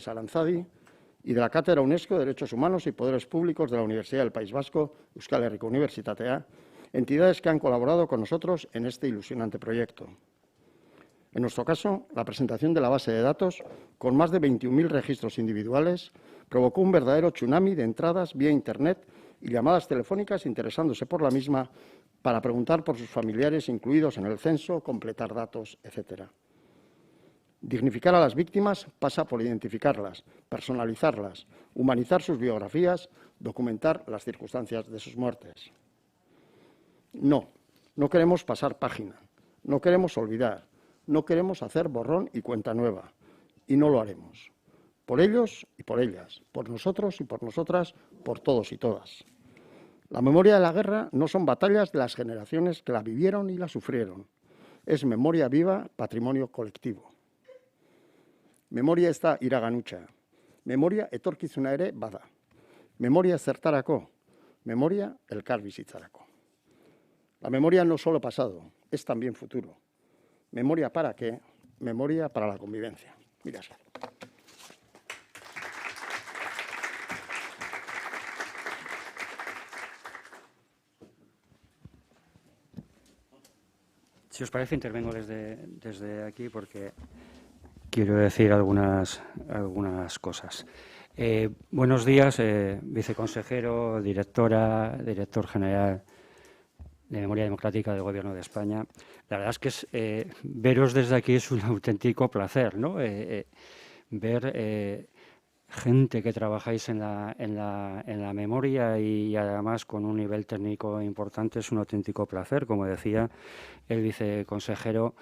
Aranzadi y de la Cátedra UNESCO de Derechos Humanos y Poderes Públicos de la Universidad del País Vasco, Euskal Herriko Unibertsitatea, entidades que han colaborado con nosotros en este ilusionante proyecto. En nuestro caso, la presentación de la base de datos, con más de 21.000 registros individuales, provocó un verdadero tsunami de entradas vía Internet y llamadas telefónicas interesándose por la misma para preguntar por sus familiares incluidos en el censo, completar datos, etc. Dignificar a las víctimas pasa por identificarlas, personalizarlas, humanizar sus biografías, documentar las circunstancias de sus muertes. No queremos pasar página, no queremos olvidar, no queremos hacer borrón y cuenta nueva, y no lo haremos. Por ellos y por ellas, por nosotros y por nosotras, por todos y todas. La memoria de la guerra no son batallas de las generaciones que la vivieron y la sufrieron. Es memoria viva, patrimonio colectivo. Memoria ez da iraganutza. Memoria etorkizuna ere bada. Memoria zertarako. Memoria elkar bizitzarako. La memoria no es solo pasado, es también futuro. ¿Memoria para qué? Memoria para la convivencia. Mira, si os parece, intervengo desde aquí porque quiero decir algunas cosas. Buenos días, viceconsejero, director general de Memoria Democrática del Gobierno de España. La verdad es que veros desde aquí es un auténtico placer, ¿no? Ver gente que trabajáis en la memoria y además con un nivel técnico importante es un auténtico placer. Como decía el viceconsejero,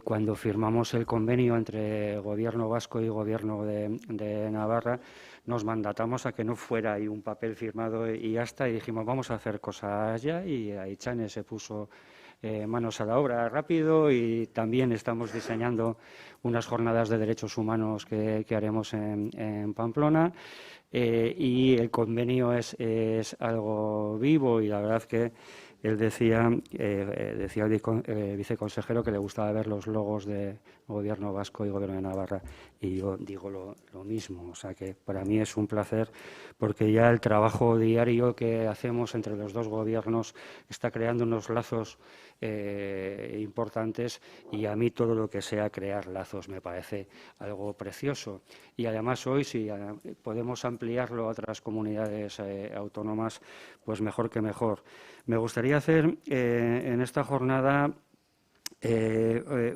cuando firmamos el convenio entre Gobierno vasco y Gobierno de Navarra, nos mandatamos a que no fuera ahí un papel firmado y ya está, y dijimos vamos a hacer cosas ya, y Aichane se puso manos a la obra rápido, y también estamos diseñando unas jornadas de derechos humanos que haremos en Pamplona, y el convenio es algo vivo, y la verdad que él decía el viceconsejero que le gustaba ver los logos de Gobierno vasco y Gobierno de Navarra, y yo digo lo mismo. O sea que para mí es un placer, porque ya el trabajo diario que hacemos entre los dos gobiernos está creando unos lazos importantes, y a mí todo lo que sea crear lazos me parece algo precioso. Y además hoy, si podemos ampliarlo a otras comunidades autónomas, pues mejor que mejor. Me gustaría hacer en esta jornada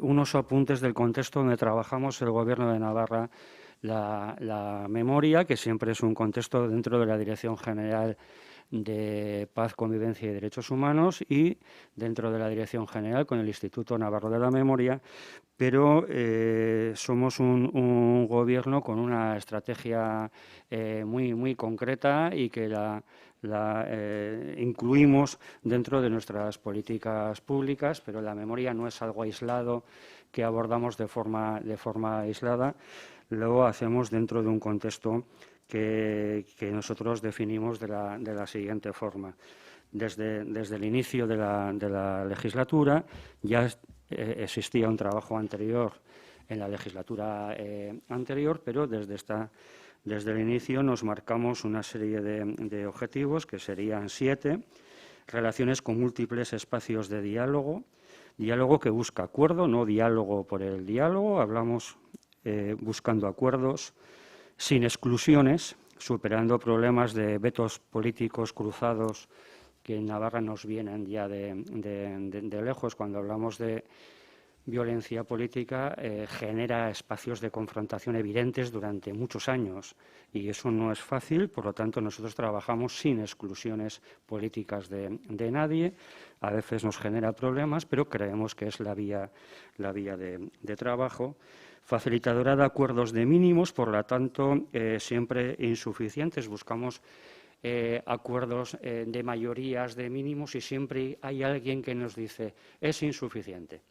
unos apuntes del contexto donde trabajamos el Gobierno de Navarra la memoria, que siempre es un contexto dentro de la Dirección General de Paz, Convivencia y Derechos Humanos, y dentro de la Dirección General con el Instituto Navarro de la Memoria, pero somos un gobierno con una estrategia muy concreta, y que la incluimos dentro de nuestras políticas públicas, pero la memoria no es algo aislado que abordamos de forma aislada, lo hacemos dentro de un contexto que nosotros definimos de la siguiente forma. Desde el inicio de la legislatura ya existía un trabajo anterior en la legislatura anterior, pero desde el inicio nos marcamos una serie de objetivos, que serían 7: relaciones con múltiples espacios de diálogo que busca acuerdo, no diálogo por el diálogo, hablamos buscando acuerdos, sin exclusiones, superando problemas de vetos políticos cruzados que en Navarra nos vienen ya de lejos. Cuando hablamos de violencia política, genera espacios de confrontación evidentes durante muchos años, y eso no es fácil. Por lo tanto, nosotros trabajamos sin exclusiones políticas de nadie. A veces nos genera problemas, pero creemos que es la vía de trabajo. Facilitadora de acuerdos de mínimos, por lo tanto, siempre insuficientes. Buscamos acuerdos de mayorías de mínimos, y siempre hay alguien que nos dice es insuficiente.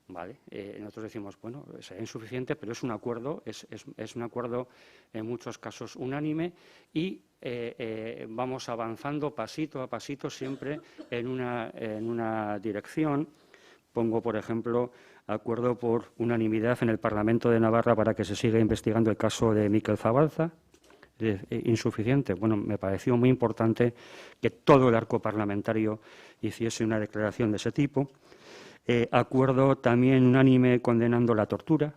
Vale, nosotros decimos, bueno, es insuficiente, pero es un acuerdo, es un acuerdo en muchos casos unánime, y vamos avanzando pasito a pasito siempre en una dirección. Pongo, por ejemplo, Acuerdo por unanimidad en el Parlamento de Navarra para que se siga investigando el caso de Miquel Zabalza. Insuficiente. Bueno, me pareció muy importante que todo el arco parlamentario hiciese una declaración de ese tipo. Acuerdo también unánime condenando la tortura.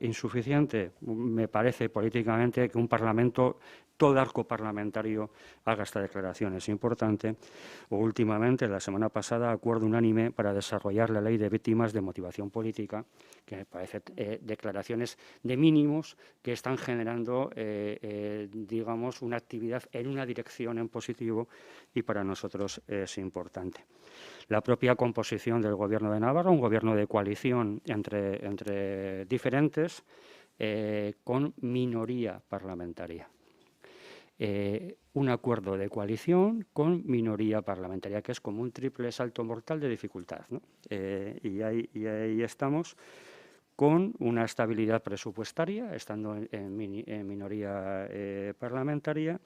Insuficiente. Me parece políticamente que un Parlamento, todo el arco parlamentario, haga esta declaración. Es importante. O últimamente, la semana pasada, acuerdo unánime para desarrollar la ley de víctimas de motivación política, que me parece declaraciones de mínimos que están generando, digamos, una actividad en una dirección en positivo y para nosotros es importante. La propia composición del Gobierno de Navarra, un gobierno de coalición entre diferentes, con minoría parlamentaria. Un acuerdo de coalición con minoría parlamentaria, que es como un triple salto mortal de dificultad, ¿no? Y ahí estamos, con una estabilidad presupuestaria, estando en minoría parlamentaria,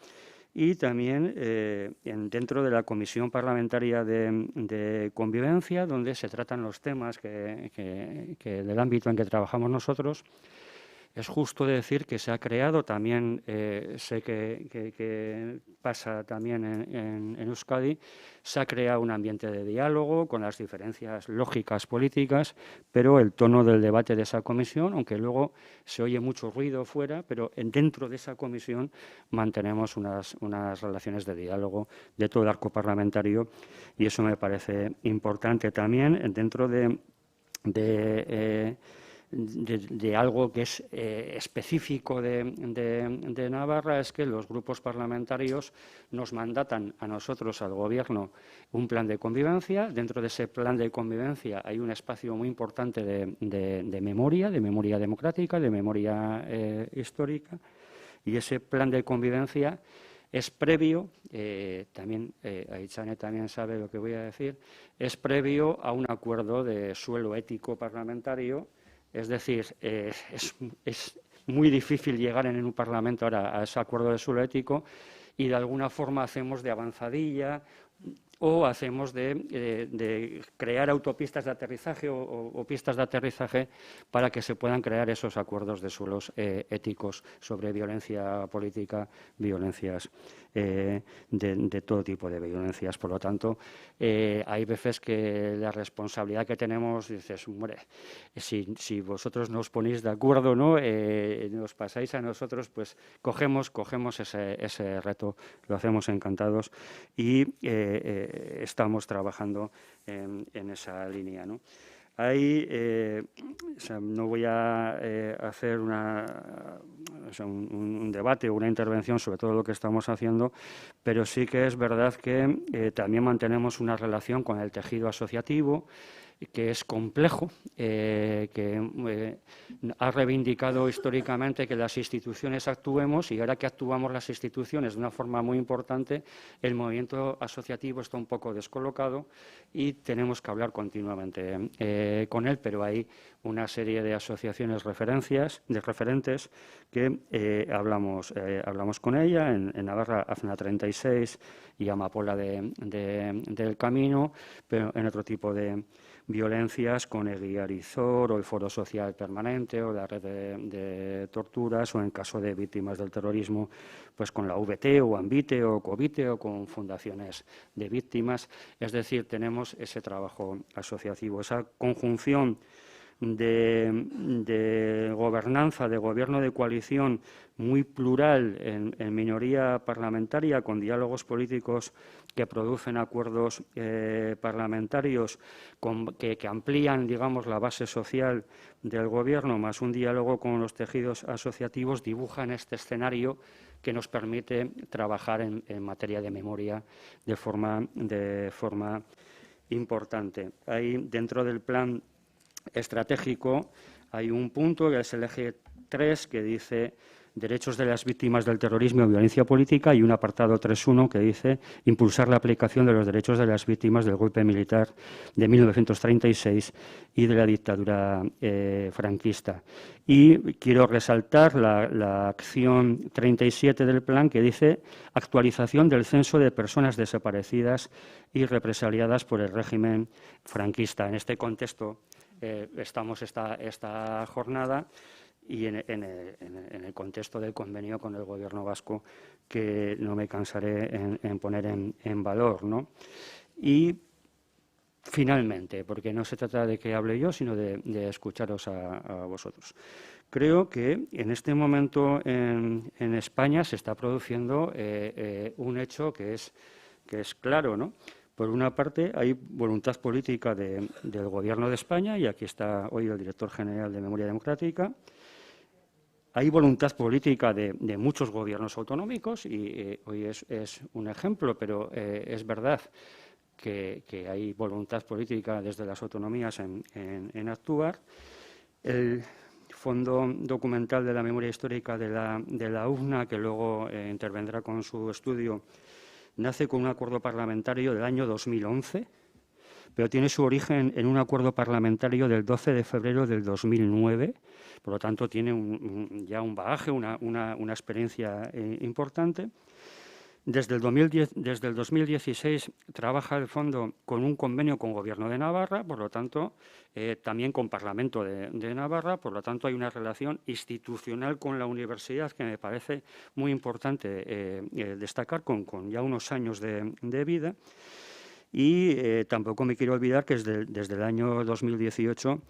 y también dentro de la Comisión Parlamentaria de Convivencia, donde se tratan los temas que del ámbito en que trabajamos nosotros. Es justo decir que se ha creado también, sé que pasa también en Euskadi, se ha creado un ambiente de diálogo con las diferencias lógicas políticas, pero el tono del debate de esa comisión, aunque luego se oye mucho ruido fuera, pero dentro de esa comisión mantenemos unas relaciones de diálogo de todo el arco parlamentario, y eso me parece importante también dentro de algo que es específico de Navarra, es que los grupos parlamentarios nos mandatan a nosotros, al Gobierno, un plan de convivencia. Dentro de ese plan de convivencia hay un espacio muy importante de memoria democrática, de memoria histórica, y ese plan de convivencia es previo, también Aitzane también sabe lo que voy a decir, es previo a un acuerdo de suelo ético parlamentario. Es decir, es muy difícil llegar en un Parlamento ahora a ese acuerdo de suelo ético, y de alguna forma hacemos de avanzadilla o hacemos de crear autopistas de aterrizaje o pistas de aterrizaje para que se puedan crear esos acuerdos de suelos éticos sobre violencia política, violencias de todo tipo de violencias. Por lo tanto, hay veces que la responsabilidad que tenemos, dices, hombre, si vosotros no os ponéis de acuerdo, ¿no? Nos pasáis a nosotros, pues cogemos ese reto, lo hacemos encantados, y estamos trabajando en esa línea, ¿no? Ahí no voy a hacer un debate o una intervención sobre todo lo que estamos haciendo, pero sí que es verdad que también mantenemos una relación con el tejido asociativo, que es complejo, que ha reivindicado históricamente que las instituciones actuemos, y ahora que actuamos las instituciones de una forma muy importante, el movimiento asociativo está un poco descolocado y tenemos que hablar continuamente con él, pero hay una serie de asociaciones referentes que hablamos con ella. En Navarra, AFNA 36 y Amapola del Camino, pero en otro tipo de violencias con Eguiarizor o el Foro Social Permanente o la Red de Torturas, o en caso de víctimas del terrorismo, pues con la VT o AMBITE o COVITE o con fundaciones de víctimas. Es decir, tenemos ese trabajo asociativo, esa conjunción de gobernanza, de gobierno de coalición muy plural en minoría parlamentaria, con diálogos políticos que producen acuerdos parlamentarios que amplían, digamos, la base social del Gobierno, más un diálogo con los tejidos asociativos, dibujan este escenario que nos permite trabajar en materia de memoria de forma importante. Ahí, dentro del plan estratégico, hay un punto, que es el eje 3, que dice derechos de las víctimas del terrorismo y violencia política, y un apartado 3.1 que dice impulsar la aplicación de los derechos de las víctimas del golpe militar de 1936 y de la dictadura franquista. Y quiero resaltar la acción 37 del plan, que dice actualización del censo de personas desaparecidas y represaliadas por el régimen franquista. En este contexto estamos esta jornada y en el contexto del convenio con el Gobierno vasco, que no me cansaré en poner en valor, ¿no? Y finalmente, porque no se trata de que hable yo, sino de escucharos a vosotros. Creo que en este momento en España se está produciendo un hecho que es claro, ¿no? Por una parte, hay voluntad política del Gobierno de España, y aquí está hoy el director general de Memoria Democrática. Hay voluntad política de muchos gobiernos autonómicos, y hoy es un ejemplo, pero es verdad que hay voluntad política desde las autonomías en actuar. El Fondo Documental de la Memoria Histórica de la UNA, que luego intervendrá con su estudio, nace con un acuerdo parlamentario del año 2011, pero tiene su origen en un acuerdo parlamentario del 12 de febrero del 2009. Por lo tanto, tiene ya un bagaje, una experiencia importante. Desde el 2016 trabaja el fondo con un convenio con Gobierno de Navarra, por lo tanto, también con Parlamento de Navarra. Por lo tanto, hay una relación institucional con la universidad que me parece muy importante destacar, con ya unos años de vida. Y tampoco me quiero olvidar que desde el año 2018,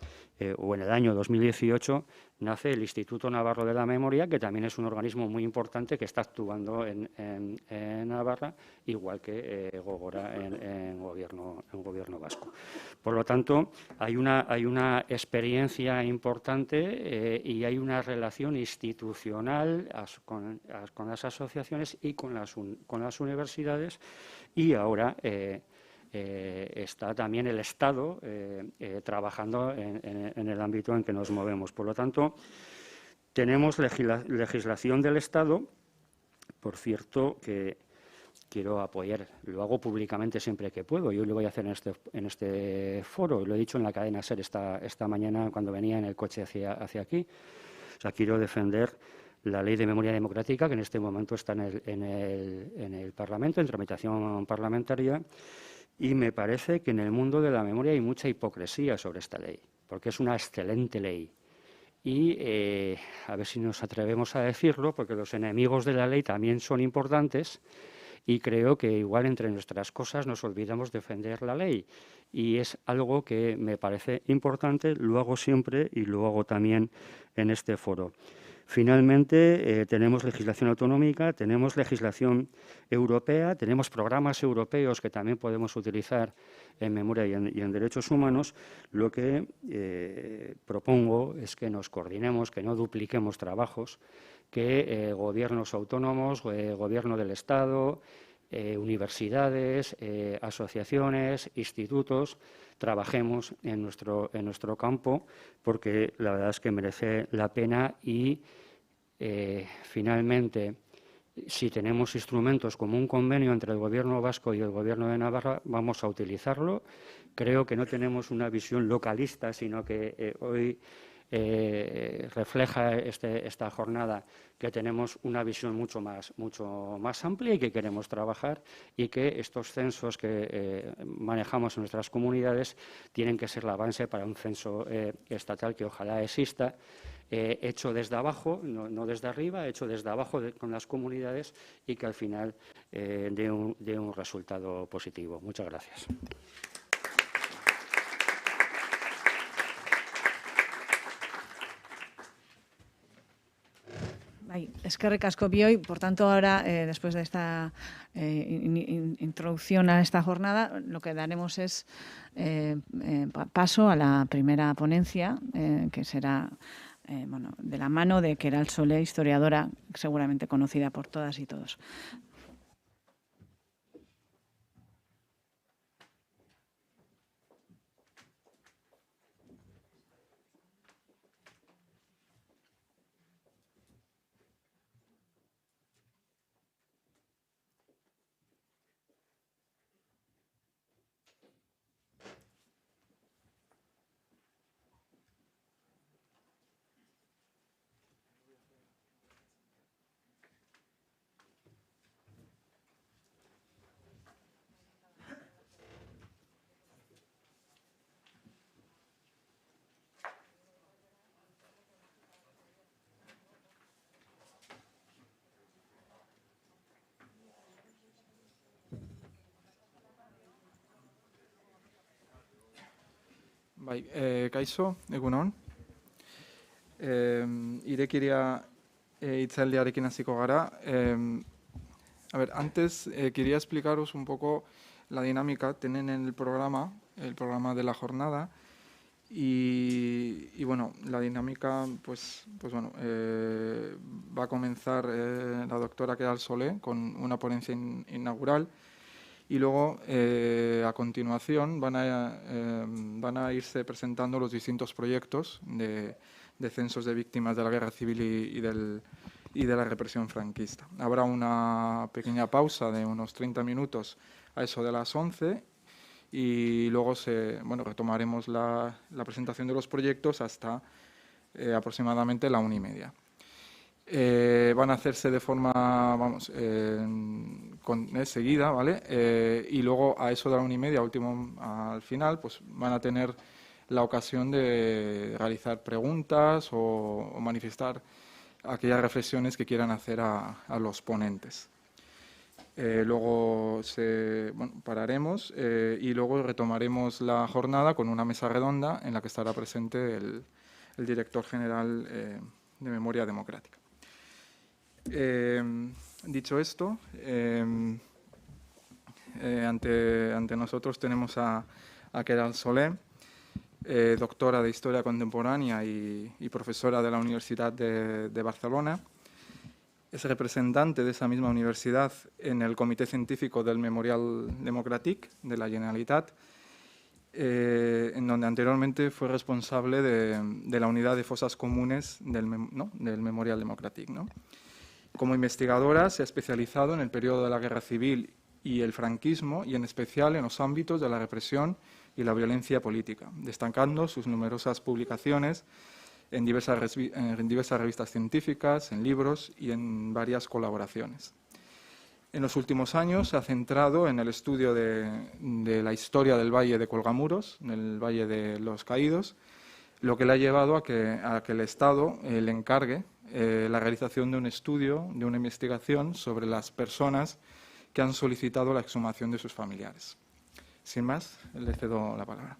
o en el año 2018, nace el Instituto Navarro de la Memoria, que también es un organismo muy importante que está actuando en Navarra, igual que Gogora en gobierno vasco. Por lo tanto, hay una experiencia importante y hay una relación institucional con las asociaciones y con las universidades, y ahora está también el Estado trabajando en el ámbito en que nos movemos. Por lo tanto, tenemos legislación del Estado. Por cierto, que quiero apoyar, lo hago públicamente siempre que puedo, y hoy lo voy a hacer en este foro. Lo he dicho en la cadena SER esta mañana cuando venía en el coche hacia aquí. O sea, quiero defender la Ley de Memoria Democrática, que en este momento está en el Parlamento, en tramitación parlamentaria. Y me parece que en el mundo de la memoria hay mucha hipocresía sobre esta ley, porque es una excelente ley. Y a ver si nos atrevemos a decirlo, porque los enemigos de la ley también son importantes, y creo que igual entre nuestras cosas nos olvidamos defender la ley. Y es algo que me parece importante, lo hago siempre y lo hago también en este foro. Finalmente, tenemos legislación autonómica, tenemos legislación europea, tenemos programas europeos que también podemos utilizar en memoria y en derechos humanos. Lo que propongo es que nos coordinemos, que no dupliquemos trabajos, que gobiernos autónomos, gobierno del Estado, universidades, asociaciones, institutos, trabajemos en nuestro campo, porque la verdad es que merece la pena. Y finalmente, si tenemos instrumentos como un convenio entre el Gobierno vasco y el Gobierno de Navarra, vamos a utilizarlo. Creo que no tenemos una visión localista, sino que hoy refleja esta jornada que tenemos una visión mucho más amplia, y que queremos trabajar, y que estos censos que manejamos en nuestras comunidades tienen que ser la base para un censo estatal que ojalá exista, hecho desde abajo, no desde arriba, hecho desde abajo con las comunidades, y que al final dé un resultado positivo. Muchas gracias. Eskerrik asko bioi. Por tanto, ahora, después de esta introducción a esta jornada, lo que daremos es paso a la primera ponencia, que será de la mano de Queralt Solé, historiadora seguramente conocida por todas y todos. Bai, kaixo, egunon. Irekiria hitzaldiarekin hasiko gara. A ver, antes quería explicaros un poco la dinámica. Tienen en el programa de la jornada y bueno, la dinámica, pues bueno, va a comenzar la doctora Queralt Solé con una ponencia inaugural. Y luego, a continuación, van a irse presentando los distintos proyectos de censos de víctimas de la guerra civil y de la represión franquista. Habrá una pequeña pausa de unos 30 minutos a eso de las 11 y luego retomaremos la presentación de los proyectos hasta aproximadamente la 1:30. Van a hacerse de forma, seguida, ¿vale? Y luego a eso de la 1:30, al final, pues van a tener la ocasión de realizar preguntas o manifestar aquellas reflexiones que quieran hacer a los ponentes. Luego pararemos y luego retomaremos la jornada con una mesa redonda en la que estará presente el director general de Memoria Democrática. Dicho esto, ante nosotros tenemos a Queralt Solé, doctora de Historia Contemporánea y profesora de la Universidad de Barcelona. Es representante de esa misma universidad en el Comité Científico del Memorial Democràtic de la Generalitat, en donde anteriormente fue responsable de la unidad de fosas comunes del Memorial Democràtic, ¿no? Como investigadora se ha especializado en el periodo de la Guerra Civil y el franquismo y en especial en los ámbitos de la represión y la violencia política, destacando sus numerosas publicaciones en diversas revistas científicas, en libros y en varias colaboraciones. En los últimos años se ha centrado en el estudio de la historia del Valle de Colgamuros, del Valle de los Caídos, lo que le ha llevado a que el Estado le encargue la realización de un estudio, de una investigación sobre las personas que han solicitado la exhumación de sus familiares. Sin más, le cedo la palabra.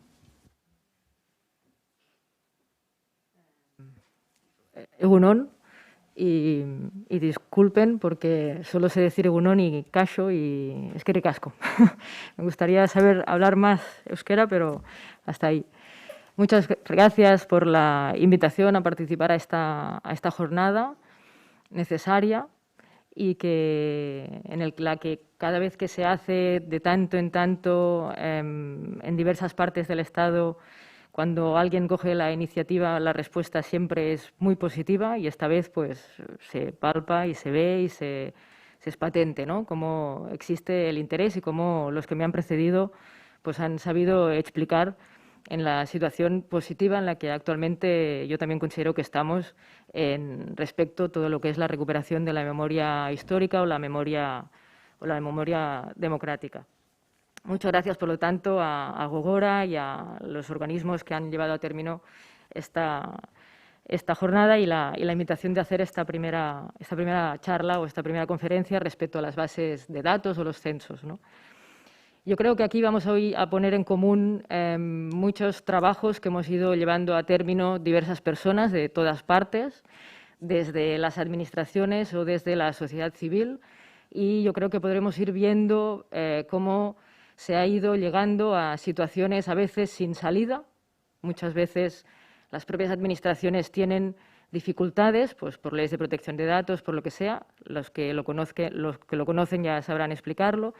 Egunon, y disculpen porque solo sé decir egunon y kaixo y eskerrik asko. Me gustaría saber hablar más euskera, pero hasta ahí. Muchas gracias por la invitación a participar a esta jornada necesaria y en la que cada vez que se hace de tanto en tanto en diversas partes del Estado, cuando alguien coge la iniciativa, la respuesta siempre es muy positiva y esta vez pues se palpa y se ve y se es patente, ¿no? Cómo existe el interés y cómo los que me han precedido pues han sabido explicar en la situación positiva en la que actualmente yo también considero que estamos respecto a todo lo que es la recuperación de la memoria histórica o la memoria democrática. Muchas gracias, por lo tanto, a Gogora y a los organismos que han llevado a término esta jornada y la invitación de hacer esta primera charla o esta primera conferencia respecto a las bases de datos o los censos, ¿no? Yo creo que aquí vamos hoy a poner en común muchos trabajos que hemos ido llevando a término diversas personas de todas partes, desde las administraciones o desde la sociedad civil, y yo creo que podremos ir viendo cómo se ha ido llegando a situaciones a veces sin salida. Muchas veces las propias administraciones tienen dificultades, pues por leyes de protección de datos, por lo que sea, los que lo conocen ya sabrán explicarlo,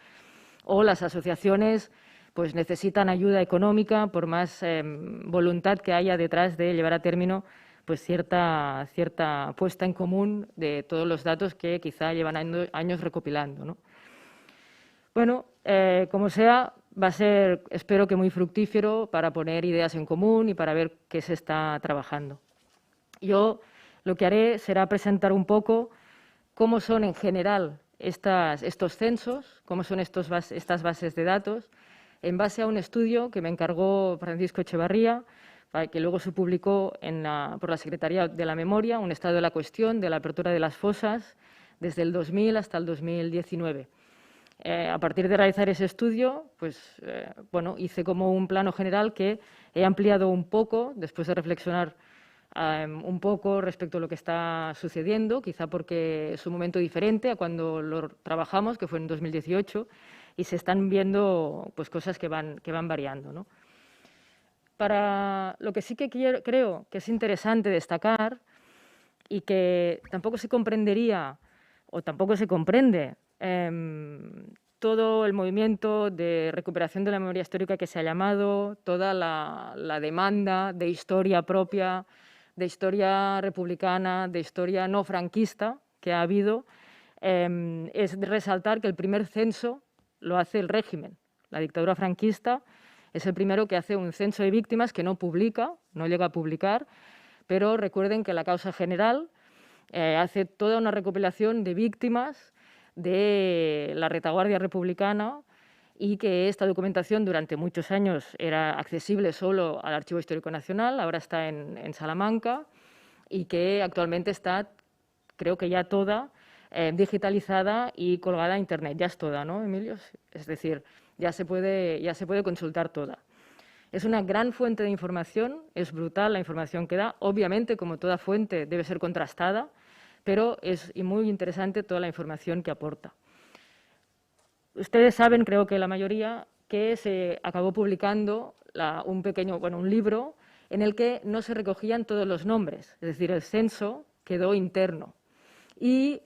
o las asociaciones pues necesitan ayuda económica por más voluntad que haya detrás de llevar a término pues cierta puesta en común de todos los datos que quizá llevan años recopilando, ¿no? Bueno, como sea, va a ser, espero que muy fructífero para poner ideas en común y para ver qué se está trabajando. Yo lo que haré será presentar un poco cómo son en general estos censos, cómo son estas bases de datos, en base a un estudio que me encargó Francisco Echevarría, que luego se publicó por la Secretaría de la Memoria, un estado de la cuestión de la apertura de las fosas desde el 2000 hasta el 2019. A partir de realizar ese estudio, pues, bueno, hice como un plano general que he ampliado un poco, después de reflexionar un poco respecto a lo que está sucediendo, quizá porque es un momento diferente a cuando lo trabajamos, que fue en 2018, y se están viendo pues, cosas que van variando, ¿no? Para lo que sí que creo que es interesante destacar y que tampoco se comprendería o tampoco se comprende todo el movimiento de recuperación de la memoria histórica que se ha llamado, toda la demanda de historia propia, de historia republicana, de historia no franquista que ha habido, es resaltar que el primer censo lo hace el régimen. La dictadura franquista es el primero que hace un censo de víctimas que no publica, no llega a publicar, pero recuerden que la causa general hace toda una recopilación de víctimas de la retaguardia republicana y que esta documentación durante muchos años era accesible solo al Archivo Histórico Nacional, ahora está en Salamanca y que actualmente está, creo que ya toda, digitalizada y colgada a Internet. Ya es toda, ¿no, Emilio? Es decir, ya se puede consultar toda. Es una gran fuente de información, es brutal la información que da. Obviamente, como toda fuente, debe ser contrastada, pero es muy interesante toda la información que aporta. Ustedes saben, creo que la mayoría, que se acabó publicando un libro en el que no se recogían todos los nombres, es decir, el censo quedó interno y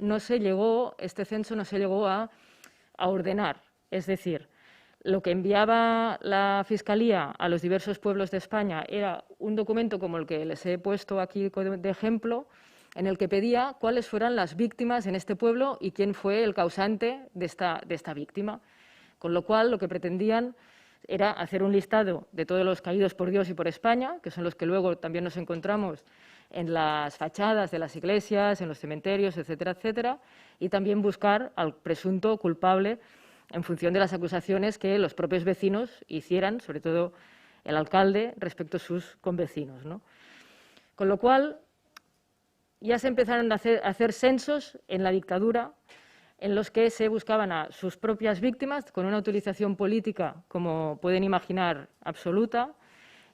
este censo no se llegó a ordenar, es decir, lo que enviaba la Fiscalía a los diversos pueblos de España era un documento como el que les he puesto aquí de ejemplo, en el que pedía cuáles fueran las víctimas en este pueblo y quién fue el causante de esta víctima. Con lo cual, lo que pretendían era hacer un listado de todos los caídos por Dios y por España, que son los que luego también nos encontramos en las fachadas de las iglesias, en los cementerios, etcétera, etcétera, y también buscar al presunto culpable en función de las acusaciones que los propios vecinos hicieran, sobre todo el alcalde, respecto a sus convecinos, ¿no? Con lo cual, ya se empezaron a hacer censos en la dictadura en los que se buscaban a sus propias víctimas con una utilización política, como pueden imaginar, absoluta,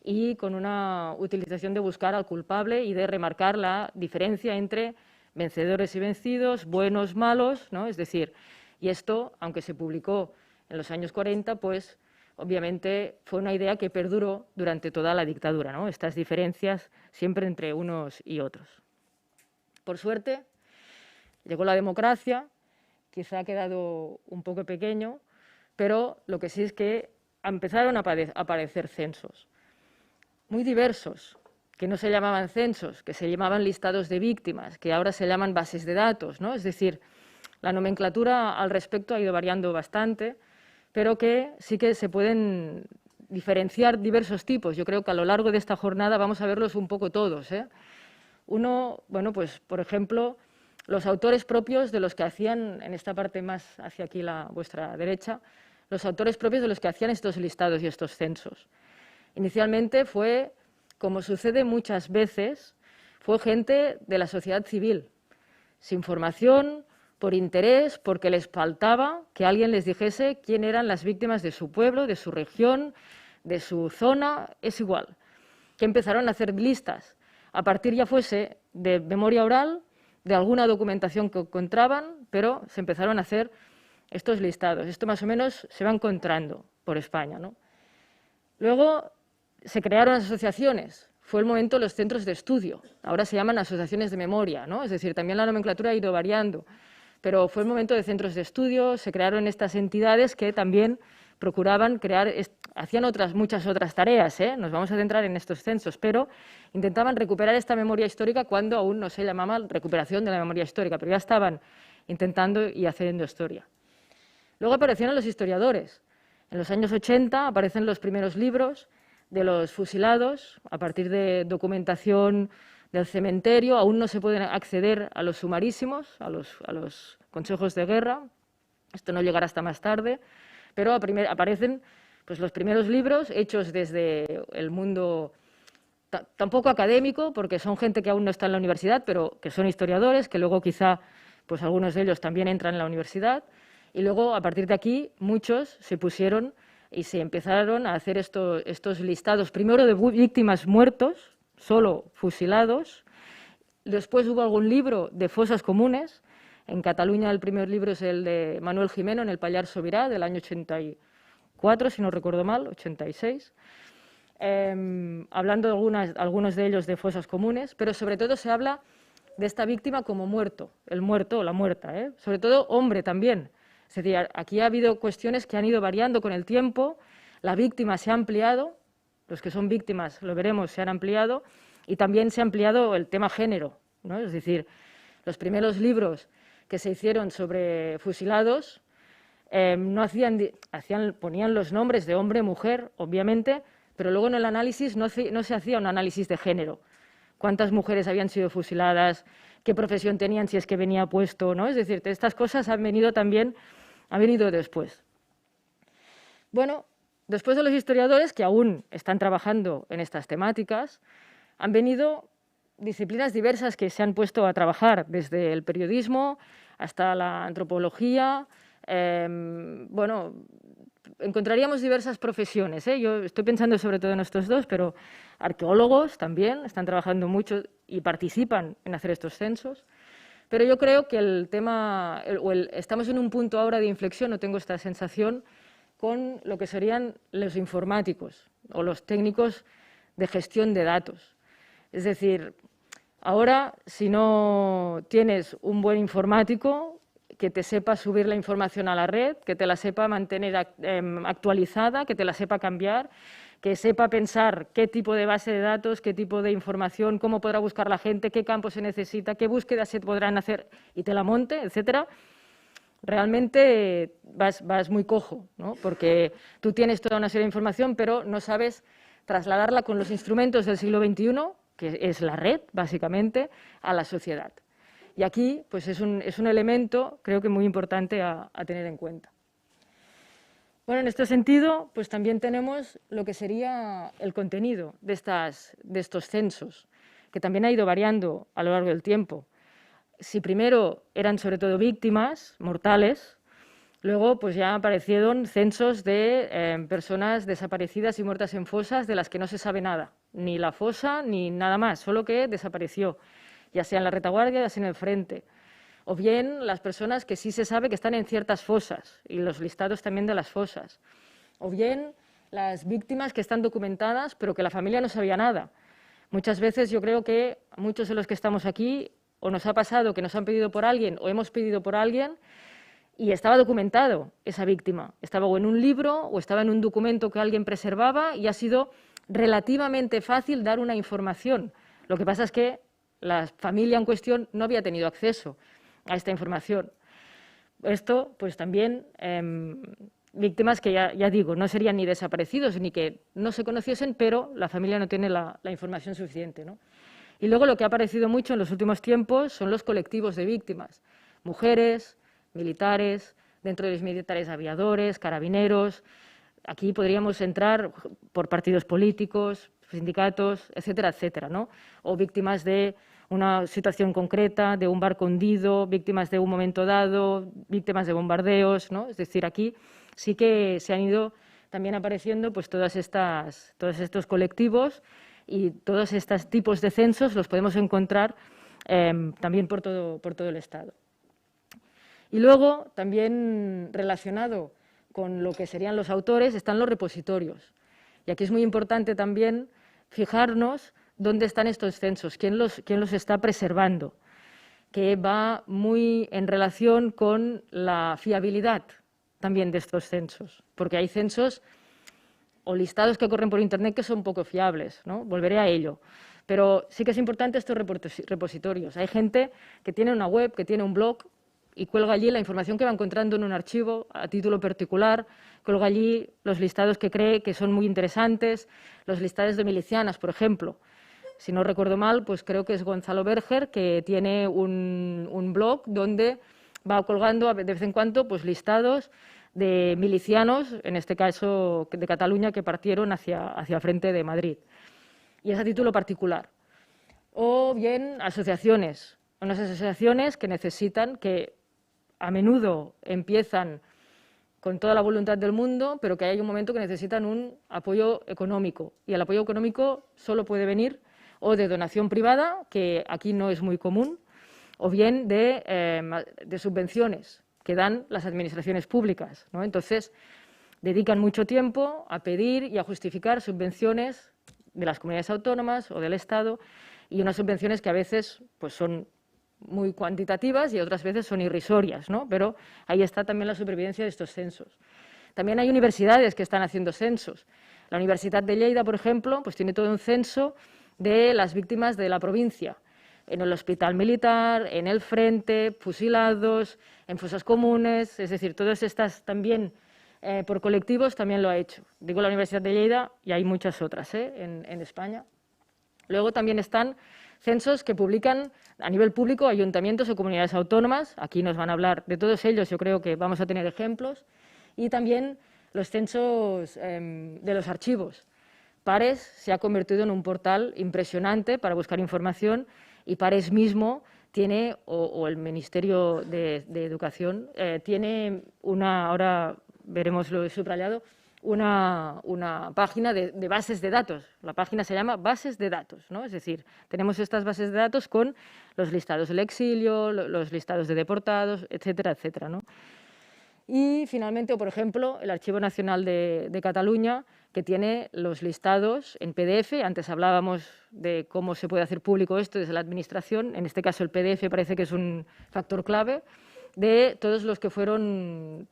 y con una utilización de buscar al culpable y de remarcar la diferencia entre vencedores y vencidos, buenos, malos, ¿no? Es decir, y esto, aunque se publicó en los años 40, pues obviamente fue una idea que perduró durante toda la dictadura, ¿no? Estas diferencias siempre entre unos y otros. Por suerte, llegó la democracia, quizá ha quedado un poco pequeño, pero lo que sí es que empezaron a aparecer censos muy diversos, que no se llamaban censos, que se llamaban listados de víctimas, que ahora se llaman bases de datos, ¿no? Es decir, la nomenclatura al respecto ha ido variando bastante, pero que sí que se pueden diferenciar diversos tipos. Yo creo que a lo largo de esta jornada vamos a verlos un poco todos, ¿eh? Uno, bueno, pues, por ejemplo, los autores propios de los que hacían, en esta parte más hacia aquí vuestra derecha, los autores propios de los que hacían estos listados y estos censos. Inicialmente fue, como sucede muchas veces, fue gente de la sociedad civil, sin formación, por interés, porque les faltaba que alguien les dijese quién eran las víctimas de su pueblo, de su región, de su zona, es igual, que empezaron a hacer listas. A partir ya fuese de memoria oral, de alguna documentación que encontraban, pero se empezaron a hacer estos listados. Esto más o menos se va encontrando por España, ¿no? Luego se crearon asociaciones. Fue el momento de los centros de estudio. Ahora se llaman asociaciones de memoria, ¿no? Es decir, también la nomenclatura ha ido variando. Pero fue el momento de centros de estudio, se crearon estas entidades que también procuraban crear, hacían muchas otras tareas, ¿eh? Nos vamos a centrar en estos censos, pero intentaban recuperar esta memoria histórica cuando aún no se llamaba recuperación de la memoria histórica, pero ya estaban intentando y haciendo historia. Luego aparecieron los historiadores. En los años 80 aparecen los primeros libros de los fusilados, a partir de documentación del cementerio. Aún no se pueden acceder a los sumarísimos, a los consejos de guerra. Esto no llegará hasta más tarde, pero aparecen pues, los primeros libros hechos desde el mundo tampoco académico, porque son gente que aún no está en la universidad, pero que son historiadores, que luego quizá pues, algunos de ellos también entran en la universidad, Y luego, a partir de aquí, muchos se pusieron y se empezaron a hacer estos listados, primero de víctimas muertos, solo fusilados. Después hubo algún libro de fosas comunes. En Cataluña el primer libro es el de Manuel Gimeno, en el Pallars Sobirà, del año 84, si no recuerdo mal, 86. Hablando de algunos de ellos de fosas comunes, pero sobre todo se habla de esta víctima como muerto, el muerto o la muerta, sobre todo hombre también. Es decir, aquí ha habido cuestiones que han ido variando con el tiempo, la víctima se ha ampliado, los que son víctimas, lo veremos, se han ampliado, y también se ha ampliado el tema género, ¿no? Es decir, los primeros libros que se hicieron sobre fusilados no ponían los nombres de hombre, mujer, obviamente, pero luego en el análisis no se hacía un análisis de género. Cuántas mujeres habían sido fusiladas, qué profesión tenían, si es que venía puesto, ¿no? Es decir, estas cosas han venido después. Bueno, después de los historiadores, que aún están trabajando en estas temáticas, han venido disciplinas diversas que se han puesto a trabajar, desde el periodismo hasta la antropología. Bueno, encontraríamos diversas profesiones, ¿eh? Yo estoy pensando sobre todo en estos dos, pero arqueólogos también están trabajando mucho y participan en hacer estos censos. Pero yo creo que el tema, estamos en un punto ahora de inflexión, no tengo esta sensación, con lo que serían los informáticos o los técnicos de gestión de datos. Es decir, ahora, si no tienes un buen informático que te sepa subir la información a la red, que te la sepa mantener actualizada, que te la sepa cambiar, que sepa pensar qué tipo de base de datos, qué tipo de información, cómo podrá buscar la gente, qué campo se necesita, qué búsquedas se podrán hacer y te la monte, etcétera, realmente vas muy cojo, ¿no? Porque tú tienes toda una serie de información, pero no sabes trasladarla con los instrumentos del siglo XXI, que es la red, básicamente, a la sociedad. Y aquí pues es un elemento, creo que muy importante a tener en cuenta. Bueno, en este sentido, pues también tenemos lo que sería el contenido de estos censos, que también ha ido variando a lo largo del tiempo. Si primero eran sobre todo víctimas mortales, luego pues ya aparecieron censos de personas desaparecidas y muertas en fosas de las que no se sabe nada, ni la fosa ni nada más, solo que desapareció, ya sea en la retaguardia, ya sea en el frente, o bien las personas que sí se sabe que están en ciertas fosas, y los listados también de las fosas, o bien las víctimas que están documentadas, pero que la familia no sabía nada. Muchas veces yo creo que a muchos de los que estamos aquí, o nos ha pasado que nos han pedido por alguien, o hemos pedido por alguien, y estaba documentado esa víctima. Estaba o en un libro, o estaba en un documento que alguien preservaba, y ha sido relativamente fácil dar una información. Lo que pasa es que la familia en cuestión no había tenido acceso a esta información. Esto, pues también, víctimas que ya digo, no serían ni desaparecidos ni que no se conociesen, pero la familia no tiene la información suficiente, ¿no? Y luego lo que ha aparecido mucho en los últimos tiempos son los colectivos de víctimas, mujeres, militares, dentro de los militares aviadores, carabineros. Aquí podríamos entrar por partidos políticos, sindicatos, etcétera, etcétera, ¿no? O víctimas de una situación concreta, de un barco hundido, víctimas de un momento dado, víctimas de bombardeos, ¿no? Es decir, aquí sí que se han ido también apareciendo pues todos estos colectivos, y todos estos tipos de censos los podemos encontrar también por todo el Estado. Y luego, también relacionado con lo que serían los autores, están los repositorios. Y aquí es muy importante también fijarnos dónde están estos censos, quién los está preservando, que va muy en relación con la fiabilidad también de estos censos, porque hay censos o listados que corren por Internet que son poco fiables, ¿no? Volveré a ello. Pero sí que es importante estos repositorios. Hay gente que tiene una web, que tiene un blog, y cuelga allí la información que va encontrando en un archivo a título particular, cuelga allí los listados que cree que son muy interesantes, los listados de milicianas, por ejemplo. Si no recuerdo mal, pues creo que es Gonzalo Berger, que tiene un blog donde va colgando de vez en cuando pues listados de milicianos, en este caso de Cataluña, que partieron hacia el frente de Madrid. Y es a título particular. O bien asociaciones, unas asociaciones que necesitan que a menudo empiezan con toda la voluntad del mundo, pero que hay un momento que necesitan un apoyo económico. Y el apoyo económico solo puede venir o de donación privada, que aquí no es muy común, o bien de subvenciones que dan las administraciones públicas, ¿no? Entonces, dedican mucho tiempo a pedir y a justificar subvenciones de las comunidades autónomas o del Estado, y unas subvenciones que a veces pues, son muy cuantitativas y otras veces son irrisorias, ¿no? Pero ahí está también la supervivencia de estos censos. También hay universidades que están haciendo censos. La Universidad de Lleida, por ejemplo, pues tiene todo un censo de las víctimas de la provincia, en el hospital militar, en el frente, fusilados, en fosas comunes, es decir, todas estas también por colectivos también lo ha hecho. Digo la Universidad de Lleida y hay muchas otras en España. Luego también están censos que publican a nivel público ayuntamientos o comunidades autónomas. Aquí nos van a hablar de todos ellos, yo creo que vamos a tener ejemplos. Y también los censos de los archivos. Pares se ha convertido en un portal impresionante para buscar información y Pares mismo tiene, o el Ministerio de Educación, tiene ahora veremos lo subrayado, una página de bases de datos. La página se llama Bases de Datos, ¿no? Es decir, tenemos estas bases de datos con los listados del exilio, los listados de deportados, etcétera, etcétera, ¿no? Y finalmente, por ejemplo, el Archivo Nacional de Cataluña, que tiene los listados en PDF. Antes hablábamos de cómo se puede hacer público esto desde la Administración. En este caso, el PDF parece que es un factor clave de todos los que fueron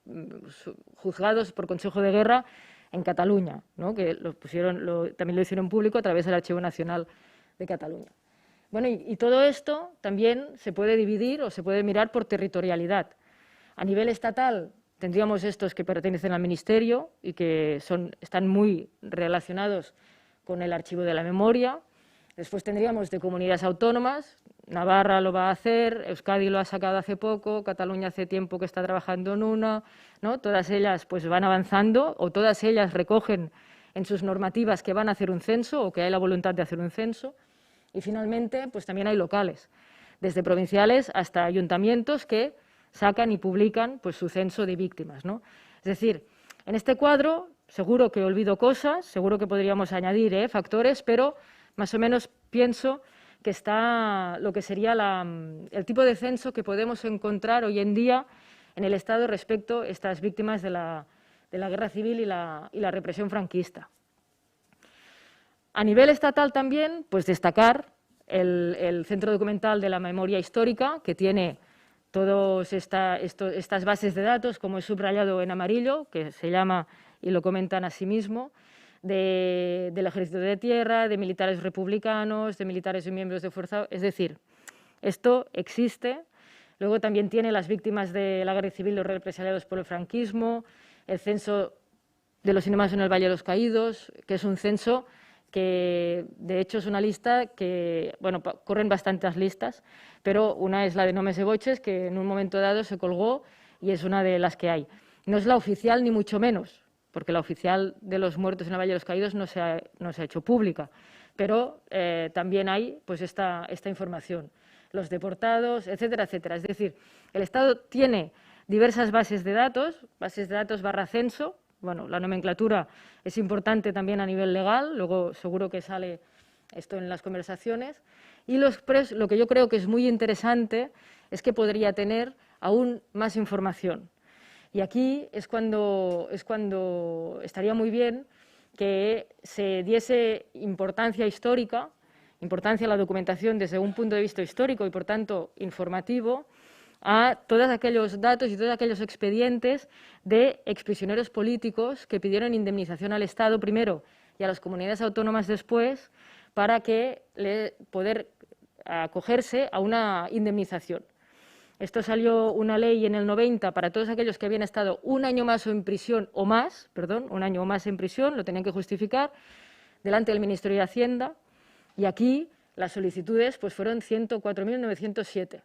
juzgados por Consejo de Guerra en Cataluña, ¿no? Que también lo hicieron público a través del Archivo Nacional de Cataluña. Bueno, y todo esto también se puede dividir o se puede mirar por territorialidad. A nivel estatal tendríamos estos que pertenecen al Ministerio y que están muy relacionados con el archivo de la memoria. Después tendríamos de comunidades autónomas. Navarra lo va a hacer, Euskadi lo ha sacado hace poco, Cataluña hace tiempo que está trabajando en una, ¿no? Todas ellas pues van avanzando o todas ellas recogen en sus normativas que van a hacer un censo o que hay la voluntad de hacer un censo. Y finalmente pues también hay locales, desde provinciales hasta ayuntamientos que sacan y publican pues su censo de víctimas, ¿no? Es decir, en este cuadro seguro que olvido cosas, seguro que podríamos añadir factores, pero más o menos pienso que está lo que sería el tipo de censo que podemos encontrar hoy en día en el Estado respecto a estas víctimas de la guerra civil y la represión franquista. A nivel estatal también, pues destacar el Centro Documental de la Memoria Histórica, que tiene todas estas bases de datos, como he subrayado en amarillo, que se llama y lo comentan a sí mismo, del Ejército de Tierra, de militares republicanos, de militares y miembros de fuerza. Es decir, esto existe. Luego también tiene las víctimas de la guerra civil, los represaliados por el franquismo, el censo de los inhumados en el Valle de los Caídos, que es un censo que, de hecho, es una lista que, bueno, corren bastantes listas, pero una es la de Nomes e Boches, que en un momento dado se colgó y es una de las que hay. No es la oficial ni mucho menos, porque la oficial de los muertos en el Valle de los Caídos no se ha hecho pública, pero también hay pues esta información, los deportados, etcétera, etcétera. Es decir, el Estado tiene diversas bases de datos / censo. Bueno, la nomenclatura es importante también a nivel legal, luego seguro que sale esto en las conversaciones. Y lo que yo creo que es muy interesante es que podría tener aún más información. Y aquí es cuando estaría muy bien que se diese importancia histórica, importancia a la documentación desde un punto de vista histórico y, por tanto, informativo, a todos aquellos datos y todos aquellos expedientes de exprisioneros políticos que pidieron indemnización al Estado primero y a las comunidades autónomas después para poder acogerse a una indemnización. Esto salió una ley en el 90 para todos aquellos que habían estado un año más en prisión o más, un año o más en prisión, lo tenían que justificar delante del Ministerio de Hacienda, y aquí las solicitudes pues fueron 104.907.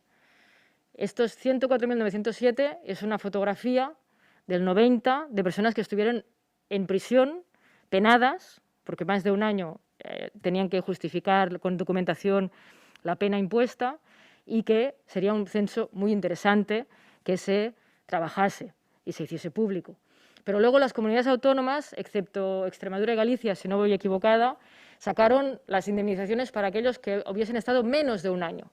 Estos 104.907 es una fotografía del 90 de personas que estuvieron en prisión, penadas, porque más de un año tenían que justificar con documentación la pena impuesta, y que sería un censo muy interesante que se trabajase y se hiciese público. Pero luego las comunidades autónomas, excepto Extremadura y Galicia, si no voy equivocada, sacaron las indemnizaciones para aquellos que hubiesen estado menos de un año.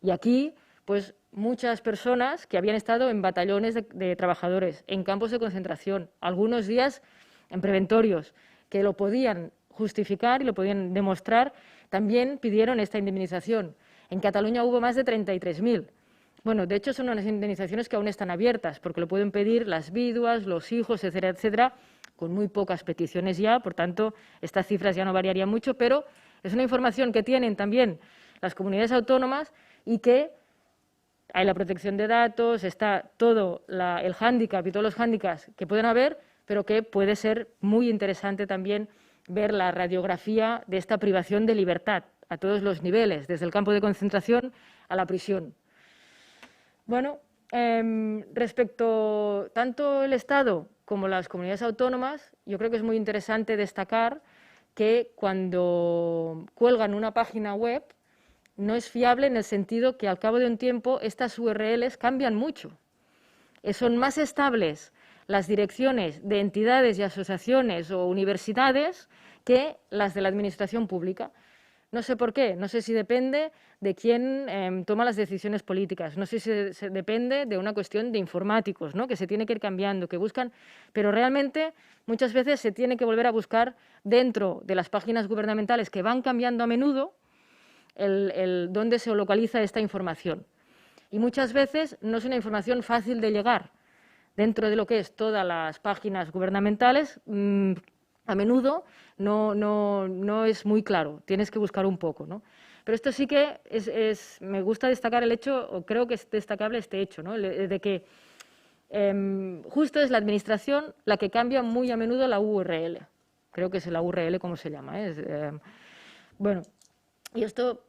Y aquí, pues muchas personas que habían estado en batallones de trabajadores, en campos de concentración, algunos días en preventorios, que lo podían justificar y lo podían demostrar, también pidieron esta indemnización. En Cataluña hubo más de 33.000. Bueno, de hecho son unas indemnizaciones que aún están abiertas, porque lo pueden pedir las viudas, los hijos, etcétera, etcétera, con muy pocas peticiones ya, por tanto, estas cifras ya no variarían mucho, pero es una información que tienen también las comunidades autónomas y que hay la protección de datos, está todo el hándicap y todos los hándicaps que pueden haber, pero que puede ser muy interesante también ver la radiografía de esta privación de libertad a todos los niveles, desde el campo de concentración a la prisión. Bueno, respecto tanto el Estado como las comunidades autónomas, yo creo que es muy interesante destacar que cuando cuelgan una página web no es fiable en el sentido que al cabo de un tiempo estas URLs cambian mucho. Son más estables las direcciones de entidades y asociaciones o universidades que las de la administración pública. No sé por qué, no sé si depende de quién toma las decisiones políticas, no sé si se depende de una cuestión de informáticos, ¿no? Que se tiene que ir cambiando, que buscan, pero realmente muchas veces se tiene que volver a buscar dentro de las páginas gubernamentales que van cambiando a menudo dónde se localiza esta información. Y muchas veces no es una información fácil de llegar dentro de lo que es todas las páginas gubernamentales. A menudo no es muy claro, tienes que buscar un poco, ¿no? Pero esto sí que me gusta destacar el hecho, o creo que es destacable este hecho, ¿no? De que justo es la administración la que cambia muy a menudo la URL. Creo que es la URL como se llama. Bueno, y esto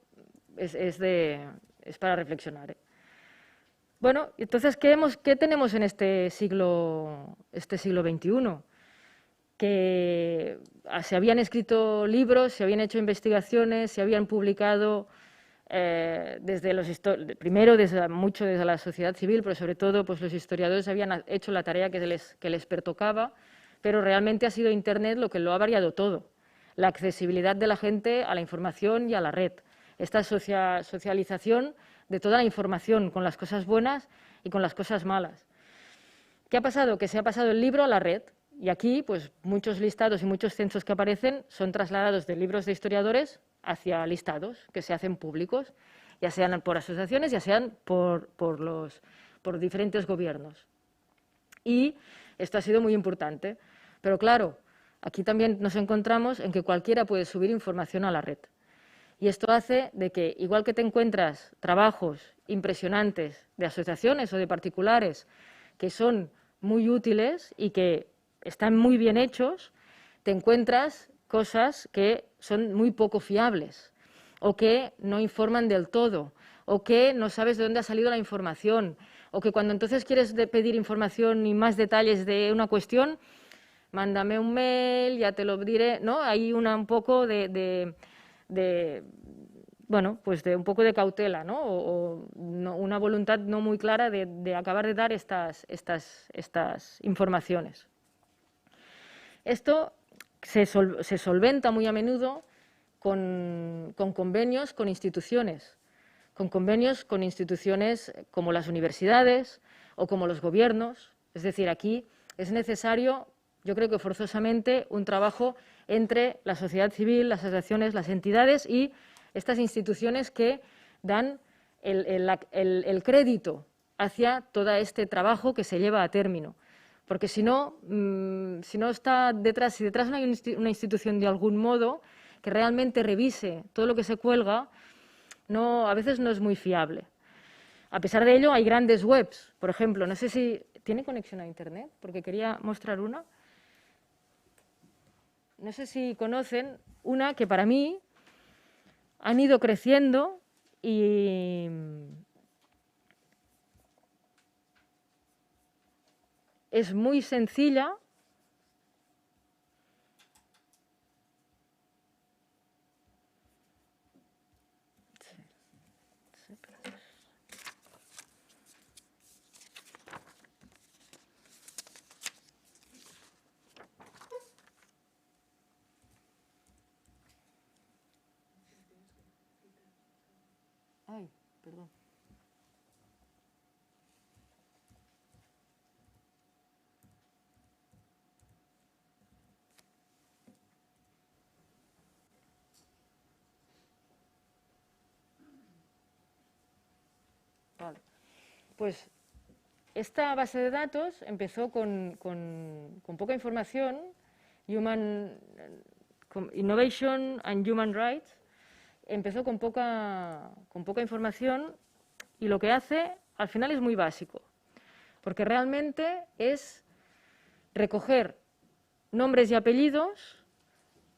es para reflexionar, ¿eh? Bueno, entonces, ¿qué tenemos en este siglo XXI? Que se habían escrito libros, se habían hecho investigaciones, se habían publicado primero mucho desde la sociedad civil, pero sobre todo pues, los historiadores habían hecho la tarea que les pertocaba, pero realmente ha sido Internet lo que lo ha variado todo. La accesibilidad de la gente a la información y a la red. Esta socialización de toda la información, con las cosas buenas y con las cosas malas. ¿Qué ha pasado? Que se ha pasado el libro a la red. Y aquí, pues, muchos listados y muchos censos que aparecen son trasladados de libros de historiadores hacia listados que se hacen públicos, ya sean por asociaciones, ya sean por diferentes gobiernos. Y esto ha sido muy importante. Pero claro, aquí también nos encontramos en que cualquiera puede subir información a la red. Y esto hace de que, igual que te encuentras trabajos impresionantes de asociaciones o de particulares que son muy útiles y que están muy bien hechos, te encuentras cosas que son muy poco fiables o que no informan del todo o que no sabes de dónde ha salido la información o que cuando entonces quieres pedir información y más detalles de una cuestión, mándame un mail, ya te lo diré, ¿no? Hay un poco bueno, pues de un poco de cautela, ¿no? O una voluntad no muy clara de acabar de dar estas informaciones. Esto se solventa muy a menudo con convenios con instituciones como las universidades o como los gobiernos. Es decir, aquí es necesario, yo creo que forzosamente, un trabajo entre la sociedad civil, las asociaciones, las entidades y estas instituciones que dan el crédito hacia todo este trabajo que se lleva a término. Porque si no está detrás, si detrás no hay una institución de algún modo que realmente revise todo lo que se cuelga, a veces no es muy fiable. A pesar de ello, hay grandes webs. Por ejemplo, no sé si tiene conexión a Internet, porque quería mostrar una. No sé si conocen una que para mí han ido creciendo y es muy sencilla. perdón. Vale. Pues esta base de datos empezó con poca información, Innovation and Human Rights, empezó con poca información y lo que hace al final es muy básico, porque realmente es recoger nombres y apellidos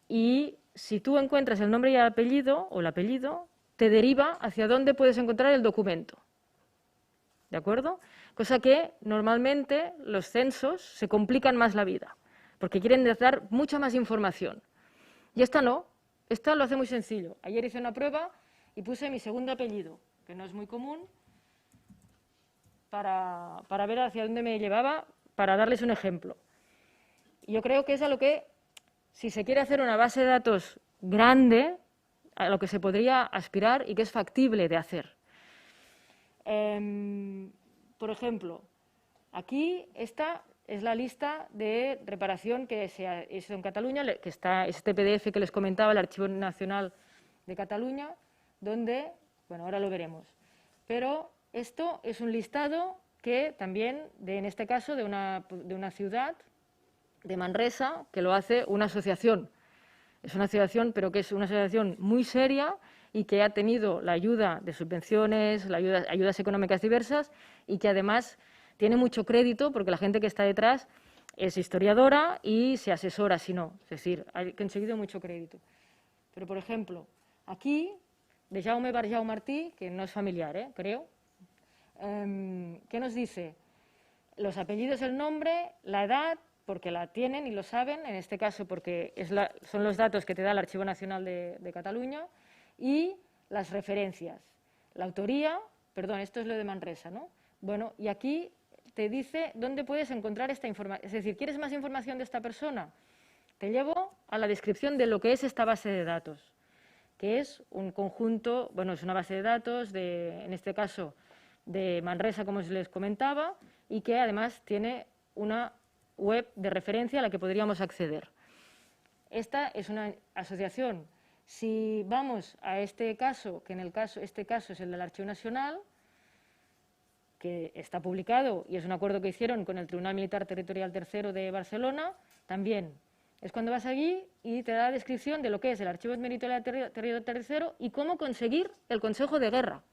y si tú encuentras el nombre y el apellido o el apellido, te deriva hacia dónde puedes encontrar el documento. ¿De acuerdo? Cosa que normalmente los censos se complican más la vida, porque quieren dar mucha más información. Y esta no, esta lo hace muy sencillo. Ayer hice una prueba y puse mi segundo apellido, que no es muy común, para ver hacia dónde me llevaba, para darles un ejemplo. Y yo creo que es a lo que, si se quiere hacer una base de datos grande, a lo que se podría aspirar y que es factible de hacer. Por ejemplo, aquí esta es la lista de reparación que se hizo en Cataluña, que está este PDF que les comentaba, el Archivo Nacional de Cataluña, donde, bueno, ahora lo veremos. Pero esto es un listado que también, en este caso, de una ciudad, de Manresa, que lo hace una asociación. Es una asociación, pero que es una asociación muy seria y que ha tenido la ayuda de subvenciones, ayudas económicas diversas y que además tiene mucho crédito porque la gente que está detrás es historiadora y se asesora si no. Es decir, ha conseguido mucho crédito. Pero, por ejemplo, aquí, de Jaume Barjau Martí, que no es familiar, creo, ¿qué nos dice? Los apellidos, el nombre, la edad, porque la tienen y lo saben, en este caso porque son los datos que te da el Archivo Nacional de Cataluña, y las referencias. La autoría, perdón, esto es lo de Manresa, ¿no? Bueno, y aquí te dice dónde puedes encontrar esta información. Es decir, ¿quieres más información de esta persona? Te llevo a la descripción de lo que es esta base de datos, que es un conjunto, bueno, es una base de datos, en este caso, de Manresa, como les comentaba, y que además tiene una web de referencia a la que podríamos acceder. Esta es una asociación. Si vamos a este caso, que este caso es el del Archivo Nacional, que está publicado y es un acuerdo que hicieron con el Tribunal Militar Territorial III de Barcelona, también es cuando vas allí y te da la descripción de lo que es el Archivo Militar Territorial III y cómo conseguir el Consejo de Guerra.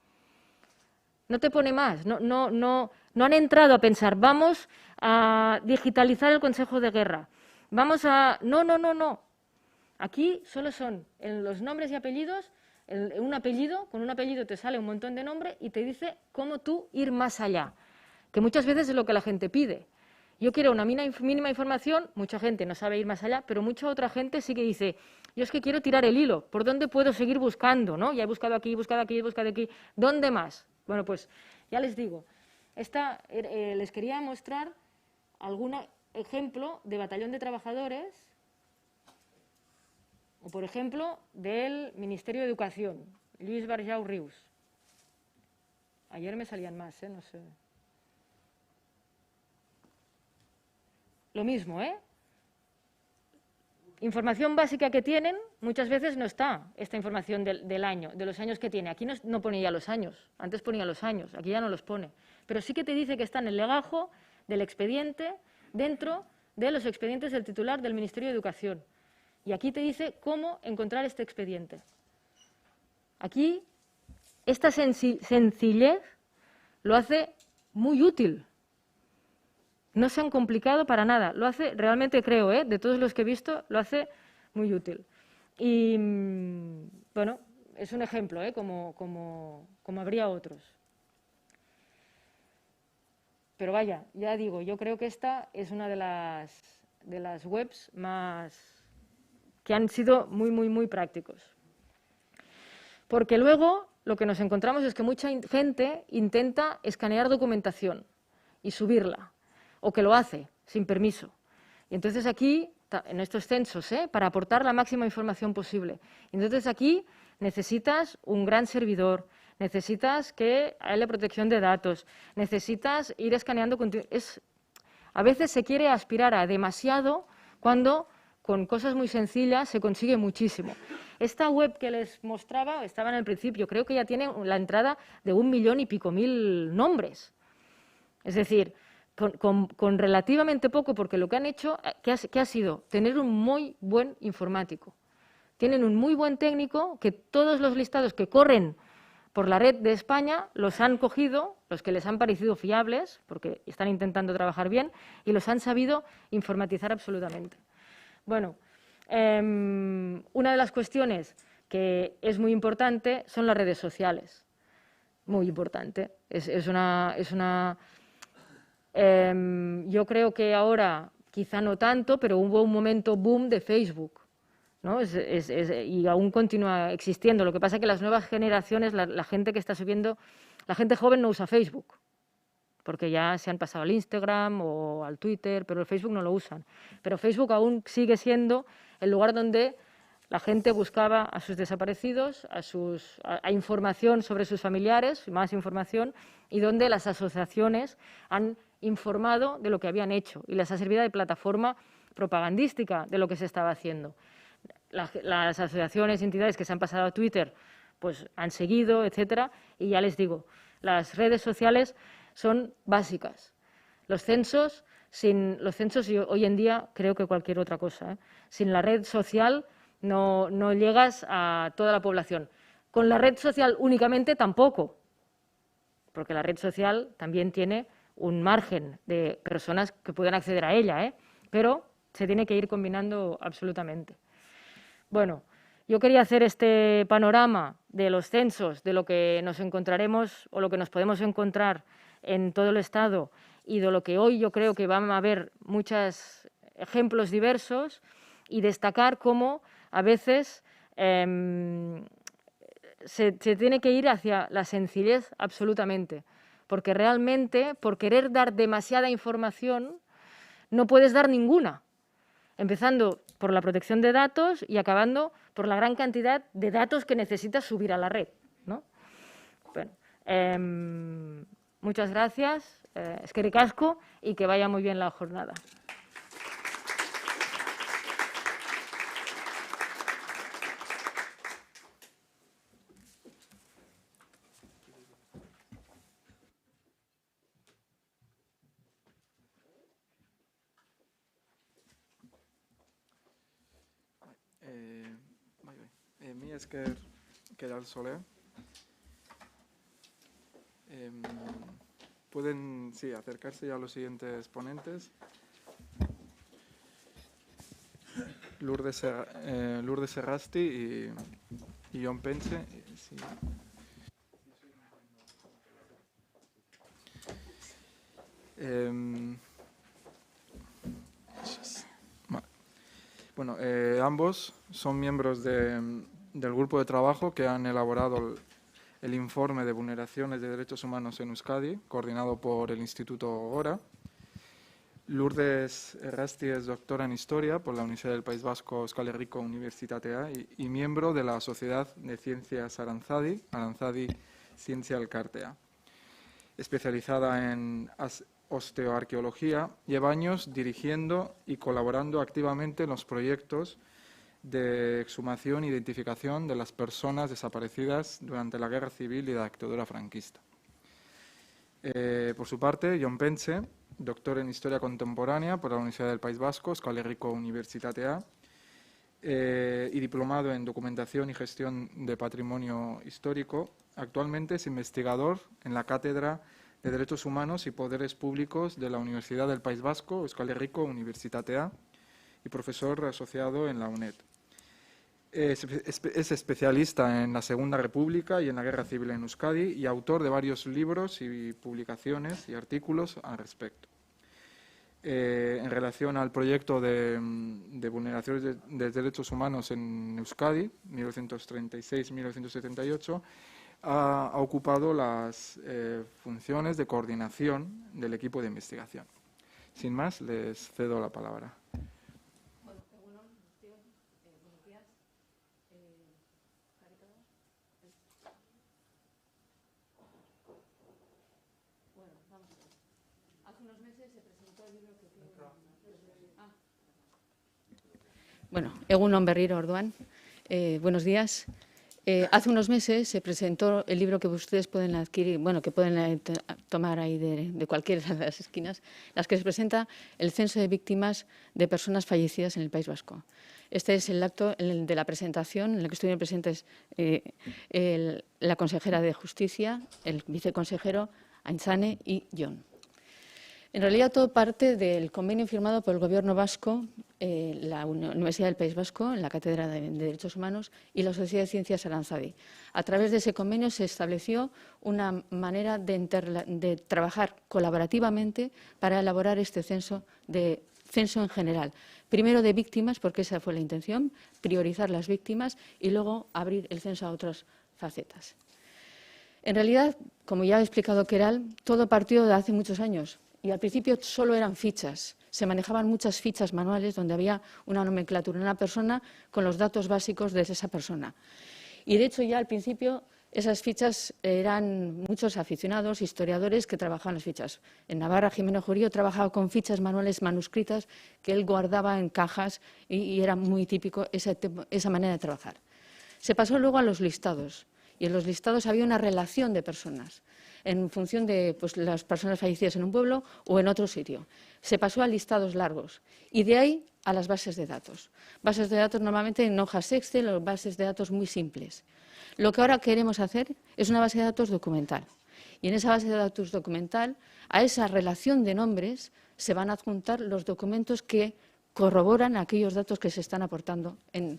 No te pone más, no han entrado a pensar, vamos a digitalizar el Consejo de Guerra, vamos a... No. Aquí solo son en los nombres y apellidos, un apellido, con un apellido te sale un montón de nombres y te dice cómo tú ir más allá, que muchas veces es lo que la gente pide. Yo quiero una mínima información, mucha gente no sabe ir más allá, pero mucha otra gente sí que dice, yo es que quiero tirar el hilo, ¿por dónde puedo seguir buscando? ¿No? Ya he buscado aquí, he buscado aquí, he buscado aquí, ¿dónde más? Bueno, pues ya les digo, les quería mostrar algún ejemplo de batallón de trabajadores, o por ejemplo, del Ministerio de Educación, Lluís Barjau Rius. Ayer me salían más, no sé. Lo mismo, Información básica que tienen, muchas veces no está esta información del año, de los años que tiene. Aquí no pone ya los años, antes ponía los años, aquí ya no los pone. Pero sí que te dice que está en el legajo del expediente, dentro de los expedientes del titular del Ministerio de Educación. Y aquí te dice cómo encontrar este expediente. Aquí, esta sencillez lo hace muy útil. No se han complicado para nada. Lo hace, realmente creo, de todos los que he visto, lo hace muy útil. Y, bueno, es un ejemplo, como habría otros. Pero vaya, ya digo, yo creo que esta es una de las webs más que han sido muy prácticos. Porque luego lo que nos encontramos es que mucha gente intenta escanear documentación y subirla, o que lo hace sin permiso. Y entonces aquí, en estos censos, para aportar la máxima información posible. Entonces aquí necesitas un gran servidor, necesitas que haya protección de datos, necesitas ir escaneando. A veces se quiere aspirar a demasiado cuando con cosas muy sencillas se consigue muchísimo. Esta web que les mostraba estaba en el principio, creo que ya tiene la entrada de 1 millón y pico mil nombres. Es decir, con relativamente poco, porque lo que han hecho, ¿qué ha sido? Tener un muy buen informático. Tienen un muy buen técnico que todos los listados que corren por la red de España los han cogido, los que les han parecido fiables, porque están intentando trabajar bien, y los han sabido informatizar absolutamente. Bueno, una de las cuestiones que es muy importante son las redes sociales. Muy importante. Yo creo que ahora, quizá no tanto, pero hubo un momento boom de Facebook, ¿no? Y aún continúa existiendo. Lo que pasa es que las nuevas generaciones, la gente que está subiendo, la gente joven no usa Facebook, porque ya se han pasado al Instagram o al Twitter, pero el Facebook no lo usan. Pero Facebook aún sigue siendo el lugar donde la gente buscaba a sus desaparecidos, a información sobre sus familiares, más información, y donde las asociaciones han informado de lo que habían hecho y les ha servido de plataforma propagandística de lo que se estaba haciendo. Las asociaciones y entidades que se han pasado a Twitter pues han seguido, etcétera, y ya les digo, las redes sociales son básicas. Los censos y hoy en día creo que cualquier otra cosa, ¿eh? Sin la red social no llegas a toda la población. Con la red social únicamente tampoco, porque la red social también tiene un margen de personas que puedan acceder a ella, ¿eh? Pero se tiene que ir combinando absolutamente. Bueno, yo quería hacer este panorama de los censos, de lo que nos encontraremos o lo que nos podemos encontrar en todo el Estado y de lo que hoy yo creo que van a haber muchos ejemplos diversos, y destacar cómo a veces se tiene que ir hacia la sencillez absolutamente, porque realmente por querer dar demasiada información no puedes dar ninguna, empezando por la protección de datos y acabando por la gran cantidad de datos que necesitas subir a la red, ¿no? Bueno, muchas gracias, eskerrik asko, y que vaya muy bien la jornada. Mi esker Keral Soler. Pueden acercarse ya a los siguientes ponentes. Lourdes Serrasti y Jon Pense. Sí. Bueno, ambos son miembros del grupo de trabajo que han elaborado el informe de vulneraciones de derechos humanos en Euskadi, coordinado por el Instituto Gogora. Lourdes Errasti es doctora en Historia por la Universidad del País Vasco Euskal Herriko Unibertsitatea y miembro de la Sociedad de Ciencias Aranzadi Zientzia Elkartea. Especializada en osteoarqueología, lleva años dirigiendo y colaborando activamente en los proyectos de exhumación e identificación de las personas desaparecidas durante la Guerra Civil y la dictadura franquista. Por su parte, Jon Pense, doctor en Historia Contemporánea por la Universidad del País Vasco, Euskal Herriko Unibertsitatea, y diplomado en Documentación y Gestión de Patrimonio Histórico. Actualmente es investigador en la Cátedra de Derechos Humanos y Poderes Públicos de la Universidad del País Vasco, Euskal Herriko Unibertsitatea, y profesor asociado en la UNED. Es especialista en la Segunda República y en la Guerra Civil en Euskadi y autor de varios libros y publicaciones y artículos al respecto. En relación al proyecto de vulneraciones de derechos humanos en Euskadi, 1936-1978, ha ocupado las funciones de coordinación del equipo de investigación. Sin más, les cedo la palabra. unos meses se presentó el libro que... Bueno, Egunon berriro orduan. Buenos días. Hace unos meses se presentó el libro que ustedes pueden adquirir, bueno, que pueden tomar ahí de cualquiera de las esquinas, las que se presenta el censo de víctimas de personas fallecidas en el País Vasco. Este es el acto de la presentación en el que estuvieron presentes la consejera de Justicia, el viceconsejero Aintzane y Jon. En realidad, todo parte del convenio firmado por el Gobierno vasco, la Universidad del País Vasco, en la Cátedra de Derechos Humanos, y la Sociedad de Ciencias Aranzadi. A través de ese convenio se estableció una manera de trabajar colaborativamente para elaborar este censo en general. Primero de víctimas, porque esa fue la intención, priorizar las víctimas y luego abrir el censo a otras facetas. En realidad, como ya he explicado Keral, todo partió de hace muchos años. Y al principio solo eran fichas, se manejaban muchas fichas manuales donde había una nomenclatura, una persona con los datos básicos de esa persona. Y de hecho ya al principio esas fichas eran muchos aficionados, historiadores que trabajaban las fichas. En Navarra, Jimeno Jurío trabajaba con fichas manuales manuscritas que él guardaba en cajas y era muy típico esa manera de trabajar. Se pasó luego a los listados y en los listados había una relación de personas en función de las personas fallecidas en un pueblo o en otro sitio. Se pasó a listados largos y de ahí a las bases de datos. Bases de datos normalmente en hojas Excel o bases de datos muy simples. Lo que ahora queremos hacer es una base de datos documental. Y en esa base de datos documental, a esa relación de nombres se van a adjuntar los documentos que corroboran aquellos datos que se están aportando en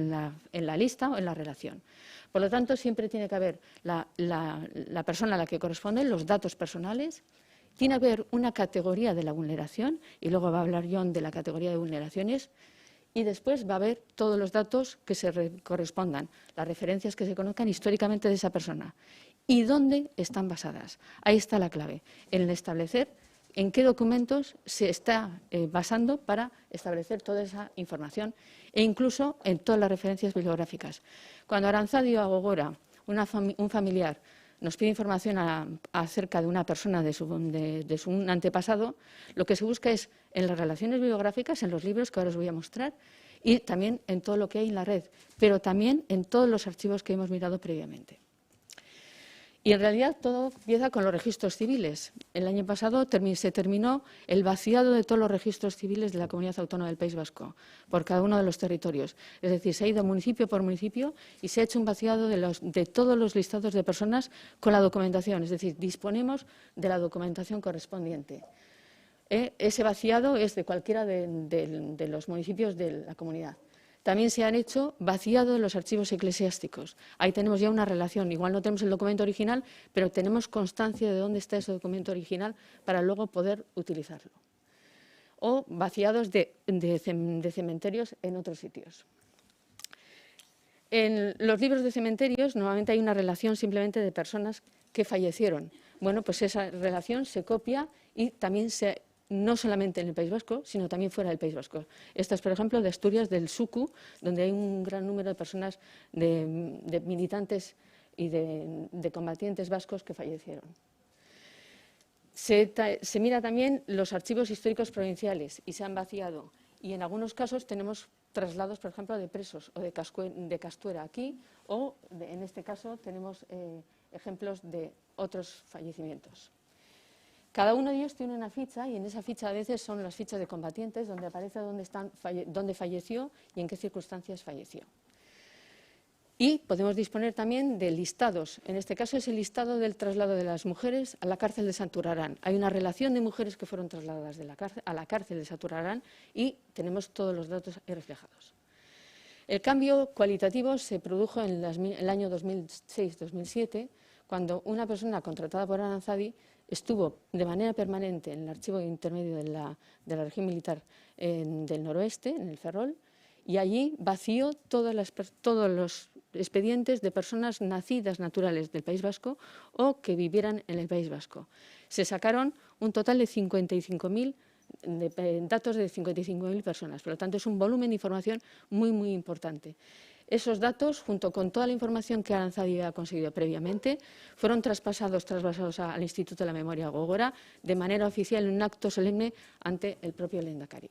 la lista o en la relación. Por lo tanto, siempre tiene que haber la persona a la que corresponden, los datos personales, tiene que haber una categoría de la vulneración, y luego va a hablar Jon de la categoría de vulneraciones, y después va a haber todos los datos que se correspondan, las referencias que se conozcan históricamente de esa persona, y dónde están basadas. Ahí está la clave, en establecer en qué documentos se está basando para establecer toda esa información e incluso en todas las referencias bibliográficas. Cuando Aranzadi o Gogora, un familiar, nos pide información acerca de una persona de su antepasado, lo que se busca es en las relaciones bibliográficas, en los libros que ahora os voy a mostrar, y también en todo lo que hay en la red, pero también en todos los archivos que hemos mirado previamente. Y en realidad todo empieza con los registros civiles. El año pasado se terminó el vaciado de todos los registros civiles de la Comunidad Autónoma del País Vasco, por cada uno de los territorios. Es decir, se ha ido municipio por municipio y se ha hecho un vaciado de todos los listados de personas con la documentación. Es decir, disponemos de la documentación correspondiente. Ese vaciado es de cualquiera de los municipios de la comunidad. También se han hecho vaciado de los archivos eclesiásticos. Ahí tenemos ya una relación. Igual no tenemos el documento original, pero tenemos constancia de dónde está ese documento original para luego poder utilizarlo. O vaciados de cementerios en otros sitios. En los libros de cementerios normalmente hay una relación simplemente de personas que fallecieron. Bueno, pues esa relación se copia y también no solamente en el País Vasco, sino también fuera del País Vasco. Esta es, por ejemplo, de Asturias, del Suku, donde hay un gran número de personas, de militantes y de combatientes vascos que fallecieron. Se mira también los archivos históricos provinciales y se han vaciado. Y en algunos casos tenemos traslados, por ejemplo, de presos o de Castuera aquí, o en este caso tenemos ejemplos de otros fallecimientos. Cada uno de ellos tiene una ficha y en esa ficha a veces son las fichas de combatientes donde aparece dónde falleció y en qué circunstancias falleció. Y podemos disponer también de listados. En este caso es el listado del traslado de las mujeres a la cárcel de Santurarán. Hay una relación de mujeres que fueron trasladadas a la cárcel de Santurarán y tenemos todos los datos ahí reflejados. El cambio cualitativo se produjo en el año 2006-2007, cuando una persona contratada por Aranzadi estuvo de manera permanente en el archivo intermedio de la región militar del noroeste, en el Ferrol, y allí vació todos los expedientes de personas nacidas naturales del País Vasco o que vivieran en el País Vasco. Se sacaron un total de 55.000 datos de 55.000 personas, por lo tanto es un volumen de información muy, muy importante. esos datos, junto con toda la información que Aranzadi había conseguido previamente, fueron traspasados al Instituto de la Memoria Gogora de manera oficial en un acto solemne ante el propio Lehendakari.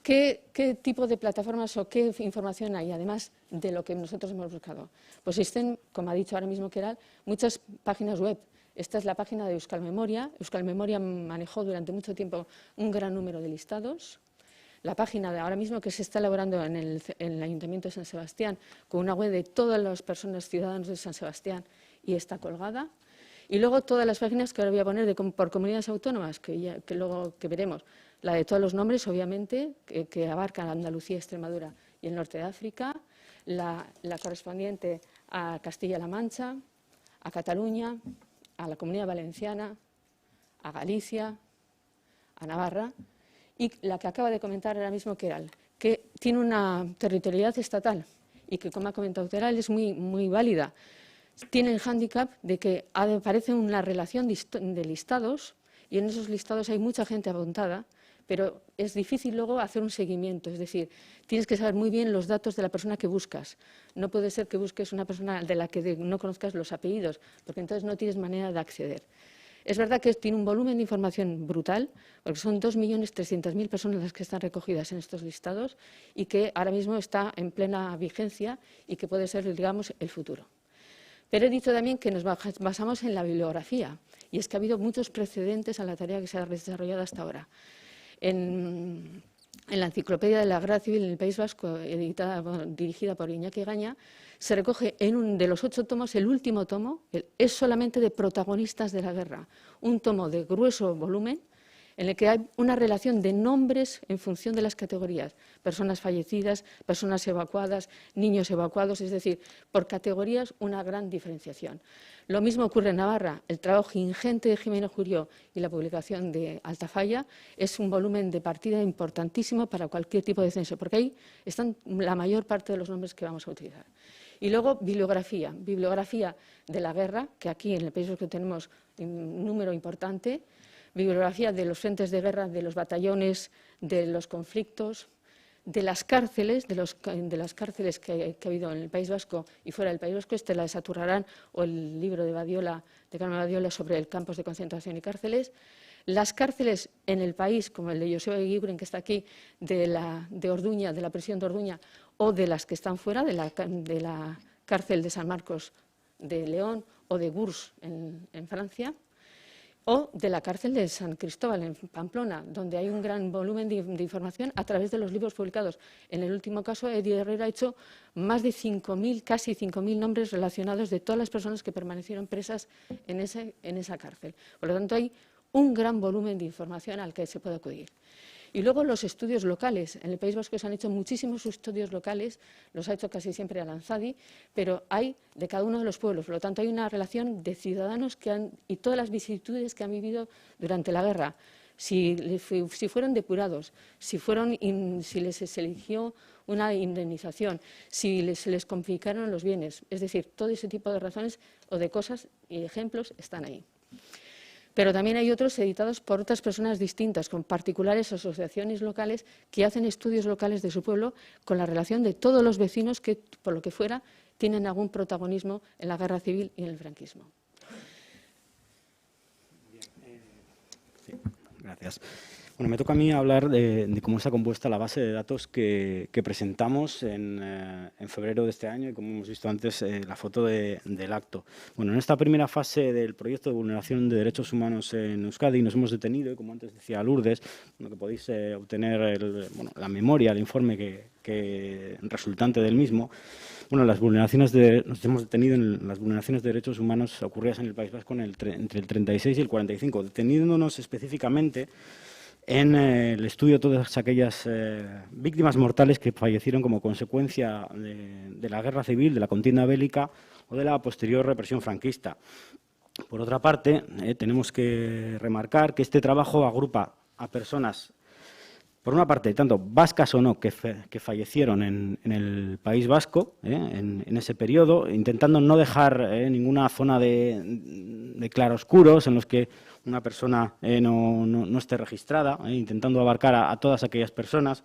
¿Qué tipo de plataformas o qué información hay, además de lo que nosotros hemos buscado? Pues existen, como ha dicho ahora mismo Keral, muchas páginas web. Esta es la página de Euskal Memoria. Euskal Memoria manejó durante mucho tiempo un gran número de listados. La página de ahora mismo que se está elaborando en el Ayuntamiento de San Sebastián, con una web de todas las personas ciudadanos de San Sebastián, y está colgada. Y luego todas las páginas que ahora voy a poner por comunidades autónomas, que luego veremos. La de todos los nombres, obviamente, que abarcan Andalucía, Extremadura y el norte de África. La correspondiente a Castilla-La Mancha, a Cataluña, a la Comunidad Valenciana, a Galicia, a Navarra. Y la que acaba de comentar ahora mismo Keral, que tiene una territorialidad estatal y que, como ha comentado Keral, es muy válida. Tiene el hándicap de que aparece una relación de listados y en esos listados hay mucha gente apuntada, pero es difícil luego hacer un seguimiento. Es decir, tienes que saber muy bien los datos de la persona que buscas. No puede ser que busques una persona de la que no conozcas los apellidos, porque entonces no tienes manera de acceder. Es verdad que tiene un volumen de información brutal, porque son 2.300.000 personas las que están recogidas en estos listados y que ahora mismo está en plena vigencia y que puede ser, digamos, el futuro. Pero he dicho también que nos basamos en la bibliografía, y es que ha habido muchos precedentes a la tarea que se ha desarrollado hasta ahora. En la Enciclopedia de la Guerra Civil en el País Vasco, dirigida por Iñaki Gaña, se recoge de los 8 tomos, el último tomo es solamente de protagonistas de la guerra, un tomo de grueso volumen en el que hay una relación de nombres en función de las categorías, personas fallecidas, personas evacuadas, niños evacuados, es decir, por categorías una gran diferenciación. Lo mismo ocurre en Navarra. El trabajo ingente de Jimeno Jurió y la publicación de Altafalla es un volumen de partida importantísimo para cualquier tipo de censo, porque ahí están la mayor parte de los nombres que vamos a utilizar. Y luego bibliografía de la guerra, que aquí en el País Vasco tenemos un número importante, bibliografía de los frentes de guerra, de los batallones, de los conflictos, de las cárceles, que ha habido en el País Vasco y fuera del País Vasco, la de Saturrarán o el libro de Carmen Badiola sobre el campos de concentración y cárceles. Las cárceles en el país, como el de Joseba Eguiguren, que está aquí, de Orduña, de la prisión de Orduña, o de las que están fuera, de la cárcel de San Marcos de León o de Gurs en Francia, o de la cárcel de San Cristóbal en Pamplona, donde hay un gran volumen de información a través de los libros publicados. En el último caso, Eddie Herrera ha hecho más de 5.000, casi 5.000 nombres relacionados de todas las personas que permanecieron presas en esa cárcel. Por lo tanto, hay un gran volumen de información al que se puede acudir. Y luego los estudios locales. En el País Vasco se han hecho muchísimos estudios locales, los ha hecho casi siempre Aranzadi, pero hay de cada uno de los pueblos. Por lo tanto, hay una relación de ciudadanos y todas las vicisitudes que han vivido durante la guerra. Si fueron depurados, si les eligió una indemnización, si se les confiscaron los bienes. Es decir, todo ese tipo de razones o de cosas y ejemplos están ahí. Pero también hay otros editados por otras personas distintas, con particulares asociaciones locales que hacen estudios locales de su pueblo con la relación de todos los vecinos que, por lo que fuera, tienen algún protagonismo en la guerra civil y en el franquismo. Sí, gracias. Bueno, me toca a mí hablar de cómo está compuesta la base de datos que presentamos en febrero de este año y, como hemos visto antes, la foto del acto. Bueno, en esta primera fase del proyecto de vulneración de derechos humanos en Euskadi nos hemos detenido, y como antes decía Lourdes, que podéis obtener la memoria, el informe resultante del mismo. Bueno, nos hemos detenido en las vulneraciones de derechos humanos ocurridas en el País Vasco entre el 36 y el 45, deteniéndonos específicamente en el estudio de todas aquellas víctimas mortales que fallecieron como consecuencia de la guerra civil, de la contienda bélica o de la posterior represión franquista. Por otra parte, tenemos que remarcar que este trabajo agrupa a personas, por una parte, tanto vascas o no, que fallecieron en el País Vasco en ese periodo, intentando no dejar ninguna zona de claroscuros en los que una persona no esté registrada, intentando abarcar a todas aquellas personas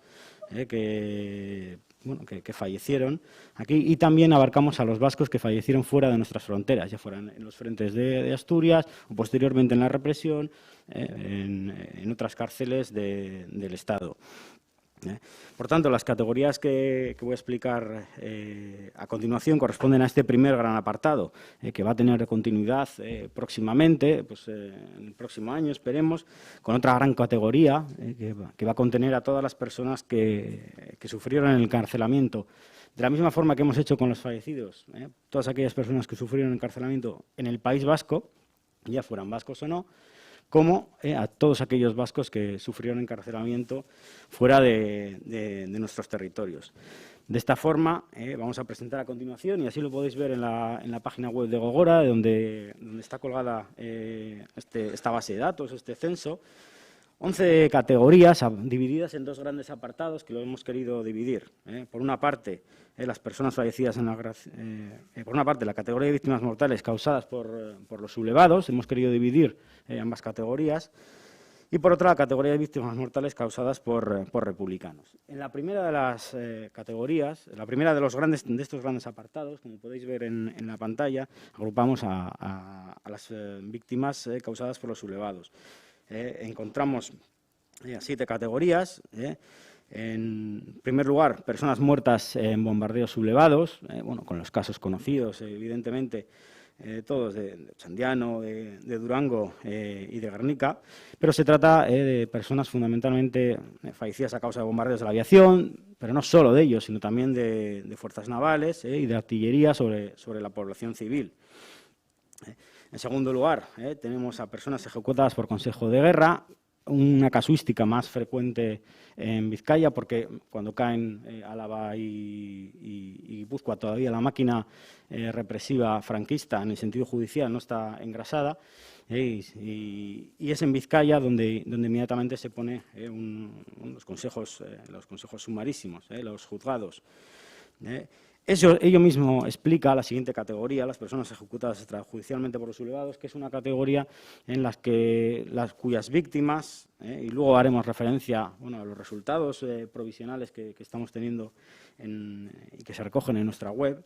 que que fallecieron aquí, y también abarcamos a los vascos que fallecieron fuera de nuestras fronteras, ya fueran en los frentes de Asturias o posteriormente en la represión, en otras cárceles del Estado. Por tanto, las categorías que voy a explicar a continuación corresponden a este primer gran apartado, que va a tener continuidad próximamente, pues, en el próximo año, esperemos, con otra gran categoría que va a contener a todas las personas que sufrieron el encarcelamiento. De la misma forma que hemos hecho con los fallecidos, todas aquellas personas que sufrieron encarcelamiento en el País Vasco, ya fueran vascos o no, como a todos aquellos vascos que sufrieron encarcelamiento fuera de nuestros territorios. De esta forma, vamos a presentar a continuación, y así lo podéis ver en la página web de Gogora, donde está colgada esta base de datos, este censo, 11 categorías divididas en dos grandes apartados que lo hemos querido dividir. Por una parte, las personas fallecidas por una parte, la categoría de víctimas mortales causadas por los sublevados, hemos querido dividir ambas categorías, y por otra, la categoría de víctimas mortales causadas por republicanos. En la primera de las categorías, la primera de estos grandes apartados, como podéis ver en la pantalla, agrupamos a las víctimas causadas por los sublevados. Encontramos 7 categorías. En primer lugar, personas muertas en bombardeos sublevados, con los casos conocidos, evidentemente, todos de Chandiano, de Durango y de Guernica, pero se trata de personas fundamentalmente fallecidas a causa de bombardeos de la aviación, pero no solo de ellos, sino también de fuerzas navales y de artillería sobre la población civil. En segundo lugar, tenemos a personas ejecutadas por consejo de guerra, una casuística más frecuente en Vizcaya, porque cuando caen Álava y Guipúzcoa todavía la máquina represiva franquista en el sentido judicial no está engrasada, y es en Vizcaya donde inmediatamente se pone los consejos sumarísimos, los juzgados. Ello mismo explica la siguiente categoría, las personas ejecutadas extrajudicialmente por los sublevados, que es una categoría en cuyas víctimas, y luego haremos referencia a los resultados provisionales que estamos teniendo y que se recogen en nuestra web.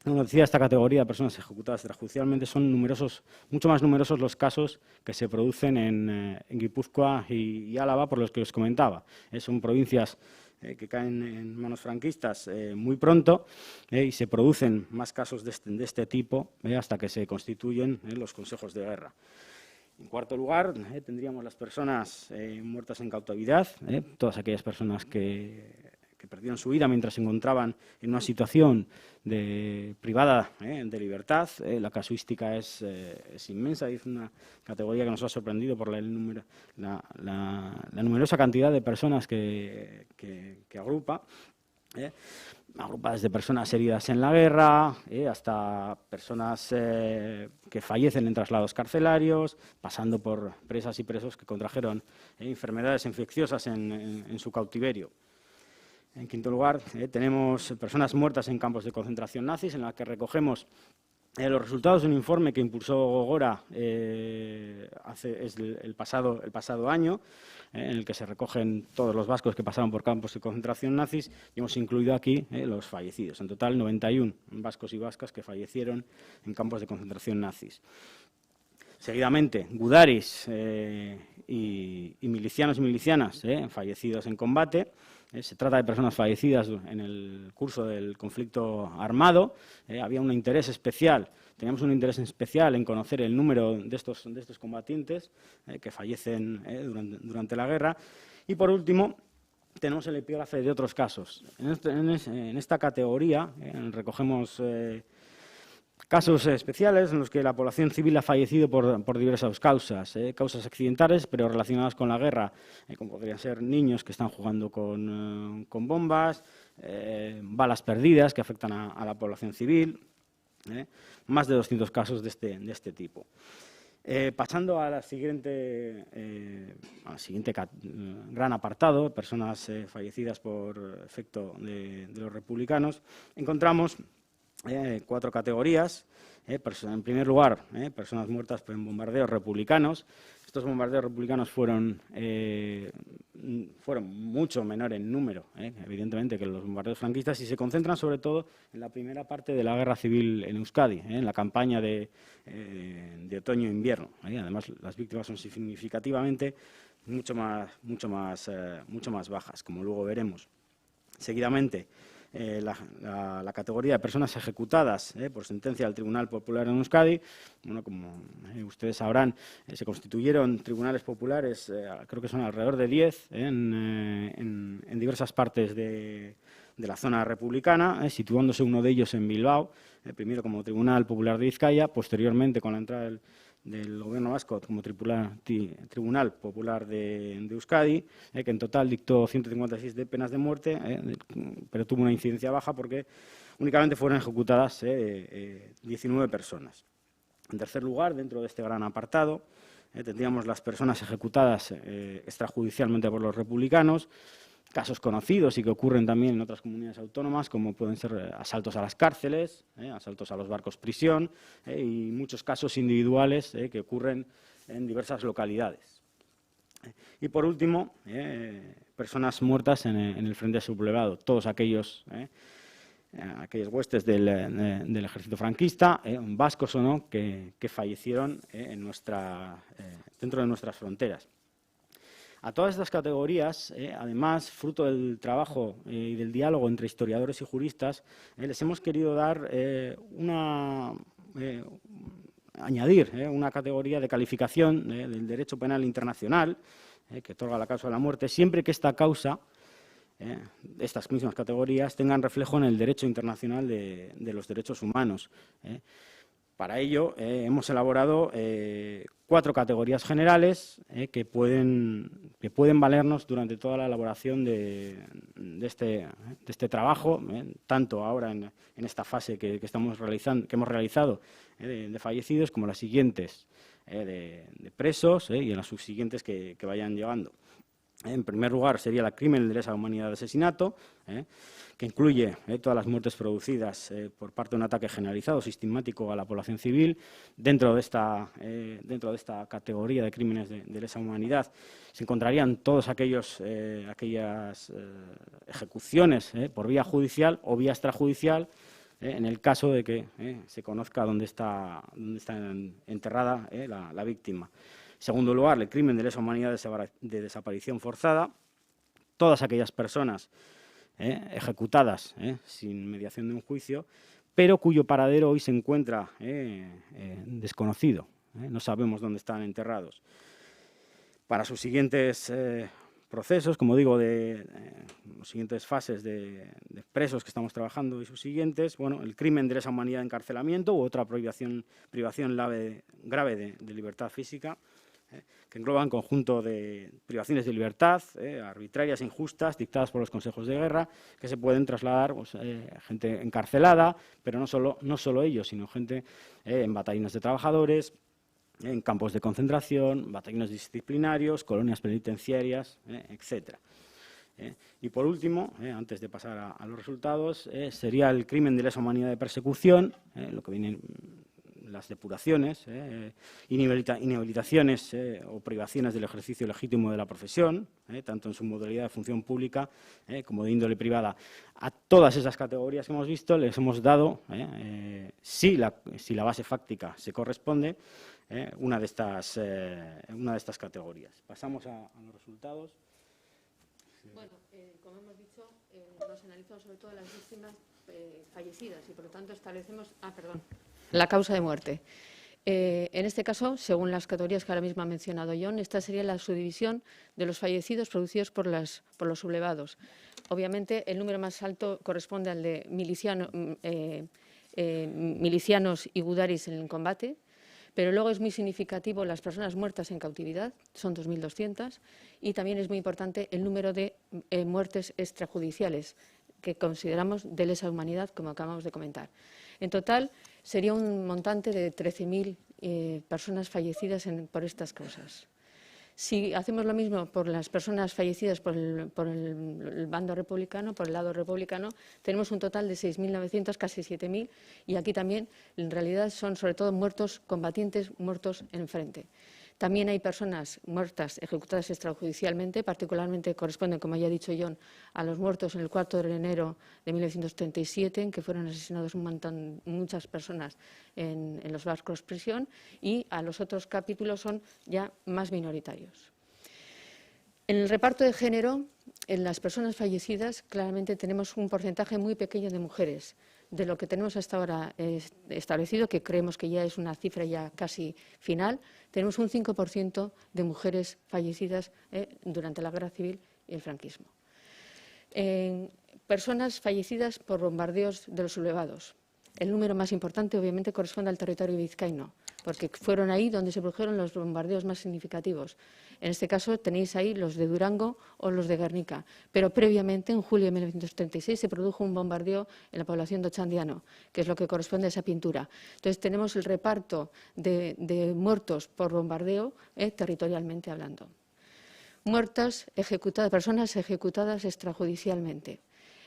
Como decía, esta categoría de personas ejecutadas extrajudicialmente son mucho más numerosos los casos que se producen en Guipúzcoa y Álava, por los que os comentaba. Son provincias que caen en manos franquistas muy pronto, y se producen más casos de este tipo hasta que se constituyen los consejos de guerra. En cuarto lugar, tendríamos las personas muertas en cautividad, todas aquellas personas que perdieron su vida mientras se encontraban en una situación privada de libertad. La casuística es inmensa y es una categoría que nos ha sorprendido por la numerosa cantidad de personas que agrupa. Agrupa desde personas heridas en la guerra hasta personas que fallecen en traslados carcelarios, pasando por presas y presos que contrajeron enfermedades infecciosas en su cautiverio. En quinto lugar, tenemos personas muertas en campos de concentración nazis, en las que recogemos los resultados de un informe que impulsó Gogora el pasado año, en el que se recogen todos los vascos que pasaron por campos de concentración nazis, y hemos incluido aquí los fallecidos. En total, 91 vascos y vascas que fallecieron en campos de concentración nazis. Seguidamente, gudaris y milicianos y milicianas fallecidos en combate. Se trata de personas fallecidas en el curso del conflicto armado. Teníamos un interés especial en conocer el número de estos combatientes que fallecen durante la guerra. Y por último, tenemos el epígrafe de otros casos. En esta categoría recogemos casos especiales en los que la población civil ha fallecido por diversas causas, causas accidentales, pero relacionadas con la guerra, como podrían ser niños que están jugando con bombas, balas perdidas que afectan a la población civil, más de 200 casos de este tipo. Pasando a la siguiente gran apartado, personas fallecidas por efecto de los republicanos, encontramos 4 categorías. En primer lugar, personas muertas en bombardeos republicanos. Estos bombardeos republicanos fueron fueron mucho menor en número, evidentemente, que los bombardeos franquistas, y se concentran sobre todo en la primera parte de la guerra civil en Euskadi, en la campaña de otoño-invierno. Además, las víctimas son significativamente mucho más bajas, como luego veremos. Seguidamente, la categoría de personas ejecutadas por sentencia del Tribunal Popular en Euskadi. Bueno, como ustedes sabrán, se constituyeron tribunales populares, creo que son alrededor de 10, en diversas partes de la zona republicana, situándose uno de ellos en Bilbao, primero como Tribunal Popular de Vizcaya, posteriormente con la entrada del Gobierno vasco como Tribunal Popular de Euskadi, que en total dictó 156 de penas de muerte, pero tuvo una incidencia baja porque únicamente fueron ejecutadas 19 personas. En tercer lugar, dentro de este gran apartado, tendríamos las personas ejecutadas extrajudicialmente por los republicanos, casos conocidos y que ocurren también en otras comunidades autónomas, como pueden ser asaltos a las cárceles, asaltos a los barcos prisión y muchos casos individuales que ocurren en diversas localidades. Y por último, personas muertas en el frente sublevado, todos aquellos huestes del ejército franquista, vascos o no, que fallecieron dentro de nuestras fronteras. A todas estas categorías, además, fruto del trabajo y del diálogo entre historiadores y juristas, les hemos querido dar añadir una categoría de calificación del derecho penal internacional que otorga la causa de la muerte, siempre que esta causa, estas mismas categorías, tengan reflejo en el derecho internacional de los derechos humanos. Para ello, hemos elaborado 4 categorías generales que pueden valernos durante toda la elaboración de este trabajo, tanto ahora en esta fase que hemos realizado de fallecidos, como las siguientes de presos y en las subsiguientes que vayan llegando. En primer lugar, sería el crimen de lesa humanidad de asesinato, que incluye todas las muertes producidas por parte de un ataque generalizado, sistemático a la población civil. Dentro de esta categoría de crímenes de lesa humanidad se encontrarían todas aquellas ejecuciones por vía judicial o vía extrajudicial, en el caso de que se conozca dónde está enterrada la víctima. En segundo lugar, el crimen de lesa humanidad de desaparición forzada, todas aquellas personas ejecutadas sin mediación de un juicio, pero cuyo paradero hoy se encuentra desconocido, no sabemos dónde están enterrados. Para sus siguientes procesos, como digo, las siguientes fases de presos que estamos trabajando y sus siguientes, bueno, el crimen de lesa humanidad de encarcelamiento u otra privación grave de libertad física, que engloban conjunto de privaciones de libertad arbitrarias e injustas dictadas por los consejos de guerra, que se pueden trasladar gente encarcelada, pero no solo ellos, sino gente en batallones de trabajadores, en campos de concentración, batallones disciplinarios, colonias penitenciarias, etc. Y por último, antes de pasar a los resultados, sería el crimen de lesa humanidad de persecución, lo que vienen las depuraciones, inhabilitaciones o privaciones del ejercicio legítimo de la profesión, tanto en su modalidad de función pública como de índole privada. A todas esas categorías que hemos visto les hemos dado, si la base fáctica se corresponde, una de estas categorías. Pasamos a los resultados. Bueno, como hemos dicho, nos analizamos sobre todo las víctimas fallecidas y, por lo tanto, establecemos la causa de muerte. En este caso, según las categorías que ahora mismo ha mencionado John, esta sería la subdivisión de los fallecidos producidos por los sublevados. Obviamente, el número más alto corresponde al de milicianos y gudaris en el combate, pero luego es muy significativo las personas muertas en cautividad, son 2.200, y también es muy importante el número de muertes extrajudiciales, que consideramos de lesa humanidad, como acabamos de comentar. En total, sería un montante de 13.000 personas fallecidas por estas causas. Si hacemos lo mismo por las personas fallecidas por el bando republicano, por el lado republicano, tenemos un total de 6.900, casi 7.000, y aquí también, en realidad, son sobre todo muertos combatientes, muertos en frente. También hay personas muertas ejecutadas extrajudicialmente, particularmente corresponden, como ya ha dicho John, a los muertos en el 4 de enero de 1937, en que fueron asesinados muchas personas en los barcos prisión, y a los otros capítulos son ya más minoritarios. En el reparto de género, en las personas fallecidas, claramente tenemos un porcentaje muy pequeño de mujeres. De lo que tenemos hasta ahora establecido, que creemos que ya es una cifra ya casi final, tenemos un 5% de mujeres fallecidas durante la Guerra Civil y el franquismo. Personas fallecidas por bombardeos de los sublevados. El número más importante, obviamente, corresponde al territorio vizcaíno, porque fueron ahí donde se produjeron los bombardeos más significativos. En este caso tenéis ahí los de Durango o los de Guernica, pero previamente, en julio de 1936, se produjo un bombardeo en la población de Ochandiano, que es lo que corresponde a esa pintura. Entonces tenemos el reparto de muertos por bombardeo, territorialmente hablando. Muertas, ejecutadas, personas ejecutadas extrajudicialmente.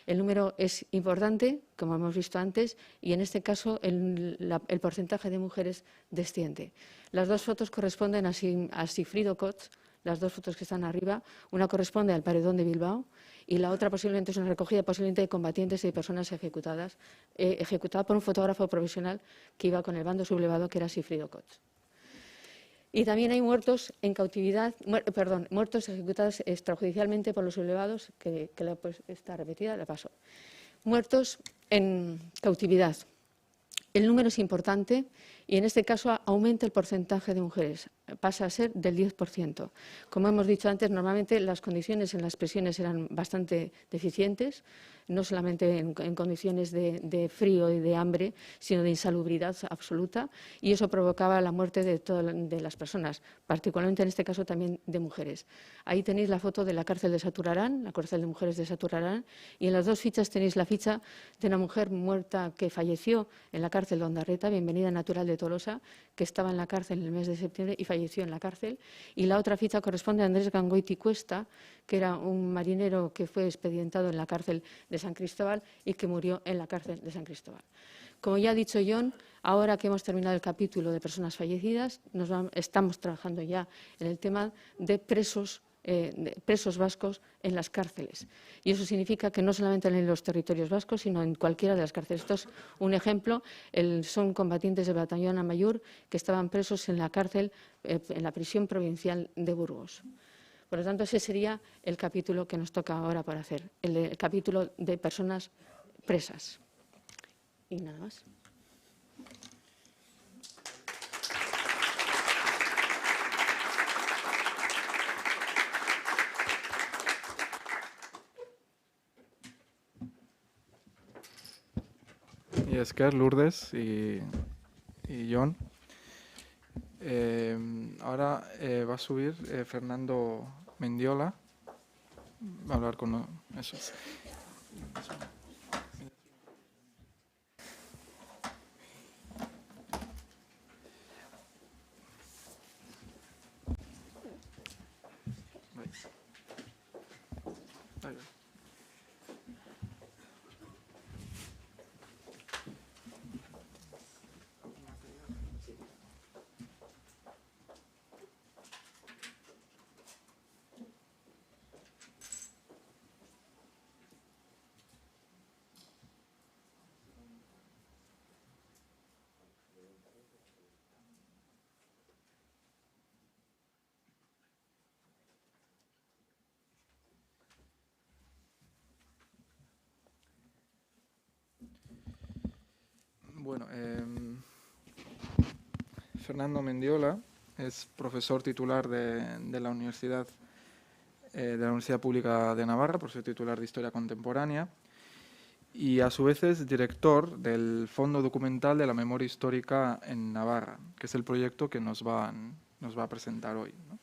El número es importante, como hemos visto antes, y en este caso el porcentaje de mujeres desciende. Las dos fotos corresponden a Sigfrido Kotz, las dos fotos que están arriba. Una corresponde al paredón de Bilbao y la otra posiblemente es una recogida posiblemente de combatientes y de personas ejecutadas, ejecutada por un fotógrafo profesional que iba con el bando sublevado, que era Sigfrido Kotz. Y también hay muertos en cautividad, muertos ejecutados extrajudicialmente por los sublevados, que pues, está repetida, la paso. Muertos en cautividad. El número es importante y en este caso aumenta el porcentaje de mujeres, pasa a ser del 10%. Como hemos dicho antes, normalmente las condiciones en las prisiones eran bastante deficientes, no solamente en condiciones de frío y de hambre, sino de insalubridad absoluta, y eso provocaba la muerte de las personas, particularmente en este caso también de mujeres. Ahí tenéis la foto de la cárcel de Saturarán, la cárcel de mujeres de Saturarán, y en las dos fichas tenéis la ficha de una mujer muerta que falleció en la cárcel de Ondarreta, Bienvenida Natural de Tolosa, que estaba en la cárcel en el mes de septiembre y falleció en la cárcel, y la otra ficha corresponde a Andrés Gangoiti Cuesta, que era un marinero que fue expedientado en la cárcel de San Cristóbal y que murió en la cárcel de San Cristóbal. Como ya ha dicho John, ahora que hemos terminado el capítulo de personas fallecidas, estamos trabajando ya en el tema de presos vascos en las cárceles. Y eso significa que no solamente en los territorios vascos, sino en cualquiera de las cárceles. Esto es un ejemplo, son combatientes del batallón Amaiur que estaban presos en la cárcel, en la prisión provincial de Burgos. Por lo tanto, ese sería el capítulo que nos toca ahora por hacer, el capítulo de personas presas. Y nada más. Y Esker, Lourdes y John. Ahora va a subir Fernando Mendiola. Va a hablar con eso. Bueno, Fernando Mendiola es profesor titular de la Universidad Pública de Navarra, profesor titular de Historia Contemporánea, y a su vez es director del Fondo Documental de la Memoria Histórica en Navarra, que es el proyecto que nos va a presentar hoy, ¿no?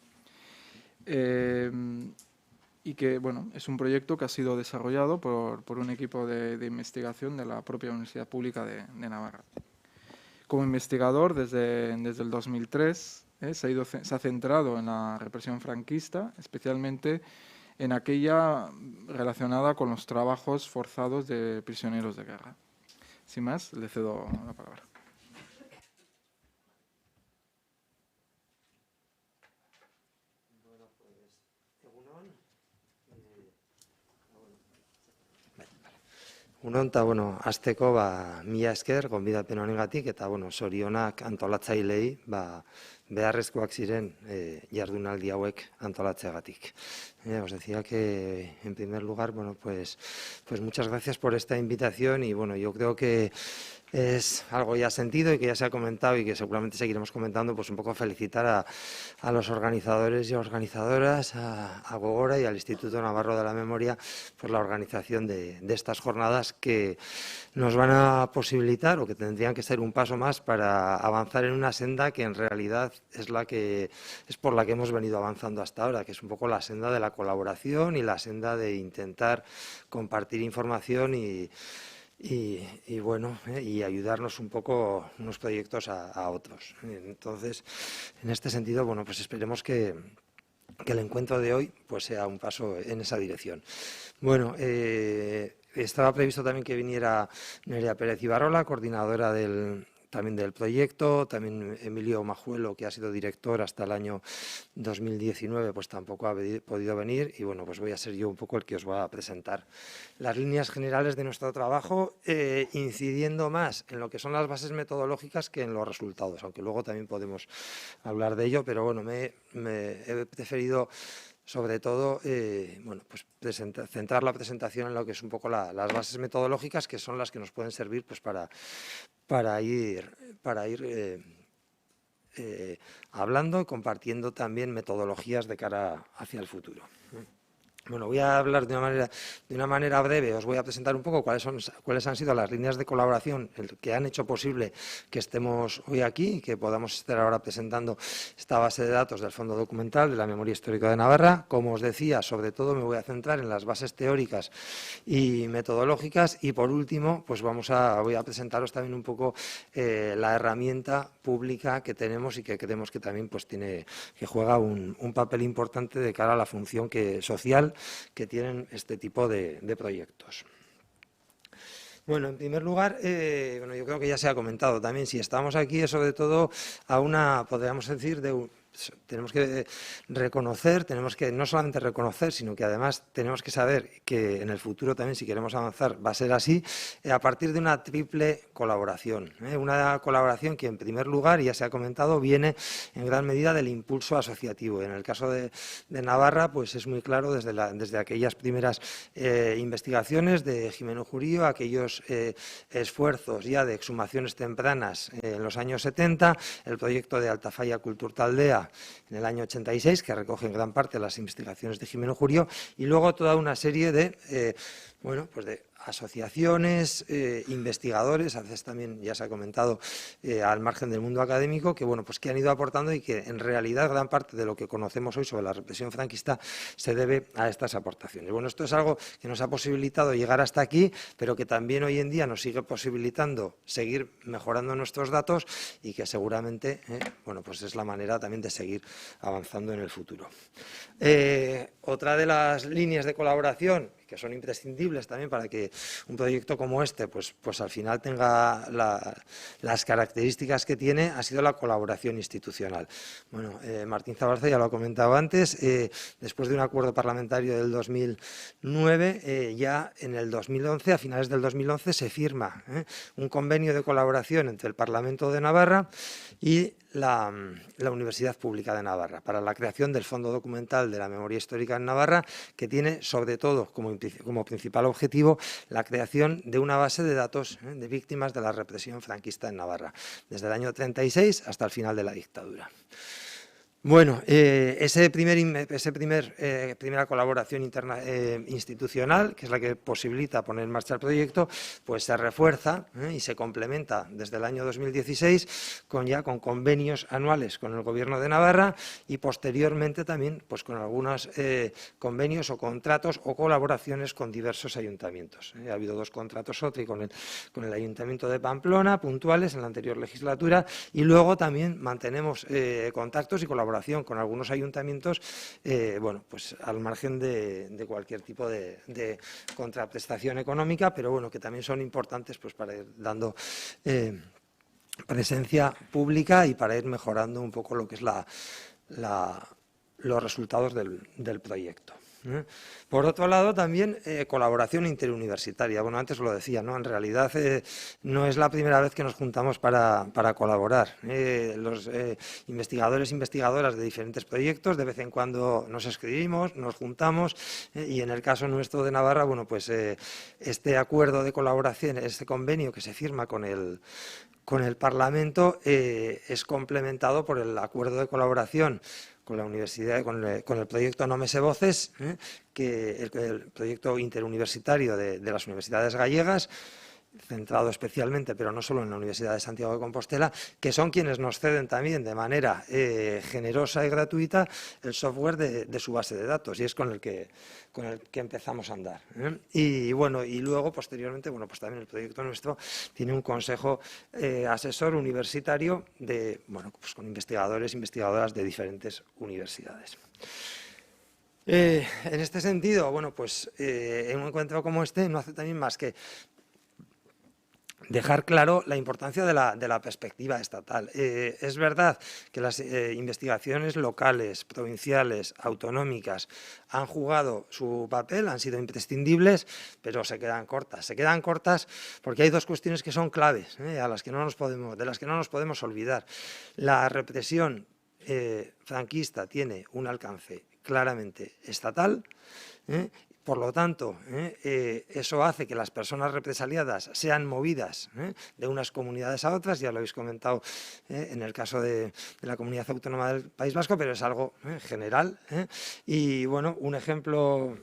Y que, bueno, es un proyecto que ha sido desarrollado por un equipo de investigación de la propia Universidad Pública de Navarra. Como investigador, desde el 2003, se ha centrado en la represión franquista, especialmente en aquella relacionada con los trabajos forzados de prisioneros de guerra. Sin más, le cedo la palabra. Unonta, hasteko, mila esker, gonbidapen honengatik, eta, zorionak antolatzaileei, beharrezkoak ziren jardunaldi hauek antolatzeagatik. Os decía que, en primer lugar, pues muchas gracias por esta invitación y, yo creo que es algo ya sentido y que ya se ha comentado y que seguramente seguiremos comentando, pues un poco felicitar a los organizadores y organizadoras, a Gogora y al Instituto Navarro de la Memoria por la organización de estas jornadas que nos van a posibilitar o que tendrían que ser un paso más para avanzar en una senda que en realidad es por la que hemos venido avanzando hasta ahora, que es un poco la senda de la colaboración y la senda de intentar compartir información y ayudarnos un poco unos proyectos a otros. Entonces, en este sentido, pues esperemos que el encuentro de hoy pues sea un paso en esa dirección. Estaba previsto también que viniera Nerea Pérez Ibarrola, coordinadora también del proyecto, también Emilio Majuelo, que ha sido director hasta el año 2019, pues tampoco ha podido venir y pues voy a ser yo un poco el que os va a presentar las líneas generales de nuestro trabajo, incidiendo más en lo que son las bases metodológicas que en los resultados, aunque luego también podemos hablar de ello, pero me he preferido sobre todo, centrar la presentación en lo que es un poco las bases metodológicas, que son las que nos pueden servir pues para ir hablando, compartiendo también metodologías de cara hacia el futuro. Voy a hablar de una manera breve, os voy a presentar un poco cuáles han sido las líneas de colaboración que han hecho posible que estemos hoy aquí y que podamos estar ahora presentando esta base de datos del Fondo Documental de la Memoria Histórica de Navarra. Como os decía, sobre todo me voy a centrar en las bases teóricas y metodológicas y, por último, pues voy a presentaros también un poco la herramienta pública que tenemos y que creemos que también pues que juega un papel importante de cara a la función social que tienen este tipo de proyectos. En primer lugar, yo creo que ya se ha comentado también, si estamos aquí es sobre todo podríamos decir, tenemos que reconocer, no solamente reconocer, sino que además tenemos que saber que en el futuro también, si queremos avanzar, va a ser así, a partir de una triple colaboración. Una colaboración que, en primer lugar, ya se ha comentado, viene en gran medida del impulso asociativo. En el caso de Navarra, pues es muy claro desde aquellas primeras investigaciones de Jimeno Jurío, aquellos esfuerzos ya de exhumaciones tempranas en los años 70, el proyecto de Altafalla Kulturtaldea en el año 86, que recoge en gran parte las investigaciones de Jimeno Jurío, y luego toda una serie de asociaciones, investigadores, a veces también ya se ha comentado al margen del mundo académico, que han ido aportando y que en realidad gran parte de lo que conocemos hoy sobre la represión franquista se debe a estas aportaciones. Esto es algo que nos ha posibilitado llegar hasta aquí, pero que también hoy en día nos sigue posibilitando seguir mejorando nuestros datos y que seguramente pues es la manera también de seguir avanzando en el futuro. Otra de las líneas de colaboración que son imprescindibles también para que un proyecto como este pues al final tenga las características que tiene, ha sido la colaboración institucional. Martín Zabarza ya lo ha comentado antes, después de un acuerdo parlamentario del 2009, ya en el 2011, a finales del 2011, se firma un convenio de colaboración entre el Parlamento de Navarra y la Universidad Pública de Navarra para la creación del Fondo Documental de la Memoria Histórica en Navarra, que tiene sobre todo como principal objetivo la creación de una base de datos de víctimas de la represión franquista en Navarra, desde el año 36 hasta el final de la dictadura. Esa primera colaboración institucional, que es la que posibilita poner en marcha el proyecto, pues se refuerza y se complementa desde el año 2016 con convenios anuales con el Gobierno de Navarra y posteriormente también pues con algunos convenios o contratos o colaboraciones con diversos ayuntamientos. Ha habido 2 contratos OTRI con el Ayuntamiento de Pamplona, puntuales en la anterior legislatura, y luego también mantenemos contactos y colaboración con algunos ayuntamientos, pues al margen de cualquier tipo de contraprestación económica, pero que también son importantes pues para ir dando presencia pública y para ir mejorando un poco lo que es la los resultados del proyecto. Por otro lado, también colaboración interuniversitaria. Bueno, antes lo decía, ¿no? En realidad no es la primera vez que nos juntamos para colaborar. Los investigadores e investigadoras de diferentes proyectos, de vez en cuando nos escribimos, nos juntamos y en el caso nuestro de Navarra, bueno, pues este acuerdo de colaboración, este convenio que se firma con el Parlamento es complementado por el acuerdo de colaboración con la universidad, con el proyecto No Mese Voces, que el proyecto interuniversitario de las universidades gallegas, centrado especialmente, pero no solo en la Universidad de Santiago de Compostela, que son quienes nos ceden también de manera generosa y gratuita el software de su base de datos, y es con el que empezamos a andar. Y bueno, y luego posteriormente, bueno, pues también el proyecto nuestro tiene un consejo asesor universitario de, bueno, pues con investigadores e investigadoras de diferentes universidades. En este sentido, bueno, pues en un encuentro como este no hace también más que dejar claro la importancia de la perspectiva estatal. Es verdad que las investigaciones locales, provinciales, autonómicas han jugado su papel, han sido imprescindibles, pero se quedan cortas. Se quedan cortas porque hay dos cuestiones que son claves, de las que no nos podemos olvidar. La represión franquista tiene un alcance claramente estatal, por lo tanto, eso hace que las personas represaliadas sean movidas de unas comunidades a otras, ya lo habéis comentado en el caso de la Comunidad Autónoma del País Vasco, pero es algo general. Y bueno, un ejemplo,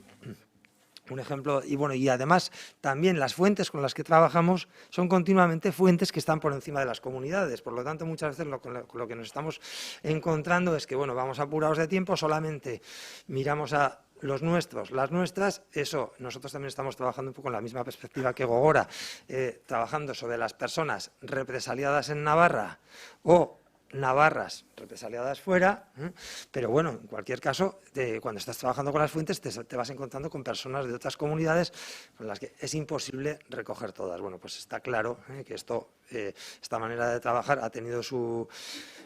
y bueno, y además también las fuentes con las que trabajamos son continuamente fuentes que están por encima de las comunidades. Por lo tanto, muchas veces lo que nos estamos encontrando es que, bueno, vamos apurados de tiempo, solamente miramos a los nuestros, las nuestras, eso, nosotros también estamos trabajando un poco en la misma perspectiva que Gogora, trabajando sobre las personas represaliadas en Navarra o navarras represaliadas fuera, pero bueno, en cualquier caso, cuando estás trabajando con las fuentes te vas encontrando con personas de otras comunidades con las que es imposible recoger todas. Bueno, pues está claro que esta manera de trabajar ha tenido su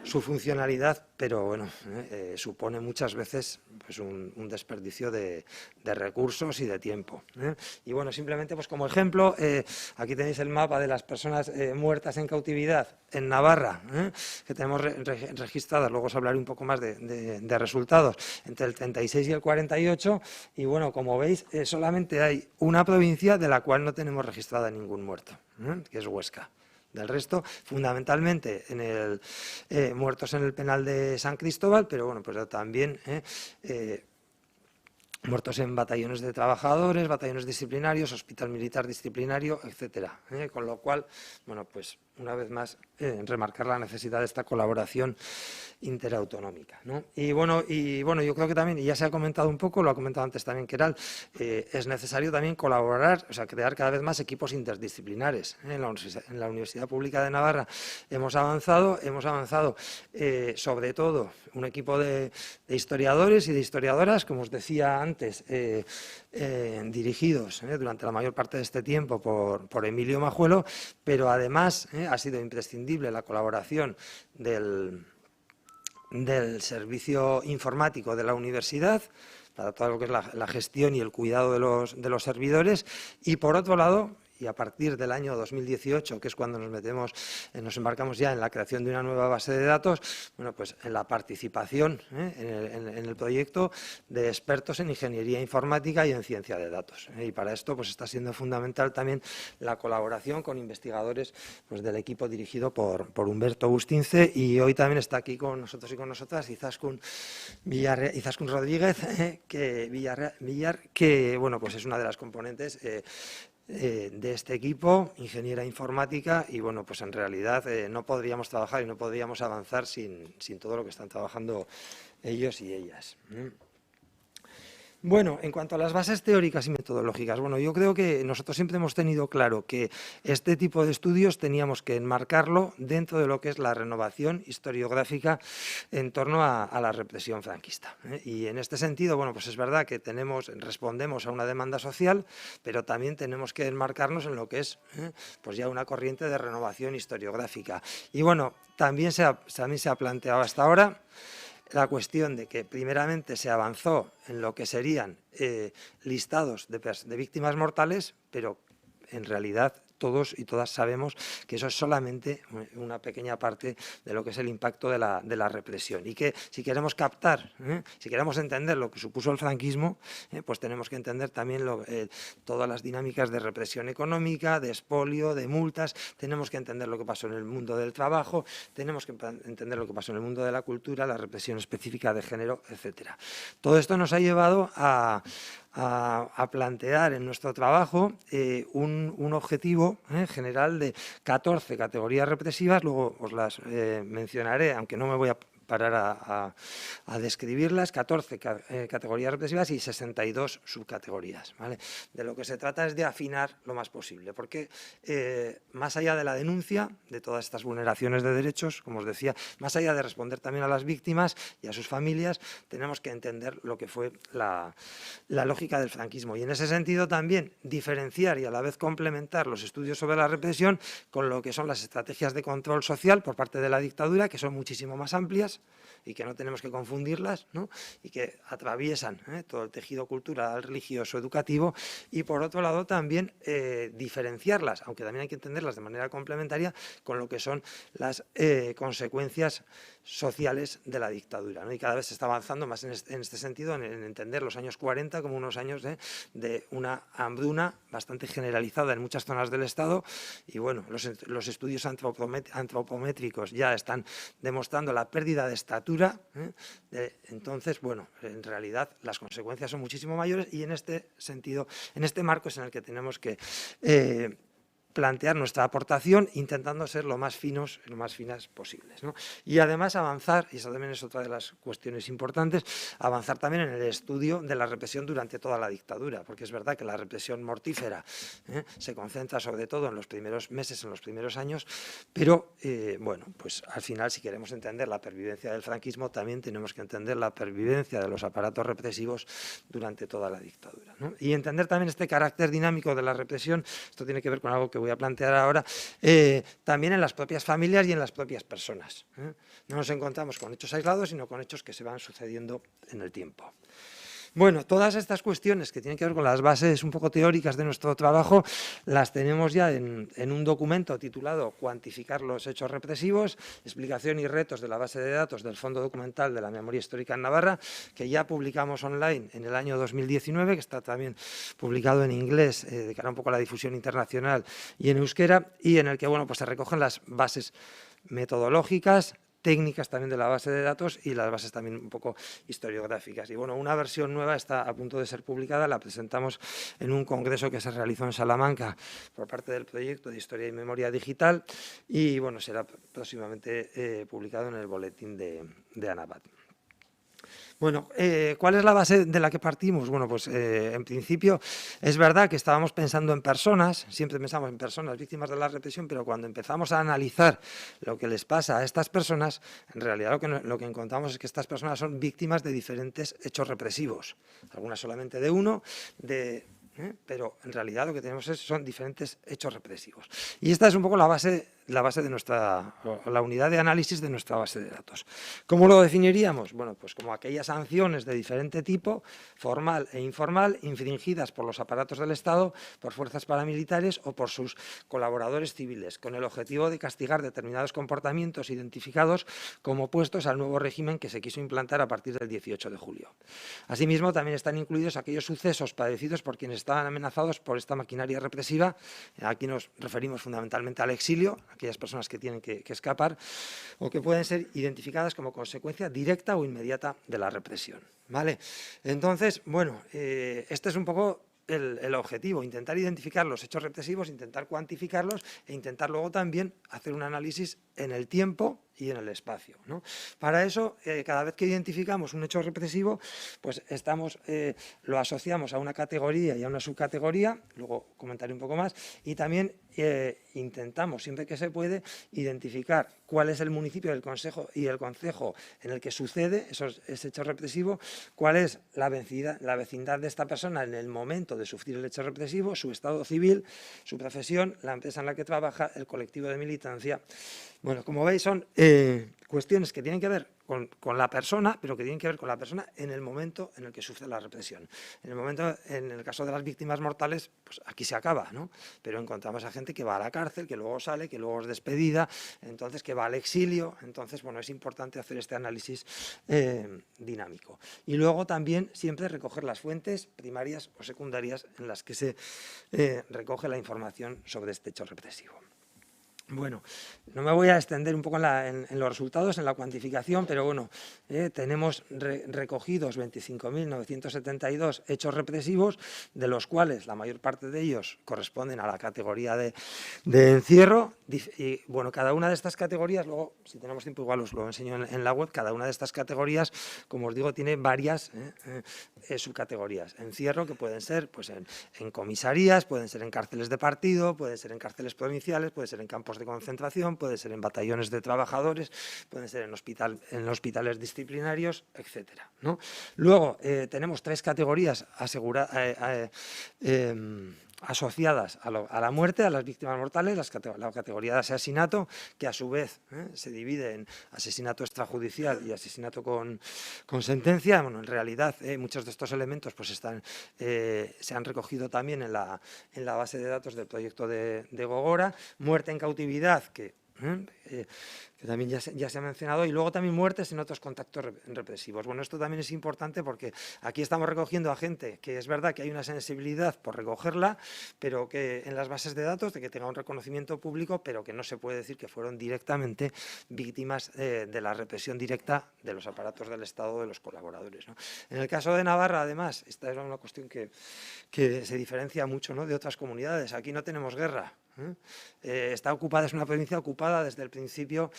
funcionalidad, pero bueno, supone muchas veces pues un desperdicio de recursos y de tiempo. Y bueno, simplemente pues como ejemplo, aquí tenéis el mapa de las personas muertas en cautividad en Navarra, que tenemos registradas, luego os hablaré un poco más de resultados, entre el 36 y el 48, y bueno, como veis, solamente hay una provincia de la cual no tenemos registrada ningún muerto, que es Huesca. Del resto, fundamentalmente muertos en el penal de San Cristóbal, pero bueno, pues también muertos en batallones de trabajadores, batallones disciplinarios, hospital militar disciplinario, etcétera. Con lo cual, bueno, pues una vez más, remarcar la necesidad de esta colaboración interautonómica, ¿no? Y bueno, yo creo que también, y ya se ha comentado un poco, lo ha comentado antes también Keral, es necesario también colaborar, o sea, crear cada vez más equipos interdisciplinares. En la Universidad Pública de Navarra hemos avanzado sobre todo un equipo de historiadores y de historiadoras, como os decía antes, dirigidos durante la mayor parte de este tiempo por Emilio Majuelo, pero además ha sido imprescindible la colaboración del servicio informático de la universidad para todo lo que es la gestión y el cuidado de los servidores, y por otro lado, y a partir del año 2018, que es cuando nos embarcamos ya en la creación de una nueva base de datos, bueno, pues en la participación en el proyecto de expertos en ingeniería informática y en ciencia de datos. Y para esto pues está siendo fundamental también la colaboración con investigadores pues, del equipo dirigido por Humberto Bustince, y hoy también está aquí con nosotros y con nosotras Izaskun Rodríguez, que bueno, pues es una de las componentes de este equipo, ingeniera informática, y bueno, pues en realidad no podríamos trabajar y no podríamos avanzar sin todo lo que están trabajando ellos y ellas. Bueno, en cuanto a las bases teóricas y metodológicas, bueno, yo creo que nosotros siempre hemos tenido claro que este tipo de estudios teníamos que enmarcarlo dentro de lo que es la renovación historiográfica en torno a la represión franquista. Y en este sentido, bueno, pues es verdad que respondemos a una demanda social, pero también tenemos que enmarcarnos en lo que es pues ya una corriente de renovación historiográfica. Y bueno, también se ha planteado hasta ahora la cuestión de que primeramente se avanzó en lo que serían listados de víctimas mortales, pero en realidad todos y todas sabemos que eso es solamente una pequeña parte de lo que es el impacto de la represión, y que si queremos captar, si queremos entender lo que supuso el franquismo, pues tenemos que entender también todas las dinámicas de represión económica, de expolio, de multas, tenemos que entender lo que pasó en el mundo del trabajo, tenemos que entender lo que pasó en el mundo de la cultura, la represión específica de género, etcétera. Todo esto nos ha llevado a plantear en nuestro trabajo un objetivo general de 14 categorías represivas, luego os las mencionaré, aunque no me voy a parar a describirlas, 14 categorías represivas y 62 subcategorías, ¿vale? De lo que se trata es de afinar lo más posible, porque más allá de la denuncia de todas estas vulneraciones de derechos, como os decía, más allá de responder también a las víctimas y a sus familias, tenemos que entender lo que fue la lógica del franquismo, y en ese sentido también diferenciar y a la vez complementar los estudios sobre la represión con lo que son las estrategias de control social por parte de la dictadura, que son muchísimo más amplias y que no tenemos que confundirlas, ¿no? Y que atraviesan todo el tejido cultural, religioso, educativo, y por otro lado también diferenciarlas, aunque también hay que entenderlas de manera complementaria, con lo que son las consecuencias sociales de la dictadura, ¿no? Y cada vez se está avanzando más en este sentido, en entender los años 40 como unos años de una hambruna bastante generalizada en muchas zonas del Estado, y bueno, los estudios antropométricos ya están demostrando la pérdida de estatura, entonces, bueno, en realidad las consecuencias son muchísimo mayores, y en este sentido, en este marco es en el que tenemos que plantear nuestra aportación intentando ser lo más finas posibles, ¿no? Y además avanzar, y eso también es otra de las cuestiones importantes, avanzar también en el estudio de la represión durante toda la dictadura, porque es verdad que la represión mortífera se concentra sobre todo en los primeros meses, en los primeros años, pero bueno, pues al final, si queremos entender la pervivencia del franquismo, también tenemos que entender la pervivencia de los aparatos represivos durante toda la dictadura, ¿no? Y entender también este carácter dinámico de la represión. Esto tiene que ver con algo que voy a plantear ahora, también en las propias familias y en las propias personas. No nos encontramos con hechos aislados, sino con hechos que se van sucediendo en el tiempo. Bueno, todas estas cuestiones que tienen que ver con las bases un poco teóricas de nuestro trabajo las tenemos ya en un documento titulado Cuantificar los hechos represivos, explicación y retos de la base de datos del Fondo Documental de la Memoria Histórica en Navarra, que ya publicamos online en el año 2019, que está también publicado en inglés de cara un poco a la difusión internacional y en euskera, y en el que bueno, pues se recogen las bases metodológicas, técnicas también de la base de datos y las bases también un poco historiográficas. Y bueno, una versión nueva está a punto de ser publicada, la presentamos en un congreso que se realizó en Salamanca por parte del proyecto de Historia y Memoria Digital, y bueno, será próximamente publicado en el boletín de ANABAD. Bueno, ¿cuál es la base de la que partimos? Bueno, pues en principio es verdad que estábamos pensando en personas, siempre pensamos en personas víctimas de la represión, pero cuando empezamos a analizar lo que les pasa a estas personas, en realidad lo que encontramos es que estas personas son víctimas de diferentes hechos represivos, algunas solamente de uno, pero en realidad lo que tenemos son diferentes hechos represivos. Y esta es un poco la base de la unidad de análisis de nuestra base de datos. ¿Cómo lo definiríamos? Bueno, pues como aquellas sanciones de diferente tipo, formal e informal, infringidas por los aparatos del Estado, por fuerzas paramilitares o por sus colaboradores civiles, con el objetivo de castigar determinados comportamientos identificados como opuestos al nuevo régimen que se quiso implantar a partir del 18 de julio. Asimismo, también están incluidos aquellos sucesos padecidos por quienes estaban amenazados por esta maquinaria represiva. Aquí nos referimos fundamentalmente al exilio, aquellas personas que tienen que escapar o que pueden ser identificadas como consecuencia directa o inmediata de la represión, ¿vale? Entonces, bueno, este es un poco el objetivo, intentar identificar los hechos represivos, intentar cuantificarlos e intentar luego también hacer un análisis en el tiempo y en el espacio, ¿no? Para eso, cada vez que identificamos un hecho represivo, pues lo asociamos a una categoría y a una subcategoría, luego comentaré un poco más, y también intentamos, siempre que se puede, identificar cuál es el municipio del concejo y el concejo en el que sucede ese hecho represivo, cuál es la vecindad de esta persona en el momento de sufrir el hecho represivo, su estado civil, su profesión, la empresa en la que trabaja, el colectivo de militancia, Bueno, como veis, son cuestiones que tienen que ver con la persona, pero que tienen que ver con la persona en el momento en el que sufre la represión. En el momento, en el caso de las víctimas mortales, pues aquí se acaba, ¿no? Pero encontramos a gente que va a la cárcel, que luego sale, que luego es despedida, entonces que va al exilio. Entonces, bueno, es importante hacer este análisis dinámico. Y luego también siempre recoger las fuentes primarias o secundarias en las que se recoge la información sobre este hecho represivo. Bueno, no me voy a extender un poco en los resultados, en la cuantificación, pero bueno, tenemos recogidos 25.972 hechos represivos, de los cuales la mayor parte de ellos corresponden a la categoría de encierro. Y bueno, cada una de estas categorías, luego si tenemos tiempo igual os lo enseño en la web, cada una de estas categorías, como os digo, tiene varias subcategorías. Encierro, que pueden ser pues, en comisarías, pueden ser en cárceles de partido, pueden ser en cárceles provinciales, pueden ser en campos de concentración, puede ser en batallones de trabajadores, pueden ser en hospitales disciplinarios, etcétera, ¿no? Luego tenemos 3 categorías asociadas a la muerte, a las víctimas mortales, la categoría de asesinato, que a su vez se divide en asesinato extrajudicial y asesinato con sentencia. Bueno, en realidad muchos de estos elementos pues se han recogido también en la base de datos del proyecto de Gogora. Muerte en cautividad, que también ya se ha mencionado, y luego también muertes en otros contactos represivos. Bueno, esto también es importante porque aquí estamos recogiendo a gente que es verdad que hay una sensibilidad por recogerla, pero que en las bases de datos, de que tenga un reconocimiento público, pero que no se puede decir que fueron directamente víctimas de la represión directa de los aparatos del Estado, de los colaboradores, ¿no? En el caso de Navarra, además, esta es una cuestión que se diferencia mucho, ¿no?, de otras comunidades. Aquí no tenemos guerra. Está ocupada, es una provincia ocupada desde el principio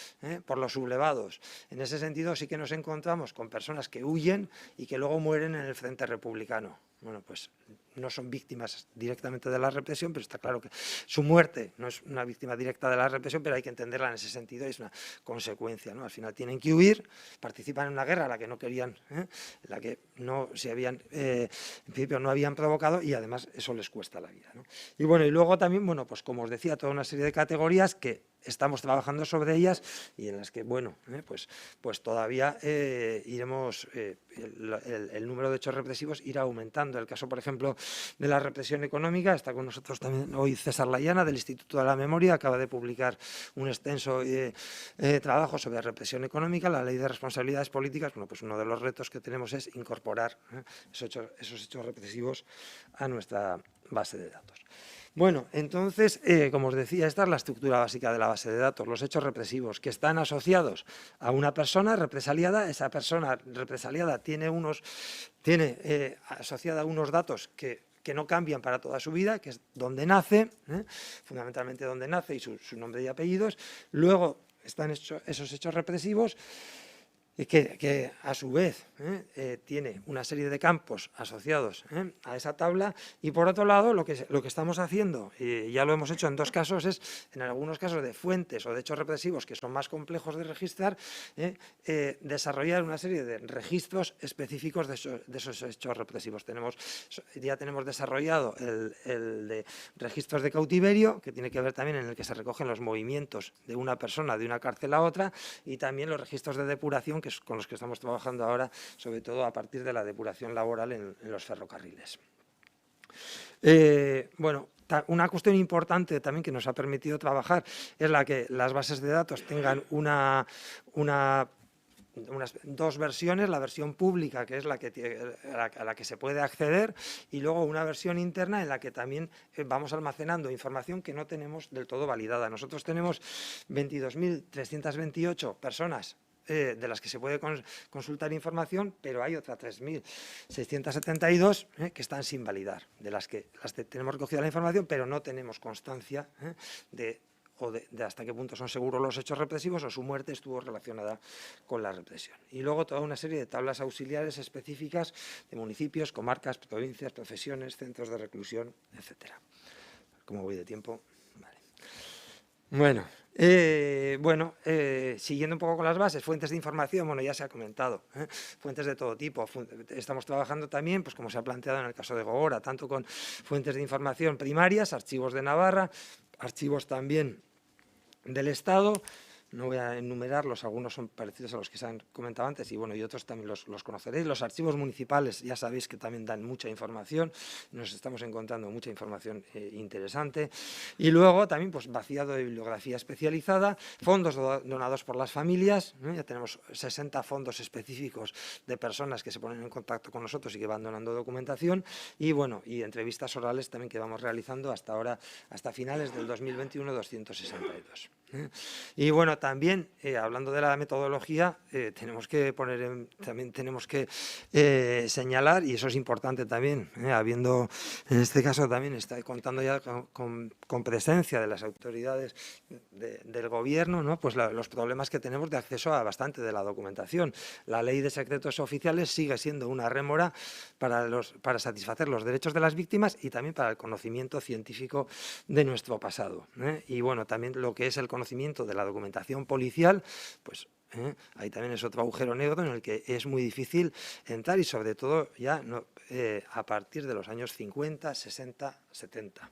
por los sublevados. En ese sentido sí que nos encontramos con personas que huyen y que luego mueren en el frente republicano. Bueno, pues no son víctimas directamente de la represión, pero está claro que su muerte no es una víctima directa de la represión, pero hay que entenderla en ese sentido y es una consecuencia, ¿no? Al final tienen que huir, participan en una guerra a la que no querían, la que no se habían, en principio no habían provocado, y además eso les cuesta la vida, ¿no? Y bueno, y luego también, bueno, pues como os decía, toda una serie de categorías que estamos trabajando sobre ellas y en las que, bueno, pues todavía iremos, el número de hechos represivos irá aumentando. El caso, por ejemplo, de la represión económica, está con nosotros también hoy César Layana, del Instituto de la Memoria, acaba de publicar un extenso trabajo sobre represión económica, la ley de responsabilidades políticas. Bueno, pues uno de los retos que tenemos es incorporar esos hechos represivos a nuestra base de datos. Bueno, entonces, como os decía, esta es la estructura básica de la base de datos, los hechos represivos que están asociados a una persona represaliada. Esa persona represaliada tiene asociada unos datos que no cambian para toda su vida, que es donde nace, fundamentalmente donde nace y su nombre y apellidos. Luego están esos hechos represivos que a su vez tiene una serie de campos asociados a esa tabla, y por otro lado lo que estamos haciendo, y ya lo hemos hecho en 2 casos, es en algunos casos de fuentes o de hechos represivos que son más complejos de registrar, desarrollar una serie de registros específicos de esos hechos represivos. Ya tenemos desarrollado el de registros de cautiverio, que tiene que ver también en el que se recogen los movimientos de una persona de una cárcel a otra, y también los registros de depuración, que es con los que estamos trabajando ahora, sobre todo a partir de la depuración laboral en los ferrocarriles. Bueno, una cuestión importante también que nos ha permitido trabajar es la que las bases de datos tengan unas 2 versiones, la versión pública, que es a la que se puede acceder, y luego una versión interna en la que también vamos almacenando información que no tenemos del todo validada. Nosotros tenemos 22.328 personas de las que se puede consultar información, pero hay otras 3.672 que están sin validar, de las que tenemos recogida la información, pero no tenemos constancia de hasta qué punto son seguros los hechos represivos o su muerte estuvo relacionada con la represión. Y luego toda una serie de tablas auxiliares específicas de municipios, comarcas, provincias, profesiones, centros de reclusión, etcétera. ¿Cómo voy de tiempo? Vale. Bueno, siguiendo un poco con las bases, fuentes de información, bueno, ya se ha comentado, fuentes de todo tipo. Estamos trabajando también, pues como se ha planteado en el caso de Gogora, tanto con fuentes de información primarias, archivos de Navarra, archivos también del Estado, no voy a enumerarlos, algunos son parecidos a los que se han comentado antes y, bueno, y otros también los conoceréis. Los archivos municipales ya sabéis que también dan mucha información, nos estamos encontrando mucha información interesante. Y luego también pues vaciado de bibliografía especializada, fondos donados por las familias, ya tenemos 60 fondos específicos de personas que se ponen en contacto con nosotros y que van donando documentación y, bueno, y entrevistas orales también que vamos realizando hasta ahora, hasta finales del 2021, 262. Y, bueno, también hablando de la metodología, tenemos que también tenemos que señalar, y eso es importante también, habiendo en este caso también está contando ya con presencia de las autoridades del gobierno, ¿no? Pues los problemas que tenemos de acceso a bastante de la documentación. La ley de secretos oficiales sigue siendo una rémora para satisfacer los derechos de las víctimas y también para el conocimiento científico de nuestro pasado, y, bueno, también lo que es el conocimiento de la documentación policial, pues ahí también es otro agujero negro en el que es muy difícil entrar y, sobre todo, ya a partir de los años 50, 60, 70.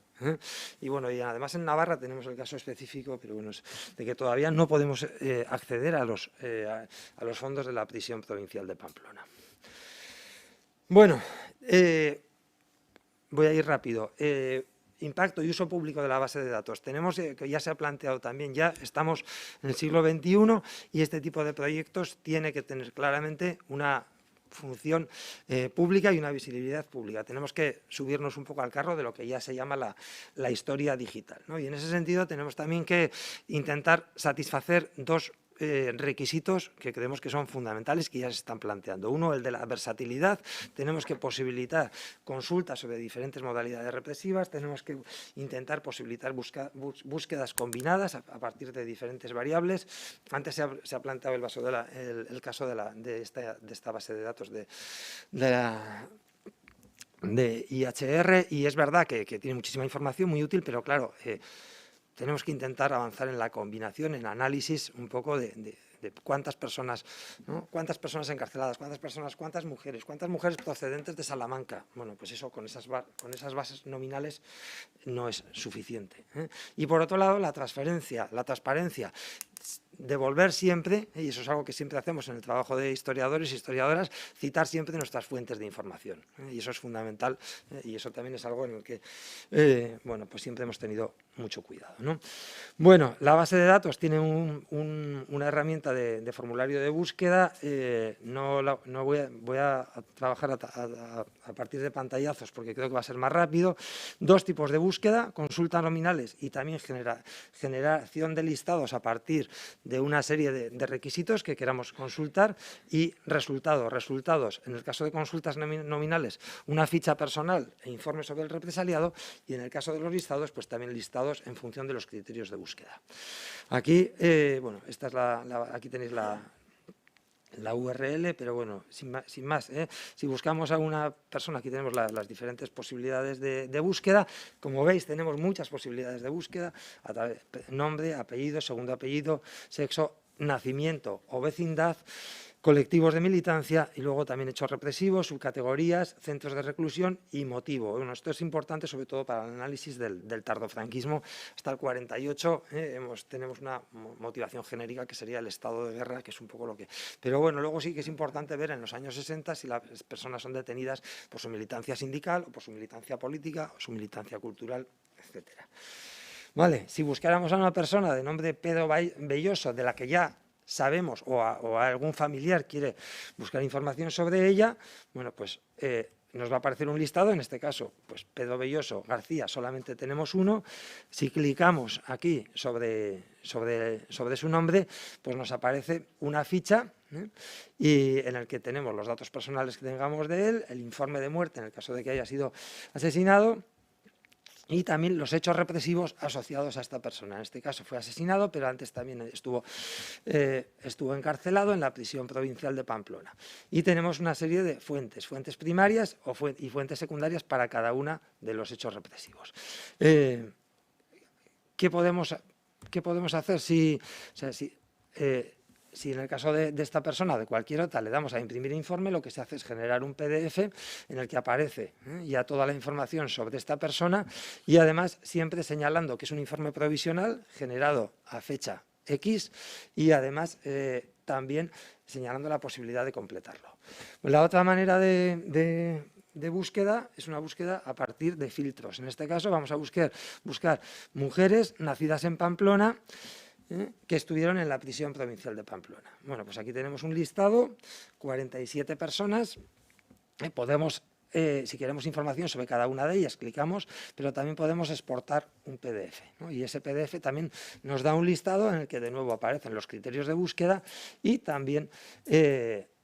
Y, bueno, y además en Navarra tenemos el caso específico, pero bueno, es de que todavía no podemos acceder a los fondos de la prisión provincial de Pamplona. Bueno, voy a ir rápido. Impacto y uso público de la base de datos. Tenemos, que ya se ha planteado también, ya estamos en el siglo XXI y este tipo de proyectos tiene que tener claramente una función pública y una visibilidad pública. Tenemos que subirnos un poco al carro de lo que ya se llama la historia digital, ¿no? Y en ese sentido tenemos también que intentar satisfacer dos requisitos que creemos que son fundamentales, que ya se están planteando. Uno, el de la versatilidad. Tenemos que posibilitar consultas sobre diferentes modalidades represivas, tenemos que intentar posibilitar búsquedas combinadas a partir de diferentes variables. Antes se ha planteado el caso de esta base de datos de IHR, y es verdad que tiene muchísima información muy útil, pero claro, tenemos que intentar avanzar en la combinación, en análisis un poco de cuántas personas, ¿no? Cuántas personas encarceladas, cuántas mujeres procedentes de Salamanca. Bueno, pues eso con esas bases nominales no es suficiente, Y, por otro lado, la transparencia. Devolver siempre, y eso es algo que siempre hacemos en el trabajo de historiadores y historiadoras, citar siempre nuestras fuentes de información, y eso es fundamental, y eso también es algo en el que bueno, pues siempre hemos tenido mucho cuidado, ¿no? Bueno, la base de datos tiene una herramienta de formulario de búsqueda. Voy a trabajar a partir de pantallazos porque creo que va a ser más rápido. Dos tipos de búsqueda: consultas nominales y también generación de listados a partir de una serie de requisitos que queramos consultar, y resultados. En el caso de consultas nominales, una ficha personal e informe sobre el represaliado, y en el caso de los listados, pues también listados en función de los criterios de búsqueda. Aquí, bueno, esta es aquí tenéis la URL, pero bueno, sin más, si buscamos a una persona, aquí tenemos las diferentes posibilidades de búsqueda. Como veis, tenemos muchas posibilidades de búsqueda: nombre, apellido, segundo apellido, sexo, nacimiento o vecindad, colectivos de militancia, y luego también hechos represivos, subcategorías, centros de reclusión y motivo. Bueno, esto es importante sobre todo para el análisis del tardofranquismo hasta el 48. Tenemos una motivación genérica que sería el estado de guerra, que es un poco lo que... Pero bueno, luego sí que es importante ver en los años 60 si las personas son detenidas por su militancia sindical o por su militancia política o su militancia cultural, etcétera. Vale, si buscáramos a una persona de nombre Pedro Belloso, de la que ya sabemos, o algún familiar quiere buscar información sobre ella, bueno, pues nos va a aparecer un listado. En este caso, pues Pedro Belloso García solamente tenemos uno. Si clicamos aquí sobre su nombre, pues nos aparece una ficha, y en el que tenemos los datos personales que tengamos de él, el informe de muerte en el caso de que haya sido asesinado, y también los hechos represivos asociados a esta persona. En este caso fue asesinado, pero antes también estuvo encarcelado en la prisión provincial de Pamplona. Y tenemos una serie de fuentes primarias y fuentes secundarias para cada una de los hechos represivos. ¿Qué podemos hacer si en el caso de esta persona o de cualquier otra le damos a imprimir informe? Lo que se hace es generar un PDF en el que aparece ya toda la información sobre esta persona, y además siempre señalando que es un informe provisional generado a fecha X y además también señalando la posibilidad de completarlo. La otra manera de búsqueda es una búsqueda a partir de filtros. En este caso vamos a buscar mujeres nacidas en Pamplona que estuvieron en la prisión provincial de Pamplona. Bueno, pues aquí tenemos un listado, 47 personas. Podemos, si queremos información sobre cada una de ellas, clicamos, pero también podemos exportar un PDF, ¿no? Y ese PDF también nos da un listado en el que de nuevo aparecen los criterios de búsqueda y también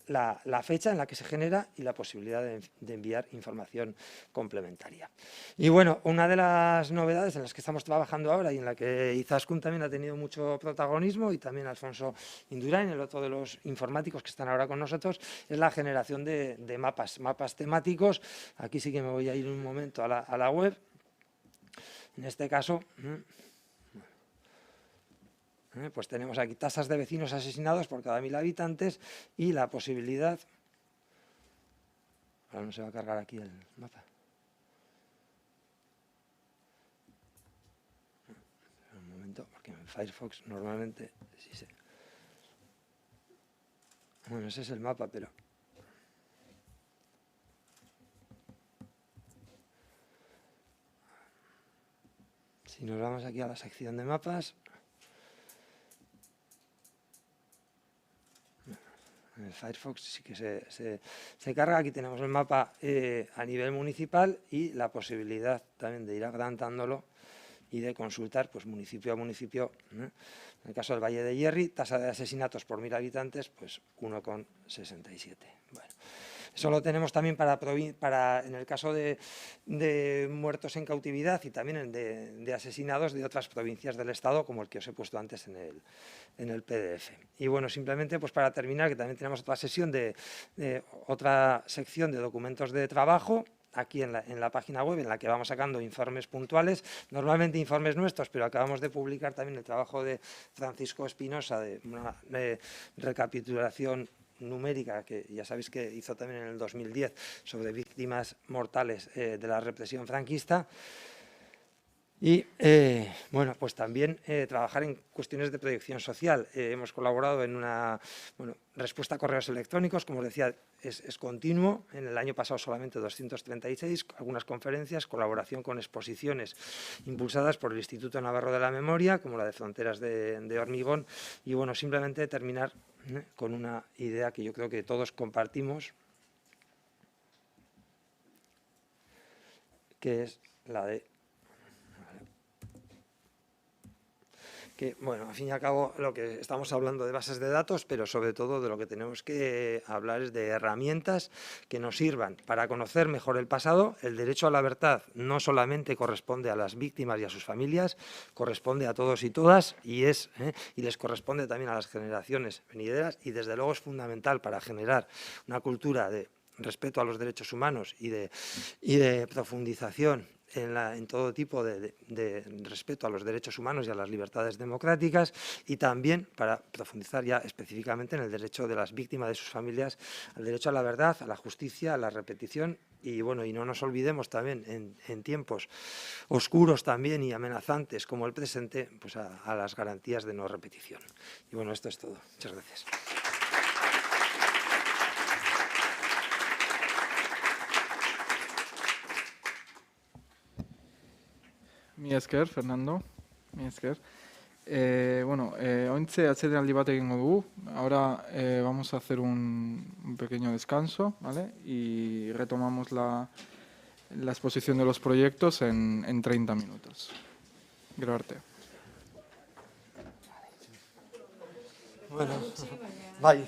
la fecha en la que se genera y la posibilidad de enviar información complementaria. Y bueno, una de las novedades en las que estamos trabajando ahora y en la que Izaskun también ha tenido mucho protagonismo y también Alfonso Indurain, el otro de los informáticos que están ahora con nosotros, es la generación de mapas temáticos. Aquí sí que me voy a ir un momento a la web. En este caso, pues tenemos aquí tasas de vecinos asesinados por cada 1000 habitantes y la posibilidad... Ahora no se va a cargar aquí el mapa. Un momento, porque en Firefox normalmente sí se... Bueno, ese es el mapa, pero... Si nos vamos aquí a la sección de mapas... En el Firefox sí que se carga. Aquí tenemos el mapa a nivel municipal y la posibilidad también de ir adelantándolo y de consultar pues, municipio a municipio. En el caso del Valle de Hierri, tasa de asesinatos por 1000 habitantes, pues 1,67. Bueno. Eso lo tenemos también en el caso de muertos en cautividad y también de asesinados de otras provincias del Estado, como el que os he puesto antes en el PDF. Y bueno, simplemente pues para terminar, que también tenemos otra sección de documentos de trabajo, aquí en la página web, en la que vamos sacando informes puntuales, normalmente informes nuestros, pero acabamos de publicar también el trabajo de Francisco Espinosa, de una recapitulación numérica, que ya sabéis que hizo también en el 2010 sobre víctimas mortales de la represión franquista. Y, bueno, pues también trabajar en cuestiones de proyección social. Hemos colaborado en una respuesta a correos electrónicos, como os decía, es continuo. En el año pasado solamente 236, algunas conferencias, colaboración con exposiciones impulsadas por el Instituto Navarro de la Memoria, como la de Fronteras de Hormigón. Y, bueno, simplemente terminar con una idea que yo creo que todos compartimos, que es la de... que, bueno, al fin y al cabo, lo que estamos hablando de bases de datos, pero sobre todo de lo que tenemos que hablar es de herramientas que nos sirvan para conocer mejor el pasado. El derecho a la verdad no solamente corresponde a las víctimas y a sus familias, corresponde a todos y todas y les corresponde también a las generaciones venideras y, desde luego, es fundamental para generar una cultura de respeto a los derechos humanos y de profundización en todo tipo de respeto a los derechos humanos y a las libertades democráticas, y también para profundizar ya específicamente en el derecho de las víctimas, de sus familias, al derecho a la verdad, a la justicia, a la repetición y, bueno, y no nos olvidemos también en tiempos oscuros también y amenazantes como el presente, pues a las garantías de no repetición. Y bueno, esto es todo. Muchas gracias. Mi esker, Fernando. Mi esker. Bueno, ointxe atsedenaldi bat egingo dugu. Ahora vamos a hacer un pequeño descanso, ¿vale? Y retomamos la exposición de los proyectos en 30 minutos. Gero arte. Bueno, bai.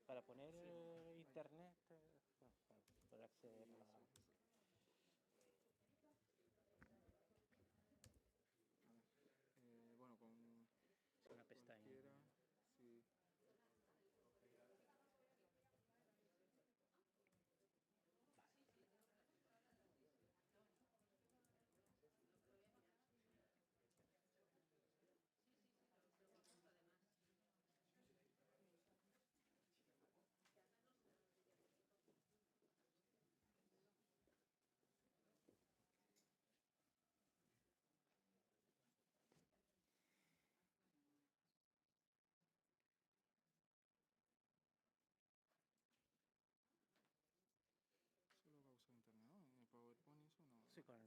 Para poner internet, para acceder a... Bueno, con una pestaña. sí. Solo va a usar internet, ¿no? En el PowerPoint eso no. Sí, con el...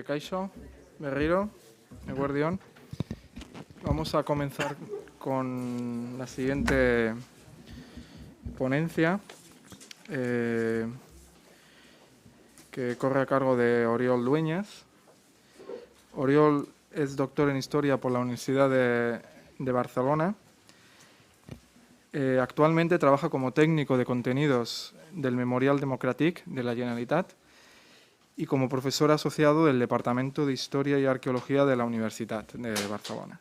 Kaixo, Berriro, eguerdion. Vamos a comenzar con la siguiente ponencia que corre a cargo de Oriol Dueñas. Oriol es doctor en Historia por la Universidad de Barcelona. Actualmente trabaja como técnico de contenidos del Memorial Democràtic de la Generalitat y como profesor asociado del Departamento de Historia y Arqueología de la Universidad de Barcelona.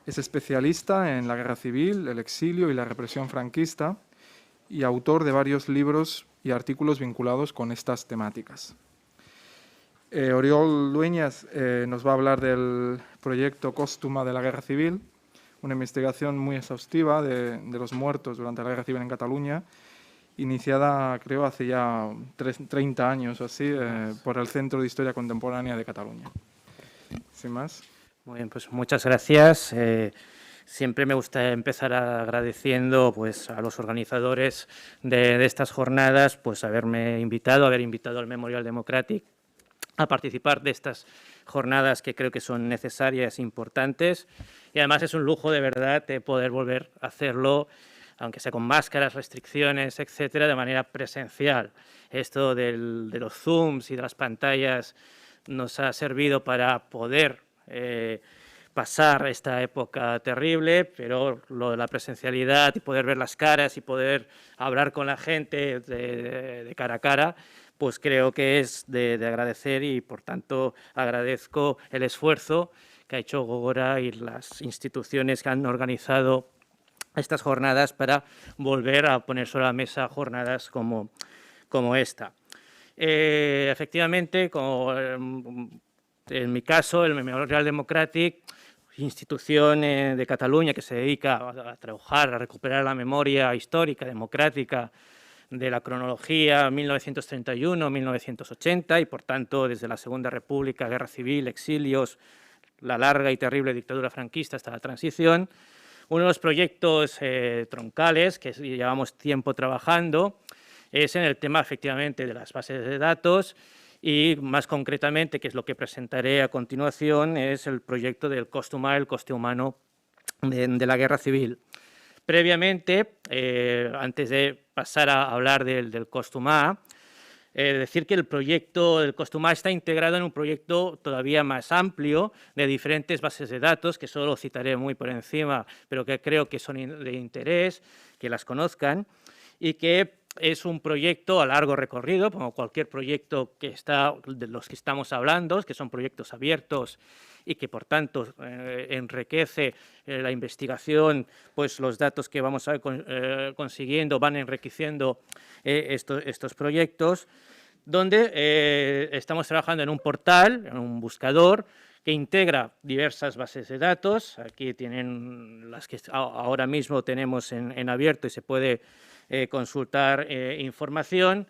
Es especialista en la Guerra Civil, el exilio y la represión franquista y autor de varios libros y artículos vinculados con estas temáticas. Oriol Dueñas nos va a hablar del proyecto Còstuma de la Guerra Civil, una investigación muy exhaustiva de los muertos durante la Guerra Civil en Cataluña, iniciada creo hace ya 30 años o así por el Centro de Historia Contemporánea de Cataluña. Sin más. Muy bien, pues muchas gracias. Siempre me gusta empezar agradeciendo pues, a los organizadores de estas jornadas pues, haber invitado al Memorial Democràtic a participar de estas jornadas que creo que son necesarias, importantes, y además es un lujo de verdad de poder volver a hacerlo, aunque sea con máscaras, restricciones, etcétera, de manera presencial. Esto de los Zooms y de las pantallas nos ha servido para poder pasar esta época terrible, pero lo de la presencialidad y poder ver las caras y poder hablar con la gente de cara a cara, pues creo que es de agradecer y, por tanto, agradezco el esfuerzo que ha hecho Gogora y las instituciones que han organizado estas jornadas para volver a poner sobre la mesa jornadas como esta. Efectivamente, como en mi caso, el Memorial Democràtic, institución de Cataluña que se dedica a trabajar, a recuperar la memoria histórica, democrática, de la cronología 1931-1980 y, por tanto, desde la Segunda República, Guerra Civil, exilios, la larga y terrible dictadura franquista hasta la transición. Uno de los proyectos troncales que llevamos tiempo trabajando es en el tema, efectivamente, de las bases de datos y, más concretamente, que es lo que presentaré a continuación, es el proyecto del Còstuma, el coste humano de la Guerra Civil. Previamente, antes de pasar a hablar del Còstuma, decir que el proyecto del Còstuma está integrado en un proyecto todavía más amplio de diferentes bases de datos, que solo citaré muy por encima, pero que creo que son de interés, que las conozcan, y que es un proyecto a largo recorrido, como cualquier proyecto de los que estamos hablando, que son proyectos abiertos y que, por tanto, enriquece la investigación, pues los datos que vamos consiguiendo van enriqueciendo estos proyectos, donde estamos trabajando en un portal, en un buscador, que integra diversas bases de datos. Aquí tienen las que ahora mismo tenemos en abierto y se puede consultar información.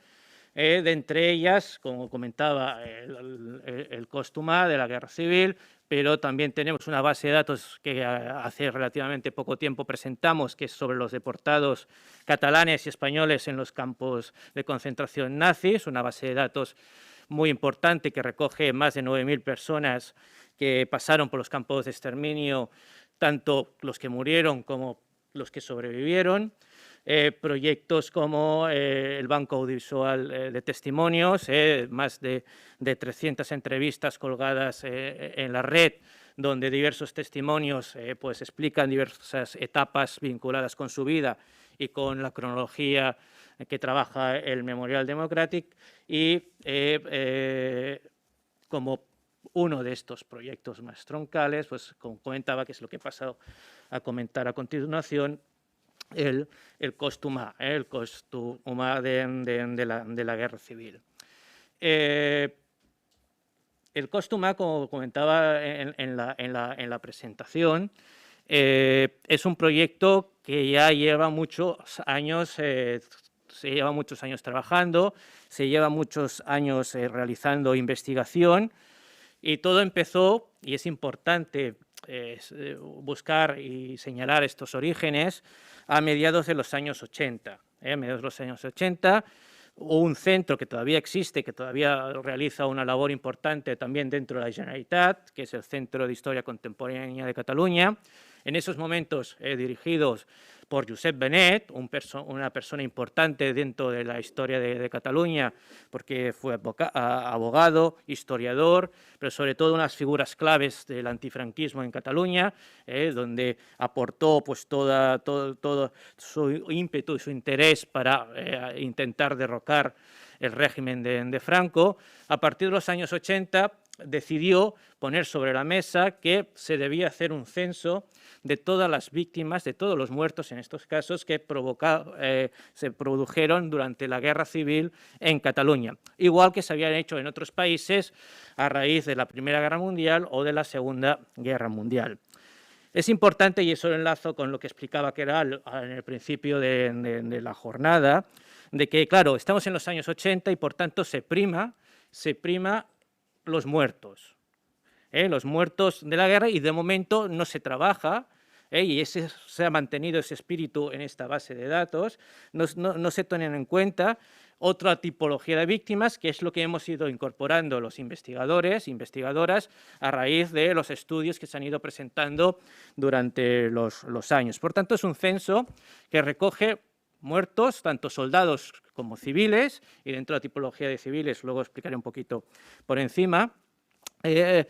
De entre ellas, como comentaba, el Còstuma de la Guerra Civil, pero también tenemos una base de datos que hace relativamente poco tiempo presentamos, que es sobre los deportados catalanes y españoles en los campos de concentración nazis, una base de datos muy importante que recoge más de 9.000 personas que pasaron por los campos de exterminio, tanto los que murieron como los que sobrevivieron. proyectos como el Banco Audiovisual de Testimonios, más de 300 entrevistas colgadas en la red, donde diversos testimonios pues explican diversas etapas vinculadas con su vida y con la cronología que trabaja el Memorial Democratic, y como uno de estos proyectos más troncales, pues como comentaba, que es lo que he pasado a comentar a continuación, el cost humà, el cost humà de la guerra civil. El cost humà, como comentaba en la presentación, es un proyecto que ya lleva muchos años, trabajando, se lleva muchos años realizando investigación, y todo empezó, y es importante buscar y señalar estos orígenes, a mediados de los años 80. A mediados de los años 80 hubo un centro que todavía existe, que todavía realiza una labor importante también dentro de la Generalitat, que es el Centro de Historia Contemporánea de Cataluña, en esos momentos dirigidos por Josep Benet, una persona importante dentro de la historia de Cataluña, porque fue abogado, historiador, pero sobre todo unas figuras claves del antifranquismo en Cataluña, donde aportó pues todo su ímpetu y su interés para intentar derrocar el régimen de Franco. A partir de los años 80 decidió poner sobre la mesa que se debía hacer un censo de todas las víctimas, de todos los muertos en estos casos que se produjeron durante la guerra civil en Cataluña, igual que se habían hecho en otros países a raíz de la Primera Guerra Mundial o de la Segunda Guerra Mundial. Es importante, y eso lo enlazo con lo que explicaba que era en el principio de la jornada, de que, claro, estamos en los años 80 y por tanto se prima los muertos. Los muertos de la guerra, y de momento no se trabaja, y se ha mantenido ese espíritu en esta base de datos, no se tienen en cuenta otra tipología de víctimas, que es lo que hemos ido incorporando los investigadores e investigadoras a raíz de los estudios que se han ido presentando durante los años. Por tanto, es un censo que recoge muertos, tanto soldados como civiles, y dentro de la tipología de civiles, luego explicaré un poquito por encima, que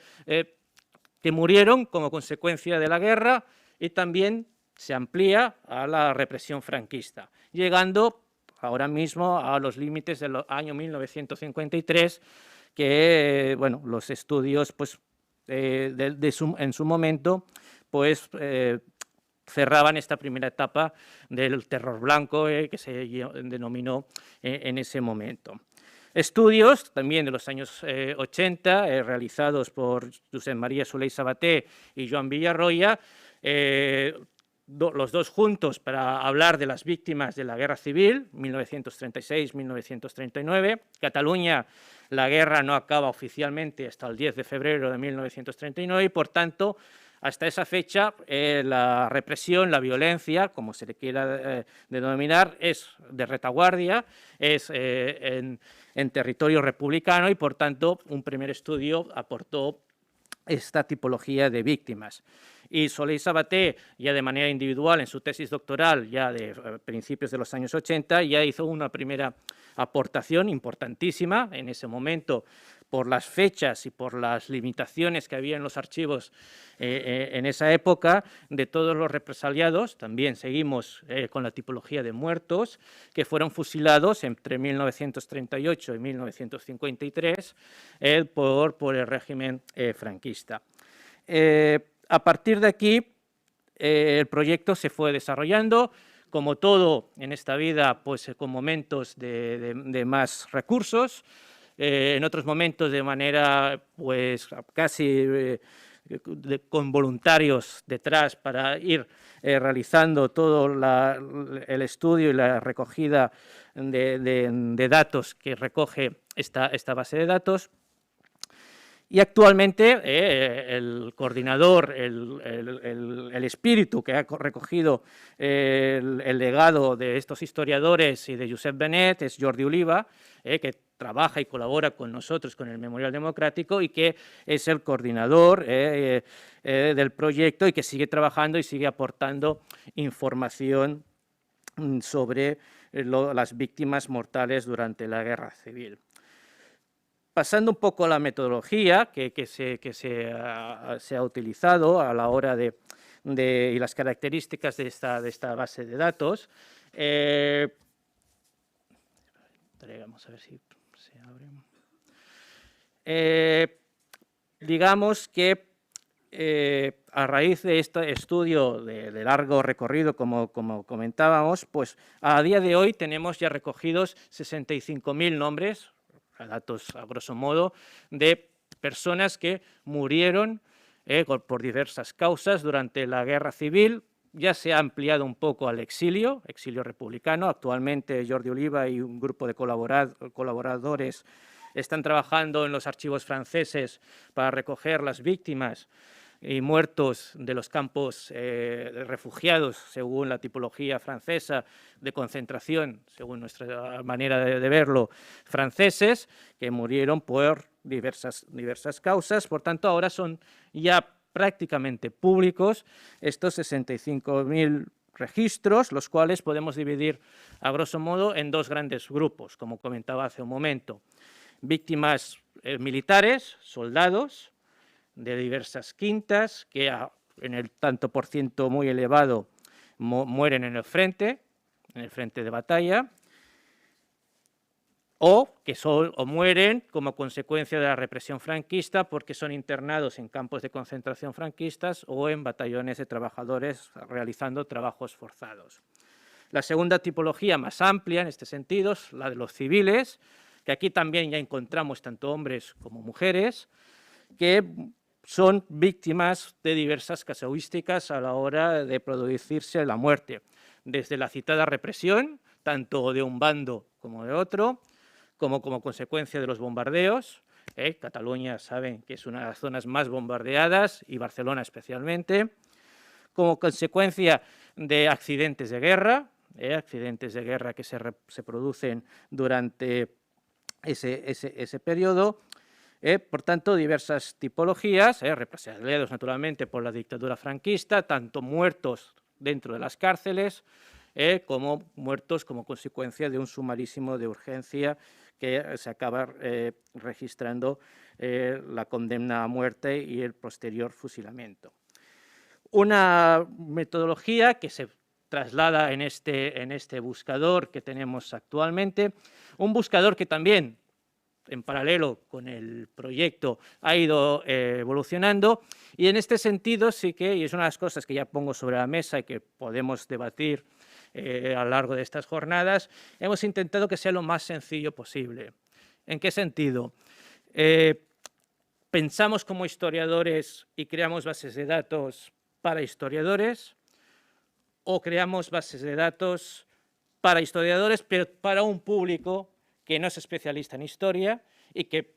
murieron como consecuencia de la guerra, y también se amplía a la represión franquista, llegando ahora mismo a los límites del año 1953, que bueno, los estudios pues, en su momento pues, cerraban esta primera etapa del terror blanco que se denominó en ese momento. Estudios también de los años 80, realizados por Josep María Solé Sabaté y Joan Villarroya, los dos juntos para hablar de las víctimas de la guerra civil, 1936-1939. Cataluña, la guerra no acaba oficialmente hasta el 10 de febrero de 1939 y, por tanto, hasta esa fecha, la represión, la violencia, como se le quiera denominar, es de retaguardia, es en territorio republicano, y, por tanto, un primer estudio aportó esta tipología de víctimas. Y Solé y Sabaté, ya de manera individual, en su tesis doctoral, ya de principios de los años 80, ya hizo una primera aportación importantísima en ese momento, por las fechas y por las limitaciones que había en los archivos en esa época, de todos los represaliados. También seguimos con la tipología de muertos que fueron fusilados entre 1938 y 1953 por el régimen franquista. A partir de aquí, el proyecto se fue desarrollando, como todo en esta vida, pues con momentos de más recursos, en otros momentos de manera pues casi con voluntarios detrás para ir realizando todo el estudio y la recogida de datos que recoge esta base de datos. Y actualmente el coordinador, el espíritu que ha recogido el legado de estos historiadores y de Josep Benet es Jordi Oliva, que trabaja y colabora con nosotros, con el Memorial Democrático, y que es el coordinador del proyecto y que sigue trabajando y sigue aportando información sobre las víctimas mortales durante la Guerra Civil. Pasando un poco a la metodología que se ha utilizado a la hora y las características de esta base de datos, vamos a ver si se abre. Digamos que a raíz de este estudio de largo recorrido, como comentábamos, pues a día de hoy tenemos ya recogidos 65.000 nombres, datos a grosso modo, de personas que murieron por diversas causas durante la Guerra Civil. Ya se ha ampliado un poco al exilio republicano. Actualmente Jordi Oliva y un grupo de colaboradores están trabajando en los archivos franceses para recoger las víctimas y muertos de los campos de refugiados, según la tipología francesa de concentración, según nuestra manera de verlo, franceses, que murieron por diversas causas. Por tanto, ahora son ya prácticamente públicos estos 65.000 registros, los cuales podemos dividir a grosso modo en dos grandes grupos, como comentaba hace un momento. Víctimas militares, soldados, de diversas quintas, que en el tanto por ciento muy elevado mueren en el frente de batalla, o mueren como consecuencia de la represión franquista porque son internados en campos de concentración franquistas o en batallones de trabajadores realizando trabajos forzados. La segunda tipología más amplia en este sentido es la de los civiles, que aquí también ya encontramos tanto hombres como mujeres, que son víctimas de diversas casuísticas a la hora de producirse la muerte, desde la citada represión, tanto de un bando como de otro, como consecuencia de los bombardeos. Cataluña saben que es una de las zonas más bombardeadas, y Barcelona especialmente, como consecuencia de accidentes de guerra que se producen durante ese periodo. Por tanto, diversas tipologías, represaliados naturalmente por la dictadura franquista, tanto muertos dentro de las cárceles como muertos como consecuencia de un sumarísimo de urgencia que se acaba registrando la condena a muerte y el posterior fusilamiento. Una metodología que se traslada en este buscador que tenemos actualmente, un buscador que también, en paralelo con el proyecto, ha ido evolucionando, y en este sentido sí que, y es una de las cosas que ya pongo sobre la mesa y que podemos debatir a lo largo de estas jornadas, hemos intentado que sea lo más sencillo posible. ¿En qué sentido? Pensamos como historiadores y creamos bases de datos para historiadores, o creamos bases de datos para historiadores, pero para un público que no es especialista en historia y que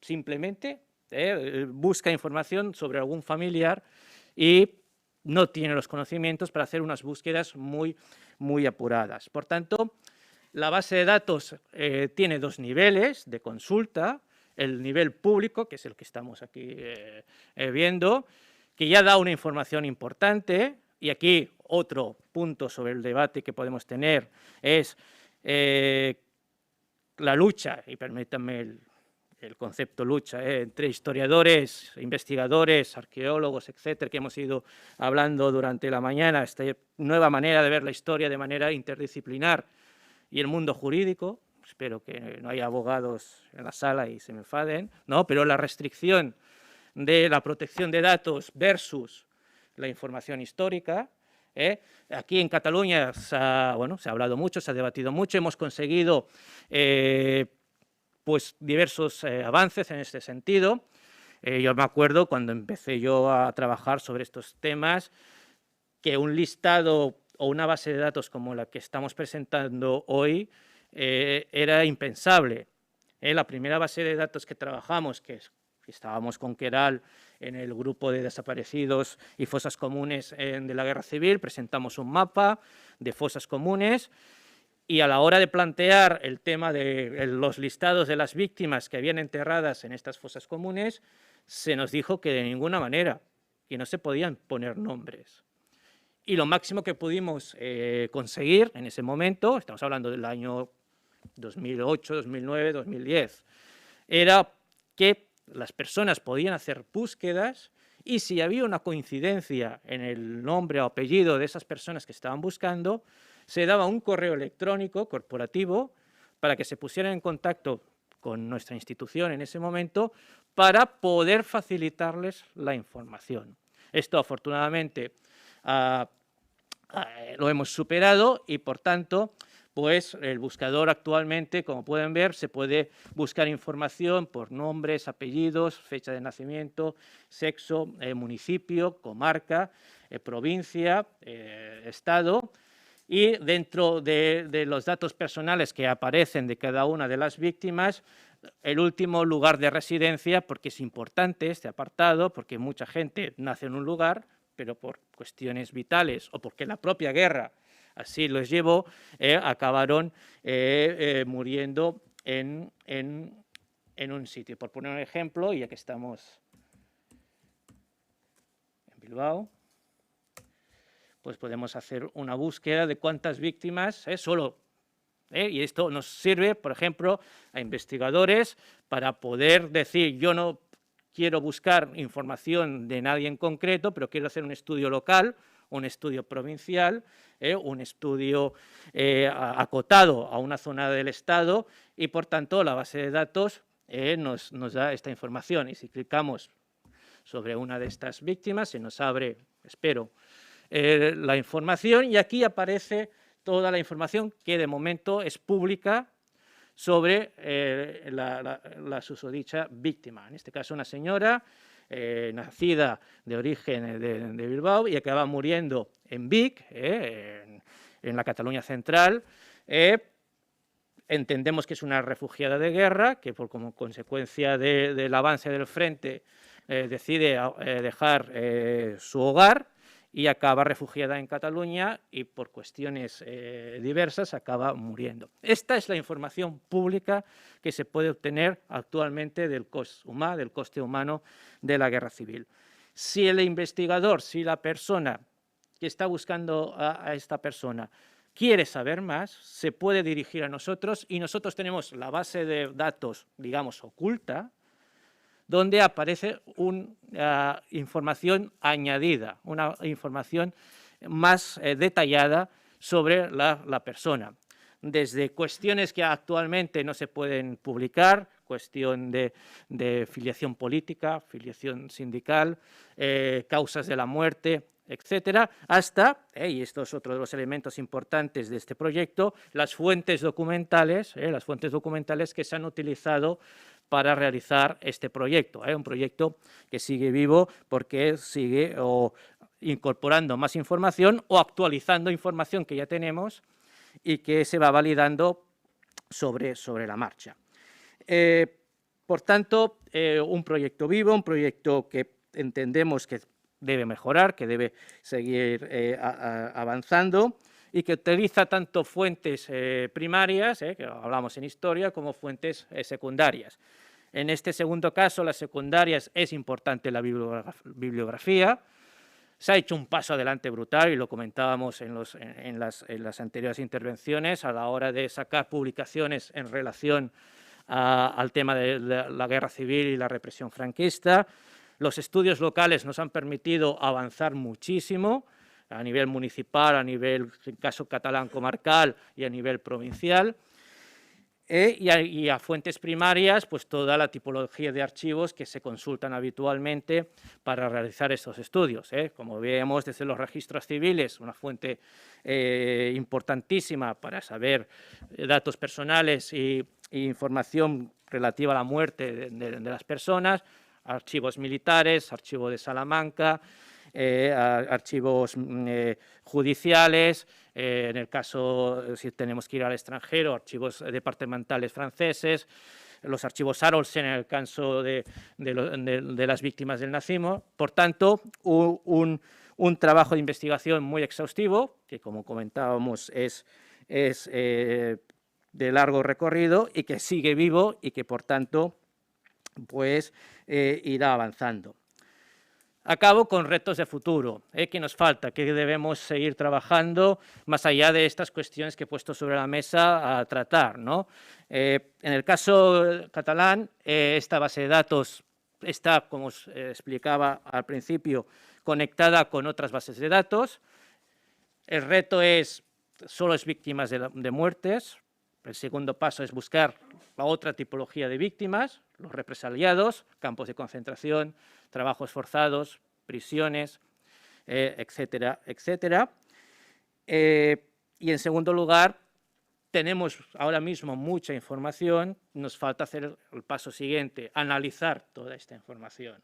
simplemente busca información sobre algún familiar y no tiene los conocimientos para hacer unas búsquedas muy apuradas. Por tanto, la base de datos tiene dos niveles de consulta: el nivel público, que es el que estamos aquí viendo, que ya da una información importante, y aquí otro punto sobre el debate que podemos tener es la lucha, y permítanme el concepto lucha, entre historiadores, investigadores, arqueólogos, etcétera, que hemos ido hablando durante la mañana, esta nueva manera de ver la historia de manera interdisciplinar, y el mundo jurídico. Espero que no haya abogados en la sala y se me enfaden, ¿no? Pero la restricción de la protección de datos versus la información histórica. Aquí en Cataluña se ha hablado mucho, se ha debatido mucho, hemos conseguido pues diversos avances en este sentido. Yo me acuerdo cuando empecé yo a trabajar sobre estos temas, que un listado o una base de datos como la que estamos presentando hoy era impensable. La primera base de datos que trabajamos, que estábamos con Queral en el grupo de desaparecidos y fosas comunes de la Guerra Civil, presentamos un mapa de fosas comunes, y a la hora de plantear el tema de los listados de las víctimas que habían enterradas en estas fosas comunes, se nos dijo que de ninguna manera, que no se podían poner nombres. y lo máximo que pudimos conseguir en ese momento, estamos hablando del año 2008, 2009, 2010, era que las personas podían hacer búsquedas y si había una coincidencia en el nombre o apellido de esas personas que estaban buscando, se daba un correo electrónico corporativo para que se pusieran en contacto con nuestra institución en ese momento para poder facilitarles la información. Esto, afortunadamente, lo hemos superado y, por tanto, pues el buscador actualmente, como pueden ver, se puede buscar información por nombres, apellidos, fecha de nacimiento, sexo, municipio, comarca, provincia, estado, y dentro de los datos personales que aparecen de cada una de las víctimas, el último lugar de residencia, porque es importante este apartado, porque mucha gente nace en un lugar, pero por cuestiones vitales o porque la propia guerra así los llevó, acabaron muriendo en un sitio. Por poner un ejemplo, ya que estamos en Bilbao, pues podemos hacer una búsqueda de cuántas víctimas, y esto nos sirve, por ejemplo, a investigadores para poder decir, yo no quiero buscar información de nadie en concreto, pero quiero hacer un estudio local, un estudio provincial, un estudio acotado a una zona del Estado y, por tanto, la base de datos nos da esta información. Y si clicamos sobre una de estas víctimas, se nos abre, espero, la información y aquí aparece toda la información que de momento es pública sobre la susodicha víctima. En este caso, una señora nacida de origen de Bilbao y acaba muriendo en Vic, en la Cataluña central. Entendemos que es una refugiada de guerra que como consecuencia del avance del frente decide dejar su hogar y acaba refugiada en Cataluña y por cuestiones diversas acaba muriendo. Esta es la información pública que se puede obtener actualmente del coste humano de la guerra civil. Si el investigador, si la persona que está buscando a esta persona quiere saber más, se puede dirigir a nosotros y nosotros tenemos la base de datos, digamos, oculta, donde aparece una información añadida, una información más detallada sobre la persona. Desde cuestiones que actualmente no se pueden publicar, cuestión de filiación política, filiación sindical, causas de la muerte, etcétera, hasta, y esto es otro de los elementos importantes de este proyecto, las fuentes documentales que se han utilizado para realizar este proyecto. Un proyecto que sigue vivo porque sigue incorporando más información o actualizando información que ya tenemos y que se va validando sobre la marcha. Por tanto, un proyecto vivo, un proyecto que entendemos que debe mejorar, que debe seguir avanzando y que utiliza tanto fuentes primarias, que hablamos en historia, como fuentes secundarias. En este segundo caso, las secundarias, es importante la bibliografía. Se ha hecho un paso adelante brutal y lo comentábamos en las anteriores intervenciones a la hora de sacar publicaciones en relación al tema de la guerra civil y la represión franquista. Los estudios locales nos han permitido avanzar muchísimo a nivel municipal, a nivel, en caso catalán, comarcal y a nivel provincial. Y a fuentes primarias, pues toda la tipología de archivos que se consultan habitualmente para realizar estos estudios. Como vemos desde los registros civiles, una fuente importantísima para saber datos personales e información relativa a la muerte de las personas, archivos militares, archivo de Salamanca, archivos judiciales, en el caso, si tenemos que ir al extranjero, archivos departamentales franceses, los archivos Arolsen en el caso de las víctimas del nazismo. Por tanto, un trabajo de investigación muy exhaustivo, que como comentábamos es de largo recorrido y que sigue vivo y que por tanto pues irá avanzando. Acabo con retos de futuro, que nos falta, que debemos seguir trabajando más allá de estas cuestiones que he puesto sobre la mesa a tratar, ¿no? En el caso catalán, esta base de datos está, como os explicaba al principio, conectada con otras bases de datos. El reto solo es víctimas de muertes. El segundo paso es buscar la otra tipología de víctimas, los represaliados, campos de concentración, trabajos forzados, prisiones, etcétera, etcétera. Y en segundo lugar, tenemos ahora mismo mucha información, nos falta hacer el paso siguiente, analizar toda esta información.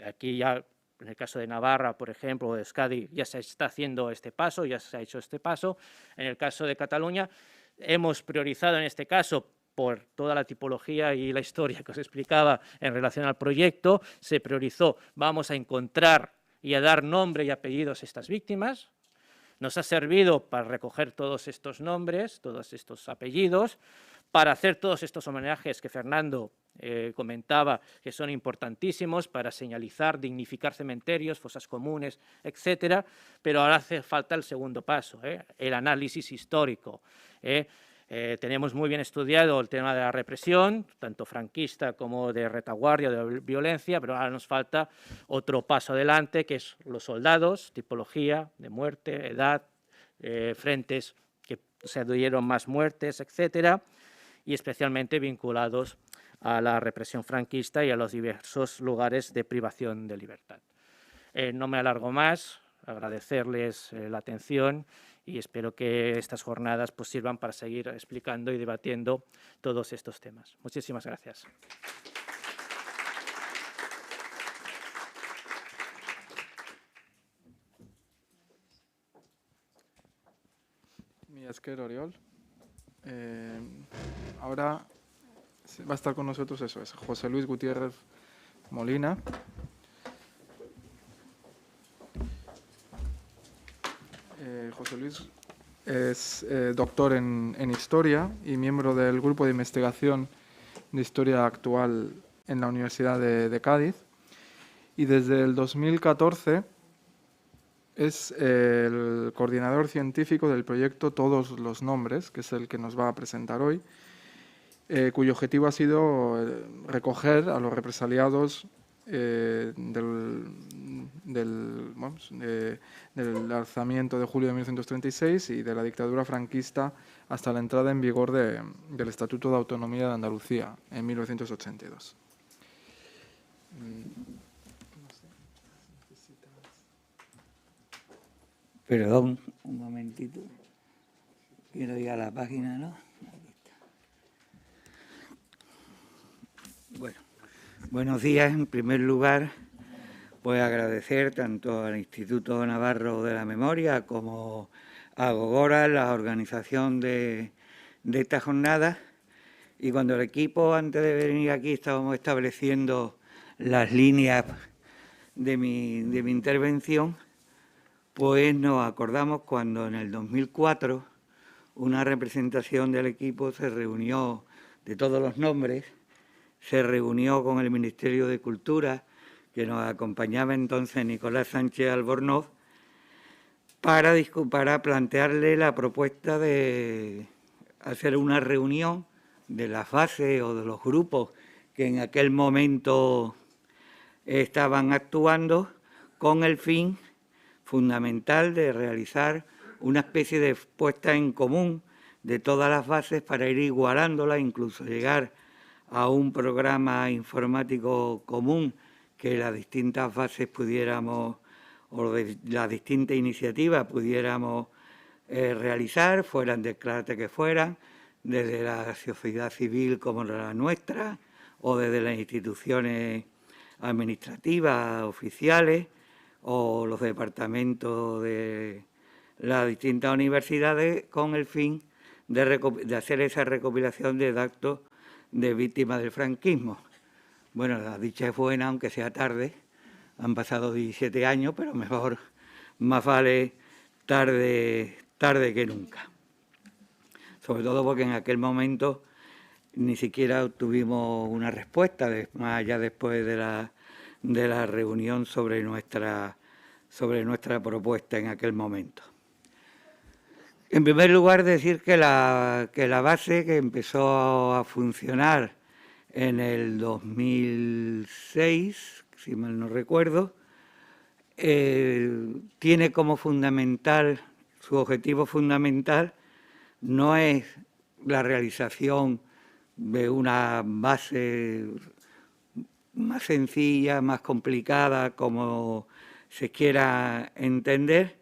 Aquí ya, en el caso de Navarra, por ejemplo, o de Euskadi, ya se está haciendo este paso, ya se ha hecho este paso. En el caso de Cataluña, hemos priorizado en este caso, por toda la tipología y la historia que os explicaba en relación al proyecto, se priorizó, vamos a encontrar y a dar nombre y apellidos a estas víctimas. Nos ha servido para recoger todos estos nombres, todos estos apellidos, para hacer todos estos homenajes que Fernando comentaba, que son importantísimos para señalizar, dignificar cementerios, fosas comunes, etcétera, pero ahora hace falta el segundo paso, el análisis histórico. Tenemos muy bien estudiado el tema de la represión, tanto franquista como de retaguardia, de violencia, pero ahora nos falta otro paso adelante, que es los soldados, tipología de muerte, edad, frentes que se dieron más muertes, etcétera, y especialmente vinculados a la represión franquista y a los diversos lugares de privación de libertad. No me alargo más, agradecerles la atención y espero que estas jornadas pues, sirvan para seguir explicando y debatiendo todos estos temas. Muchísimas gracias. Mi Esker Oriol. Ahora va a estar con nosotros es José Luis Gutiérrez Molina. José Luis es doctor en Historia y miembro del Grupo de Investigación de Historia Actual en la Universidad de Cádiz. Y desde el 2014 es el coordinador científico del proyecto Todos los Nombres, que es el que nos va a presentar hoy, cuyo objetivo ha sido recoger a los represaliados del alzamiento de julio de 1936 y de la dictadura franquista hasta la entrada en vigor del Estatuto de Autonomía de Andalucía en 1982. Perdón, un momentito. Quiero ir a la página, ¿no? Aquí está. Bueno, buenos días. En primer lugar, pues agradecer tanto al Instituto Navarro de la Memoria como a Gogora la organización de esta jornada. Y cuando el equipo, antes de venir aquí, estábamos estableciendo las líneas de mi intervención, pues nos acordamos cuando en el 2004 una representación del equipo se reunió, de todos los nombres, se reunió con el Ministerio de Cultura, que nos acompañaba entonces Nicolás Sánchez Albornoz, para plantearle la propuesta de hacer una reunión de las bases o de los grupos que en aquel momento estaban actuando con el fin fundamental de realizar una especie de puesta en común de todas las bases para ir igualándolas, incluso llegar a un programa informático común que las distintas bases pudiéramos, o de las distintas iniciativas pudiéramos realizar, fueran de clase que fueran, desde la sociedad civil como la nuestra, o desde las instituciones administrativas, oficiales, o los departamentos de las distintas universidades, con el fin de hacer esa recopilación de datos de víctimas del franquismo. Bueno, la dicha es buena, aunque sea tarde. Han pasado 17 años, pero mejor, más vale tarde que nunca. Sobre todo porque en aquel momento ni siquiera obtuvimos una respuesta, más allá después de de la reunión sobre nuestra propuesta en aquel momento. En primer lugar, decir que la base, que empezó a funcionar en el 2006, si mal no recuerdo, tiene como fundamental, su objetivo fundamental no es la realización de una base más sencilla, más complicada, como se quiera entender,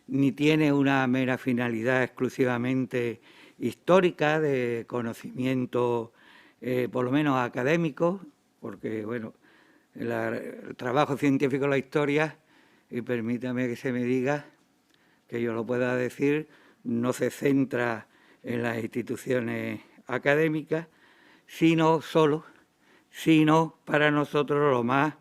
ni tiene una mera finalidad exclusivamente histórica de conocimiento, por lo menos académico, porque, bueno, el trabajo científico, la historia, y permítame que se me diga, que yo lo pueda decir, no se centra en las instituciones académicas, sino para nosotros lo más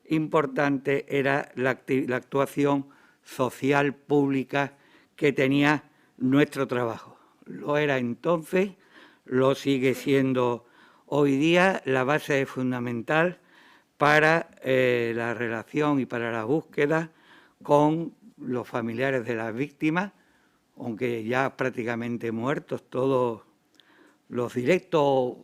importante era la actuación social pública que tenía nuestro trabajo. Lo era entonces, lo sigue siendo hoy día. La base es fundamental para la relación y para la búsqueda con los familiares de las víctimas, aunque ya prácticamente muertos todos los directos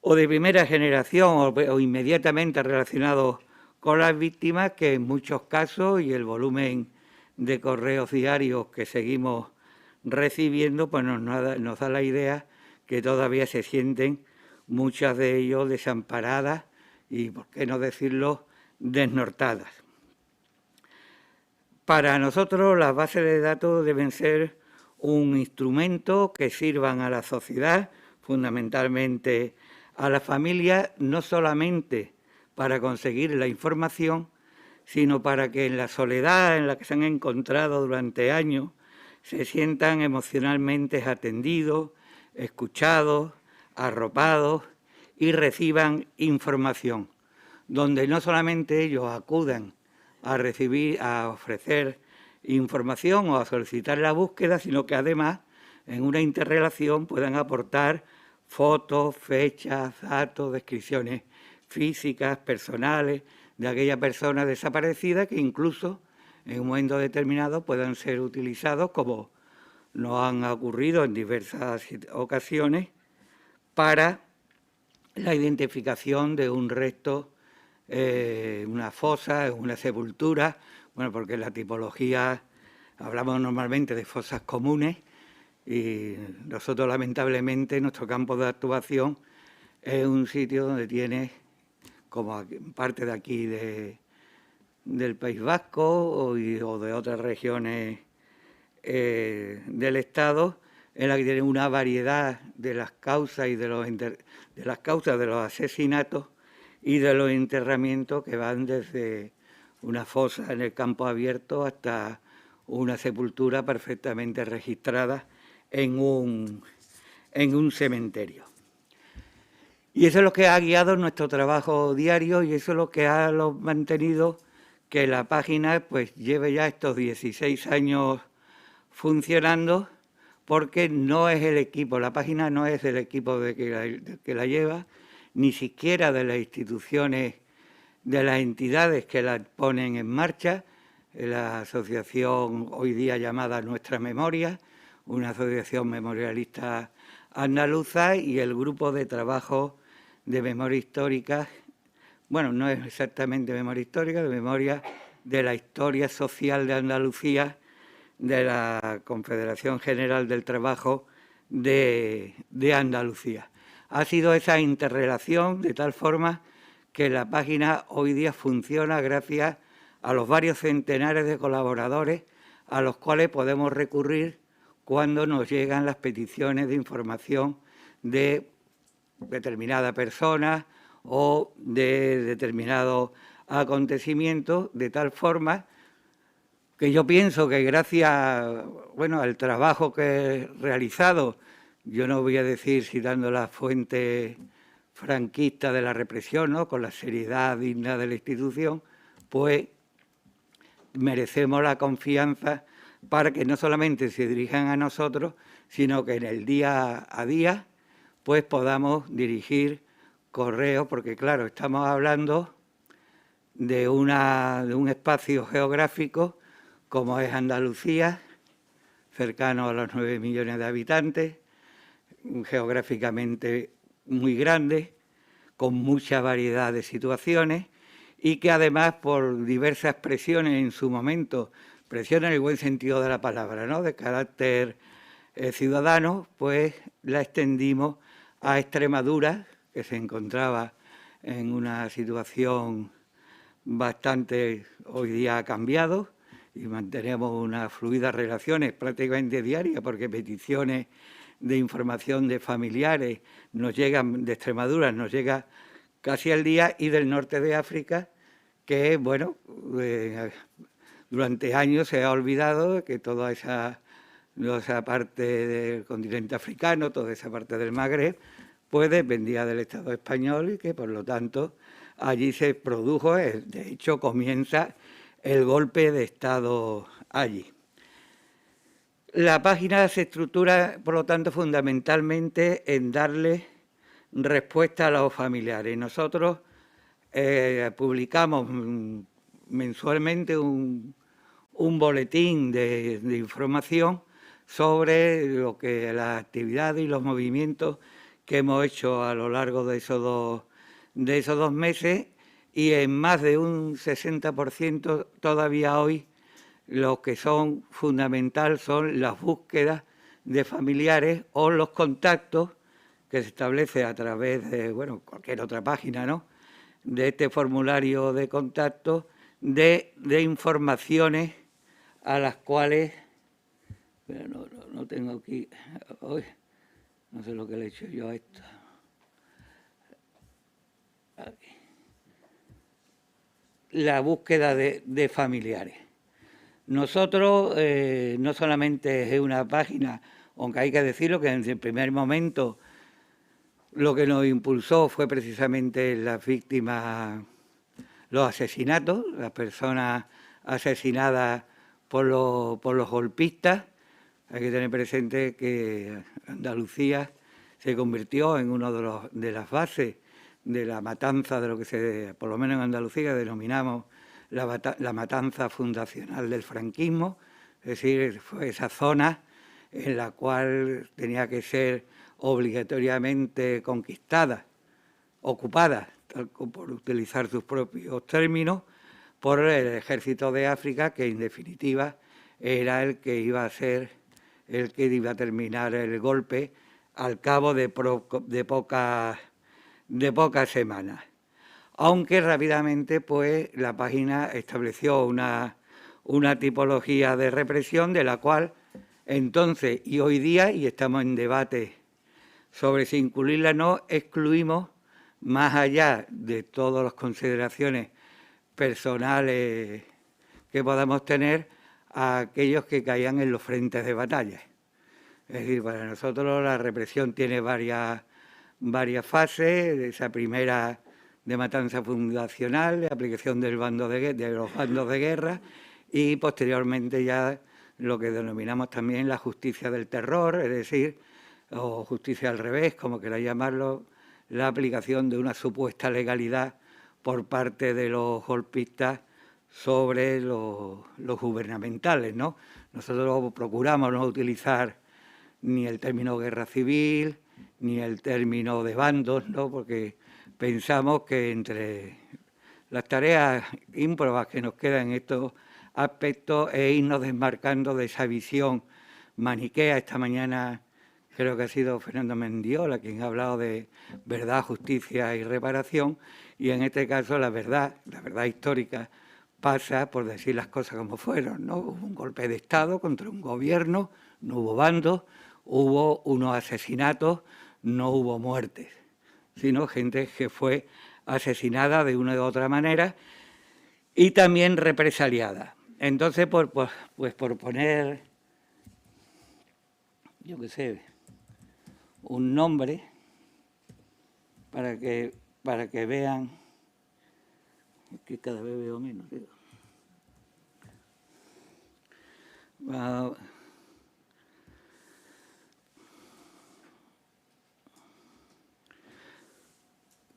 o de primera generación o inmediatamente relacionados con las víctimas, que en muchos casos, y el volumen de correos diarios que seguimos recibiendo, pues nos da la idea que todavía se sienten muchas de ellos desamparadas y, por qué no decirlo, desnortadas. Para nosotros las bases de datos deben ser un instrumento que sirvan a la sociedad, fundamentalmente a la familia, no solamente para conseguir la información, sino para que en la soledad en la que se han encontrado durante años se sientan emocionalmente atendidos, escuchados, arropados y reciban información, donde no solamente ellos acudan a ofrecer información o a solicitar la búsqueda, sino que además en una interrelación puedan aportar fotos, fechas, datos, descripciones físicas, personales de aquella persona desaparecida, que incluso en un momento determinado puedan ser utilizados, como nos han ocurrido en diversas ocasiones, para la identificación de un resto, una fosa, una sepultura, bueno, porque la tipología, hablamos normalmente de fosas comunes, y nosotros lamentablemente nuestro campo de actuación es un sitio donde tiene, como parte de aquí del País Vasco o de otras regiones del Estado, en la que tiene una variedad de las causas y de las causas de los asesinatos y de los enterramientos, que van desde una fosa en el campo abierto hasta una sepultura perfectamente registrada en un cementerio. Y eso es lo que ha guiado nuestro trabajo diario, y eso es lo que ha mantenido que la página pues lleve ya estos 16 años funcionando, porque no es el equipo, la página no es del equipo que la lleva, ni siquiera de las instituciones, de las entidades que la ponen en marcha, la asociación hoy día llamada Nuestra Memoria, una asociación memorialista andaluza, y el grupo de trabajo de memoria histórica, bueno, no es exactamente memoria histórica, de memoria de la historia social de Andalucía, de la Confederación General del Trabajo de Andalucía. Ha sido esa interrelación de tal forma que la página hoy día funciona gracias a los varios centenares de colaboradores a los cuales podemos recurrir cuando nos llegan las peticiones de información de determinada persona o de determinados acontecimientos, de tal forma que yo pienso que gracias, al trabajo que he realizado, yo no voy a decir citando la fuente franquista de la represión, ¿no?, con la seriedad digna de la institución, pues merecemos la confianza para que no solamente se dirijan a nosotros, sino que en el día a día pues podamos dirigir correos, porque claro, estamos hablando de un espacio geográfico como es Andalucía, cercano a los 9 millones de habitantes, geográficamente muy grande, con mucha variedad de situaciones y que además por diversas presiones en su momento, presiones en el buen sentido de la palabra, ¿no?, de carácter ciudadano, pues la extendimos a Extremadura, que se encontraba en una situación bastante, hoy día ha cambiado, y mantenemos unas fluidas relaciones prácticamente diarias, porque peticiones de información de familiares nos llegan, de Extremadura nos llega casi al día, y del norte de África, que, bueno, durante años se ha olvidado que toda esa parte del continente africano, toda esa parte del Magreb, pues dependía del Estado español y que, por lo tanto, allí se produjo, de hecho, comienza el golpe de Estado allí. La página se estructura, por lo tanto, fundamentalmente en darle respuesta a los familiares. Nosotros publicamos mensualmente un boletín de información sobre lo que las actividades y los movimientos que hemos hecho a lo largo de esos dos meses, y en más de un 60% todavía hoy lo que son fundamental son las búsquedas de familiares o los contactos que se establece a través de, bueno, cualquier otra página, ¿no?, de este formulario de contacto de informaciones a las cuales, pero no tengo aquí, hoy no sé lo que le he hecho yo a esto. Aquí. La búsqueda de familiares. Nosotros no solamente es una página, aunque hay que decirlo que en el primer momento lo que nos impulsó fue precisamente las víctimas, los asesinatos, las personas asesinadas por los golpistas. Hay que tener presente que Andalucía se convirtió en una de las bases de la matanza, de lo que por lo menos en Andalucía denominamos la matanza fundacional del franquismo, es decir, fue esa zona en la cual tenía que ser obligatoriamente conquistada, ocupada, por utilizar sus propios términos, por el ejército de África, que en definitiva era el que iba a ser, el que iba a terminar el golpe al cabo de pocas semanas. Aunque rápidamente, pues, la página estableció una tipología de represión de la cual entonces y hoy día, y estamos en debate sobre si incluirla o no, excluimos, más allá de todas las consideraciones personales que podamos tener, a aquellos que caían en los frentes de batalla. Es decir, para nosotros la represión tiene varias fases. Esa primera de matanza fundacional, de aplicación de los bandos de guerra, y posteriormente ya lo que denominamos también la justicia del terror, es decir, o justicia al revés, como queráis llamarlo, la aplicación de una supuesta legalidad por parte de los golpistas sobre los gubernamentales, ¿no? Nosotros procuramos no utilizar ni el término guerra civil, ni el término de bandos, ¿no?, porque pensamos que entre las tareas ímprobas que nos quedan en estos aspectos es irnos desmarcando de esa visión maniquea. Esta mañana creo que ha sido Fernando Mendiola quien ha hablado de verdad, justicia y reparación, y en este caso la verdad histórica pasa por decir las cosas como fueron, ¿no? Hubo un golpe de Estado contra un gobierno, no hubo bandos, hubo unos asesinatos, no hubo muertes, sino gente que fue asesinada de una u otra manera y también represaliada. Entonces, por poner, yo qué sé, un nombre para que vean, que cada vez veo menos.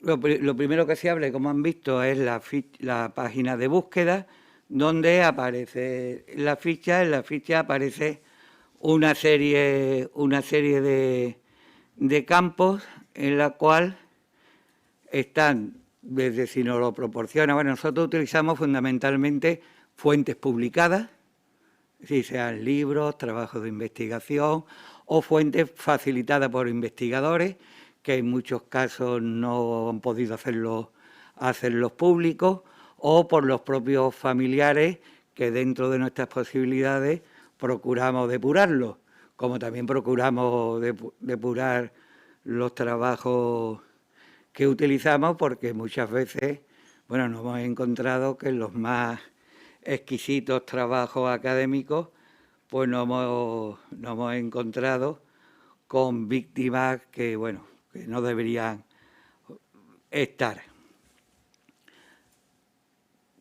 Lo primero que se abre, como han visto, es la página de búsqueda, donde aparece la ficha. En la ficha aparece una serie de campos en la cual están, desde si nos lo proporciona, bueno, nosotros utilizamos fundamentalmente fuentes publicadas, si sean libros, trabajos de investigación o fuentes facilitadas por investigadores, que en muchos casos no han podido hacerlos públicos, o por los propios familiares, que dentro de nuestras posibilidades procuramos depurarlos, como también procuramos depurar los trabajos que utilizamos, porque muchas veces, bueno, nos hemos encontrado que en los más exquisitos trabajos académicos, pues nos hemos encontrado con víctimas que, bueno, que no deberían estar.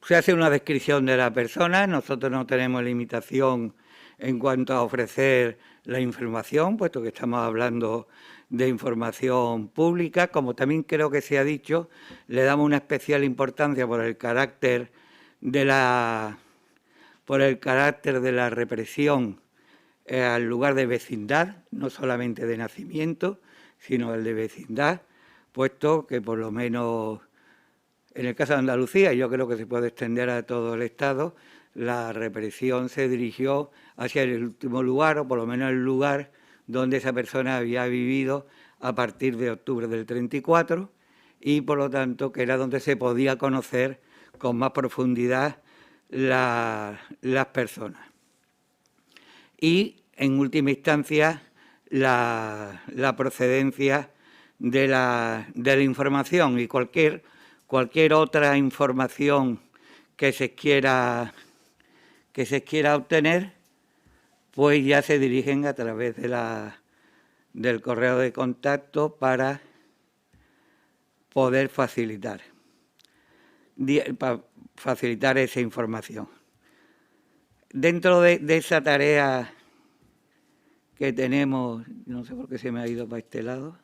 Se hace una descripción de la persona. Nosotros no tenemos limitación en cuanto a ofrecer la información, puesto que estamos hablando de información pública. Como también creo que se ha dicho, le damos una especial importancia por el carácter de la represión al lugar de vecindad, no solamente de nacimiento, sino el de vecindad, puesto que por lo menos en el caso de Andalucía, yo creo que se puede extender a todo el Estado, la represión se dirigió hacia el último lugar, o por lo menos el lugar donde esa persona había vivido a partir de octubre del 34, y por lo tanto que era donde se podía conocer con más profundidad las personas. Y en última instancia la procedencia de la información, y cualquier otra información que se quiera obtener, pues ya se dirigen a través del correo de contacto para poder facilitar esa información. Dentro de esa tarea que tenemos, no sé por qué se me ha ido para este lado,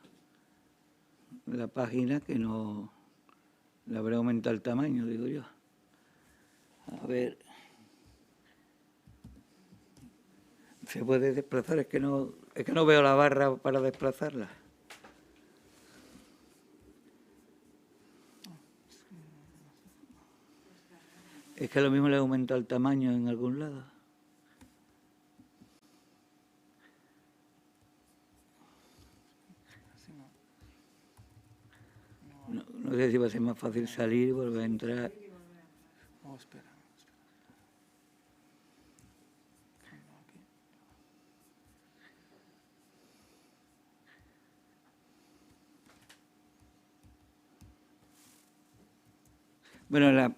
la página, que no le habré aumentado el tamaño, digo yo. A ver, ¿se puede desplazar? Es que no veo la barra para desplazarla. Es que lo mismo le he aumentado el tamaño en algún lado. No sé si va a ser más fácil salir y volver a entrar. Oh, espera. Bueno,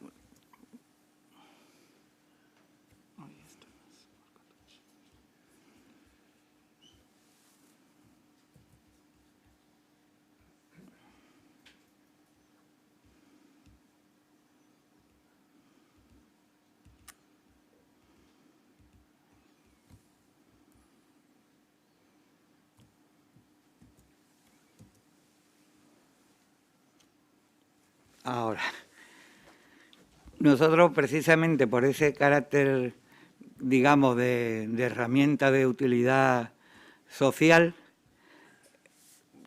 ahora, nosotros precisamente por ese carácter, digamos, de herramienta de utilidad social,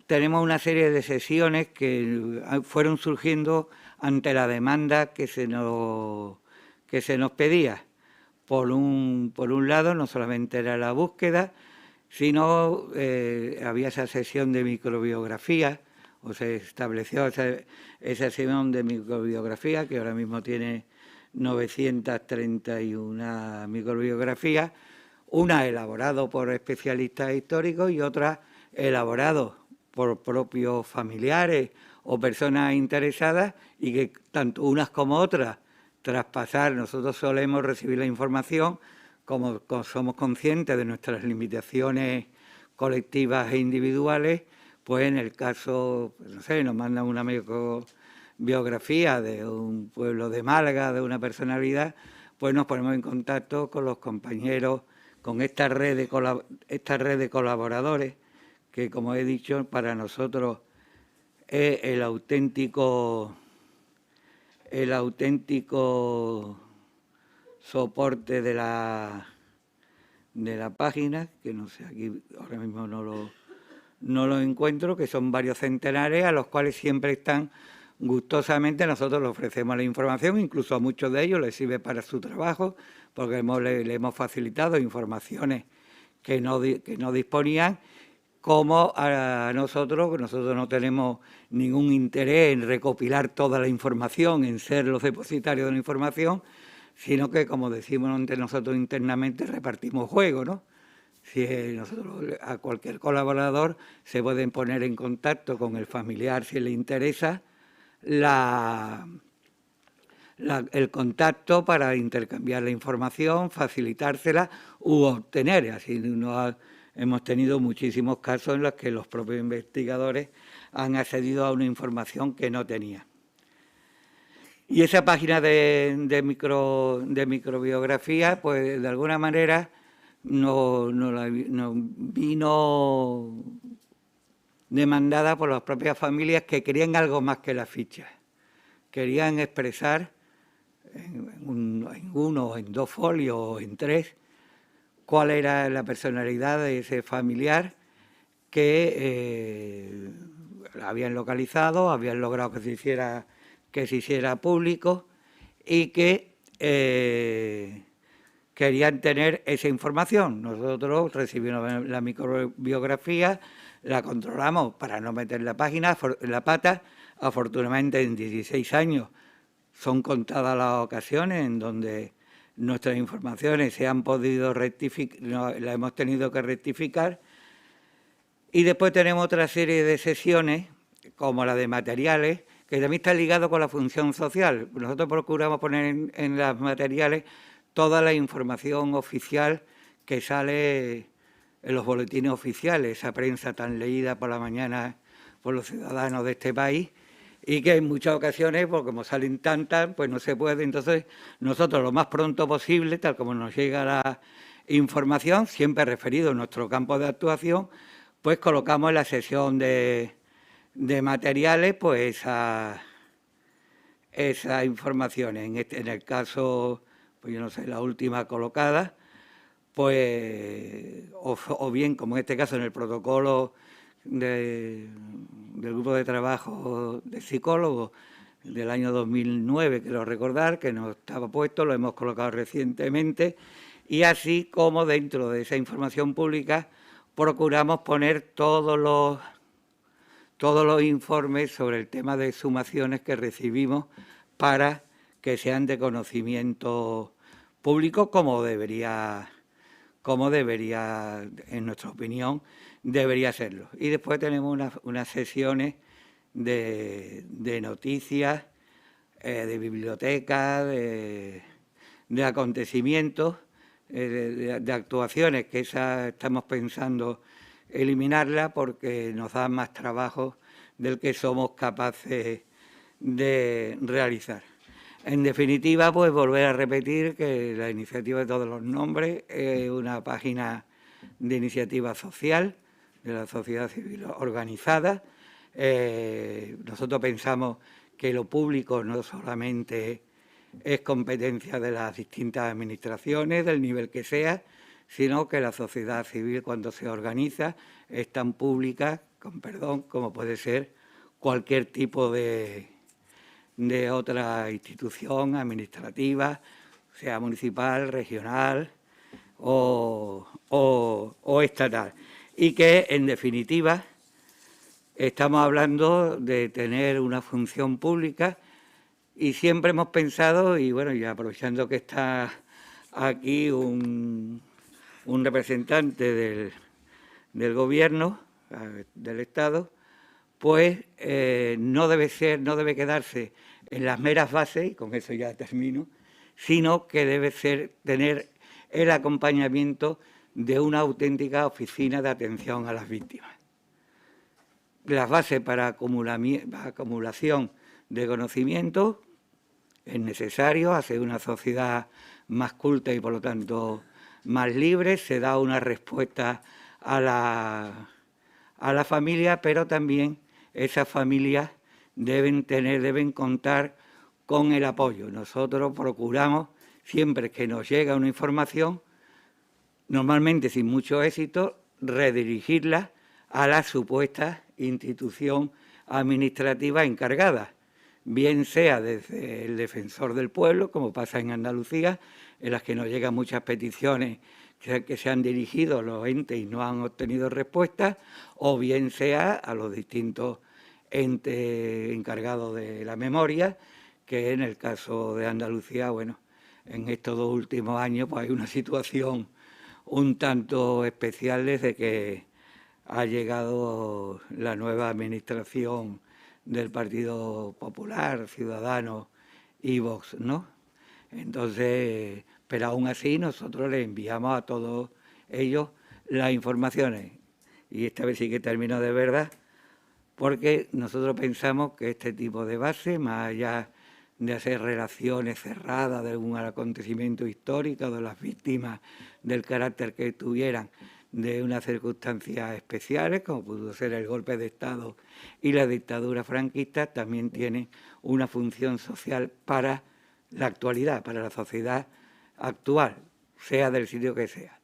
tenemos una serie de sesiones que fueron surgiendo ante la demanda que se nos pedía. Por un lado, no solamente era la búsqueda, sino había esa sesión de microbiografía, o se estableció esa sesión de microbiografía, que ahora mismo tiene 931 microbiografías, una elaborada por especialistas históricos y otra elaborada por propios familiares o personas interesadas, y que tanto unas como otras traspasar. Nosotros solemos recibir la información, como somos conscientes de nuestras limitaciones colectivas e individuales, pues en el caso, no sé, nos mandan una microbiografía de un pueblo de Málaga, de una personalidad, pues nos ponemos en contacto con los compañeros, con esta red de colaboradores, que, como he dicho, para nosotros es el auténtico soporte de la página, que no sé, aquí ahora mismo no lo encuentro, que son varios centenares a los cuales siempre están gustosamente. Nosotros les ofrecemos la información, incluso a muchos de ellos les sirve para su trabajo, porque le hemos facilitado informaciones que no disponían, como a nosotros no tenemos ningún interés en recopilar toda la información, en ser los depositarios de la información, sino que, como decimos entre nosotros internamente, repartimos juego, ¿no? Si nosotros, a cualquier colaborador se pueden poner en contacto con el familiar si le interesa el contacto para intercambiar la información, facilitársela u obtener. Así hemos tenido muchísimos casos en los que los propios investigadores han accedido a una información que no tenían. Y esa página de microbiografía, pues de alguna manera nos vino demandada por las propias familias que querían algo más que las fichas. Querían expresar en uno, en 2 folios o en 3, cuál era la personalidad de ese familiar que habían localizado, habían logrado que se hiciera público y que querían tener esa información. Nosotros recibimos la microbiografía, la controlamos para no meter la pata. Afortunadamente, en 16 años son contadas las ocasiones en donde nuestras informaciones se han podido rectificar, las hemos tenido que rectificar. Y después tenemos otra serie de sesiones, como la de materiales, que también está ligado con la función social. Nosotros procuramos poner en los materiales toda la información oficial que sale en los boletines oficiales, esa prensa tan leída por la mañana por los ciudadanos de este país, y que en muchas ocasiones, porque como salen tantas, pues no se puede. Entonces, nosotros lo más pronto posible, tal como nos llega la información, siempre referido a nuestro campo de actuación, pues colocamos en la sección de materiales pues esa información. En el caso, pues yo no sé, la última colocada, pues o bien, como en este caso en el protocolo del grupo de trabajo de psicólogos del año 2009, quiero recordar, que no estaba puesto, lo hemos colocado recientemente, y así como dentro de esa información pública procuramos poner todos los informes sobre el tema de exhumaciones que recibimos para que sean de conocimiento público como debería, en nuestra opinión, debería serlo. Y después tenemos unas sesiones de noticias, de biblioteca, de acontecimientos, de actuaciones, que estamos pensando eliminarla porque nos da más trabajo del que somos capaces de realizar. En definitiva, pues volver a repetir que la Iniciativa de Todos los Nombres es una página de iniciativa social, de la sociedad civil organizada. Nosotros pensamos que lo público no solamente es competencia de las distintas administraciones, del nivel que sea, sino que la sociedad civil, cuando se organiza, es tan pública, con perdón, como puede ser cualquier tipo de otra institución administrativa, sea municipal, regional o estatal. Y que, en definitiva, estamos hablando de tener una función pública y siempre hemos pensado, y bueno, y aprovechando que está aquí un representante del Gobierno, del Estado, pues no debe quedarse en las meras bases, y con eso ya termino, sino que debe tener el acompañamiento de una auténtica oficina de atención a las víctimas. Las bases para acumulación de conocimiento es necesario, hacer una sociedad más culta y por lo tanto más libre, se da una respuesta a la familia, pero también esas familias deben contar con el apoyo. Nosotros procuramos, siempre que nos llega una información, normalmente sin mucho éxito, redirigirla a la supuesta institución administrativa encargada, bien sea desde el defensor del pueblo, como pasa en Andalucía, en las que nos llegan muchas peticiones que se han dirigido a los entes y no han obtenido respuesta, o bien sea a los distintos entes encargados de la memoria, que en el caso de Andalucía, bueno, en estos 2 últimos años pues hay una situación un tanto especial desde que ha llegado la nueva administración del Partido Popular, Ciudadanos y Vox, ¿no? Entonces, pero aún así nosotros les enviamos a todos ellos las informaciones. Y esta vez sí que termino de verdad, porque nosotros pensamos que este tipo de base, más allá de hacer relaciones cerradas de algún acontecimiento histórico, de las víctimas del carácter que tuvieran, de unas circunstancias especiales, como pudo ser el golpe de Estado y la dictadura franquista, también tiene una función social para la actualidad, para la sociedad actual, sea del sitio que sea,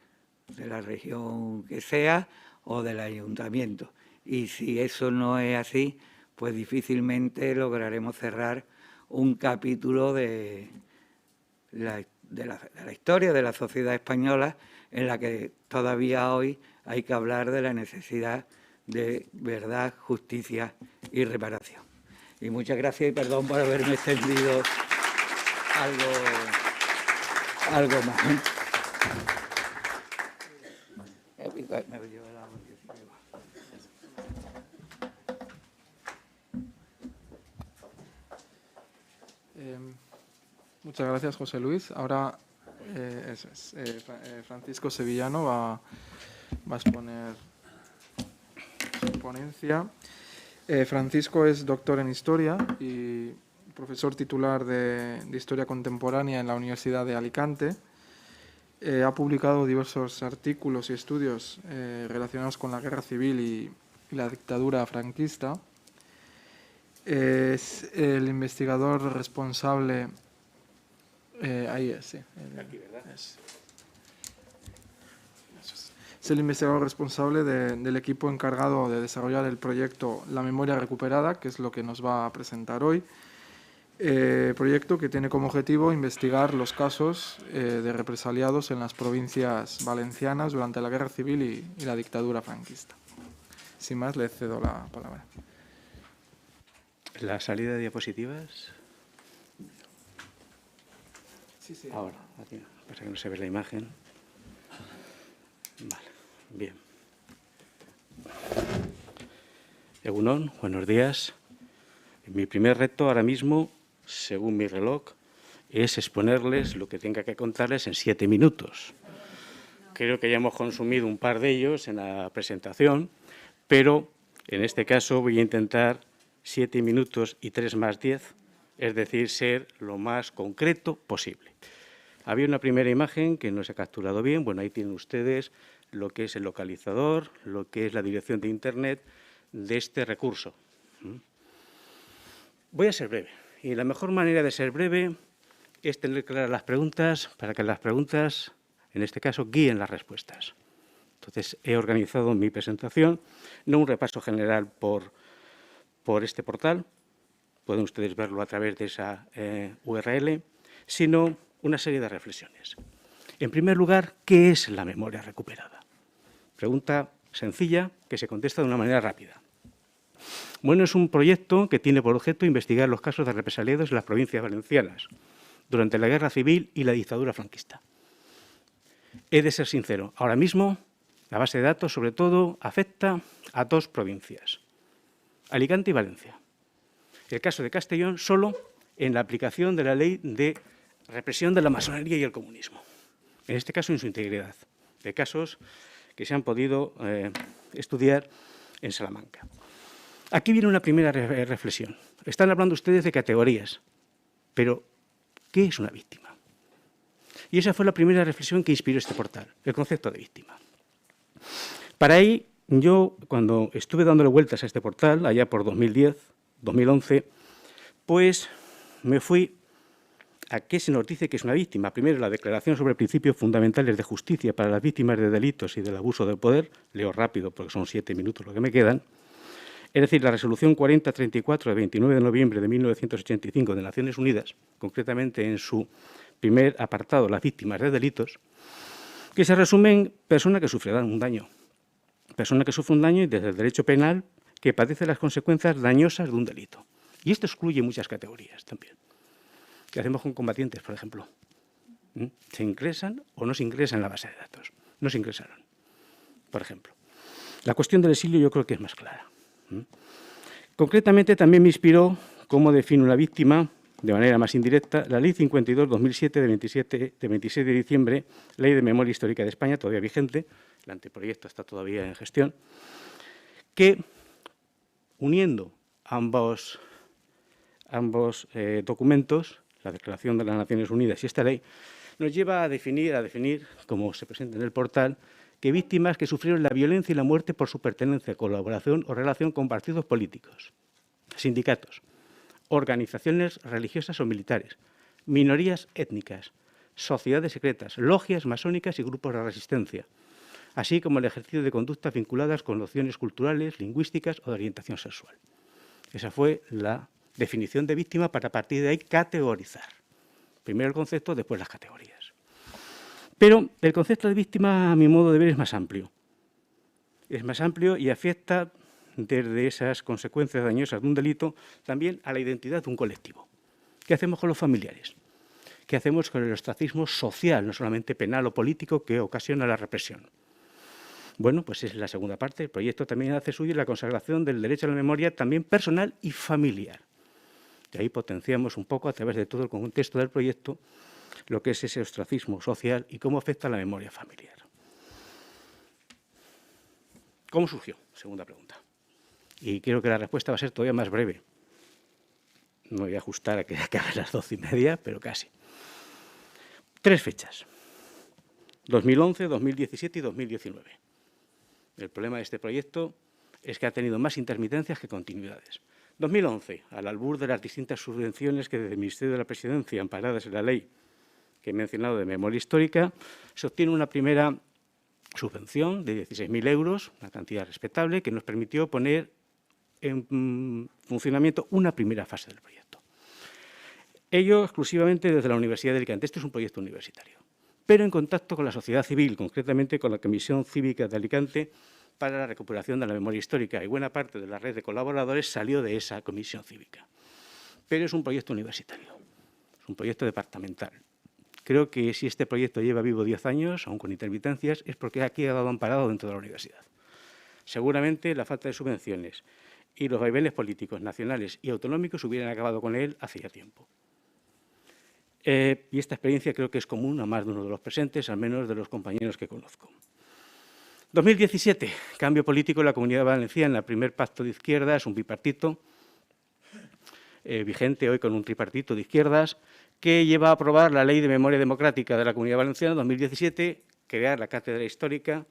de la región que sea o del ayuntamiento. Y si eso no es así, pues difícilmente lograremos cerrar un capítulo de la historia de la sociedad española, en la que todavía hoy hay que hablar de la necesidad de verdad, justicia y reparación. Y muchas gracias y perdón por haberme extendido algo más. Muchas gracias, José Luis. Ahora Francisco Sevillano va a exponer su ponencia. Francisco es doctor en Historia y profesor titular de Historia Contemporánea en la Universidad de Alicante. Ha publicado diversos artículos y estudios relacionados con la guerra civil y la dictadura franquista. Es el investigador responsable... ahí es, sí. Aquí, ¿verdad? Es el investigador responsable del equipo encargado de desarrollar el proyecto La Memoria Recuperada, que es lo que nos va a presentar hoy. Proyecto que tiene como objetivo investigar los casos de represaliados en las provincias valencianas durante la Guerra Civil y la dictadura franquista. Sin más, le cedo la palabra. La salida de diapositivas. Sí. Ahora, aquí, pasa que no se ve la imagen. Vale, bien. Egunon, buenos días. Mi primer reto ahora mismo, según mi reloj, es exponerles lo que tenga que contarles en 7 minutos. Creo que ya hemos consumido un par de ellos en la presentación, pero en este caso voy a intentar 7 minutos y 3 más 10, es decir, ser lo más concreto posible. Había una primera imagen que no se ha capturado bien. Bueno, ahí tienen ustedes lo que es el localizador, lo que es la dirección de Internet de este recurso. Voy a ser breve. Y la mejor manera de ser breve es tener claras las preguntas para que las preguntas, en este caso, guíen las respuestas. Entonces, he organizado mi presentación, no un repaso general por este portal, pueden ustedes verlo a través de esa URL, sino una serie de reflexiones. En primer lugar, ¿qué es la memoria recuperada? Pregunta sencilla que se contesta de una manera rápida. Bueno, es un proyecto que tiene por objeto investigar los casos de represaliados en las provincias valencianas durante la Guerra Civil y la dictadura franquista. He de ser sincero, ahora mismo la base de datos sobre todo afecta a 2 provincias, Alicante y Valencia. El caso de Castellón solo en la aplicación de la ley de represión de la masonería y el comunismo, en este caso en su integridad, de casos que se han podido estudiar en Salamanca. Aquí viene una primera reflexión. Están hablando ustedes de categorías, pero ¿qué es una víctima? Y esa fue la primera reflexión que inspiró este portal, el concepto de víctima. Para Yo, cuando estuve dándole vueltas a este portal, allá por 2010, 2011, pues me fui a qué se nos dice que es una víctima. Primero, la Declaración sobre Principios Fundamentales de Justicia para las Víctimas de Delitos y del Abuso del Poder. Leo rápido porque son 7 minutos lo que me quedan. Es decir, la Resolución 4034 de 29 de noviembre de 1985 de Naciones Unidas, concretamente en su primer apartado, las víctimas de delitos, que se resume en persona que sufrirá un daño. Persona que sufre un daño y desde el derecho penal que padece las consecuencias dañosas de un delito. Y esto excluye muchas categorías también. ¿Qué hacemos con combatientes, por ejemplo? ¿Se ingresan o no se ingresan en la base de datos? No se ingresaron, por ejemplo. La cuestión del exilio yo creo que es más clara. Concretamente también me inspiró cómo define una víctima de manera más indirecta la Ley 52/2007 de 26 de diciembre, Ley de Memoria Histórica de España, todavía vigente, el anteproyecto está todavía en gestión, que uniendo ambos documentos, la Declaración de las Naciones Unidas y esta ley, nos lleva a definir, como se presenta en el portal, que víctimas que sufrieron la violencia y la muerte por su pertenencia, colaboración o relación con partidos políticos, sindicatos, organizaciones religiosas o militares, minorías étnicas, sociedades secretas, logias masónicas y grupos de resistencia, así como el ejercicio de conductas vinculadas con nociones culturales, lingüísticas o de orientación sexual. Esa fue la definición de víctima para a partir de ahí categorizar. Primero el concepto, después las categorías. Pero el concepto de víctima, a mi modo de ver, es más amplio. Es más amplio y afecta desde esas consecuencias dañosas de un delito también a la identidad de un colectivo. ¿Qué hacemos con los familiares? ¿Qué hacemos con el ostracismo social, no solamente penal o político, que ocasiona la represión? Bueno, pues es la segunda parte. El proyecto también hace suyo la consagración del derecho a la memoria también personal y familiar. Y ahí potenciamos un poco, a través de todo el contexto del proyecto, lo que es ese ostracismo social y cómo afecta a la memoria familiar. ¿Cómo surgió? Segunda pregunta. Y creo que la respuesta va a ser todavía más breve. No voy a ajustar a que acabe a las 12:30, pero casi. 3 fechas. 2011, 2017 y 2019. El problema de este proyecto es que ha tenido más intermitencias que continuidades. 2011, al albur de las distintas subvenciones que desde el Ministerio de la Presidencia, amparadas en la ley que he mencionado de memoria histórica, se obtiene una primera subvención de 16.000 euros, una cantidad respetable, que nos permitió poner en funcionamiento una primera fase del proyecto. Ello exclusivamente desde la Universidad de Alicante. Este es un proyecto universitario, pero en contacto con la sociedad civil, concretamente con la Comisión Cívica de Alicante para la recuperación de la memoria histórica, y buena parte de la red de colaboradores salió de esa comisión cívica. Pero es un proyecto universitario, es un proyecto departamental. Creo que si este proyecto lleva vivo 10 años, aún con intermitencias, es porque ha quedado amparado dentro de la universidad. Seguramente la falta de subvenciones y los vaivenes políticos nacionales y autonómicos hubieran acabado con él hace ya tiempo. Y esta experiencia creo que es común a más de uno de los presentes, al menos de los compañeros que conozco. 2017, cambio político en la Comunidad Valenciana. El primer pacto de izquierdas, un bipartito, vigente hoy con un tripartito de izquierdas, que lleva a aprobar la Ley de Memoria Democrática de la Comunidad Valenciana 2017, crear la Cátedra Histórica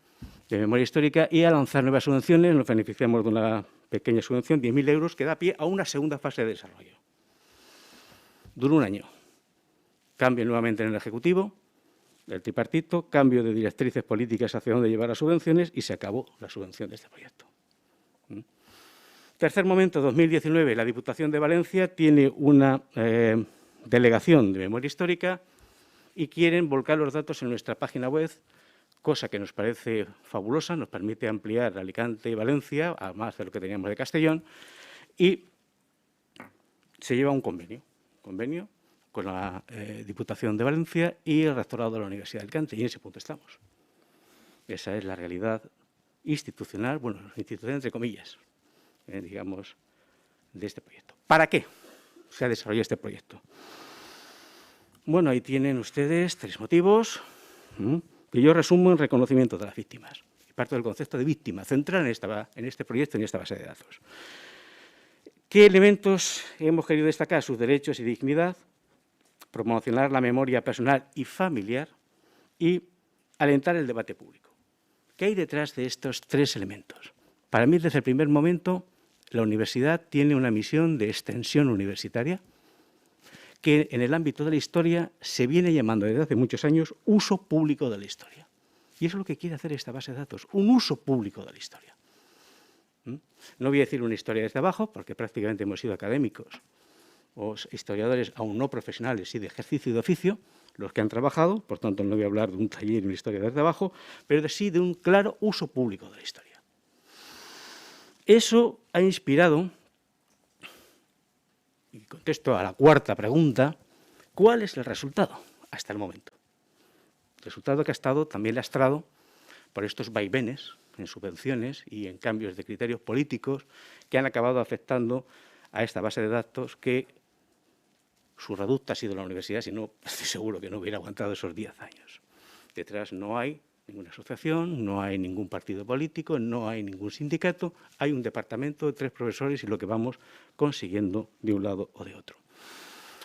de Memoria Histórica y a lanzar nuevas subvenciones. Nos beneficiamos de una pequeña subvención, 10.000 euros, que da pie a una segunda fase de desarrollo. Duró un año. Cambio nuevamente en el Ejecutivo, el tripartito, cambio de directrices políticas hacia dónde llevar las subvenciones y se acabó la subvención de este proyecto. Tercer momento, 2019, la Diputación de Valencia tiene una delegación de memoria histórica y quieren volcar los datos en nuestra página web, cosa que nos parece fabulosa, nos permite ampliar Alicante y Valencia, a más de lo que teníamos de Castellón, y se lleva un convenio con la Diputación de Valencia y el Rectorado de la Universidad de Alicante, y en ese punto estamos. Esa es la realidad institucional, bueno, institucional entre comillas, digamos, de este proyecto. ¿Para qué se ha desarrollado este proyecto? Bueno, ahí tienen ustedes 3 motivos que yo resumo en reconocimiento de las víctimas. Y parto del concepto de víctima central en este proyecto, en esta base de datos. ¿Qué elementos hemos querido destacar? Sus derechos y dignidad, promocionar la memoria personal y familiar y alentar el debate público. ¿Qué hay detrás de estos tres elementos? Para mí, desde el primer momento, la universidad tiene una misión de extensión universitaria que en el ámbito de la historia se viene llamando desde hace muchos años uso público de la historia. Y eso es lo que quiere hacer esta base de datos, un uso público de la historia. No voy a decir una historia desde abajo, porque prácticamente hemos sido académicos o historiadores aún no profesionales y de ejercicio y de oficio, los que han trabajado, por tanto no voy a hablar de un taller y una historia desde abajo, pero sí de un claro uso público de la historia. Eso ha inspirado, y contesto a la cuarta pregunta, ¿cuál es el resultado hasta el momento? El resultado que ha estado también lastrado por estos vaivenes en subvenciones y en cambios de criterios políticos que han acabado afectando a esta base de datos que su reducto ha sido la universidad, si no, estoy seguro que no hubiera aguantado esos 10 años. Detrás no hay ninguna asociación, no hay ningún partido político, no hay ningún sindicato, hay un departamento de 3 profesores y lo que vamos consiguiendo de un lado o de otro.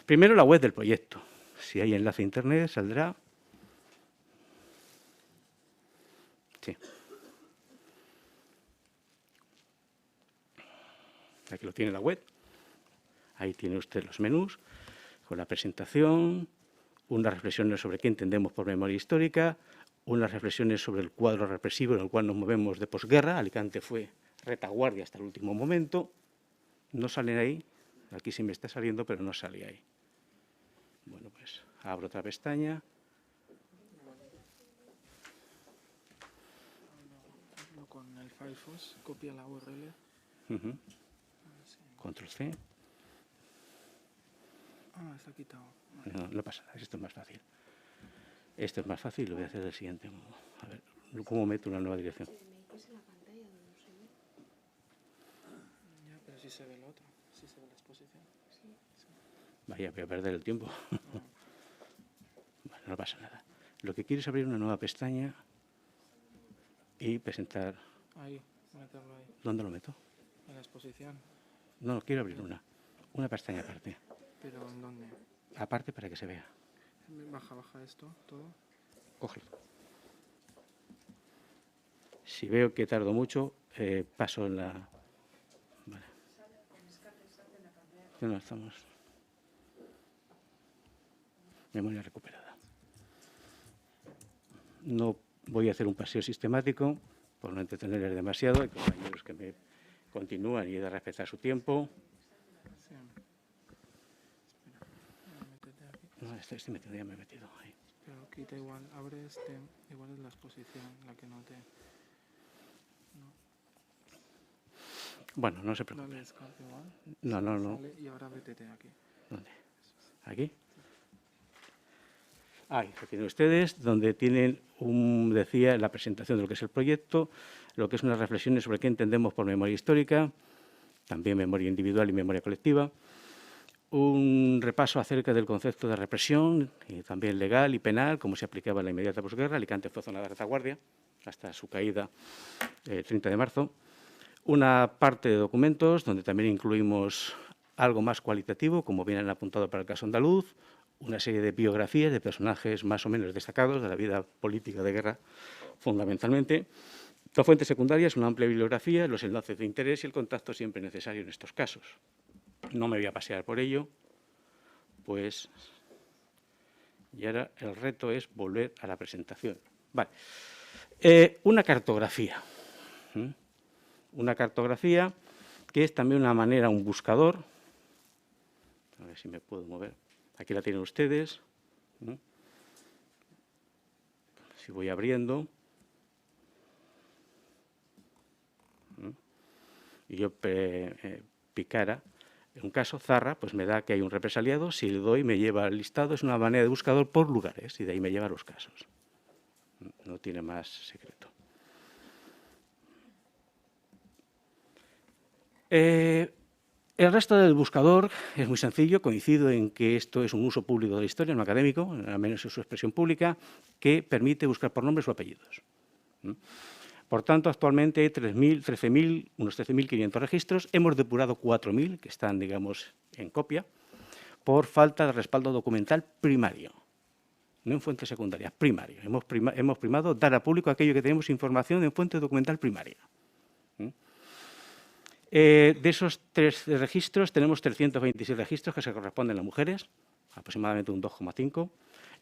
Primero, la web del proyecto. Si hay enlace a internet, saldrá. Sí. Aquí lo tiene la web. Ahí tiene usted los menús con la presentación, unas reflexiones sobre qué entendemos por memoria histórica, unas reflexiones sobre el cuadro represivo en el cual nos movemos de posguerra. Alicante fue retaguardia hasta el último momento. No salen ahí. Aquí sí me está saliendo, pero no sale ahí. Bueno, pues abro otra pestaña. Con el Firefox, copia la URL. Control C. Ah, está quitado. No pasa nada, esto es más fácil. Esto es más fácil, lo voy a hacer del siguiente modo. A ver, ¿cómo meto una nueva dirección? Ya, pero sí se ve el otro, sí se ve la exposición. Sí. Vaya, voy a perder el tiempo. Bueno, no pasa nada. Lo que quiero es abrir una nueva pestaña y presentar. Ahí, meterlo ahí. ¿Dónde lo meto? En la exposición. No, quiero abrir una pestaña aparte. ¿Pero en dónde? Aparte para que se vea. Baja esto, todo. Cógelo. Si veo que tardo mucho, paso en la... Vale. No, estamos... Memoria recuperada. No voy a hacer un paseo sistemático, por no entretenerles demasiado. Hay compañeros que me continúan y he de respetar su tiempo. Sí. Espera, métete aquí. No, este metido, ya me he metido ahí. Pero quita igual, abre este, igual es la exposición, la que no te... No. Bueno, no se preocupe. Dale descarga igual. No. Sale y ahora métete aquí. ¿Dónde? ¿Aquí? Ahí lo tienen ustedes, donde tienen, decía, la presentación de lo que es el proyecto, lo que es unas reflexiones sobre qué entendemos por memoria histórica, también memoria individual y memoria colectiva, un repaso acerca del concepto de represión, y también legal y penal, cómo se aplicaba en la inmediata posguerra. Alicante fue zona de retaguardia hasta su caída el 30 de marzo. Una parte de documentos, donde también incluimos algo más cualitativo, como bien han apuntado para el caso andaluz, una serie de biografías de personajes más o menos destacados de la vida política de guerra, fundamentalmente. La fuente secundaria es una amplia bibliografía, los enlaces de interés y el contacto siempre necesario en estos casos. No me voy a pasear por ello, pues... Y ahora el reto es volver a la presentación. Vale. Una cartografía. Una cartografía que es también una manera, un buscador. A ver si me puedo mover. Aquí la tienen ustedes. Si voy abriendo. Y yo picara, en un caso Zarra, pues me da que hay un represaliado. Si le doy, me lleva al listado. Es una manera de buscador por lugares y de ahí me lleva a los casos. No tiene más secreto. El resto del buscador es muy sencillo, coincido en que esto es un uso público de la historia, no académico, al menos en su expresión pública, que permite buscar por nombres o apellidos. Por tanto, actualmente hay unos 13.500 registros, hemos depurado 4.000, que están, digamos, en copia, por falta de respaldo documental primario. no en fuentes secundarias, primarias. Hemos primado dar al público aquello que tenemos información en fuente documental primaria. De esos 3 registros, tenemos 326 registros que se corresponden a mujeres, aproximadamente un 2,5%,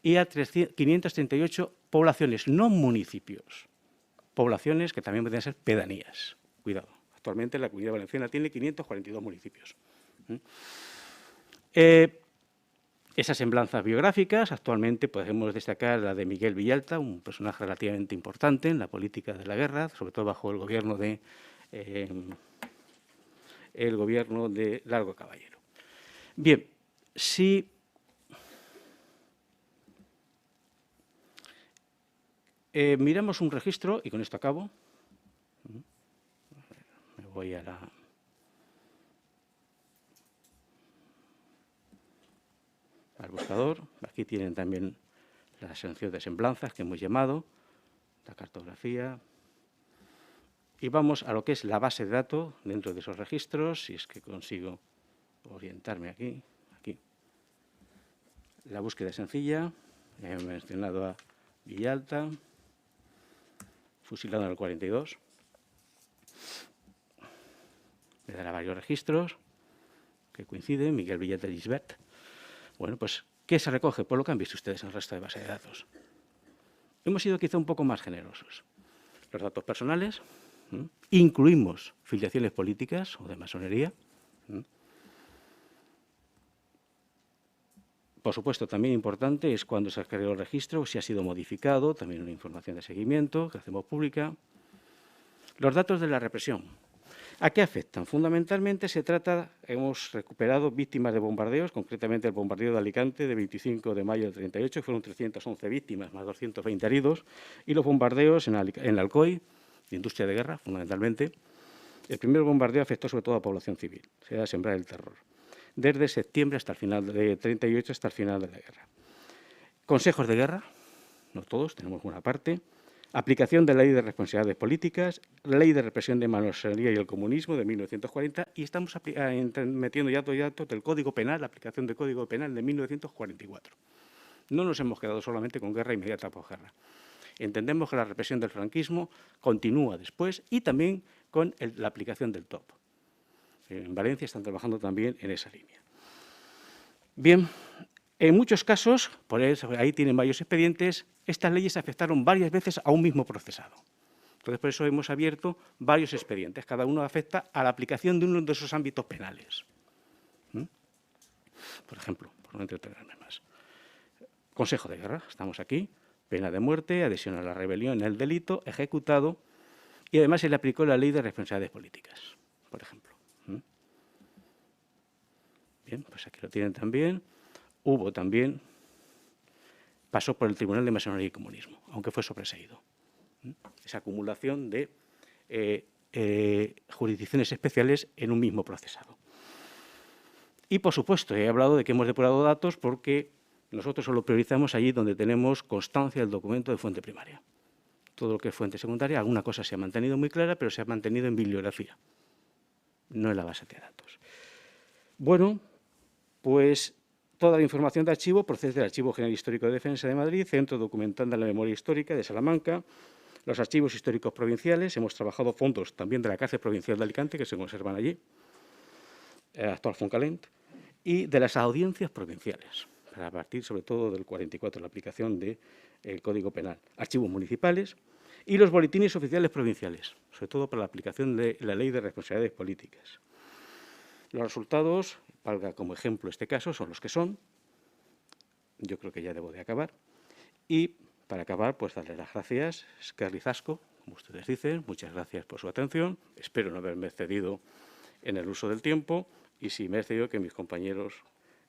y a 538 poblaciones, no municipios, poblaciones que también pueden ser pedanías. Cuidado, actualmente la Comunidad Valenciana tiene 542 municipios. Esas semblanzas biográficas, actualmente podemos destacar la de Miguel Villalta, un personaje relativamente importante en la política de la guerra, sobre todo bajo el gobierno de Largo Caballero. Bien, si miramos un registro, y con esto acabo, me voy al buscador. Aquí tienen también la selección de semblanzas que hemos llamado, la cartografía. Y vamos a lo que es la base de datos dentro de esos registros, si es que consigo orientarme aquí. La búsqueda sencilla, he mencionado a Villalta, fusilado en el 42. Me dará varios registros que coinciden, Miguel Villalta y Gisbert. Bueno, pues, ¿qué se recoge? Por lo que han visto ustedes en el resto de base de datos. Hemos sido quizá un poco más generosos. Los datos personales, incluimos filiaciones políticas o de masonería. Por supuesto, también importante es cuando se creó el registro, si ha sido modificado, también una información de seguimiento que hacemos pública. Los datos de la represión. ¿A qué afectan? Fundamentalmente se trata, hemos recuperado víctimas de bombardeos, concretamente el bombardeo de Alicante de 25 de mayo del 38, fueron 311 víctimas más 220 heridos, y los bombardeos en Alcoy, de industria de guerra, fundamentalmente. El primer bombardeo afectó sobre todo a la población civil, se va a sembrar el terror, desde septiembre hasta el final de 38 hasta el final de la guerra. Consejos de guerra, no todos, tenemos una parte. Aplicación de la Ley de Responsabilidades Políticas, la Ley de Represión de Masonería y el Comunismo de 1940 y estamos metiendo ya datos del Código Penal, la aplicación del Código Penal de 1944. No nos hemos quedado solamente con guerra inmediata posguerra. Entendemos que la represión del franquismo continúa después y también con la aplicación del TOP. En Valencia están trabajando también en esa línea. Bien, en muchos casos, por eso ahí tienen varios expedientes, estas leyes afectaron varias veces a un mismo procesado. Entonces, por eso hemos abierto varios expedientes. Cada uno afecta a la aplicación de uno de esos ámbitos penales. Por ejemplo, por no entretenerme más. Consejo de guerra, estamos aquí. Pena de muerte, adhesión a la rebelión, el delito, ejecutado. Y además se le aplicó la Ley de Responsabilidades Políticas, por ejemplo. Bien, pues aquí lo tienen también. Hubo también, pasó por el Tribunal de Masonería y Comunismo, aunque fue sobreseído. Esa acumulación de jurisdicciones especiales en un mismo procesado. Y, por supuesto, he hablado de que hemos depurado datos porque nosotros solo priorizamos allí donde tenemos constancia del documento de fuente primaria. Todo lo que es fuente secundaria, alguna cosa se ha mantenido muy clara, pero se ha mantenido en bibliografía, no en la base de datos. Bueno, pues toda la información de archivo procede del Archivo General Histórico de Defensa de Madrid, Centro Documental de la Memoria Histórica de Salamanca, los archivos históricos provinciales, hemos trabajado fondos también de la Cárcel Provincial de Alicante, que se conservan allí, actual Foncalent, y de las audiencias provinciales, a partir sobre todo del 44, la aplicación del Código Penal, archivos municipales y los boletines oficiales provinciales, sobre todo para la aplicación de la Ley de Responsabilidades Políticas. Los resultados, valga como ejemplo este caso, son los que son. Yo creo que ya debo de acabar. Y para acabar, pues darle las gracias, Eskerrik asko, como ustedes dicen. Muchas gracias por su atención. Espero no haberme excedido en el uso del tiempo y si me he excedido, que mis compañeros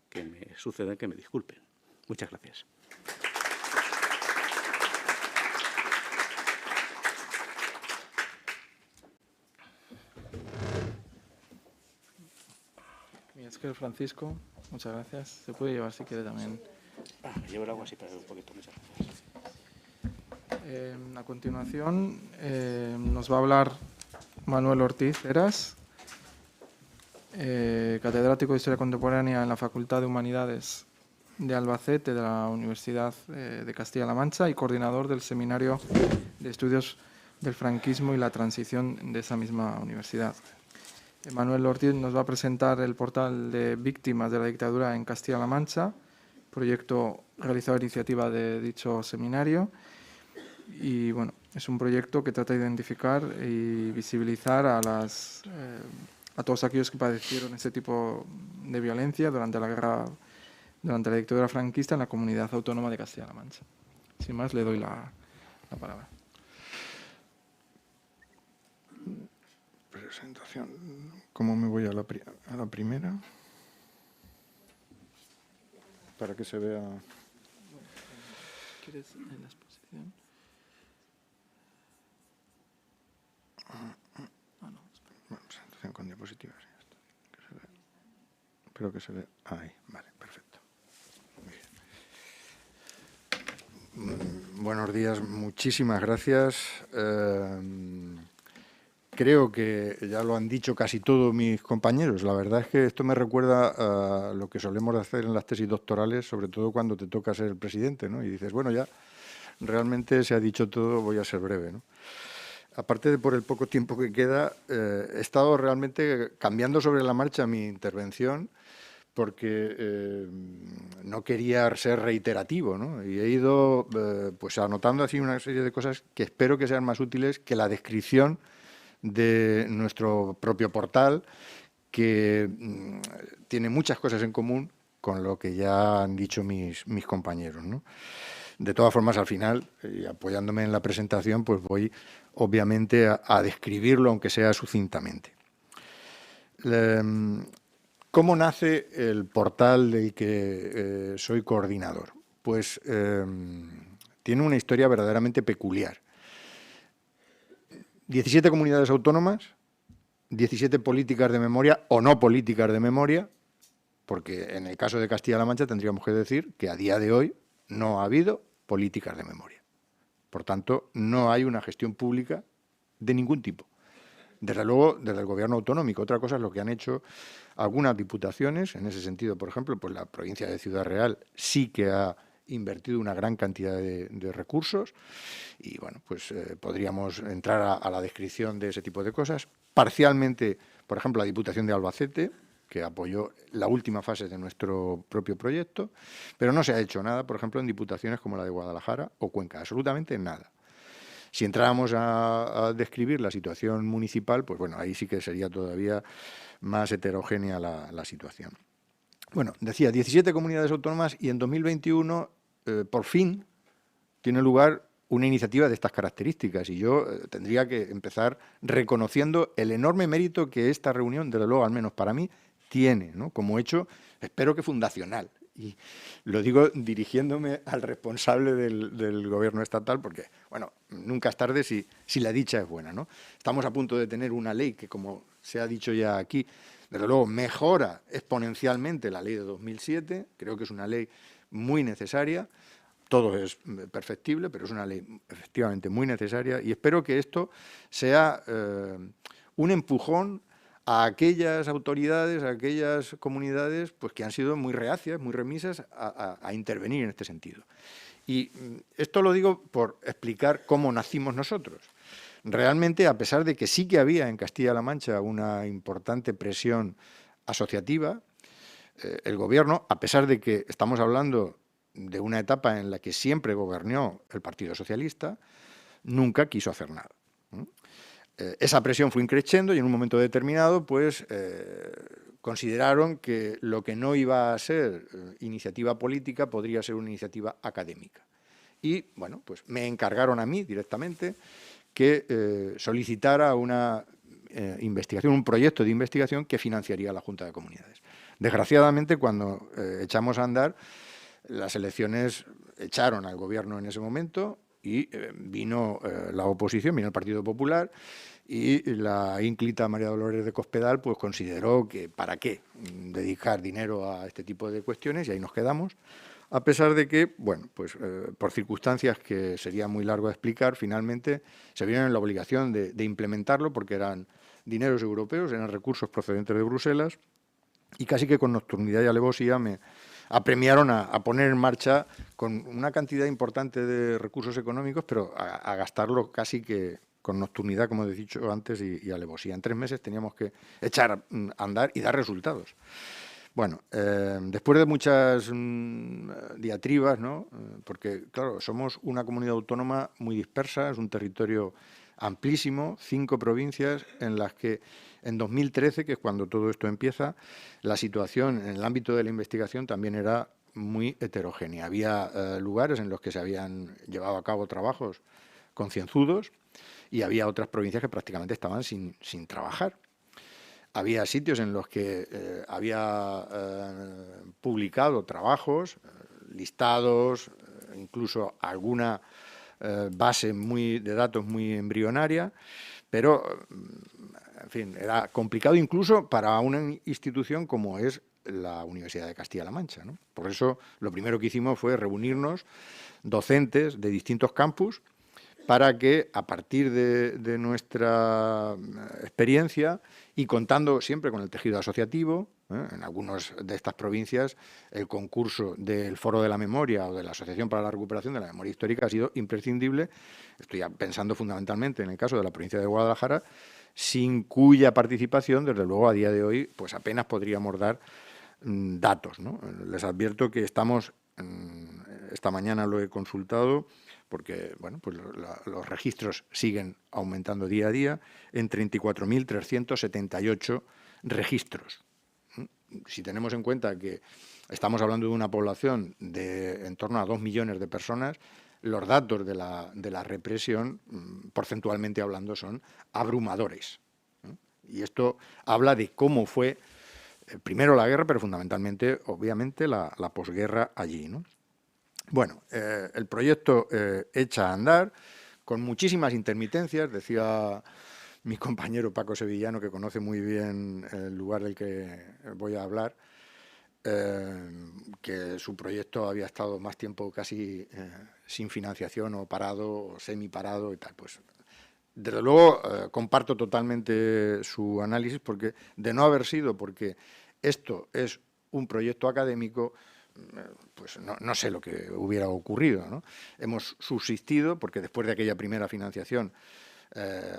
que me suceden, que me disculpen. Muchas gracias. Francisco, muchas gracias. Se puede llevar si quiere también. Me llevo el agua así para ver un poquito. Muchas gracias. A continuación nos va a hablar Manuel Ortiz Heras, catedrático de Historia Contemporánea en la Facultad de Humanidades de Albacete de la Universidad de Castilla-La Mancha y coordinador del Seminario de Estudios del Franquismo y la Transición de esa misma universidad. Manuel Ortiz nos va a presentar el portal de víctimas de la dictadura en Castilla-La Mancha, proyecto realizado a iniciativa de dicho seminario. Y bueno, es un proyecto que trata de identificar y visibilizar a todos aquellos que padecieron este tipo de violencia durante la dictadura franquista en la comunidad autónoma de Castilla-La Mancha. Sin más, le doy la palabra. Presentación. ¿Cómo me voy a la primera? Para que se vea. ¿Quieres en la exposición? Bueno, presentación con diapositivas. Espero que se vea. Ahí, vale, perfecto. Muy bien. Buenos días, muchísimas gracias. Creo que ya lo han dicho casi todos mis compañeros. La verdad es que esto me recuerda a lo que solemos hacer en las tesis doctorales, sobre todo cuando te toca ser el presidente, ¿no? Y dices, bueno, ya realmente se ha dicho todo, voy a ser breve, ¿no? Aparte de por el poco tiempo que queda, he estado realmente cambiando sobre la marcha mi intervención porque no quería ser reiterativo, ¿no? Y he ido pues anotando así una serie de cosas que espero que sean más útiles que la descripción de nuestro propio portal, que tiene muchas cosas en común con lo que ya han dicho mis compañeros, ¿no? De todas formas, al final, y apoyándome en la presentación, pues voy obviamente a describirlo, aunque sea sucintamente. ¿Cómo nace el portal del que soy coordinador? Pues tiene una historia verdaderamente peculiar. 17 comunidades autónomas, 17 políticas de memoria o no políticas de memoria, porque en el caso de Castilla-La Mancha tendríamos que decir que a día de hoy no ha habido políticas de memoria. Por tanto, no hay una gestión pública de ningún tipo. Desde luego, desde el gobierno autonómico. Otra cosa es lo que han hecho algunas diputaciones. En ese sentido, por ejemplo, pues la provincia de Ciudad Real sí que ha invertido una gran cantidad de recursos y, bueno, pues podríamos entrar a la descripción de ese tipo de cosas. Parcialmente, por ejemplo, la Diputación de Albacete, que apoyó la última fase de nuestro propio proyecto, pero no se ha hecho nada, por ejemplo, en diputaciones como la de Guadalajara o Cuenca, absolutamente nada. Si entráramos a describir la situación municipal, pues bueno, ahí sí que sería todavía más heterogénea la situación. Bueno, decía, 17 comunidades autónomas y en 2021, por fin, tiene lugar una iniciativa de estas características y yo tendría que empezar reconociendo el enorme mérito que esta reunión, desde luego, al menos para mí, tiene, ¿no? Como hecho, espero que fundacional. Y lo digo dirigiéndome al responsable del gobierno estatal porque, bueno, nunca es tarde si la dicha es buena, ¿no? Estamos a punto de tener una ley que, como se ha dicho ya aquí, desde luego mejora exponencialmente la ley de 2007, creo que es una ley muy necesaria, todo es perfectible, pero es una ley efectivamente muy necesaria y espero que esto sea un empujón a aquellas autoridades, a aquellas comunidades pues, que han sido muy reacias, muy remisas a intervenir en este sentido. Y esto lo digo por explicar cómo nacimos nosotros. Realmente, a pesar de que sí que había en Castilla-La Mancha una importante presión asociativa, el gobierno, a pesar de que estamos hablando de una etapa en la que siempre gobernó el Partido Socialista, nunca quiso hacer nada. Esa presión fue increciendo y en un momento determinado pues consideraron que lo que no iba a ser iniciativa política podría ser una iniciativa académica. Y bueno, pues me encargaron a mí directamente que solicitara una investigación, un proyecto de investigación que financiaría la Junta de Comunidades. Desgraciadamente, cuando echamos a andar, las elecciones echaron al gobierno en ese momento y vino la oposición, vino el Partido Popular y la ínclita María Dolores de Cospedal pues consideró que para qué dedicar dinero a este tipo de cuestiones y ahí nos quedamos, a pesar de que, bueno, pues por circunstancias que sería muy largo de explicar, finalmente se vieron en la obligación de implementarlo porque eran dineros europeos, eran recursos procedentes de Bruselas y casi que con nocturnidad y alevosía me apremiaron a poner en marcha con una cantidad importante de recursos económicos, pero a gastarlo casi que con nocturnidad, como he dicho antes, y alevosía. En 3 meses teníamos que echar a andar y dar resultados. Bueno, después de muchas diatribas, ¿no? Porque, claro, somos una comunidad autónoma muy dispersa, es un territorio amplísimo, 5 provincias en las que en 2013, que es cuando todo esto empieza, la situación en el ámbito de la investigación también era muy heterogénea. Había lugares en los que se habían llevado a cabo trabajos concienzudos y había otras provincias que prácticamente estaban sin trabajar. Había sitios en los que había publicado trabajos, listados, incluso alguna base de datos muy embrionaria, pero, en fin, era complicado incluso para una institución como es la Universidad de Castilla-La Mancha, ¿no? Por eso, lo primero que hicimos fue reunirnos docentes de distintos campus para que, a partir de nuestra experiencia y contando siempre con el tejido asociativo, en algunas de estas provincias el concurso del Foro de la Memoria o de la Asociación para la Recuperación de la Memoria Histórica ha sido imprescindible. Estoy pensando fundamentalmente en el caso de la provincia de Guadalajara, sin cuya participación, desde luego, a día de hoy, pues apenas podríamos dar datos, ¿no? Les advierto que estamos, esta mañana lo he consultado, porque bueno, pues los registros siguen aumentando día a día, en 34.378 registros. Si tenemos en cuenta que estamos hablando de una población de en torno a 2 millones de personas, los datos de la represión, porcentualmente hablando, son abrumadores. Y esto habla de cómo fue primero la guerra, pero fundamentalmente, obviamente, la posguerra allí, ¿no? Bueno, el proyecto echa a andar con muchísimas intermitencias. Decía mi compañero Paco Sevillano, que conoce muy bien el lugar del que voy a hablar, que su proyecto había estado más tiempo casi sin financiación o parado o semiparado y tal. Pues desde luego comparto totalmente su análisis, porque de no haber sido porque esto es un proyecto académico, pues no sé lo que hubiera ocurrido, ¿no? Hemos subsistido porque después de aquella primera financiación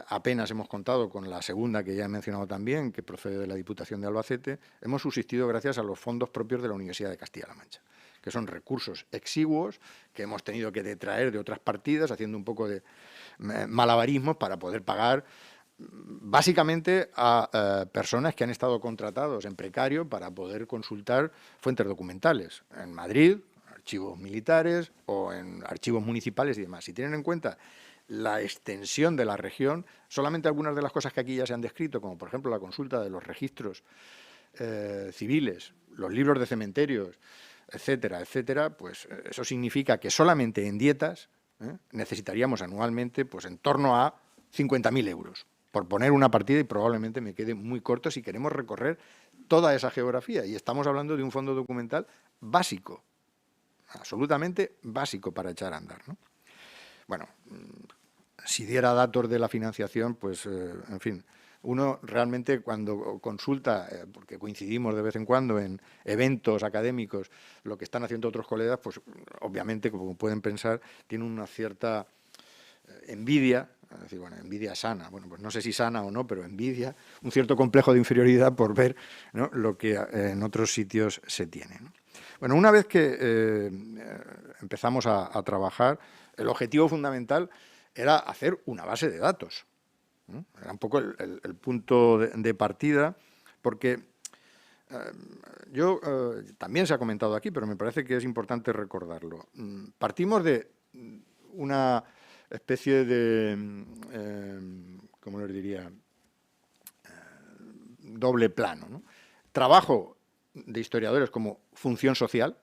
apenas hemos contado con la segunda, que ya he mencionado también, que procede de la Diputación de Albacete. Hemos subsistido gracias a los fondos propios de la Universidad de Castilla-La Mancha, que son recursos exiguos que hemos tenido que detraer de otras partidas, haciendo un poco de malabarismos para poder pagar básicamente a personas que han estado contratados en precario para poder consultar fuentes documentales en Madrid, archivos militares o en archivos municipales y demás. Si tienen en cuenta la extensión de la región, solamente algunas de las cosas que aquí ya se han descrito, como por ejemplo la consulta de los registros civiles, los libros de cementerios, etcétera, etcétera, pues eso significa que solamente en dietas necesitaríamos anualmente pues en torno a 50.000 euros, por poner una partida, y probablemente me quede muy corto si queremos recorrer toda esa geografía. Y estamos hablando de un fondo documental básico, absolutamente básico para echar a andar, ¿no? Bueno, si diera datos de la financiación, pues, en fin, uno realmente cuando consulta, porque coincidimos de vez en cuando en eventos académicos, lo que están haciendo otros colegas, pues obviamente, como pueden pensar, tiene una cierta envidia. Es decir, bueno, envidia sana, bueno, pues no sé si sana o no, pero envidia, un cierto complejo de inferioridad por ver, ¿no?, lo que en otros sitios se tiene, ¿no? Bueno, una vez que empezamos a trabajar, el objetivo fundamental era hacer una base de datos, ¿no? Era un poco el punto de partida, porque también se ha comentado aquí, pero me parece que es importante recordarlo. Partimos de una especie de, ¿cómo les diría?, doble plano, ¿no? Trabajo de historiadores como función social,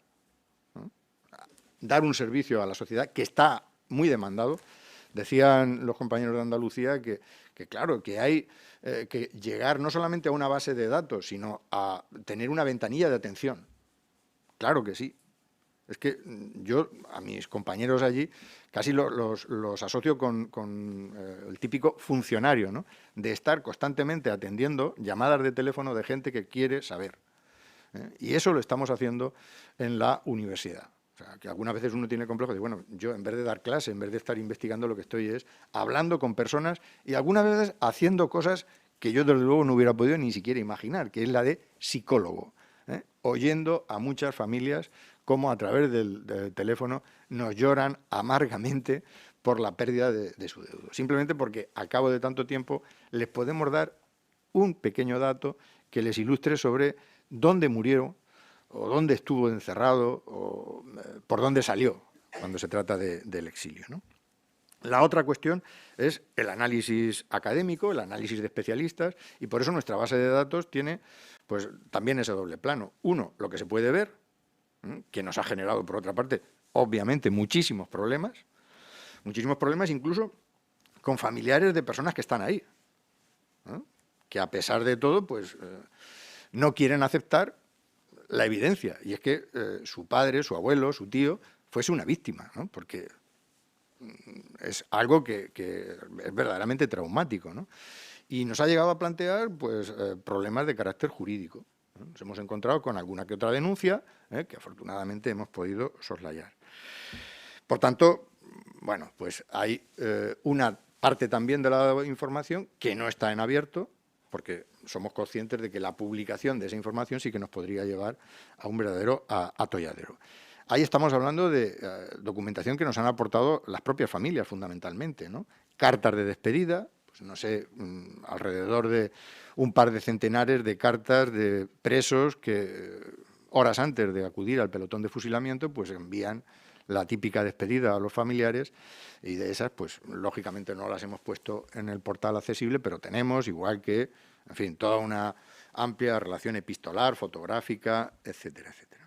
¿no?, dar un servicio a la sociedad que está muy demandado. Decían los compañeros de Andalucía que claro, que hay que llegar no solamente a una base de datos, sino a tener una ventanilla de atención. Claro que sí. Es que yo a mis compañeros allí casi los asocio con el típico funcionario, ¿no?, de estar constantemente atendiendo llamadas de teléfono de gente que quiere saber. Y eso lo estamos haciendo en la universidad. O sea, que algunas veces uno tiene complejo de, bueno, yo en vez de dar clase, en vez de estar investigando, lo que estoy es hablando con personas y algunas veces haciendo cosas que yo desde luego no hubiera podido ni siquiera imaginar, que es la de psicólogo, oyendo a muchas familias cómo a través del teléfono nos lloran amargamente por la pérdida de su deudo. Simplemente porque a cabo de tanto tiempo les podemos dar un pequeño dato que les ilustre sobre dónde murió, o dónde estuvo encerrado, o por dónde salió, cuando se trata del exilio, ¿no? La otra cuestión es el análisis académico, el análisis de especialistas, y por eso nuestra base de datos tiene pues, también ese doble plano. Uno, lo que se puede ver, que nos ha generado, por otra parte, obviamente, muchísimos problemas incluso con familiares de personas que están ahí, que a pesar de todo, pues no quieren aceptar la evidencia, y es que su padre, su abuelo, su tío, fuese una víctima, ¿no? Porque es algo que es verdaderamente traumático, ¿no? Y nos ha llegado a plantear pues, problemas de carácter jurídico, ¿no? Nos hemos encontrado con alguna que otra denuncia que afortunadamente hemos podido soslayar. Por tanto, bueno, pues hay una parte también de la información que no está en abierto, porque somos conscientes de que la publicación de esa información sí que nos podría llevar a un verdadero atolladero. Ahí estamos hablando de documentación que nos han aportado las propias familias, fundamentalmente, ¿no? Cartas de despedida, pues no sé, alrededor de un par de centenares de cartas de presos que horas antes de acudir al pelotón de fusilamiento, pues envían la típica despedida a los familiares, y de esas, pues lógicamente no las hemos puesto en el portal accesible, pero tenemos, igual que, en fin, toda una amplia relación epistolar, fotográfica, etcétera, etcétera.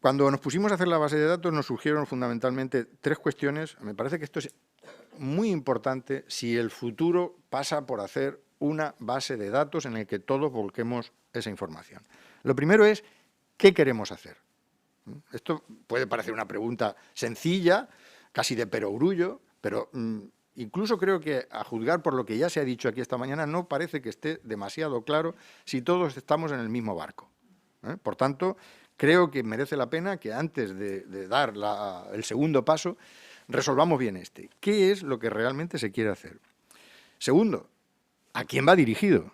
Cuando nos pusimos a hacer la base de datos nos surgieron fundamentalmente tres cuestiones. Me parece que esto es muy importante si el futuro pasa por hacer una base de datos en el que todos volquemos esa información. Lo primero es, ¿qué queremos hacer? Esto puede parecer una pregunta sencilla, casi de perogrullo, pero incluso creo que, a juzgar por lo que ya se ha dicho aquí esta mañana, no parece que esté demasiado claro si todos estamos en el mismo barco. Por tanto, creo que merece la pena que antes de dar el segundo paso, resolvamos bien este. ¿Qué es lo que realmente se quiere hacer? Segundo, ¿a quién va dirigido?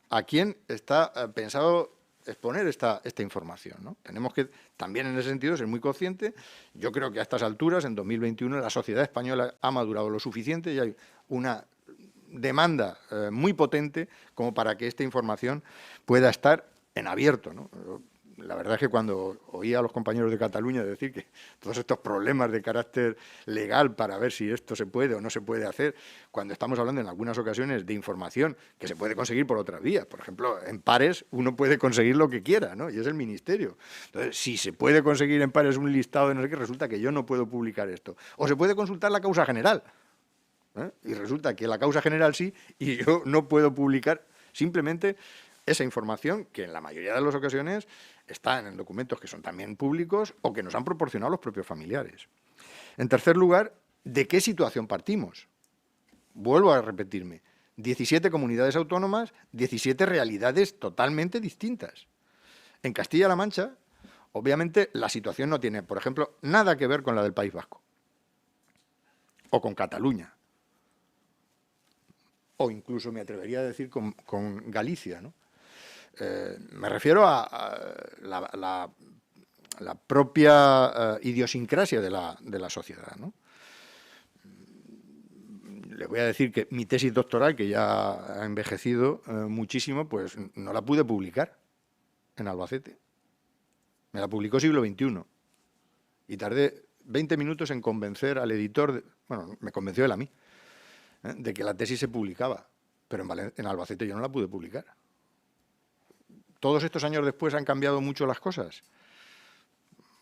¿A quién está pensado exponer esta información, ¿no? Tenemos que, también en ese sentido, ser muy conscientes. Yo creo que a estas alturas, en 2021, la sociedad española ha madurado lo suficiente y hay una demanda muy potente como para que esta información pueda estar en abierto, ¿no? La verdad es que cuando oía a los compañeros de Cataluña decir que todos estos problemas de carácter legal para ver si esto se puede o no se puede hacer, cuando estamos hablando en algunas ocasiones de información que se puede conseguir por otras vías, por ejemplo, en Pares uno puede conseguir lo que quiera, ¿no? Y es el Ministerio. Entonces, si se puede conseguir en Pares un listado de no sé qué, resulta que yo no puedo publicar esto. O se puede consultar la causa general, y resulta que la causa general sí, y yo no puedo publicar simplemente esa información que en la mayoría de las ocasiones están en documentos que son también públicos o que nos han proporcionado los propios familiares. En tercer lugar, ¿de qué situación partimos? Vuelvo a repetirme, 17 comunidades autónomas, 17 realidades totalmente distintas. En Castilla-La Mancha, obviamente, la situación no tiene, por ejemplo, nada que ver con la del País Vasco, o con Cataluña, o incluso me atrevería a decir con Galicia, ¿no? Me refiero a la propia idiosincrasia de la sociedad, ¿no? Le voy a decir que mi tesis doctoral, que ya ha envejecido muchísimo, pues no la pude publicar en Albacete. Me la publicó Siglo XXI. Y tardé 20 minutos en convencer al editor, bueno, me convenció él a mí, de que la tesis se publicaba. Pero en Albacete yo no la pude publicar. ¿Todos estos años después han cambiado mucho las cosas?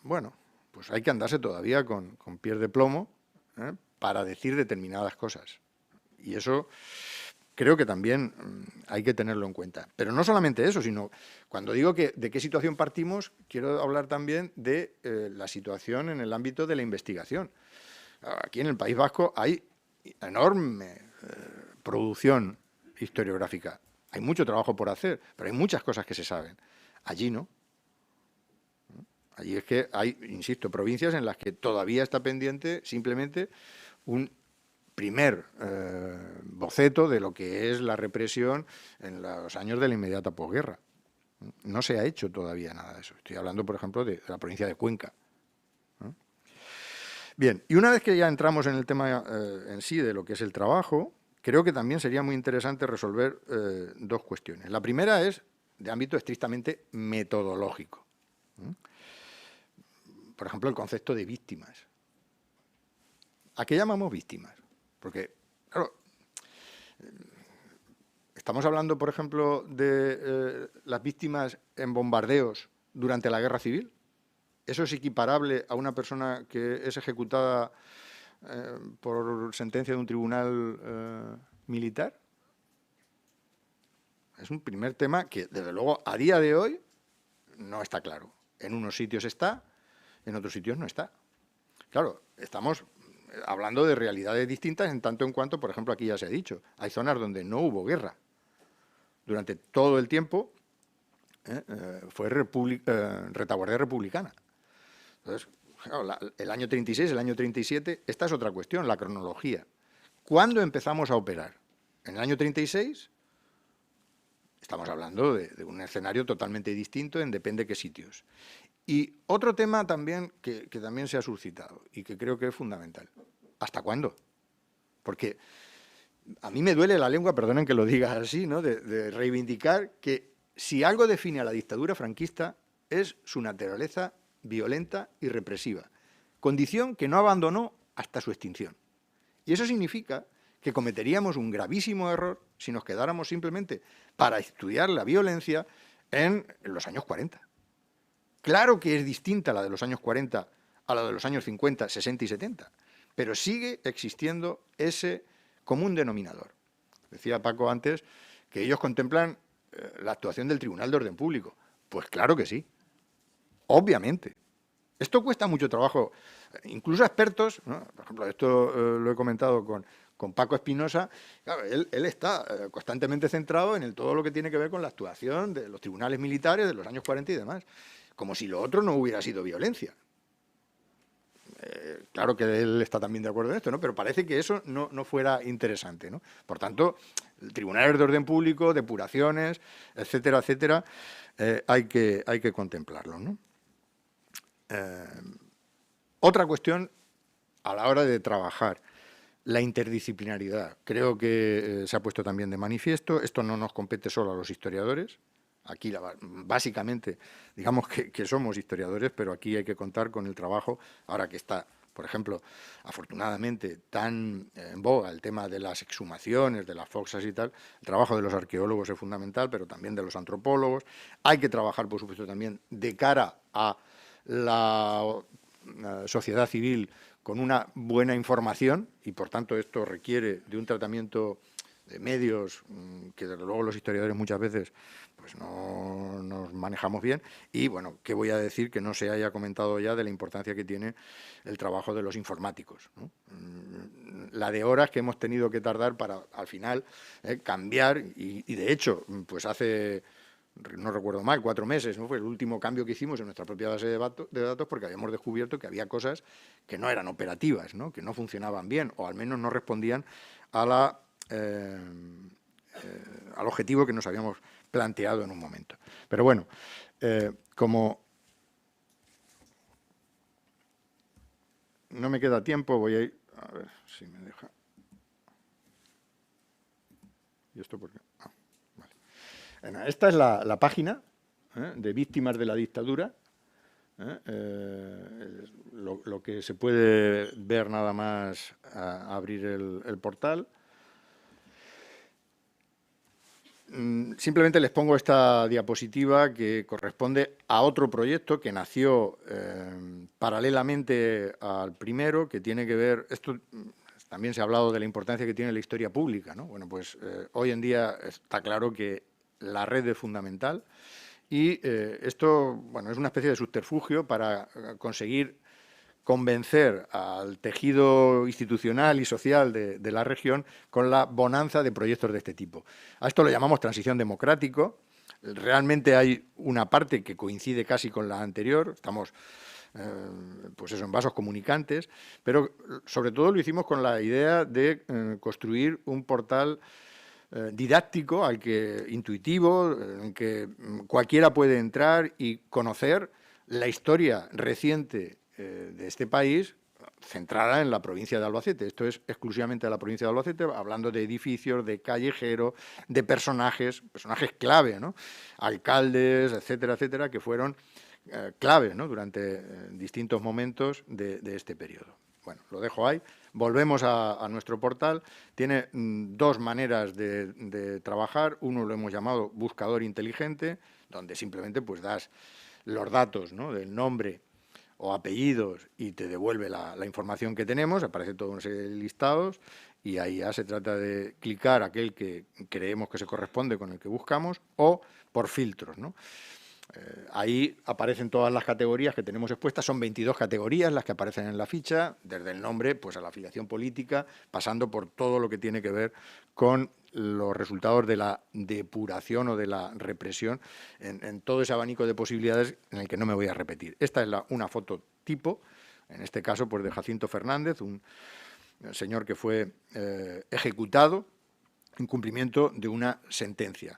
Bueno, pues hay que andarse todavía con pies de plomo para decir determinadas cosas. Y eso creo que también hay que tenerlo en cuenta. Pero no solamente eso, sino cuando digo que de qué situación partimos, quiero hablar también de la situación en el ámbito de la investigación. Aquí en el País Vasco hay enorme producción historiográfica. Hay mucho trabajo por hacer, pero hay muchas cosas que se saben. Allí no. Allí es que hay, insisto, provincias en las que todavía está pendiente simplemente un primer boceto de lo que es la represión en los años de la inmediata posguerra. No se ha hecho todavía nada de eso. Estoy hablando, por ejemplo, de la provincia de Cuenca. Bien, y una vez que ya entramos en el tema en sí de lo que es el trabajo, creo que también sería muy interesante resolver dos cuestiones. La primera es de ámbito estrictamente metodológico. Por ejemplo, el concepto de víctimas. ¿A qué llamamos víctimas? Porque, claro, estamos hablando, por ejemplo, de las víctimas en bombardeos durante la Guerra Civil. ¿Eso es equiparable a una persona que es ejecutada por sentencia de un tribunal militar? Es un primer tema que, desde luego, a día de hoy no está claro. En unos sitios está, en otros sitios no está. Claro, estamos hablando de realidades distintas en tanto en cuanto, por ejemplo, aquí ya se ha dicho, hay zonas donde no hubo guerra. Durante todo el tiempo fue retaguardia republicana. Entonces, claro, el año 36, el año 37, esta es otra cuestión, la cronología. ¿Cuándo empezamos a operar? En el año 36 estamos hablando de un escenario totalmente distinto en depende qué sitios. Y otro tema también que también se ha suscitado y que creo que es fundamental. ¿Hasta cuándo? Porque a mí me duele la lengua, perdonen que lo diga así, ¿no? de reivindicar que si algo define a la dictadura franquista es su naturaleza violenta y represiva, condición que no abandonó hasta su extinción. Y eso significa que cometeríamos un gravísimo error si nos quedáramos simplemente para estudiar la violencia en los años 40. Claro que es distinta la de los años 40 a la de los años 50, 60 y 70, pero sigue existiendo ese común denominador. Decía Paco antes que ellos contemplan la actuación del Tribunal de Orden Público. Pues claro que sí, obviamente. Esto cuesta mucho trabajo, incluso a expertos, ¿no? Por ejemplo, esto lo he comentado con Paco Espinosa, claro, él está constantemente centrado en todo lo que tiene que ver con la actuación de los tribunales militares de los años 40 y demás, como si lo otro no hubiera sido violencia. Claro que él está también de acuerdo en esto, ¿no? Pero parece que eso no fuera interesante, ¿no? Por tanto, el Tribunal de Orden Público, depuraciones, etcétera, etcétera, hay que contemplarlo, ¿no? Otra cuestión a la hora de trabajar, la interdisciplinaridad. Creo que se ha puesto también de manifiesto. Esto no nos compete solo a los historiadores. Aquí, básicamente, digamos que somos historiadores, pero aquí hay que contar con el trabajo, ahora que está, por ejemplo, afortunadamente, tan en boga el tema de las exhumaciones, de las foxas y tal. El trabajo de los arqueólogos es fundamental, pero también de los antropólogos. Hay que trabajar, por supuesto, también de cara a la sociedad civil con una buena información y, por tanto, esto requiere de un tratamiento de medios que, desde luego, los historiadores muchas veces pues no nos manejamos bien. Y, bueno, ¿qué voy a decir que no se haya comentado ya de la importancia que tiene el trabajo de los informáticos, ¿no? La de horas que hemos tenido que tardar para, al final, cambiar y, de hecho, pues hace, no recuerdo mal, 4 meses, ¿no? Fue el último cambio que hicimos en nuestra propia base de datos porque habíamos descubierto que había cosas que no eran operativas, ¿no? Que no funcionaban bien o al menos no respondían a al objetivo que nos habíamos planteado en un momento. Pero bueno, como no me queda tiempo, voy a ir a ver si me deja. ¿Y esto por qué? Ah, vale. Bueno, esta es la página de víctimas de la dictadura. Lo que se puede ver nada más a abrir el portal. Simplemente les pongo esta diapositiva que corresponde a otro proyecto que nació paralelamente al primero, que tiene que ver, esto también se ha hablado de la importancia que tiene la historia pública, ¿no? Bueno, pues hoy en día está claro que la red es fundamental y esto, bueno, es una especie de subterfugio para conseguir convencer al tejido institucional y social de la región con la bonanza de proyectos de este tipo. A esto lo llamamos transición democrático. Realmente hay una parte que coincide casi con la anterior, estamos pues eso, en vasos comunicantes, pero sobre todo lo hicimos con la idea de construir un portal didáctico, intuitivo, en que cualquiera puede entrar y conocer la historia reciente de este país, centrada en la provincia de Albacete. Esto es exclusivamente de la provincia de Albacete, hablando de edificios, de callejeros, de personajes clave, ¿no? Alcaldes, etcétera, etcétera, que fueron clave, ¿no? Durante distintos momentos de este periodo. Bueno, lo dejo ahí. Volvemos a nuestro portal. Tiene dos maneras de trabajar. Uno lo hemos llamado buscador inteligente, donde simplemente pues das los datos, ¿no? Del nombre o apellidos y te devuelve la información que tenemos, aparece todo una serie de listados y ahí ya se trata de clicar aquel que creemos que se corresponde con el que buscamos o por filtros, ¿no? Ahí aparecen todas las categorías que tenemos expuestas, son 22 categorías las que aparecen en la ficha, desde el nombre pues a la afiliación política, pasando por todo lo que tiene que ver con los resultados de la depuración o de la represión en todo ese abanico de posibilidades en el que no me voy a repetir. Esta es una foto tipo, en este caso pues de Jacinto Fernández, un señor que fue ejecutado en cumplimiento de una sentencia.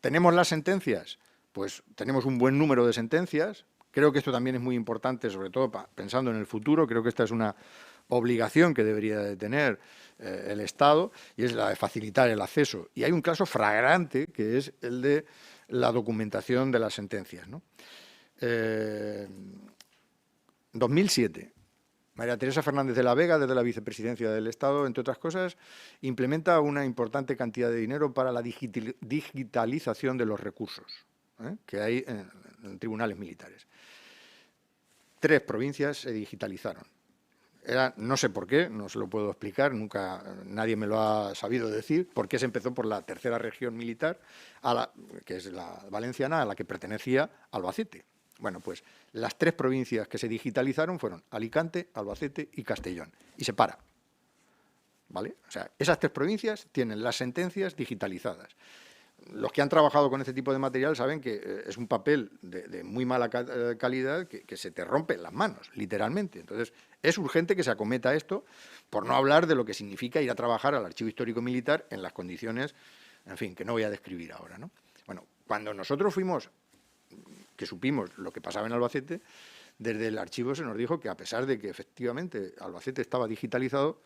¿Tenemos las sentencias? Pues tenemos un buen número de sentencias. Creo que esto también es muy importante, sobre todo pensando en el futuro. Creo que esta es una obligación que debería de tener el Estado, y es la de facilitar el acceso. Y hay un caso flagrante, que es el de la documentación de las sentencias, ¿no? 2007. María Teresa Fernández de la Vega, desde la Vicepresidencia del Estado, entre otras cosas, implementa una importante cantidad de dinero para la digitalización de los recursos que hay en tribunales militares. 3 provincias se digitalizaron. No sé por qué, no se lo puedo explicar, nunca nadie me lo ha sabido decir, por qué se empezó por la tercera región militar, que es la valenciana, a la que pertenecía Albacete. Bueno, pues las 3 provincias que se digitalizaron fueron Alicante, Albacete y Castellón. Y se para. ¿Vale? O sea, esas 3 provincias tienen las sentencias digitalizadas. Los que han trabajado con este tipo de material saben que es un papel de muy mala calidad que se te rompe en las manos, literalmente. Entonces, es urgente que se acometa esto, por no hablar de lo que significa ir a trabajar al Archivo Histórico Militar en las condiciones, en fin, que no voy a describir ahora, ¿no? Bueno, cuando nosotros que supimos lo que pasaba en Albacete, desde el archivo se nos dijo que a pesar de que efectivamente Albacete estaba digitalizado,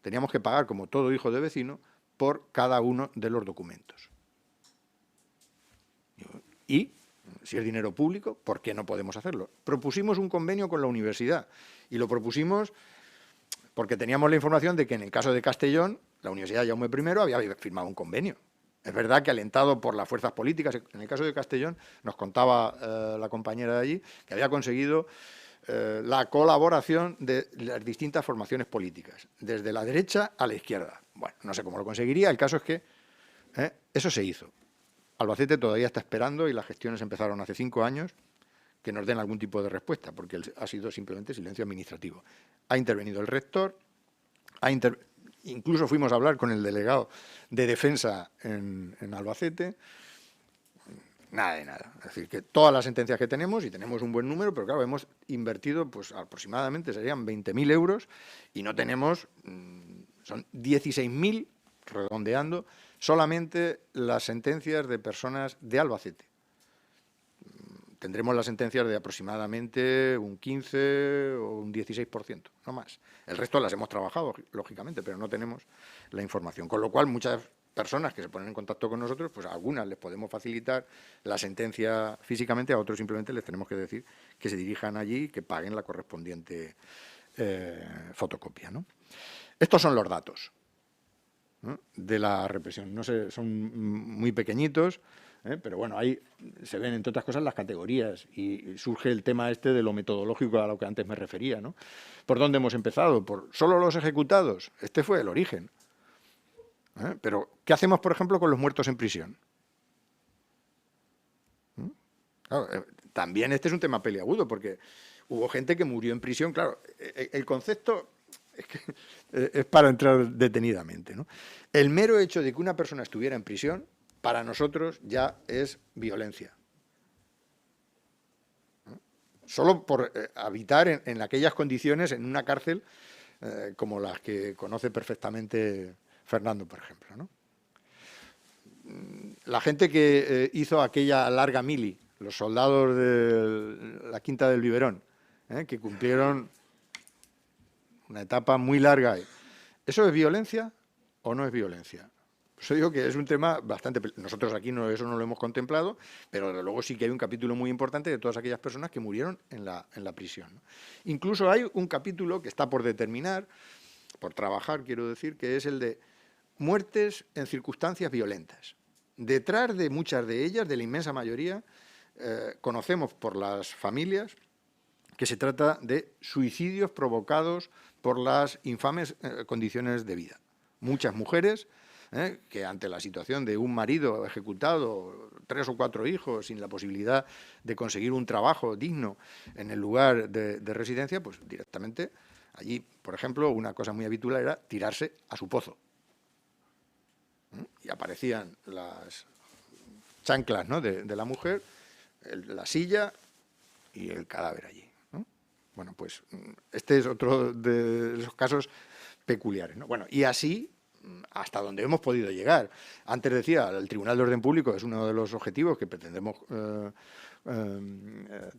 teníamos que pagar, como todo hijo de vecino, por cada uno de los documentos. Y, si es dinero público, ¿por qué no podemos hacerlo? Propusimos un convenio con la universidad y lo propusimos porque teníamos la información de que en el caso de Castellón, la Universidad Jaume I había firmado un convenio. Es verdad que alentado por las fuerzas políticas, en el caso de Castellón, nos contaba la compañera de allí, que había conseguido la colaboración de las distintas formaciones políticas, desde la derecha a la izquierda. Bueno, no sé cómo lo conseguiría, el caso es que eso se hizo. Albacete todavía está esperando y las gestiones empezaron hace 5 años que nos den algún tipo de respuesta, porque ha sido simplemente silencio administrativo. Ha intervenido el rector, incluso fuimos a hablar con el delegado de defensa en Albacete. Nada de nada. Es decir, que todas las sentencias que tenemos, y tenemos un buen número, pero claro, hemos invertido pues aproximadamente, serían 20.000 euros, y no tenemos, son 16.000, redondeando, solamente las sentencias de personas de Albacete. Tendremos las sentencias de aproximadamente un 15 o un 16%, no más. El resto las hemos trabajado, lógicamente, pero no tenemos la información. Con lo cual, muchas personas que se ponen en contacto con nosotros, pues a algunas les podemos facilitar la sentencia físicamente, a otros simplemente les tenemos que decir que se dirijan allí y que paguen la correspondiente fotocopia, ¿no? Estos son los datos, ¿no?, de la represión. No sé, son muy pequeñitos, pero bueno, ahí se ven, entre otras cosas, las categorías y surge el tema de lo metodológico a lo que antes me refería, ¿no? ¿Por dónde hemos empezado? ¿Por solo los ejecutados? Este fue el origen. Pero, ¿qué hacemos, por ejemplo, con los muertos en prisión? Claro, también este es un tema peliagudo, porque Hubo gente que murió en prisión, claro, el concepto es para entrar detenidamente, ¿no? El mero hecho de que una persona estuviera en prisión, para nosotros ya es violencia. ¿No? Solo por habitar en aquellas condiciones en una cárcel como las que conoce perfectamente Fernando, por ejemplo, ¿no? La gente que hizo aquella larga mili, los soldados de la Quinta del Biberón, que cumplieron una etapa muy larga. ¿Eso es violencia o no es violencia? Yo digo que es un tema bastante... Nosotros aquí eso no lo hemos contemplado, pero desde luego sí que hay un capítulo muy importante de todas aquellas personas que murieron en la prisión, ¿no? Incluso hay un capítulo que está por determinar, por trabajar, quiero decir, que es el de muertes en circunstancias violentas. Detrás de muchas de ellas, de la inmensa mayoría, conocemos por las familias que se trata de suicidios provocados por las infames condiciones de vida. Muchas mujeres que ante la situación de un marido ejecutado, 3 o 4 hijos, sin la posibilidad de conseguir un trabajo digno en el lugar de residencia, pues directamente allí, por ejemplo, una cosa muy habitual era tirarse a su pozo. Y aparecían las chanclas, ¿no?, de la mujer, la silla y el cadáver allí, ¿no? Bueno, pues este es otro de esos casos peculiares, ¿no? Bueno, y así hasta donde hemos podido llegar. Antes decía, el Tribunal de Orden Público es uno de los objetivos que pretendemos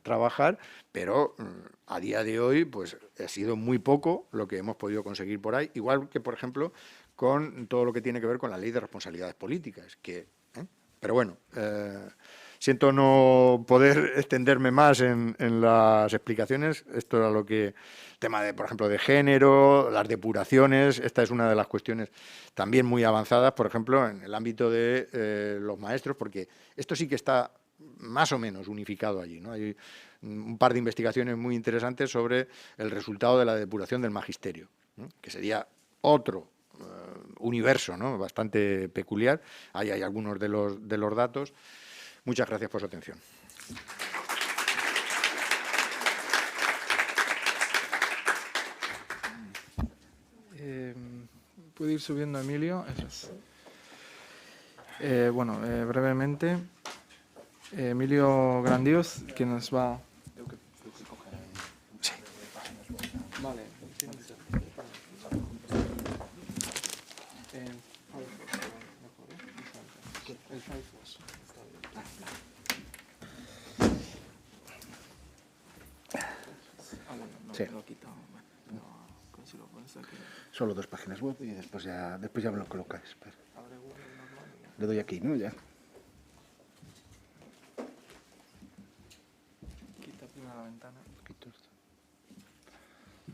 trabajar, pero a día de hoy pues ha sido muy poco lo que hemos podido conseguir por ahí, igual que, por ejemplo, con todo lo que tiene que ver con la ley de responsabilidades políticas. Pero bueno, siento no poder extenderme más en las explicaciones. Esto era lo que... tema de, por ejemplo, de género, las depuraciones. Esta es una de las cuestiones también muy avanzadas, por ejemplo, en el ámbito de los maestros, porque esto sí que está más o menos unificado allí, ¿no? Hay un par de investigaciones muy interesantes sobre el resultado de la depuración del magisterio, ¿no?, que sería otro universo, ¿no?, bastante peculiar. Ahí hay algunos de los datos. Muchas gracias por su atención. ¿Puede ir subiendo, Emilio? Eso es. Bueno, brevemente, Emilio Grandíos, que nos va... Sí. Vale. Sí. Solo 2 páginas web y después ya me lo colocáis. Le doy aquí, ¿no? Ya. Quita primero la ventana.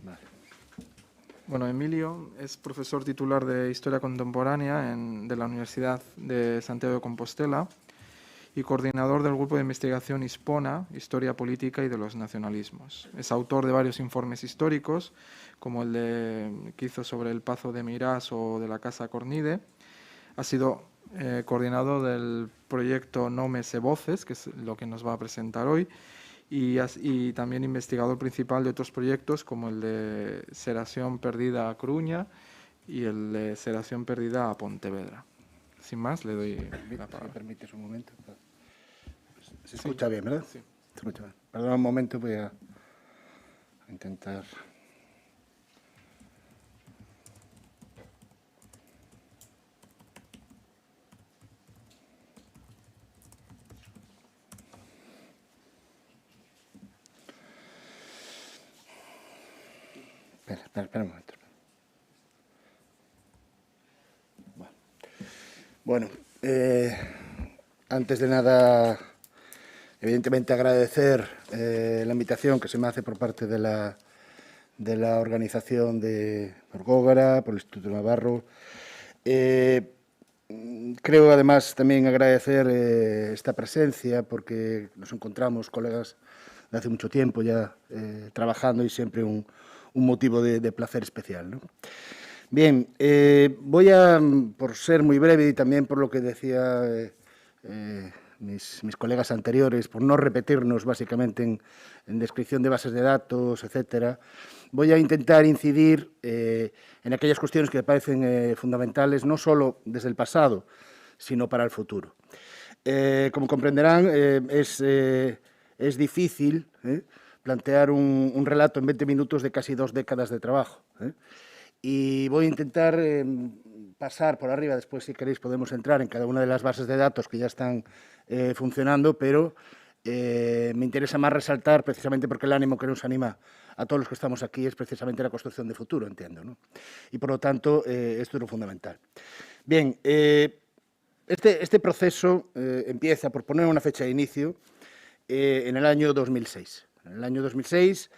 Vale. Bueno, Emilio es profesor titular de Historia Contemporánea de la Universidad de Santiago de Compostela y coordinador del grupo de investigación Hispona, Historia Política y de los Nacionalismos. Es autor de varios informes históricos, como el que hizo sobre el Pazo de Meirás o de la Casa Cornide. Ha sido coordinador del proyecto Nomes e Voces, que es lo que nos va a presentar hoy, y también investigador principal de otros proyectos, como el de Xeración Perdida a Coruña y el de Xeración Perdida a Pontevedra. Sin más, le doy la palabra. ¿Me permites un momento? Se escucha bien, ¿verdad? Sí. Se escucha bien. Perdón un momento, voy a intentar... Espera un momento. Bueno, antes de nada, evidentemente agradecer la invitación que se me hace por parte de la organización de por Gógora, por el Instituto Navarro. Creo además también agradecer esta presencia porque nos encontramos colegas de hace mucho tiempo ya trabajando y siempre un motivo de placer especial, ¿no? Bien, voy a, por ser muy breve y también por lo que decía mis colegas anteriores, por no repetirnos básicamente en descripción de bases de datos, etcétera, voy a intentar incidir en aquellas cuestiones que me parecen fundamentales, no solo desde el pasado, sino para el futuro. Como comprenderán, es difícil plantear un relato en 20 minutos de casi 2 décadas de trabajo. Y voy a intentar pasar por arriba, después si queréis podemos entrar en cada una de las bases de datos que ya están funcionando, pero me interesa más resaltar, precisamente porque el ánimo que nos anima a todos los que estamos aquí es precisamente la construcción de futuro, entiendo, ¿no? Y por lo tanto, esto es lo fundamental. Bien, este proceso empieza, por poner una fecha de inicio, en el año 2006. En el año 2006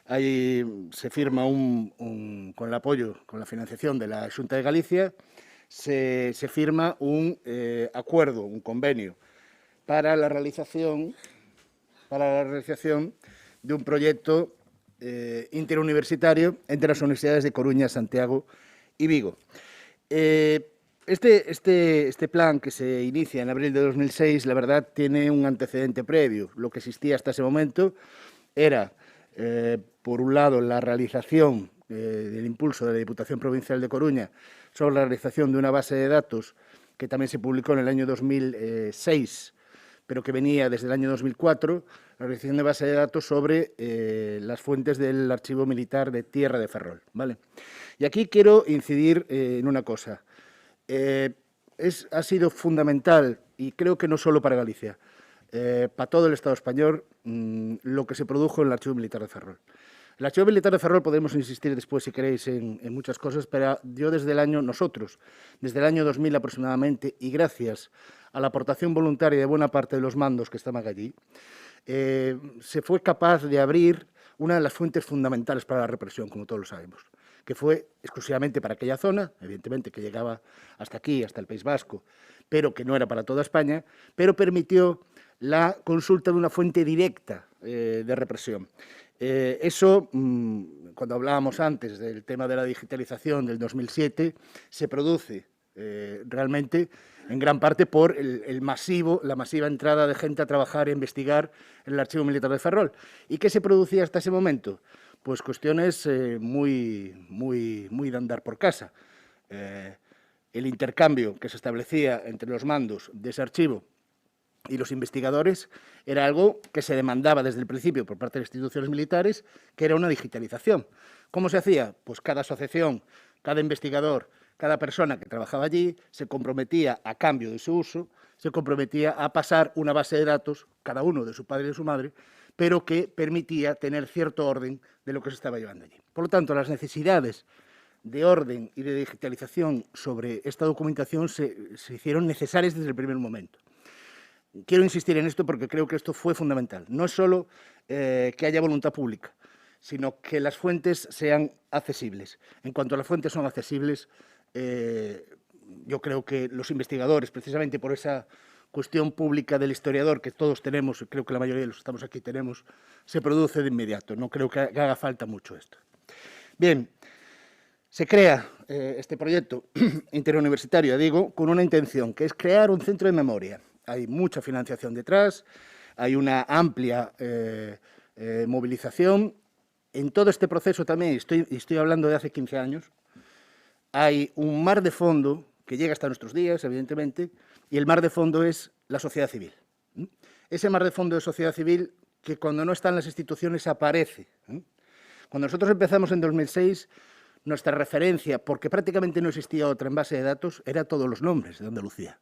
ahí se firma con el apoyo, con la financiación de la Xunta de Galicia, se firma un acuerdo, un convenio, para la realización de un proyecto interuniversitario entre las universidades de Coruña, Santiago y Vigo. Este plan, que se inicia en abril de 2006, la verdad tiene un antecedente previo. Lo que existía hasta ese momento era, por un lado, la realización del impulso de la Diputación Provincial de Coruña sobre la realización de una base de datos que también se publicó en el año 2006, pero que venía desde el año 2004, la realización de base de datos sobre las fuentes del Archivo Militar de Tierra de Ferrol, ¿vale? Y aquí quiero incidir en una cosa. Ha sido fundamental, y creo que no solo para Galicia, para todo el Estado español, lo que se produjo en el Archivo Militar de Ferrol. El Archivo Militar de Ferrol, podemos insistir después, si queréis, en muchas cosas, pero yo desde el año 2000 aproximadamente, y gracias a la aportación voluntaria de buena parte de los mandos que estaban allí, se fue capaz de abrir una de las fuentes fundamentales para la represión, como todos lo sabemos, que fue exclusivamente para aquella zona, evidentemente que llegaba hasta aquí, hasta el País Vasco, pero que no era para toda España, pero permitió la consulta de una fuente directa de represión. Eso, cuando hablábamos antes del tema de la digitalización del 2007, se produce realmente en gran parte por la masiva entrada de gente a trabajar e investigar en el Archivo Militar de Ferrol. ¿Y qué se producía hasta ese momento? Pues cuestiones muy de andar por casa. El intercambio que se establecía entre los mandos de ese archivo y los investigadores era algo que se demandaba desde el principio por parte de las instituciones militares, que era una digitalización. ¿Cómo se hacía? Pues cada asociación, cada investigador, cada persona que trabajaba allí se comprometía, a cambio de su uso, se comprometía a pasar una base de datos, cada uno de su padre y de su madre, pero que permitía tener cierto orden de lo que se estaba llevando allí. Por lo tanto, las necesidades de orden y de digitalización sobre esta documentación se hicieron necesarias desde el primer momento. Quiero insistir en esto porque creo que esto fue fundamental. No es solo que haya voluntad pública, sino que las fuentes sean accesibles. En cuanto a las fuentes son accesibles, yo creo que los investigadores, precisamente por esa cuestión pública del historiador que todos tenemos, creo que la mayoría de los que estamos aquí tenemos, se produce de inmediato. No creo que haga falta mucho esto. Bien, se crea este proyecto interuniversitario, digo, con una intención, que es crear un centro de memoria. Hay mucha financiación detrás, hay una amplia movilización. En todo este proceso también, estoy hablando de hace 15 años, hay un mar de fondo que llega hasta nuestros días, evidentemente, y el mar de fondo es la sociedad civil. Ese mar de fondo de sociedad civil que cuando no están las instituciones aparece. Cuando nosotros empezamos en 2006, nuestra referencia, porque prácticamente no existía otra en base de datos, era todos los nombres de Andalucía,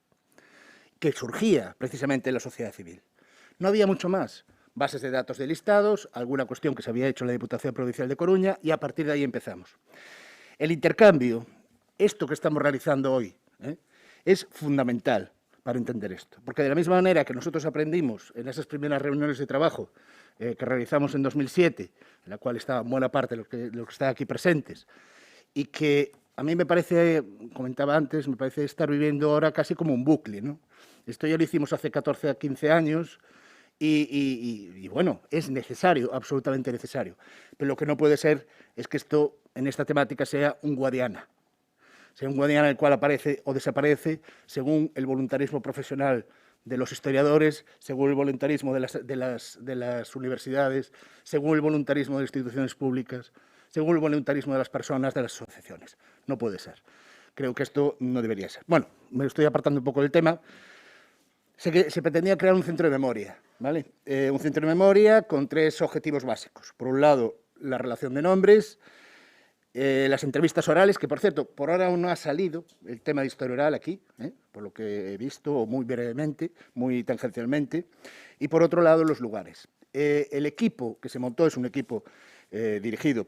que surgía precisamente en la sociedad civil. No había mucho más. Bases de datos de listados, alguna cuestión que se había hecho en la Diputación Provincial de Coruña, y a partir de ahí empezamos. El intercambio, esto que estamos realizando hoy, es fundamental para entender esto. Porque de la misma manera que nosotros aprendimos en esas primeras reuniones de trabajo que realizamos en 2007, en la cual estaban buena parte de los que están aquí presentes, y que a mí me parece, comentaba antes, me parece estar viviendo ahora casi como un bucle, ¿no? Esto ya lo hicimos hace 14 a 15 años y bueno, es necesario, absolutamente necesario. Pero lo que no puede ser es que esto, en esta temática, sea un Guadiana. Sea un Guadiana el cual aparece o desaparece según el voluntarismo profesional de los historiadores, según el voluntarismo de las universidades, según el voluntarismo de las instituciones públicas, según el voluntarismo de las personas, de las asociaciones. No puede ser. Creo que esto no debería ser. Bueno, me estoy apartando un poco del tema. Se pretendía crear un centro de memoria, ¿vale? Un centro de memoria con 3 objetivos básicos. Por un lado, la relación de nombres, las entrevistas orales, que por cierto, por ahora aún no ha salido el tema de historia oral aquí, por lo que he visto, muy brevemente, muy tangencialmente, y por otro lado, los lugares. El equipo que se montó es un equipo dirigido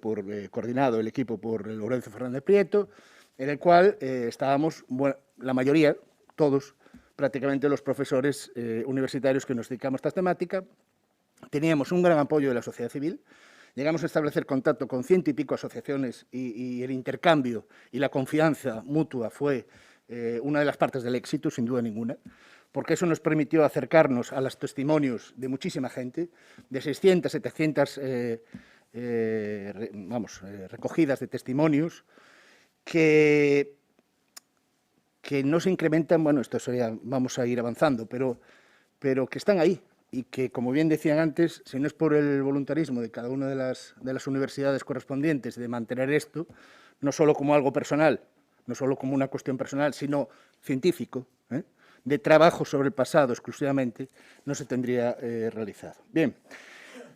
coordinado el equipo por Lorenzo Fernández Prieto, en el cual estábamos, bueno, la mayoría, todos, prácticamente los profesores universitarios que nos dedicamos a esta temática. Teníamos un gran apoyo de la sociedad civil. Llegamos a establecer contacto con 100 y pico asociaciones y el intercambio y la confianza mutua fue una de las partes del éxito, sin duda ninguna, porque eso nos permitió acercarnos a los testimonios de muchísima gente, de 600, 700 recogidas de testimonios que no se incrementan, bueno, esto sería, vamos a ir avanzando, pero que están ahí y que, como bien decían antes, si no es por el voluntarismo de cada una de las universidades correspondientes de mantener esto, no solo como algo personal, no solo como una cuestión personal, sino científico, de trabajo sobre el pasado exclusivamente, no se tendría realizado. Bien,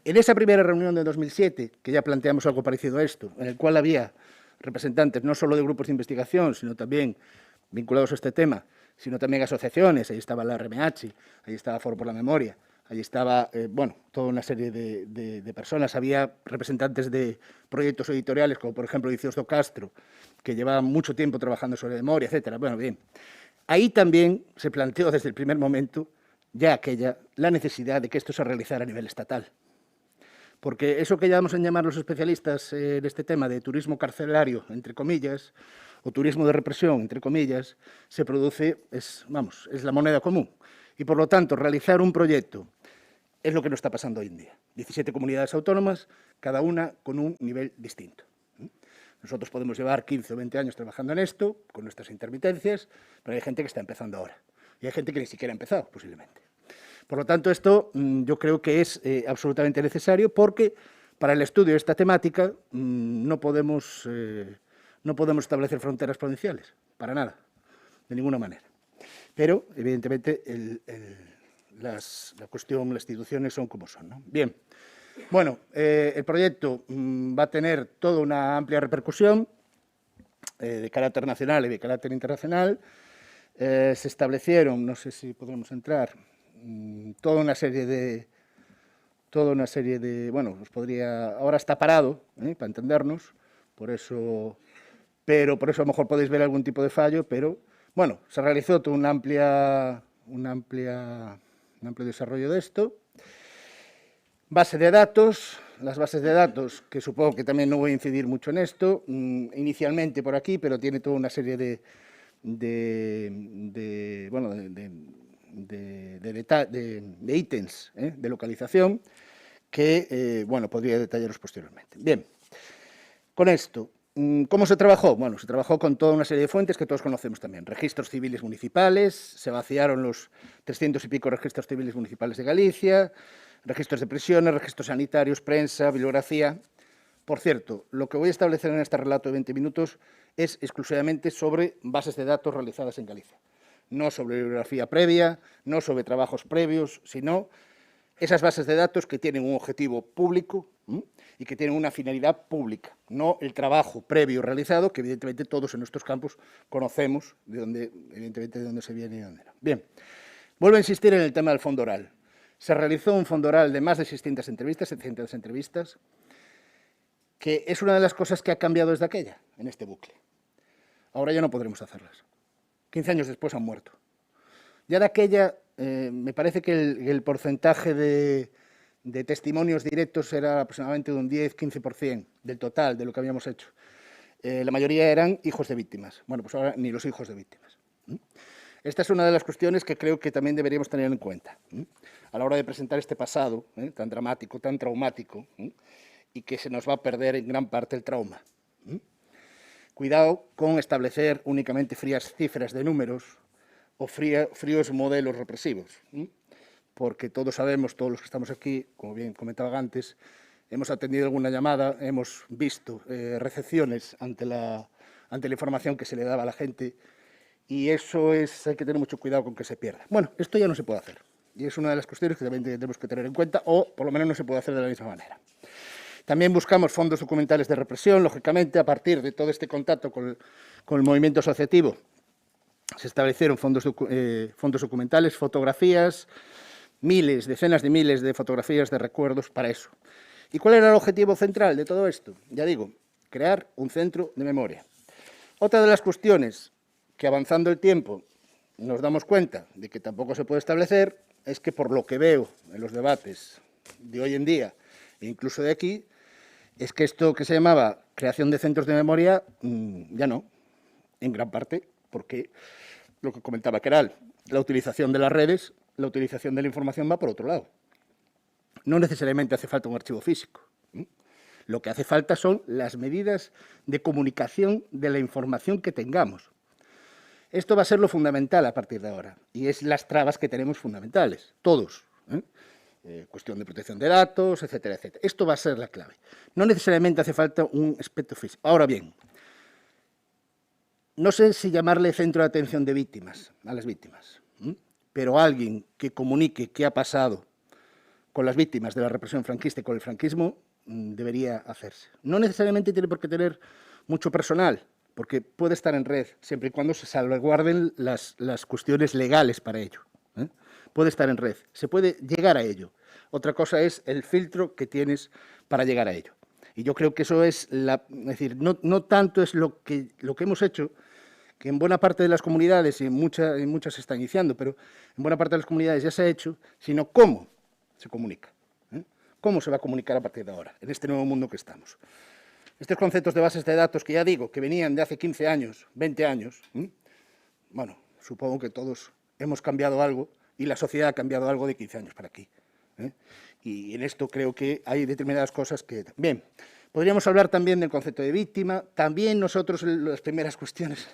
en esa primera reunión de 2007, que ya planteamos algo parecido a esto, en el cual había representantes no solo de grupos de investigación, sino también vinculados a este tema, sino también asociaciones, ahí estaba la RMH, ahí estaba Foro por la Memoria, ahí estaba, bueno, toda una serie de personas, había representantes de proyectos editoriales, como por ejemplo Iciosto Castro, que llevaba mucho tiempo trabajando sobre memoria, etcétera. Bueno, bien, ahí también se planteó desde el primer momento, ya la necesidad de que esto se realizara a nivel estatal. Porque eso que llamamos en llamar los especialistas en este tema de turismo carcelario, entre comillas, o turismo de represión, entre comillas, se produce, es la moneda común. Y, por lo tanto, realizar un proyecto es lo que nos está pasando hoy en día. 17 comunidades autónomas, cada una con un nivel distinto. Nosotros podemos llevar 15 o 20 años trabajando en esto, con nuestras intermitencias, pero hay gente que está empezando ahora. Y hay gente que ni siquiera ha empezado, posiblemente. Por lo tanto, esto yo creo que es absolutamente necesario porque para el estudio de esta temática no podemos establecer fronteras provinciales, para nada, de ninguna manera. Pero, evidentemente, las instituciones son como son, ¿no? Bien, bueno, el proyecto va a tener toda una amplia repercusión de carácter nacional y de carácter internacional. Se establecieron, no sé si podremos entrar, toda una serie de, bueno, ahora está parado, para entendernos, por eso a lo mejor podéis ver algún tipo de fallo, pero bueno, se realizó todo un amplio desarrollo de esto. Base de datos, las bases de datos, que supongo que también no voy a incidir mucho en esto, inicialmente por aquí, pero tiene toda una serie de ítems de localización que, bueno, podría detallaros posteriormente. Bien, con esto, ¿cómo se trabajó? Bueno, se trabajó con toda una serie de fuentes que todos conocemos también. Registros civiles municipales, se vaciaron los 300 y pico registros civiles municipales de Galicia, registros de prisiones, registros sanitarios, prensa, bibliografía. Por cierto, lo que voy a establecer en este relato de 20 minutos es exclusivamente sobre bases de datos realizadas en Galicia. No sobre bibliografía previa, no sobre trabajos previos, sino esas bases de datos que tienen un objetivo público y que tienen una finalidad pública, no el trabajo previo realizado, que evidentemente todos en nuestros campos conocemos de dónde se viene y de dónde no. Bien, vuelvo a insistir en el tema del fondo oral. Se realizó un fondo oral de más de 600 entrevistas, 700 entrevistas, que es una de las cosas que ha cambiado desde aquella, en este bucle. Ahora ya no podremos hacerlas. 15 años después han muerto. Ya de aquella, me parece que el porcentaje de testimonios directos era aproximadamente de un 10-15% del total de lo que habíamos hecho. La mayoría eran hijos de víctimas. Bueno, pues ahora ni los hijos de víctimas. Esta es una de las cuestiones que creo que también deberíamos tener en cuenta a la hora de presentar este pasado tan dramático, tan traumático, y que se nos va a perder en gran parte el trauma. Cuidado con establecer únicamente frías cifras de números, o fríos modelos represivos. Porque todos sabemos, todos los que estamos aquí, como bien comentaba antes, hemos atendido alguna llamada, hemos visto recepciones ante la información que se le daba a la gente, y eso hay que tener mucho cuidado con que se pierda. Bueno, esto ya no se puede hacer, y es una de las cuestiones que también tenemos que tener en cuenta, o por lo menos no se puede hacer de la misma manera. También buscamos fondos documentales de represión, lógicamente, a partir de todo este contacto con el movimiento asociativo. Se establecieron fondos documentales, fotografías, decenas de miles de fotografías de recuerdos para eso. ¿Y cuál era el objetivo central de todo esto? Ya digo, crear un centro de memoria. Otra de las cuestiones que, avanzando el tiempo, nos damos cuenta de que tampoco se puede establecer es que, por lo que veo en los debates de hoy en día, e incluso de aquí, es que esto que se llamaba creación de centros de memoria, ya no, en gran parte, porque lo que comentaba Queralt, la utilización de las redes, la utilización de la información va por otro lado. No necesariamente hace falta un archivo físico. Lo que hace falta son las medidas de comunicación de la información que tengamos. Esto va a ser lo fundamental a partir de ahora, y es las trabas que tenemos fundamentales, todos. Cuestión de protección de datos, etcétera, etcétera. Esto va a ser la clave. No necesariamente hace falta un aspecto físico. Ahora bien, no sé si llamarle centro de atención de víctimas, a las víctimas, pero alguien que comunique qué ha pasado con las víctimas de la represión franquista y con el franquismo debería hacerse. No necesariamente tiene por qué tener mucho personal, porque puede estar en red, siempre y cuando se salvaguarden las cuestiones legales para ello. Puede estar en red, se puede llegar a ello. Otra cosa es el filtro que tienes para llegar a ello. Y yo creo que eso es decir, no tanto es lo que hemos hecho, que en buena parte de las comunidades, y en muchas se está iniciando, pero en buena parte de las comunidades ya se ha hecho, sino cómo se comunica. ¿Cómo se va a comunicar a partir de ahora, en este nuevo mundo que estamos? Estos conceptos de bases de datos que ya digo, que venían de hace 15 años, 20 años, bueno, supongo que todos hemos cambiado algo y la sociedad ha cambiado algo de 15 años para aquí. Y en esto creo que hay determinadas cosas que... Bien, podríamos hablar también del concepto de víctima. También nosotros, las primeras cuestiones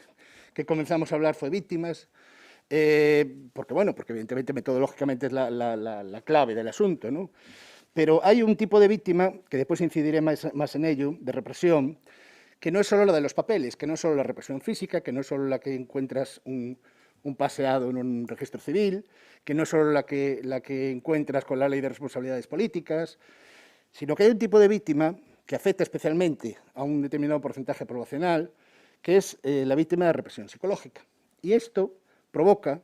que comenzamos a hablar fue víctimas, porque evidentemente metodológicamente es la clave del asunto, ¿no? Pero hay un tipo de víctima, que después incidiré más en ello, de represión, que no es solo la de los papeles, que no es solo la represión física, que no es solo la que encuentras un paseado en un registro civil, que no es solo la que encuentras con la ley de responsabilidades políticas, sino que hay un tipo de víctima que afecta especialmente a un determinado porcentaje poblacional, que es la víctima de represión psicológica. Y esto provoca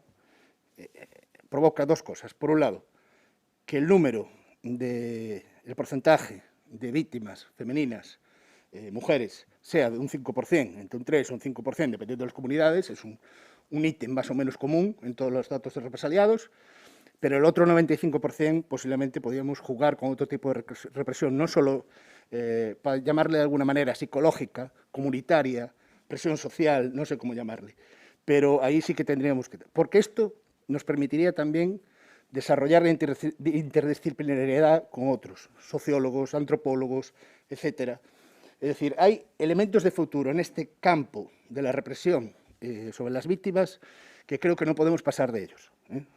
dos cosas. Por un lado, que el porcentaje de víctimas femeninas, mujeres, sea de un 5%, entre un 3 o un 5%, dependiendo de las comunidades, es un ítem más o menos común en todos los datos de represaliados, pero el otro 95% posiblemente podríamos jugar con otro tipo de represión, no solo, para llamarle de alguna manera, psicológica, comunitaria, presión social, no sé cómo llamarle, pero ahí sí que tendríamos que... Porque esto nos permitiría también desarrollar la interdisciplinariedad con otros, sociólogos, antropólogos, etcétera. Es decir, hay elementos de futuro en este campo de la represión sobre las víctimas que creo que no podemos pasar de ellos,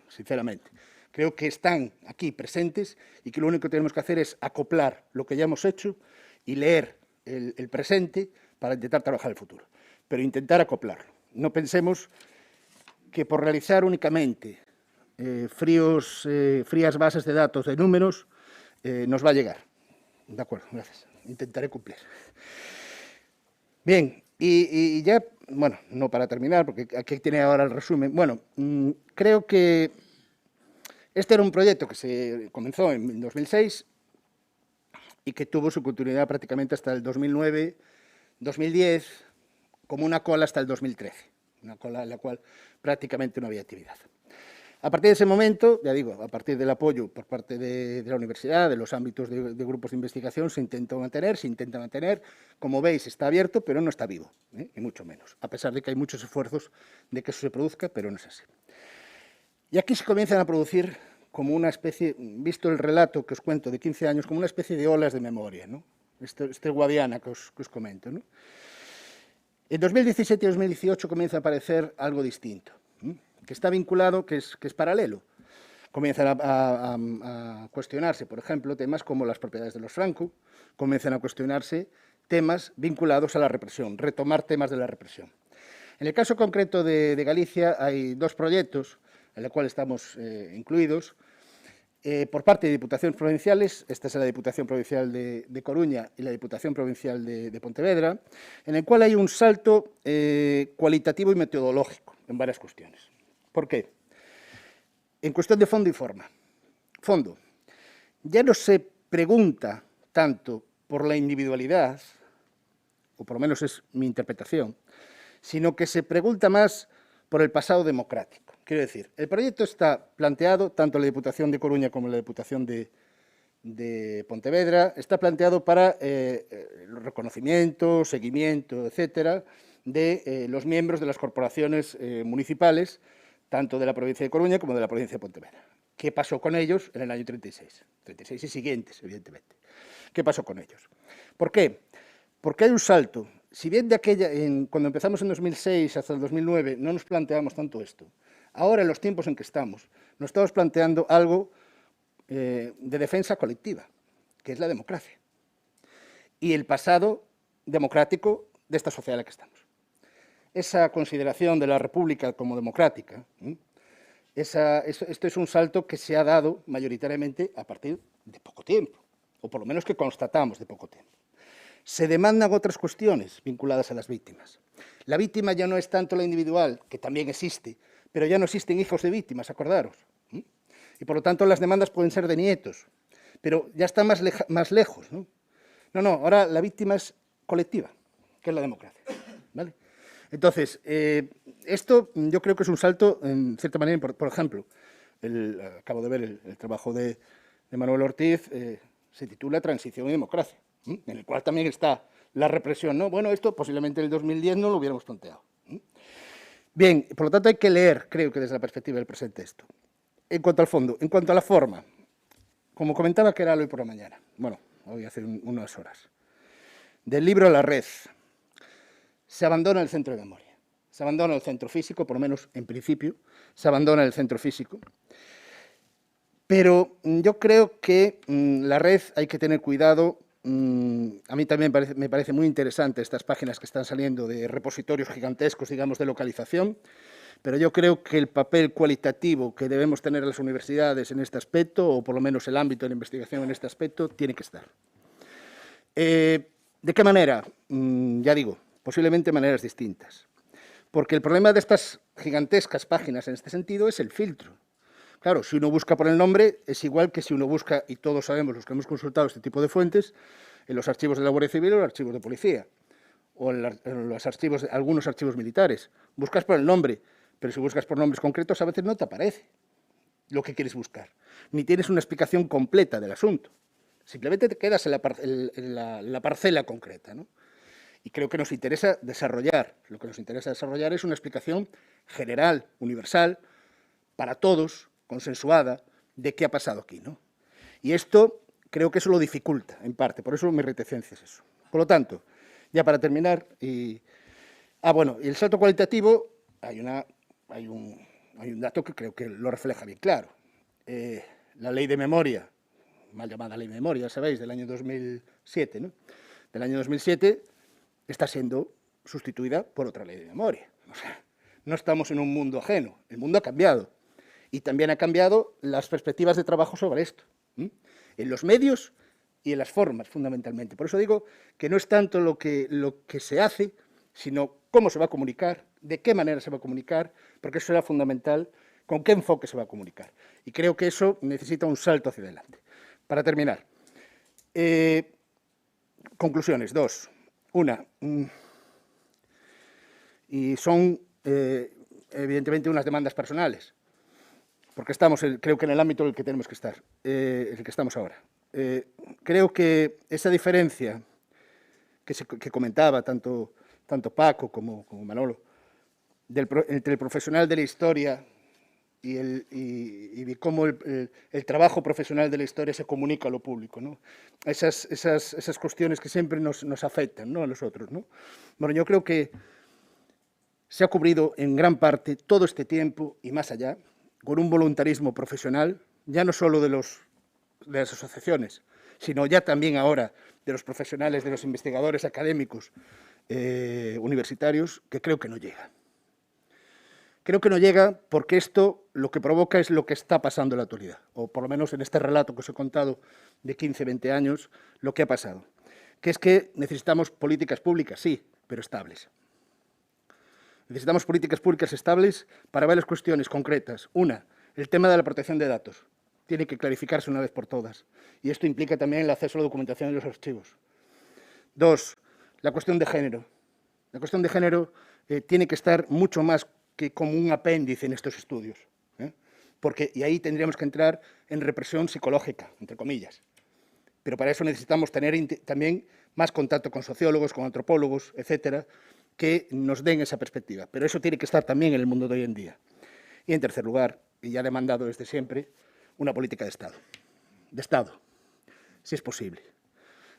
sinceramente. Creo que están aquí presentes y que lo único que tenemos que hacer es acoplar lo que ya hemos hecho y leer el presente para intentar trabajar el futuro, pero intentar acoplarlo. No pensemos que por realizar únicamente frías bases de datos de números nos va a llegar. De acuerdo, gracias. Intentaré cumplir. Bien, y ya, bueno, no para terminar, porque aquí tiene ahora el resumen. Bueno, creo que este era un proyecto que se comenzó en 2006 y que tuvo su continuidad prácticamente hasta el 2009, 2010, como una cola hasta el 2013, una cola en la cual prácticamente no había actividad. A partir de ese momento, ya digo, a partir del apoyo por parte de la universidad, de los ámbitos de grupos de investigación, se intenta mantener. Como veis, está abierto, pero no está vivo, ni mucho menos, a pesar de que hay muchos esfuerzos de que eso se produzca, pero no es así. Y aquí se comienzan a producir como una especie, visto el relato que os cuento de 15 años, como una especie de olas de memoria, ¿no? Este Guadiana que os comento, ¿no? En 2017 y 2018 comienza a aparecer algo distinto, que está vinculado, que es paralelo. Comienzan a cuestionarse, por ejemplo, temas como las propiedades de los Franco, comienzan a cuestionarse temas vinculados a la represión, retomar temas de la represión. En el caso concreto de Galicia hay dos proyectos en los cuales estamos incluidos. Por parte de diputaciones provinciales, esta es la Diputación Provincial de Coruña y la Diputación Provincial de Pontevedra, en el cual hay un salto cualitativo y metodológico en varias cuestiones. ¿Por qué? En cuestión de fondo y forma. Fondo, ya no se pregunta tanto por la individualidad, o por lo menos es mi interpretación, sino que se pregunta más por el pasado democrático. Quiero decir, el proyecto está planteado, tanto en la Diputación de Coruña como en la Diputación de Pontevedra, está planteado para el reconocimiento, seguimiento, etcétera, de los miembros de las corporaciones municipales, tanto de la provincia de Coruña como de la provincia de Pontevedra. ¿Qué pasó con ellos en el año 36? 36 y siguientes, evidentemente. ¿Qué pasó con ellos? ¿Por qué? Porque hay un salto. Si bien cuando empezamos en 2006 hasta el 2009 no nos planteamos tanto esto, ahora en los tiempos en que estamos, nos estamos planteando algo de defensa colectiva, que es la democracia, y el pasado democrático de esta sociedad en la que estamos. Esa consideración de la República como democrática, esto es un salto que se ha dado mayoritariamente a partir de poco tiempo, o por lo menos que constatamos de poco tiempo. Se demandan otras cuestiones vinculadas a las víctimas. La víctima ya no es tanto la individual, que también existe, pero ya no existen hijos de víctimas, acordaros. Y por lo tanto las demandas pueden ser de nietos, pero ya está más lejos. No, ahora la víctima es colectiva, que es la democracia. ¿Vale? Entonces, esto yo creo que es un salto, en cierta manera, por ejemplo, acabo de ver el trabajo de Manuel Ortiz, se titula Transición y Democracia, en el cual también está la represión, ¿no? Bueno, esto posiblemente en el 2010 no lo hubiéramos planteado. Bien, por lo tanto hay que leer, creo que desde la perspectiva del presente esto. En cuanto al fondo, en cuanto a la forma, como comentaba que era hoy por la mañana, bueno, hoy hace unas horas, del libro a la red, se abandona el centro de memoria, se abandona el centro físico, por lo menos en principio, se abandona el centro físico, pero yo creo que la red hay que tener cuidado. A mí también me parece muy interesante estas páginas que están saliendo de repositorios gigantescos, digamos, de localización, pero yo creo que el papel cualitativo que debemos tener las universidades en este aspecto, o por lo menos el ámbito de la investigación en este aspecto, tiene que estar. ¿De qué manera? Ya digo, posiblemente de maneras distintas. Porque el problema de estas gigantescas páginas en este sentido es el filtro. Claro, si uno busca por el nombre, es igual que si uno busca, y todos sabemos los que hemos consultado este tipo de fuentes, en los archivos de la Guardia Civil o los archivos de policía, o en los archivos, algunos archivos militares. Buscas por el nombre, pero si buscas por nombres concretos a veces no te aparece lo que quieres buscar, ni tienes una explicación completa del asunto. Simplemente te quedas en la parcela concreta, ¿no? Y creo que nos interesa desarrollar, lo que nos interesa desarrollar es una explicación general, universal, para todos, consensuada, de qué ha pasado aquí, ¿no? Y esto creo que eso lo dificulta, en parte, por eso mi reticencia es eso. Por lo tanto, ya para terminar, bueno, y el salto cualitativo, hay un dato que creo que lo refleja bien claro. La ley de memoria, mal llamada ley de memoria, sabéis, del año 2007, ¿no? Del año 2007 está siendo sustituida por otra ley de memoria. O sea, no estamos en un mundo ajeno, el mundo ha cambiado. Y también ha cambiado las perspectivas de trabajo sobre esto, en los medios y en las formas, fundamentalmente. Por eso digo que no es tanto lo que se hace, sino cómo se va a comunicar, de qué manera se va a comunicar, porque eso será fundamental, con qué enfoque se va a comunicar. Y creo que eso necesita un salto hacia adelante. Para terminar, conclusiones, dos. Una, y son evidentemente unas demandas personales, porque estamos, creo que en el ámbito en el que tenemos que estar, en el que estamos ahora. Creo que esa diferencia que comentaba tanto Paco como Manolo, entre el profesional de la historia y cómo el trabajo profesional de la historia se comunica a lo público, ¿no? Esas cuestiones que siempre nos afectan, ¿no?, a nosotros, ¿no? Bueno, yo creo que se ha cubrido en gran parte todo este tiempo y más allá, con un voluntarismo profesional, ya no solo de las asociaciones, sino ya también ahora de los profesionales, de los investigadores académicos universitarios, que creo que no llega. Creo que no llega porque esto lo que provoca es lo que está pasando en la actualidad, o por lo menos en este relato que os he contado de 15, 20 años, lo que ha pasado, que es que necesitamos políticas públicas, sí, pero estables. Necesitamos políticas públicas estables para varias cuestiones concretas. Una, el tema de la protección de datos. Tiene que clarificarse una vez por todas. Y esto implica también el acceso a la documentación de los archivos. Dos, la cuestión de género. La cuestión de género tiene que estar mucho más que como un apéndice en estos estudios. Y ahí tendríamos que entrar en represión psicológica, entre comillas. Pero para eso necesitamos tener también más contacto con sociólogos, con antropólogos, etcétera, que nos den esa perspectiva. Pero eso tiene que estar también en el mundo de hoy en día. Y en tercer lugar, y ya demandado desde siempre, una política de Estado. De Estado, si es posible.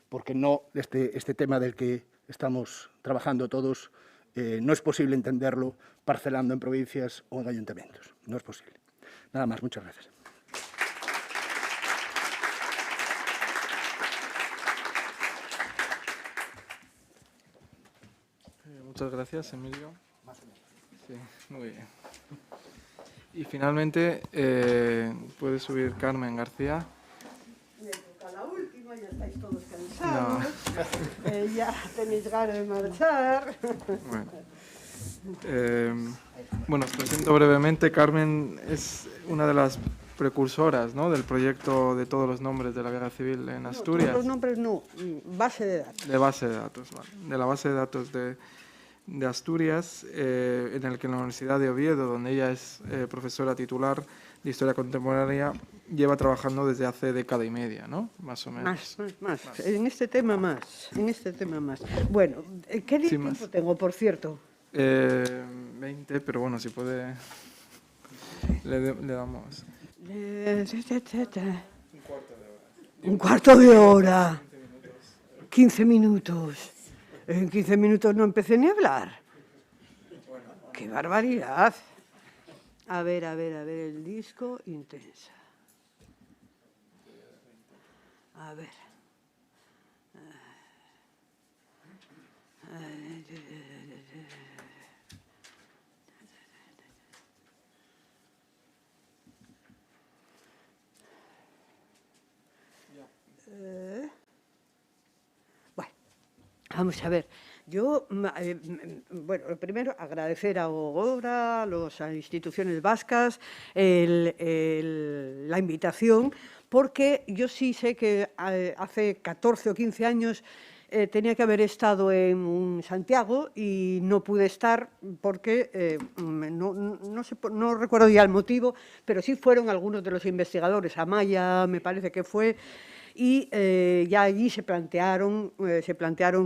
Porque no este tema del que estamos trabajando todos, no es posible entenderlo parcelando en provincias o en ayuntamientos. No es posible. Nada más, muchas gracias. Muchas gracias, Emilio. Sí, muy bien. Y finalmente puede subir Carmen García. Me toca la última, ya estáis todos cansados. No. Ya tenéis ganas de marchar. Bueno, os presento brevemente. Carmen es una de las precursoras, ¿no?, del proyecto de todos los nombres de la Guerra Civil en Asturias. Todos los nombres no, base de datos. De base de datos, vale. De la base de datos de Asturias, en el que la Universidad de Oviedo, donde ella es profesora titular de Historia Contemporánea, lleva trabajando desde hace década y media, ¿no? Más o menos. Más. En este tema más. Bueno, ¿qué tiempo tengo, por cierto? 20, pero bueno, si puede, le damos. Un cuarto de hora. 15 minutos. En 15 minutos no empecé ni a hablar. ¡Qué barbaridad! A ver, el disco Intensa. A ver. Bueno, vamos a ver. Yo, bueno, lo primero, agradecer a Gogora, a las instituciones vascas, la invitación, porque yo sí sé que hace 14 o 15 años tenía que haber estado en Santiago y no pude estar porque no recuerdo ya el motivo, pero sí fueron algunos de los investigadores, Amaya me parece que fue, y ya allí se plantearon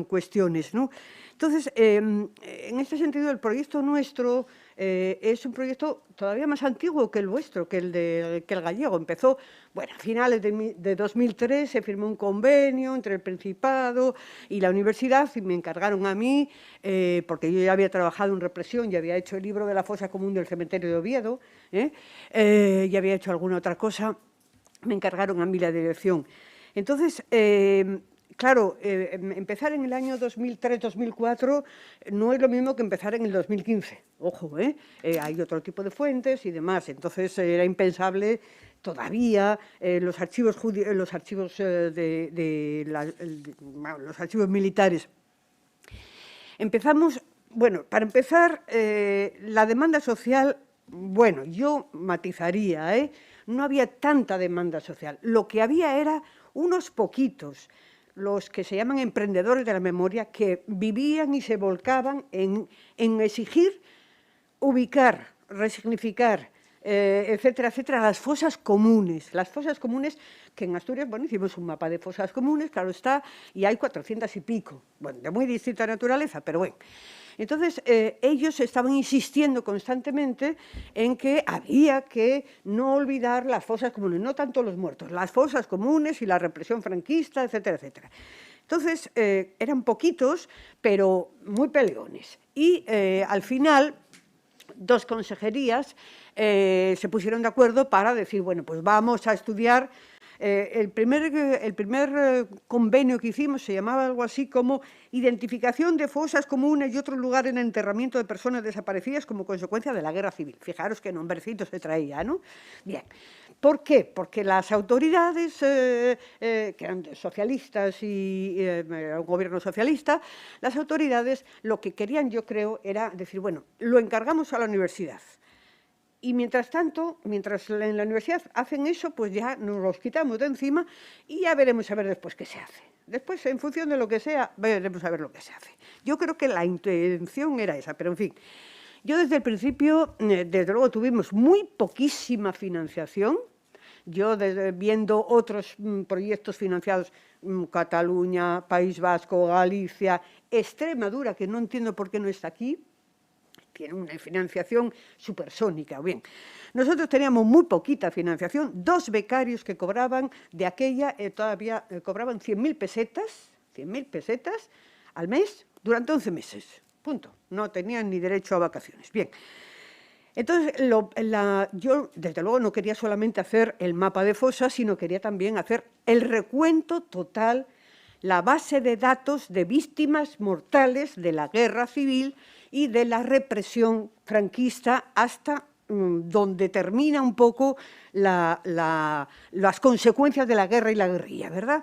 cuestiones, ¿no? Entonces, en este sentido, el proyecto nuestro es un proyecto todavía más antiguo que el vuestro, que el gallego. Empezó, bueno, a finales de 2003 se firmó un convenio entre el Principado y la universidad y me encargaron a mí, porque yo ya había trabajado en represión, ya había hecho el libro de la fosa común del cementerio de Oviedo, ya había hecho alguna otra cosa, me encargaron a mí la dirección. Entonces, claro, empezar en el año 2003-2004 no es lo mismo que empezar en el 2015. Ojo, hay otro tipo de fuentes y demás. Entonces, era impensable todavía los archivos militares. Empezamos, bueno, para empezar, la demanda social, bueno, yo matizaría, no había tanta demanda social. Lo que había era unos poquitos, los que se llaman emprendedores de la memoria, que vivían y se volcaban en exigir, ubicar, resignificar, etcétera, etcétera, las fosas comunes. Las fosas comunes, que en Asturias, bueno, hicimos un mapa de fosas comunes, claro está, y hay 400 y pico, bueno, de muy distinta naturaleza, pero bueno. Entonces, ellos estaban insistiendo constantemente en que había que no olvidar las fosas comunes, no tanto los muertos, las fosas comunes y la represión franquista, etcétera, etcétera. Entonces, eran poquitos, pero muy peleones. Y al final, dos consejerías se pusieron de acuerdo para decir, bueno, pues vamos a estudiar. El primer convenio que hicimos se llamaba algo así como identificación de fosas comunes y otros lugares de enterramiento de personas desaparecidas como consecuencia de la guerra civil. Fijaros qué nombrecito se traía, ¿no? Bien. ¿Por qué? Porque las autoridades, que eran socialistas y un gobierno socialista, las autoridades lo que querían, yo creo, era decir, bueno, lo encargamos a la universidad. Y mientras tanto, mientras en la universidad hacen eso, pues ya nos los quitamos de encima y ya veremos a ver después qué se hace. Después, en función de lo que sea, veremos a ver lo que se hace. Yo creo que la intención era esa, pero en fin. Yo desde el principio, desde luego, tuvimos muy poquísima financiación. Yo, viendo otros proyectos financiados, Cataluña, País Vasco, Galicia, Extremadura, que no entiendo por qué no está aquí, tiene una financiación supersónica. Bien, nosotros teníamos muy poquita financiación, 2 becarios que cobraban de aquella, todavía cobraban 100.000 pesetas al mes durante 11 meses, punto. No tenían ni derecho a vacaciones. Bien, entonces yo desde luego no quería solamente hacer el mapa de fosas, sino quería también hacer el recuento total, la base de datos de víctimas mortales de la guerra civil y de la represión franquista hasta donde termina un poco las consecuencias de la guerra y la guerrilla, ¿verdad?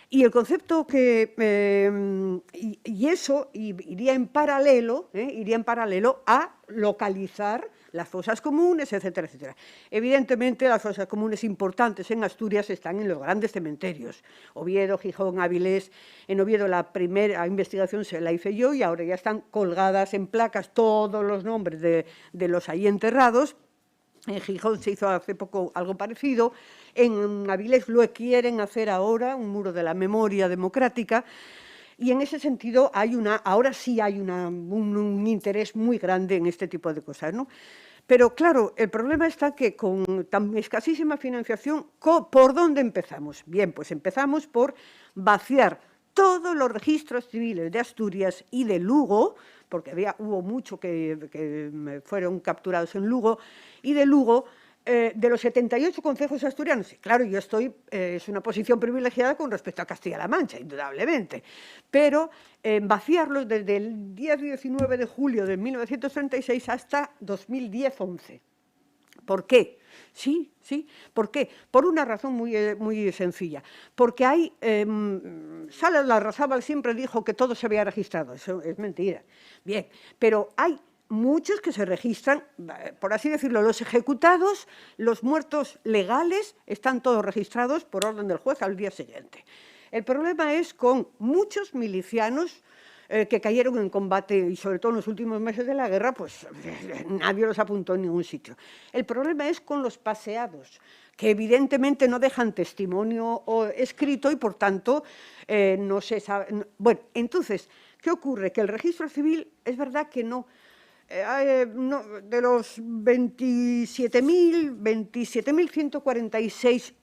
Y el concepto y eso iría en paralelo a localizar las fosas comunes, etcétera, etcétera. Evidentemente, las fosas comunes importantes en Asturias están en los grandes cementerios. Oviedo, Gijón, Avilés. En Oviedo la primera investigación se la hice yo y ahora ya están colgadas en placas todos los nombres de los ahí enterrados. En Gijón se hizo hace poco algo parecido. En Avilés lo quieren hacer ahora, un muro de la memoria democrática. Y en ese sentido ahora sí hay un interés muy grande en este tipo de cosas, ¿no? Pero claro, el problema está que con tan escasísima financiación, ¿por dónde empezamos? Bien, pues empezamos por vaciar todos los registros civiles de Asturias y de Lugo, porque hubo mucho que fueron capturados en Lugo, y de Lugo, de los 78 concejos asturianos. Y claro, yo es una posición privilegiada con respecto a Castilla-La Mancha, indudablemente, pero vaciarlos desde el día 19 de julio de 1936 hasta 2010-11. ¿Por qué? Sí, ¿por qué? Por una razón muy sencilla. Porque Salas Larrazábal siempre dijo que todo se había registrado. Eso es mentira. Bien, pero hay muchos que se registran, por así decirlo, los ejecutados, los muertos legales, están todos registrados por orden del juez al día siguiente. El problema es con muchos milicianos que cayeron en combate y sobre todo en los últimos meses de la guerra, pues nadie los apuntó en ningún sitio. El problema es con los paseados, que evidentemente no dejan testimonio escrito y por tanto no se sabe. Bueno, entonces, ¿qué ocurre? Que el registro civil es verdad que no, de los 27.146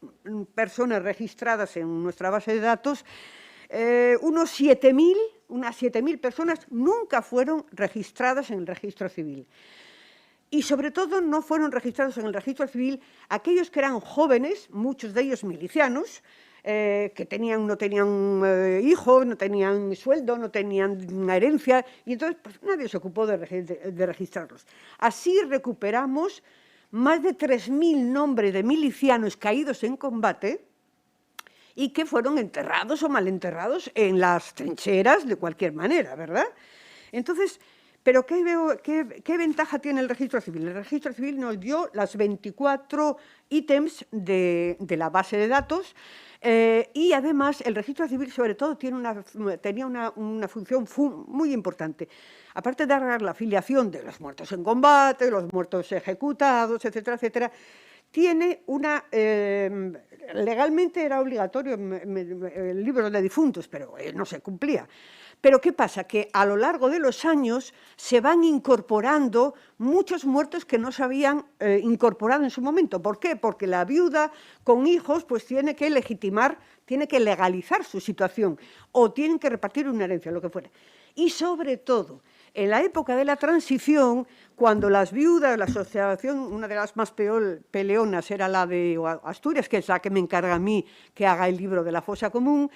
personas registradas en nuestra base de datos, unas 7.000 personas nunca fueron registradas en el registro civil. Y sobre todo no fueron registrados en el registro civil aquellos que eran jóvenes, muchos de ellos milicianos, que no tenían hijos, no tenían sueldo, no tenían una herencia, y entonces pues, nadie se ocupó de registrarlos. Así recuperamos más de 3.000 nombres de milicianos caídos en combate y que fueron enterrados o mal enterrados en las trincheras de cualquier manera, ¿verdad? Entonces, ¿pero qué ventaja tiene el registro civil? El registro civil nos dio las 24 ítems de la base de datos y además el registro civil sobre todo tenía una función muy importante. Aparte de dar la afiliación de los muertos en combate, los muertos ejecutados, etcétera, etcétera, tiene una... legalmente era obligatorio el libro de difuntos, pero no se cumplía. Pero ¿qué pasa? Que a lo largo de los años se van incorporando muchos muertos que no se habían incorporado en su momento. ¿Por qué? Porque la viuda con hijos pues tiene que legitimar, tiene que legalizar su situación o tienen que repartir una herencia, lo que fuera. Y sobre todo, en la época de la transición, cuando las viudas, la asociación, una de las más peleonas era la de Asturias, que es la que me encarga a mí que haga el libro de la fosa común,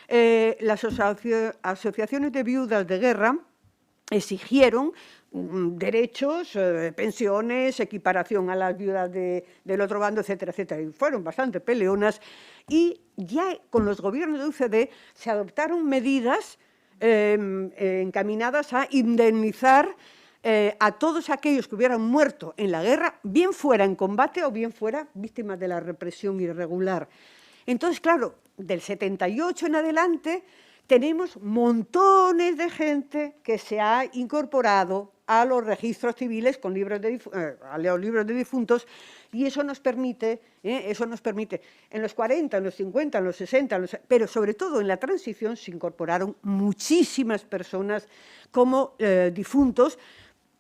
las asociaciones de viudas de guerra exigieron derechos, pensiones, equiparación a las viudas del otro bando, etcétera, etcétera. Y fueron bastante peleonas y ya con los gobiernos de UCD se adoptaron medidas encaminadas a indemnizar a todos aquellos que hubieran muerto en la guerra, bien fuera en combate o bien fuera víctimas de la represión irregular. Entonces, claro, del 78 en adelante tenemos montones de gente que se ha incorporado a los registros civiles con libros a los libros de difuntos, y eso nos permite, en los 40, en los 50, en los 60, pero sobre todo en la transición se incorporaron muchísimas personas como difuntos.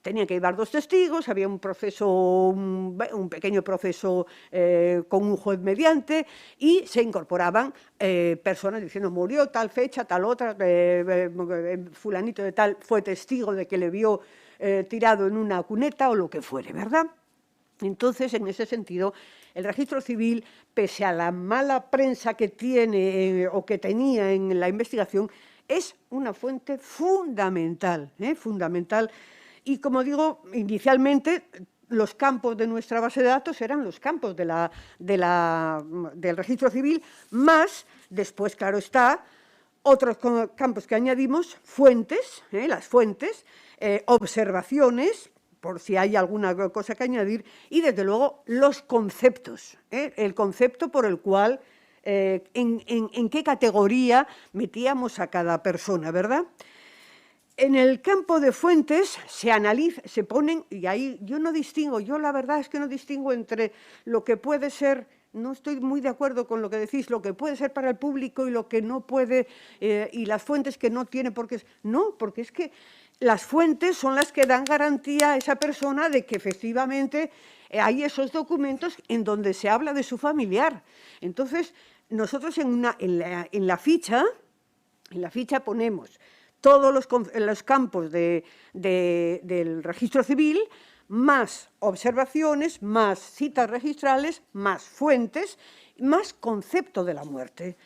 Tenían que llevar 2 testigos, había un proceso, un pequeño proceso con un juez mediante, y se incorporaban personas diciendo murió tal fecha, tal otra, fulanito de tal fue testigo de que le vio tirado en una cuneta o lo que fuere, ¿verdad? Entonces, en ese sentido, el registro civil, pese a la mala prensa que tiene o que tenía en la investigación, es una fuente fundamental, fundamental. Y como digo, inicialmente los campos de nuestra base de datos eran los campos del registro civil, más después, claro está, otros campos que añadimos, fuentes, las fuentes, observaciones, por si hay alguna cosa que añadir, y desde luego los conceptos, el concepto por el cual, en qué categoría metíamos a cada persona, ¿verdad? En el campo de fuentes se analiza, se ponen, y ahí yo no distingo, yo la verdad es que no distingo entre lo que puede ser, no estoy muy de acuerdo con lo que decís, lo que puede ser para el público y lo que no puede, y las fuentes que no tiene por qué. No, porque es que las fuentes son las que dan garantía a esa persona de que efectivamente hay esos documentos en donde se habla de su familiar. Entonces, nosotros en la ficha ponemos todos los campos del registro civil, más observaciones, más citas registrales, más fuentes, más concepto de la muerte.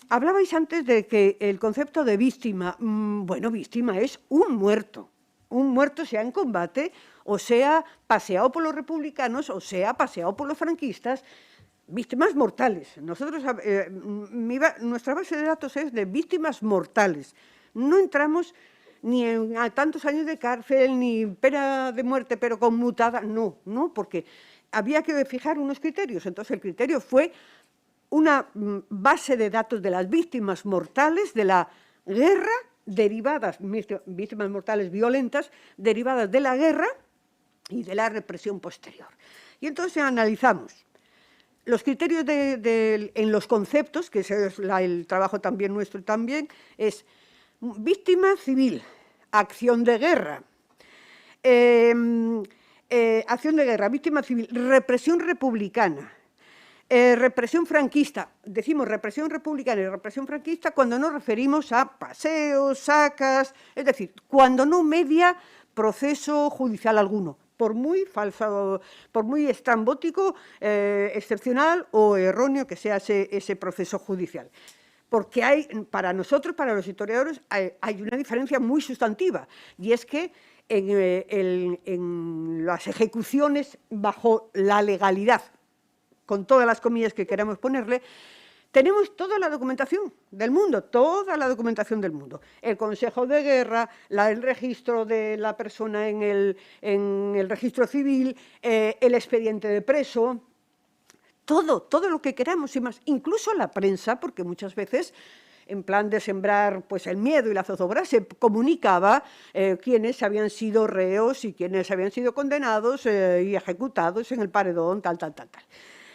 Hablabais antes de que el concepto de víctima, bueno, víctima es un muerto sea en combate, o sea paseado por los republicanos, o sea paseado por los franquistas, víctimas mortales. Nosotros, nuestra base de datos es de víctimas mortales. No entramos ni a tantos años de cárcel, ni pena de muerte, pero conmutada, no, porque había que fijar unos criterios. Entonces, el criterio fue una base de datos de las víctimas mortales de la guerra, víctimas mortales violentas, derivadas de la guerra y de la represión posterior. Y entonces analizamos los criterios en los conceptos, que ese es el trabajo también nuestro también, es víctima civil, acción de guerra, víctima civil, represión republicana, represión franquista. Decimos represión republicana y represión franquista cuando nos referimos a paseos, sacas, es decir, cuando no media proceso judicial alguno, por muy falso, por muy estrambótico, excepcional o erróneo que sea ese proceso judicial. Porque para nosotros, para los historiadores, hay una diferencia muy sustantiva, y es que en las ejecuciones bajo la legalidad, con todas las comillas que queramos ponerle, tenemos toda la documentación del mundo, el consejo de guerra, el registro de la persona en el registro civil, el expediente de preso, todo lo que queramos y más, incluso la prensa, porque muchas veces en plan de sembrar pues, el miedo y la zozobra, se comunicaba quiénes habían sido reos y quiénes habían sido condenados y ejecutados en el paredón, tal.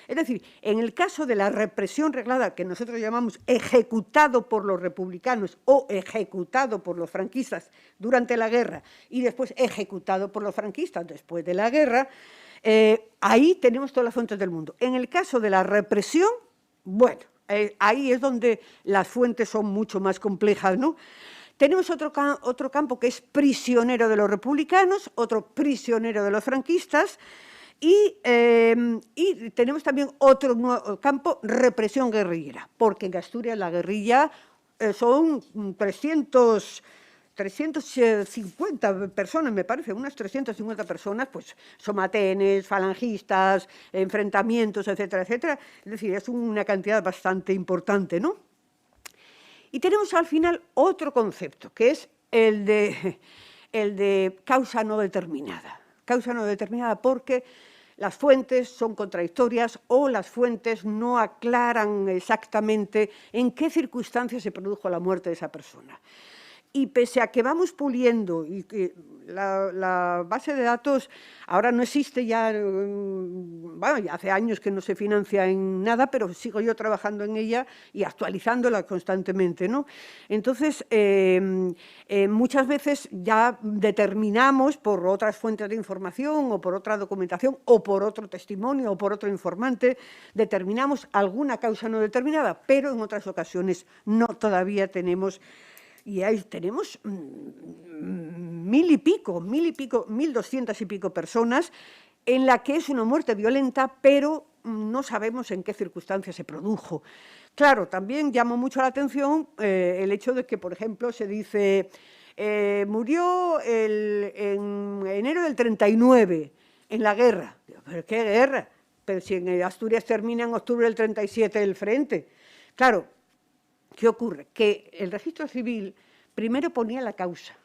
Es decir, en el caso de la represión reglada, que nosotros llamamos ejecutado por los republicanos o ejecutado por los franquistas durante la guerra y después ejecutado por los franquistas después de la guerra, ahí tenemos todas las fuentes del mundo. En el caso de la represión, bueno, ahí es donde las fuentes son mucho más complejas, ¿no? Tenemos otro campo que es prisionero de los republicanos, otro prisionero de los franquistas, y tenemos también otro nuevo campo, represión guerrillera, porque en Asturias la guerrilla son 350 personas, me parece, unas 350 personas, pues somatenes, falangistas, enfrentamientos, etcétera, etcétera. Es decir, es una cantidad bastante importante, ¿no? Y tenemos al final otro concepto, que es el de causa no determinada. Causa no determinada porque las fuentes son contradictorias o las fuentes no aclaran exactamente en qué circunstancias se produjo la muerte de esa persona. Y pese a que vamos puliendo y que la base de datos ahora no existe ya, bueno, ya hace años que no se financia en nada, pero sigo yo trabajando en ella y actualizándola constantemente, ¿no? Entonces, muchas veces ya determinamos por otras fuentes de información o por otra documentación o por otro testimonio o por otro informante, determinamos alguna causa no determinada, pero en otras ocasiones no, todavía tenemos. Y ahí tenemos 1.200 y pico personas en la que es una muerte violenta, pero no sabemos en qué circunstancias se produjo. Claro, también llama mucho la atención el hecho de que, por ejemplo, se dice murió en enero del 39 en la guerra. ¿Pero qué guerra? Pero si en Asturias termina en octubre del 37 el frente. Claro, ¿qué ocurre? Que el registro civil primero ponía la causa,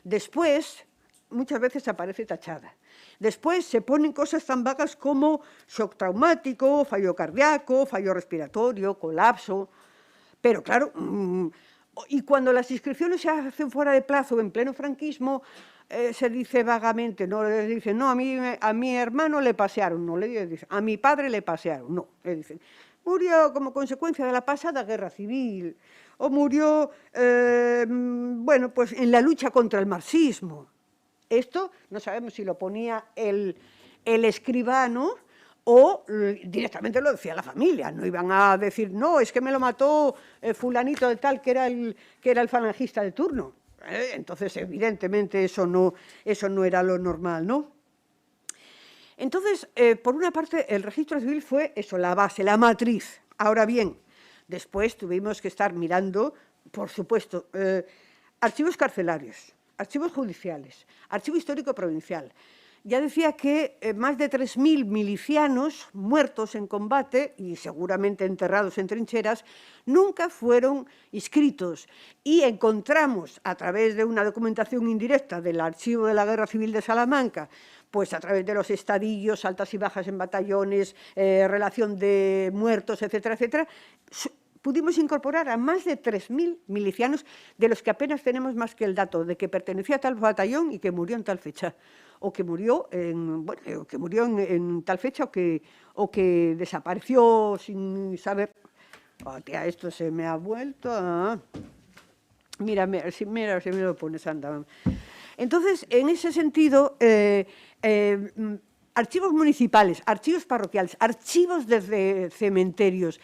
después muchas veces aparece tachada, después se ponen cosas tan vagas como shock traumático, fallo cardíaco, fallo respiratorio, colapso, pero claro, y cuando las inscripciones se hacen fuera de plazo en pleno franquismo, se dice vagamente, no le dicen, no, a mi hermano le pasearon, no le dicen, a mi padre le pasearon, no, le dicen, murió como consecuencia de la pasada guerra civil, o murió, bueno, pues en la lucha contra el marxismo. Esto no sabemos si lo ponía el escribano o directamente lo decía la familia. No iban a decir, no, es que me lo mató fulanito de tal, que era el falangista de turno. Entonces, evidentemente, eso no era lo normal, ¿no? Entonces, por una parte, el registro civil fue eso, la base, la matriz. Ahora bien, después tuvimos que estar mirando, por supuesto, archivos carcelarios, archivos judiciales, archivo histórico provincial. Ya decía que más de 3.000 milicianos muertos en combate y seguramente enterrados en trincheras nunca fueron inscritos y encontramos a través de una documentación indirecta del Archivo de la Guerra Civil de Salamanca, pues a través de los estadillos, altas y bajas en batallones, relación de muertos, etcétera, etcétera, pudimos incorporar a más de 3.000 milicianos, de los que apenas tenemos más que el dato de que pertenecía a tal batallón y que murió en tal fecha, o que murió en tal fecha, o que desapareció sin saber. Oh, tía, esto se me ha vuelto a... Mira, si me lo pones, anda. Entonces, en ese sentido, archivos municipales, archivos parroquiales, archivos de cementerios.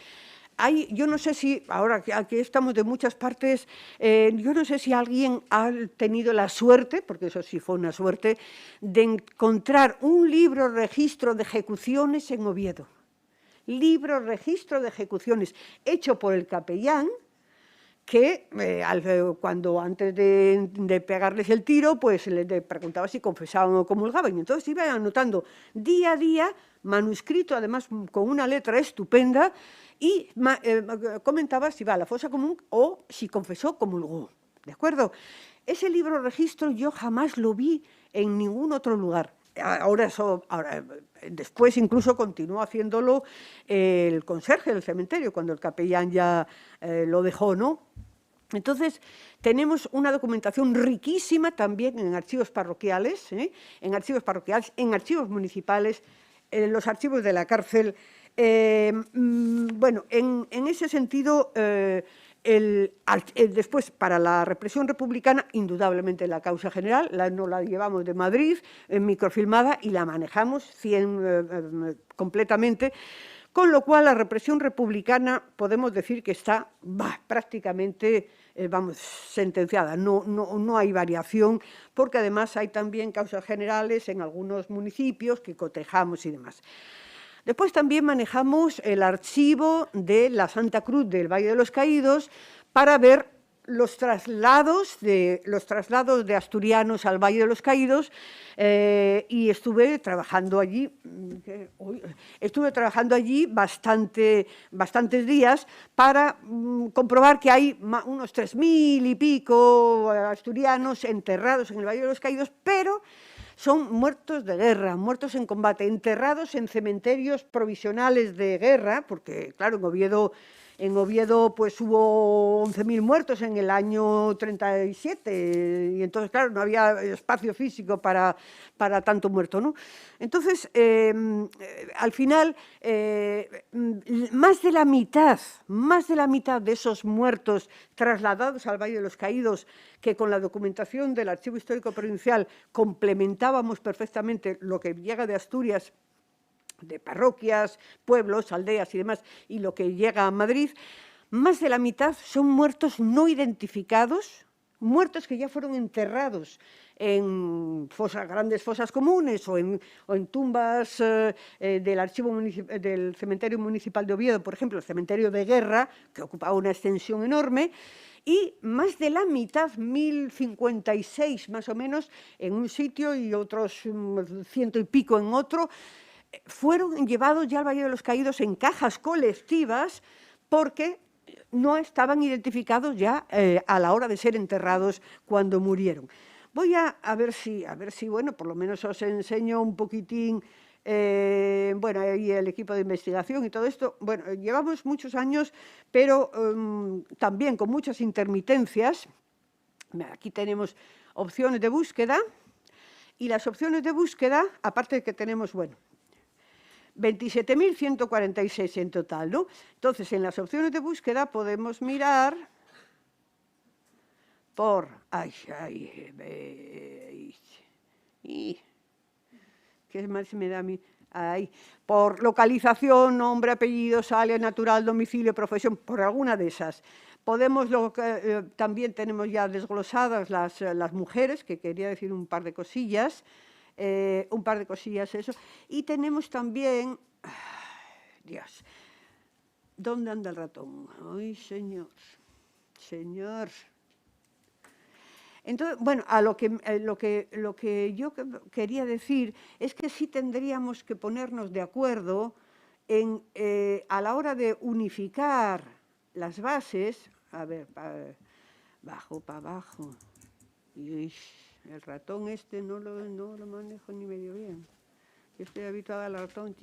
Yo no sé si, ahora que aquí estamos de muchas partes, yo no sé si alguien ha tenido la suerte, porque eso sí fue una suerte, de encontrar un libro registro de ejecuciones en Oviedo. Libro registro de ejecuciones, hecho por el capellán, que cuando antes de pegarles el tiro, pues les preguntaba si confesaban o comulgaban. Y entonces iba anotando día a día, manuscrito, además con una letra estupenda, y comentaba si va a la fosa común o si confesó, comulgó. ¿De acuerdo? Ese libro registro yo jamás lo vi en ningún otro lugar. Ahora después incluso continuó haciéndolo el conserje del cementerio, cuando el capellán ya lo dejó, ¿no? Entonces, tenemos una documentación riquísima también en archivos parroquiales, en archivos municipales, en los archivos de la cárcel. Bueno, en ese sentido, después, para la represión republicana, indudablemente la causa general, no la llevamos de Madrid, microfilmada, y la manejamos completamente, con lo cual la represión republicana podemos decir que está prácticamente sentenciada, no hay variación, porque además hay también causas generales en algunos municipios que cotejamos y demás. Después también manejamos el archivo de la Santa Cruz del Valle de los Caídos para ver los traslados de asturianos al Valle de los Caídos, y estuve trabajando allí bastantes días para comprobar que hay unos 3.000 y pico asturianos enterrados en el Valle de los Caídos, pero son muertos de guerra, muertos en combate, enterrados en cementerios provisionales de guerra, porque, claro, en Oviedo pues hubo 11.000 muertos en el año 37, y entonces, claro, no había espacio físico para tanto muerto, ¿no? Entonces, al final, más de la mitad de esos muertos trasladados al Valle de los Caídos, que con la documentación del Archivo Histórico Provincial complementábamos perfectamente lo que llega de Asturias, de parroquias, pueblos, aldeas y demás, y lo que llega a Madrid, más de la mitad son muertos no identificados, muertos que ya fueron enterrados en grandes fosas comunes o en tumbas del cementerio municipal de Oviedo, por ejemplo, el cementerio de guerra, que ocupaba una extensión enorme, y más de la mitad, 1.056 más o menos, en un sitio y otros 100 y pico en otro, fueron llevados ya al Valle de los Caídos en cajas colectivas porque no estaban identificados ya a la hora de ser enterrados cuando murieron. Voy a ver si, bueno, por lo menos os enseño un poquitín, bueno, ahí el equipo de investigación y todo esto. Bueno, llevamos muchos años, pero también con muchas intermitencias. Aquí tenemos opciones de búsqueda, y las opciones de búsqueda, aparte de que tenemos, bueno, 27.146 en total, ¿no? Entonces, en las opciones de búsqueda podemos mirar por... ¿qué más me da a mí? Por localización, nombre, apellido, alias natural, domicilio, profesión, por alguna de esas. También tenemos ya desglosadas las mujeres, que quería decir un par de cosillas. Eso. Y tenemos también... Dios, ¿dónde anda el ratón? ¡Ay, señor! Entonces, bueno, lo que yo quería decir es que sí tendríamos que ponernos de acuerdo a la hora de unificar las bases. A ver, para abajo. El ratón no lo manejo ni medio bien. Yo estoy habituada al ratón.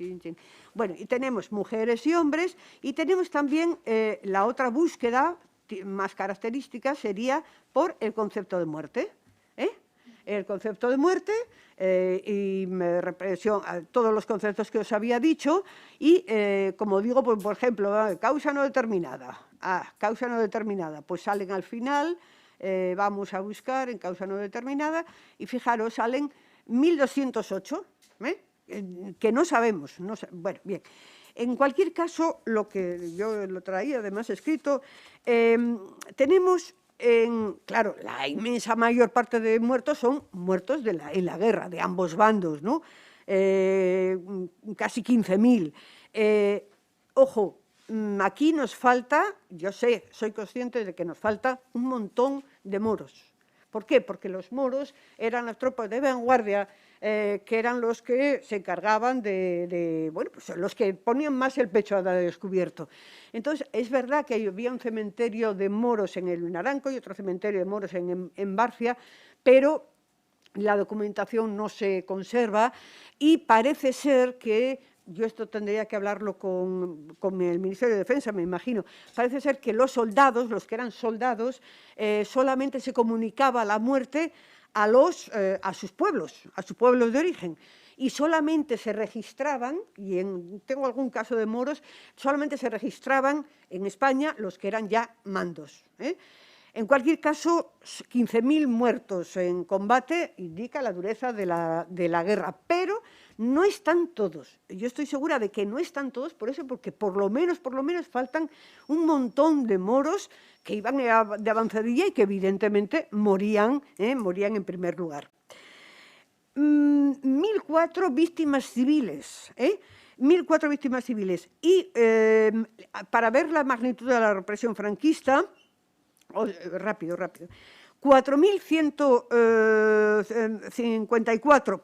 Bueno, y tenemos mujeres y hombres, y tenemos también la otra búsqueda más característica sería por el concepto de muerte. El concepto de muerte y represión, todos los conceptos que os había dicho, y como digo, pues, por ejemplo, causa no determinada. Causa no determinada, pues salen al final. Vamos a buscar en causa no determinada y fijaros, salen 1.208, que no sabemos. Bueno, bien. En cualquier caso, lo que yo lo traía además escrito, tenemos, claro, la inmensa mayor parte de muertos son muertos en la guerra, de ambos bandos, ¿no? Casi 15.000. Ojo, aquí nos falta, yo sé, soy consciente de que nos falta un montón de moros. ¿Por qué? Porque los moros eran las tropas de vanguardia, que eran los que se encargaban bueno, pues los que ponían más el pecho a descubierto. Entonces, es verdad que había un cementerio de moros en el Naranco y otro cementerio de moros en Barcia, pero la documentación no se conserva y parece ser que, yo esto tendría que hablarlo con el Ministerio de Defensa, me imagino, parece ser que los soldados, los que eran soldados, solamente se comunicaba la muerte a sus pueblos de origen, y solamente se registraban, y tengo algún caso de moros, solamente se registraban en España los que eran ya mandos. En cualquier caso, 15.000 muertos en combate indica la dureza de la guerra, pero no están todos. Yo estoy segura de que no están todos por eso, porque por lo menos faltan un montón de moros que iban de avanzadilla y que evidentemente morían en primer lugar. 1.004 víctimas civiles, 1.004 víctimas civiles. Y para ver la magnitud de la represión franquista, rápido, 4.154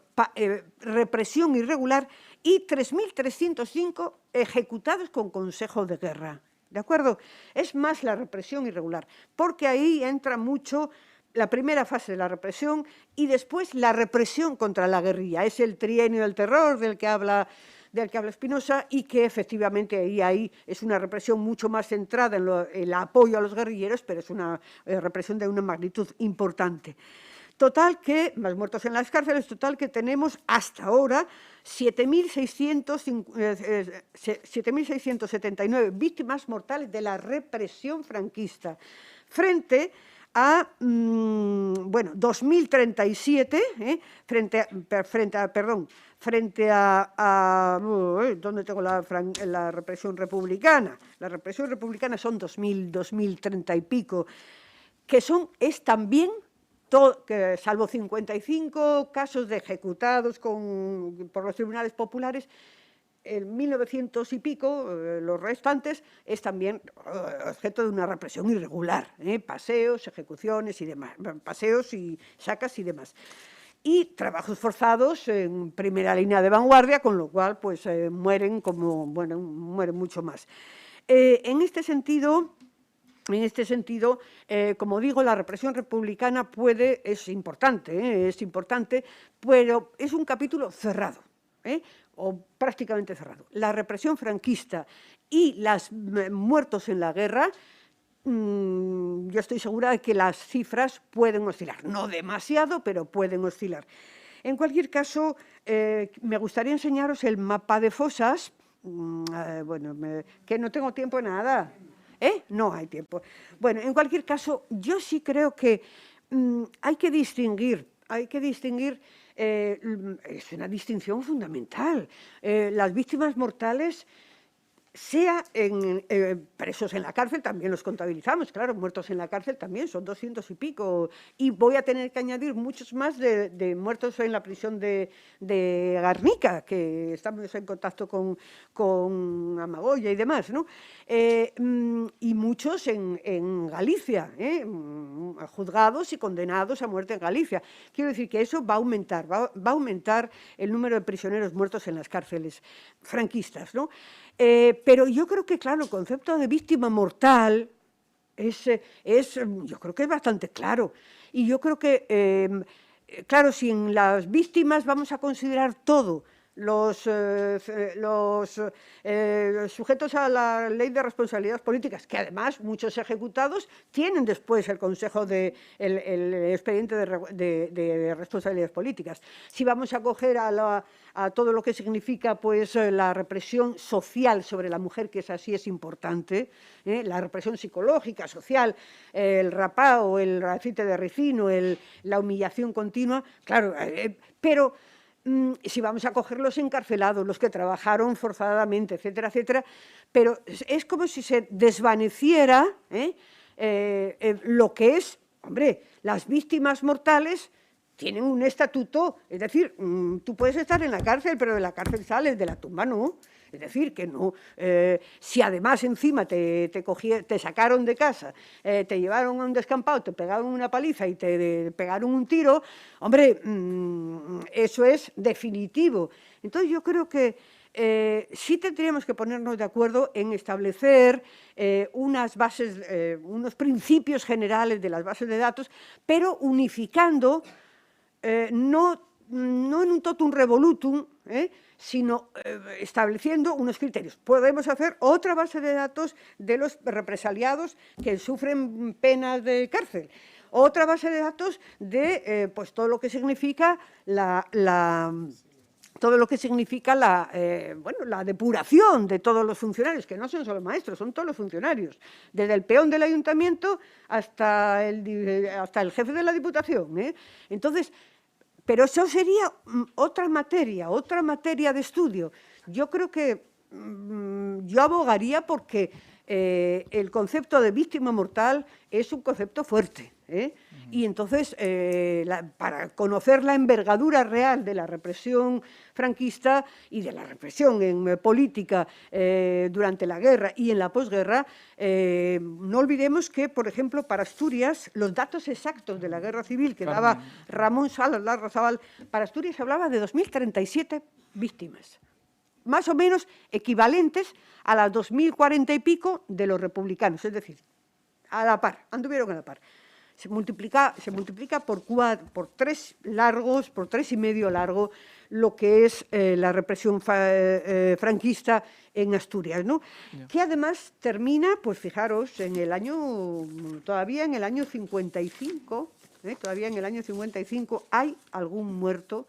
represión irregular y 3.305 ejecutados con consejo de guerra. ¿De acuerdo? Es más la represión irregular, porque ahí entra mucho la primera fase de la represión y después la represión contra la guerrilla. Es el trienio del terror del que habla Espinosa, y que efectivamente ahí es una represión mucho más centrada en el apoyo a los guerrilleros, pero es una represión de una magnitud importante. Total que, más muertos en las cárceles, total que tenemos hasta ahora 7.679 víctimas mortales de la represión franquista, frente a 2037, frente a ¿dónde tengo la represión republicana? La represión republicana son 2030 y pico, que es también, salvo 55 casos de ejecutados por los tribunales populares, en 1900 y pico, los restantes, es también objeto de una represión irregular, paseos, ejecuciones y demás, paseos y sacas y demás. Y trabajos forzados en primera línea de vanguardia, con lo cual pues mueren mucho más. En este sentido, como digo, la represión republicana es importante, pero es un capítulo cerrado, o prácticamente cerrado. La represión franquista y los muertos en la guerra, yo estoy segura de que las cifras pueden oscilar, no demasiado, pero pueden oscilar. En cualquier caso, me gustaría enseñaros el mapa de fosas, que no tengo tiempo de nada, no hay tiempo. Bueno, en cualquier caso, yo sí creo que hay que distinguir, es una distinción fundamental. Las víctimas mortales, sea presos en la cárcel, también los contabilizamos, claro, muertos en la cárcel también, son 200 y pico, y voy a tener que añadir muchos más de muertos en la prisión de Garnica, que estamos en contacto con Amagoya y demás, ¿no? Y muchos en Galicia, juzgados y condenados a muerte en Galicia. Quiero decir que eso va a aumentar el número de prisioneros muertos en las cárceles franquistas, ¿no? Pero yo creo que, claro, el concepto de víctima mortal yo creo que es bastante claro. Y yo creo que, claro, si en las víctimas vamos a considerar todo, los sujetos a la ley de responsabilidades políticas, que además muchos ejecutados tienen después el consejo el expediente de responsabilidades políticas. Si vamos a coger a todo lo que significa pues la represión social sobre la mujer, que es importante, la represión psicológica, social, el rapao, el aceite de ricino, la humillación continua, claro, pero si vamos a coger los encarcelados, los que trabajaron forzadamente, etcétera, etcétera, pero es como si se desvaneciera lo que es, hombre, las víctimas mortales tienen un estatuto, es decir, tú puedes estar en la cárcel, pero de la cárcel sales, de la tumba no. Es decir, que no, si además encima te sacaron de casa, te llevaron a un descampado, te pegaron una paliza y te pegaron un tiro, hombre, eso es definitivo. Entonces yo creo que sí tendríamos que ponernos de acuerdo en establecer unas bases, unos principios generales de las bases de datos, pero unificando no en un totum revolutum, sino estableciendo unos criterios. Podemos hacer otra base de datos de los represaliados que sufren penas de cárcel, otra base de datos de pues, todo lo que significa la depuración de todos los funcionarios, que no son solo maestros, son todos los funcionarios, desde el peón del ayuntamiento hasta el jefe de la Diputación. Entonces, pero eso sería otra materia de estudio. Yo creo que yo abogaría porque el concepto de víctima mortal es un concepto fuerte. Y entonces, para conocer la envergadura real de la represión franquista y de la represión en política durante la guerra y en la posguerra, no olvidemos que, por ejemplo, para Asturias, los datos exactos de la guerra civil que daba Ramón Salas Larrazabal, para Asturias hablaba de 2.037 víctimas, más o menos equivalentes a las 2.040 y pico de los republicanos, es decir, a la par, anduvieron a la par. Se multiplica por 3 largos, por 3,5 largo, lo que es la represión franquista en Asturias, ¿no? Que además termina, pues fijaros, todavía en el año 55, todavía en el año 55 hay algún muerto,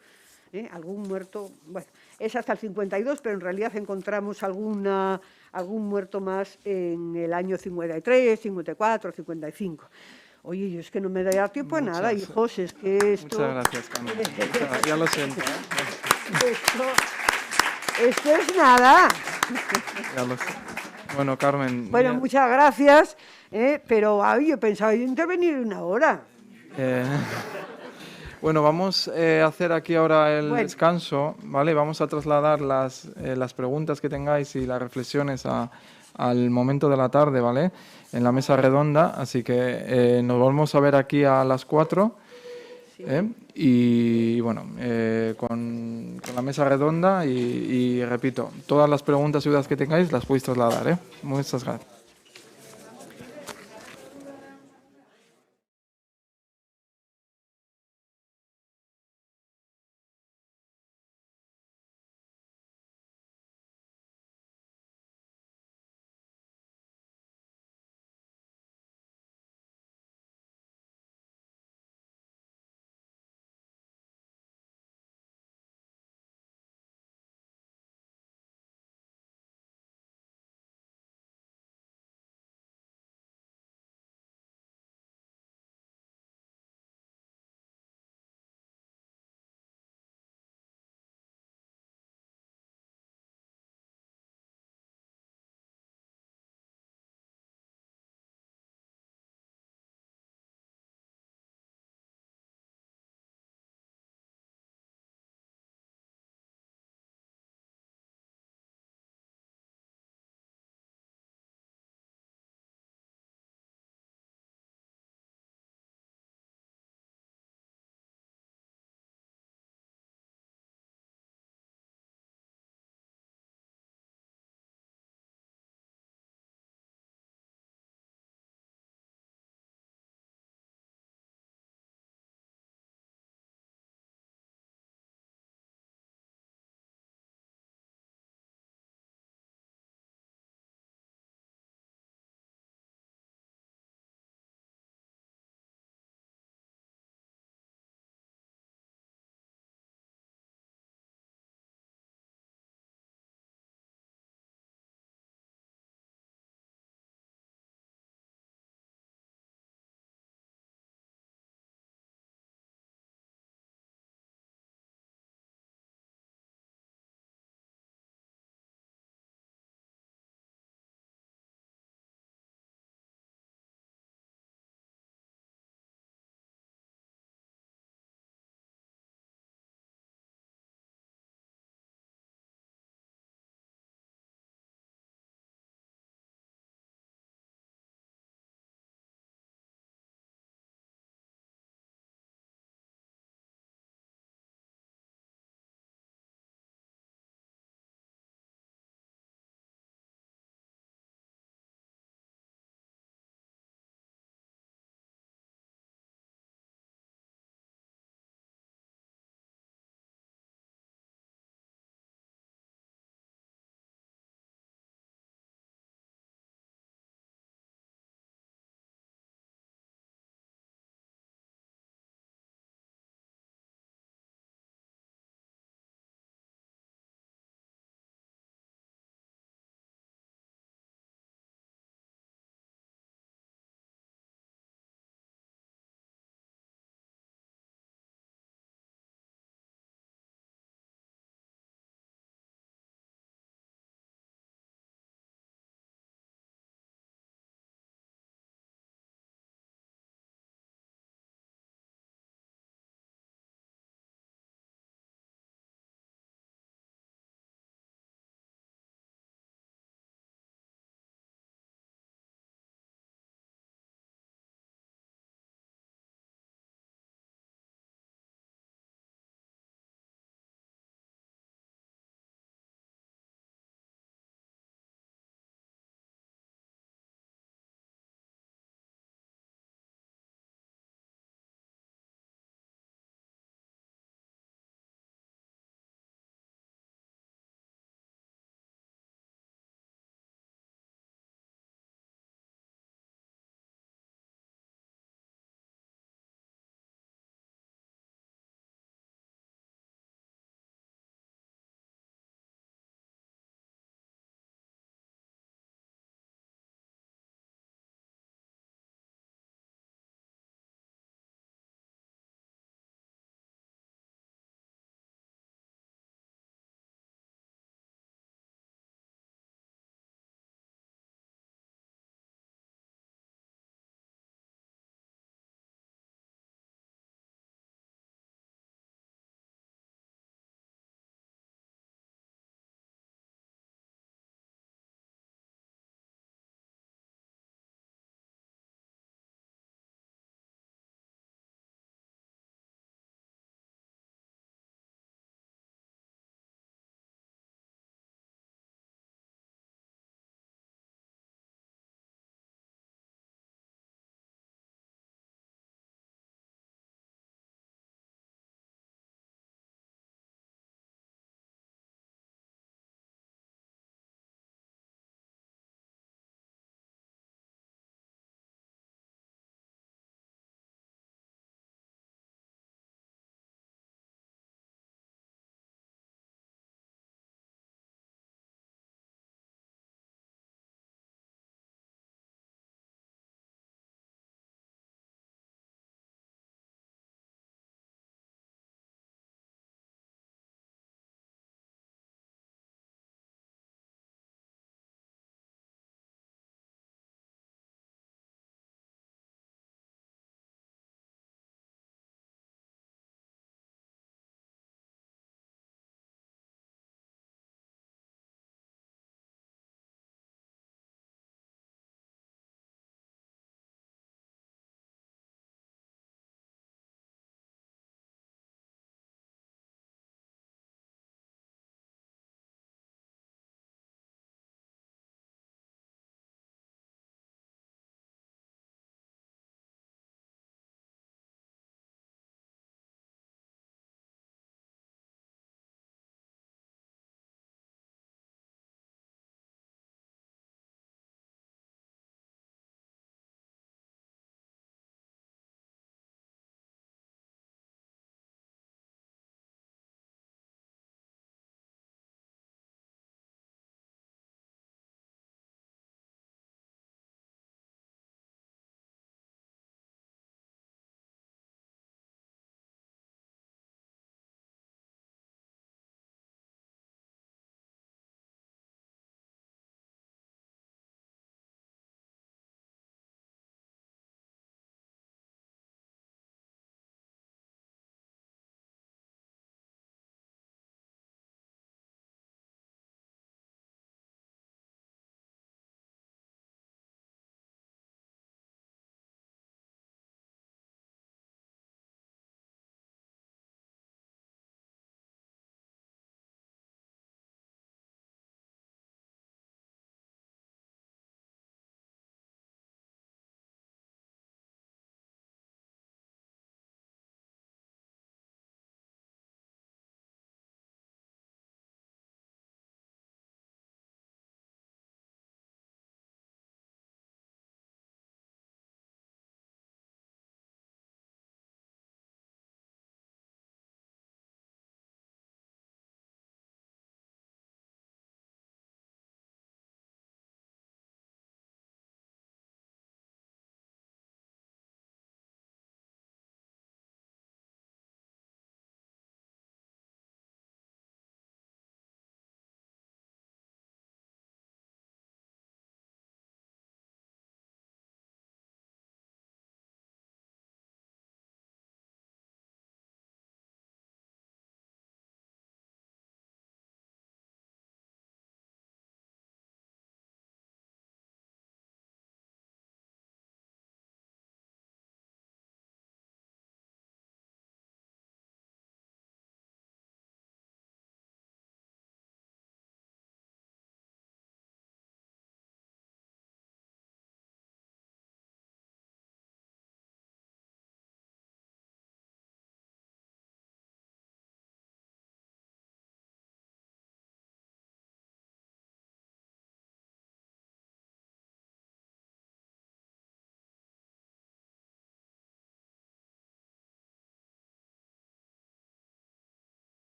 bueno, es hasta el 52, pero en realidad encontramos algún muerto más en el año 53, 54, 55. Oye, yo es que no me da tiempo a nada, hijos, es que esto... Muchas gracias, Carmen. Ya lo siento. Esto es nada. Ya lo sé. Bueno, Carmen... Bueno, muchas gracias, pero yo pensaba intervenir 1 hora. Bueno, vamos a hacer aquí ahora el descanso, ¿vale? Vamos a trasladar las preguntas que tengáis y las reflexiones al momento de la tarde, ¿vale? En la mesa redonda, así que nos volvemos a ver aquí a las 4, y bueno, con la mesa redonda y repito, todas las preguntas y dudas que tengáis las podéis trasladar, Muchas gracias.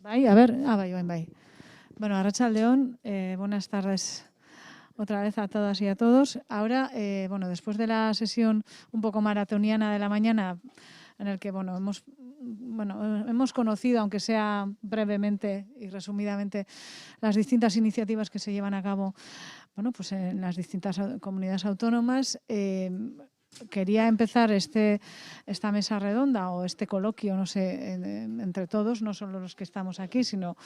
A ver, bai. Bueno, Arratsaldeon, buenas tardes otra vez a todas y a todos. Ahora, bueno, después de la sesión un poco maratoniana de la mañana, en el que hemos conocido, aunque sea brevemente y resumidamente, las distintas iniciativas que se llevan a cabo, bueno, pues en las distintas comunidades autónomas. Quería empezar esta mesa redonda o este coloquio, no sé, entre todos, no solo los que estamos aquí, sino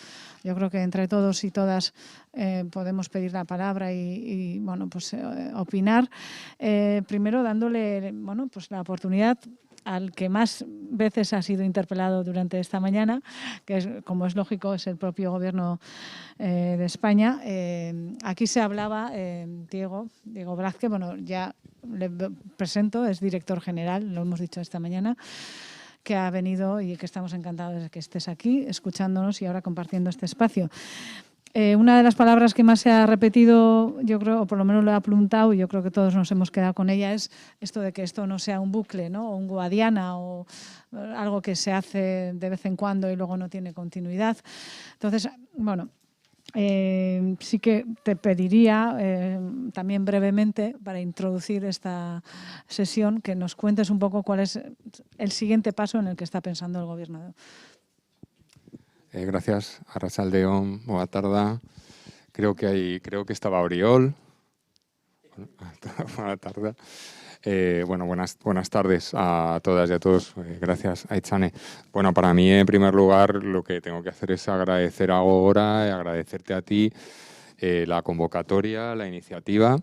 yo creo que entre todos y todas podemos pedir la palabra y bueno, pues opinar. Primero dándole, bueno, pues la oportunidad al que más veces ha sido interpelado durante esta mañana, que es, como es lógico, es el propio Gobierno de España. Aquí se hablaba, Diego Blázquez, bueno, ya le presento, es director general, lo hemos dicho esta mañana, que ha venido y que estamos encantados de que estés aquí, escuchándonos y ahora compartiendo este espacio. Una de las palabras que más se ha repetido, yo creo, o por lo menos lo he apuntado, y yo creo que todos nos hemos quedado con ella, es esto de que esto no sea un bucle, ¿no? O un Guadiana o algo que se hace de vez en cuando y luego no tiene continuidad. Entonces, bueno, sí que te pediría también brevemente, para introducir esta sesión, que nos cuentes un poco cuál es el siguiente paso en el que está pensando el Gobierno. Gracias, Arratsaldeon, boa tarde. Creo que estaba Oriol. Buena tarde. Bueno, buenas tardes a todas y a todos. Gracias, Aitzane. Bueno, para mí, en primer lugar, lo que tengo que hacer es agradecer a Gogora y agradecerte a ti la convocatoria, la iniciativa,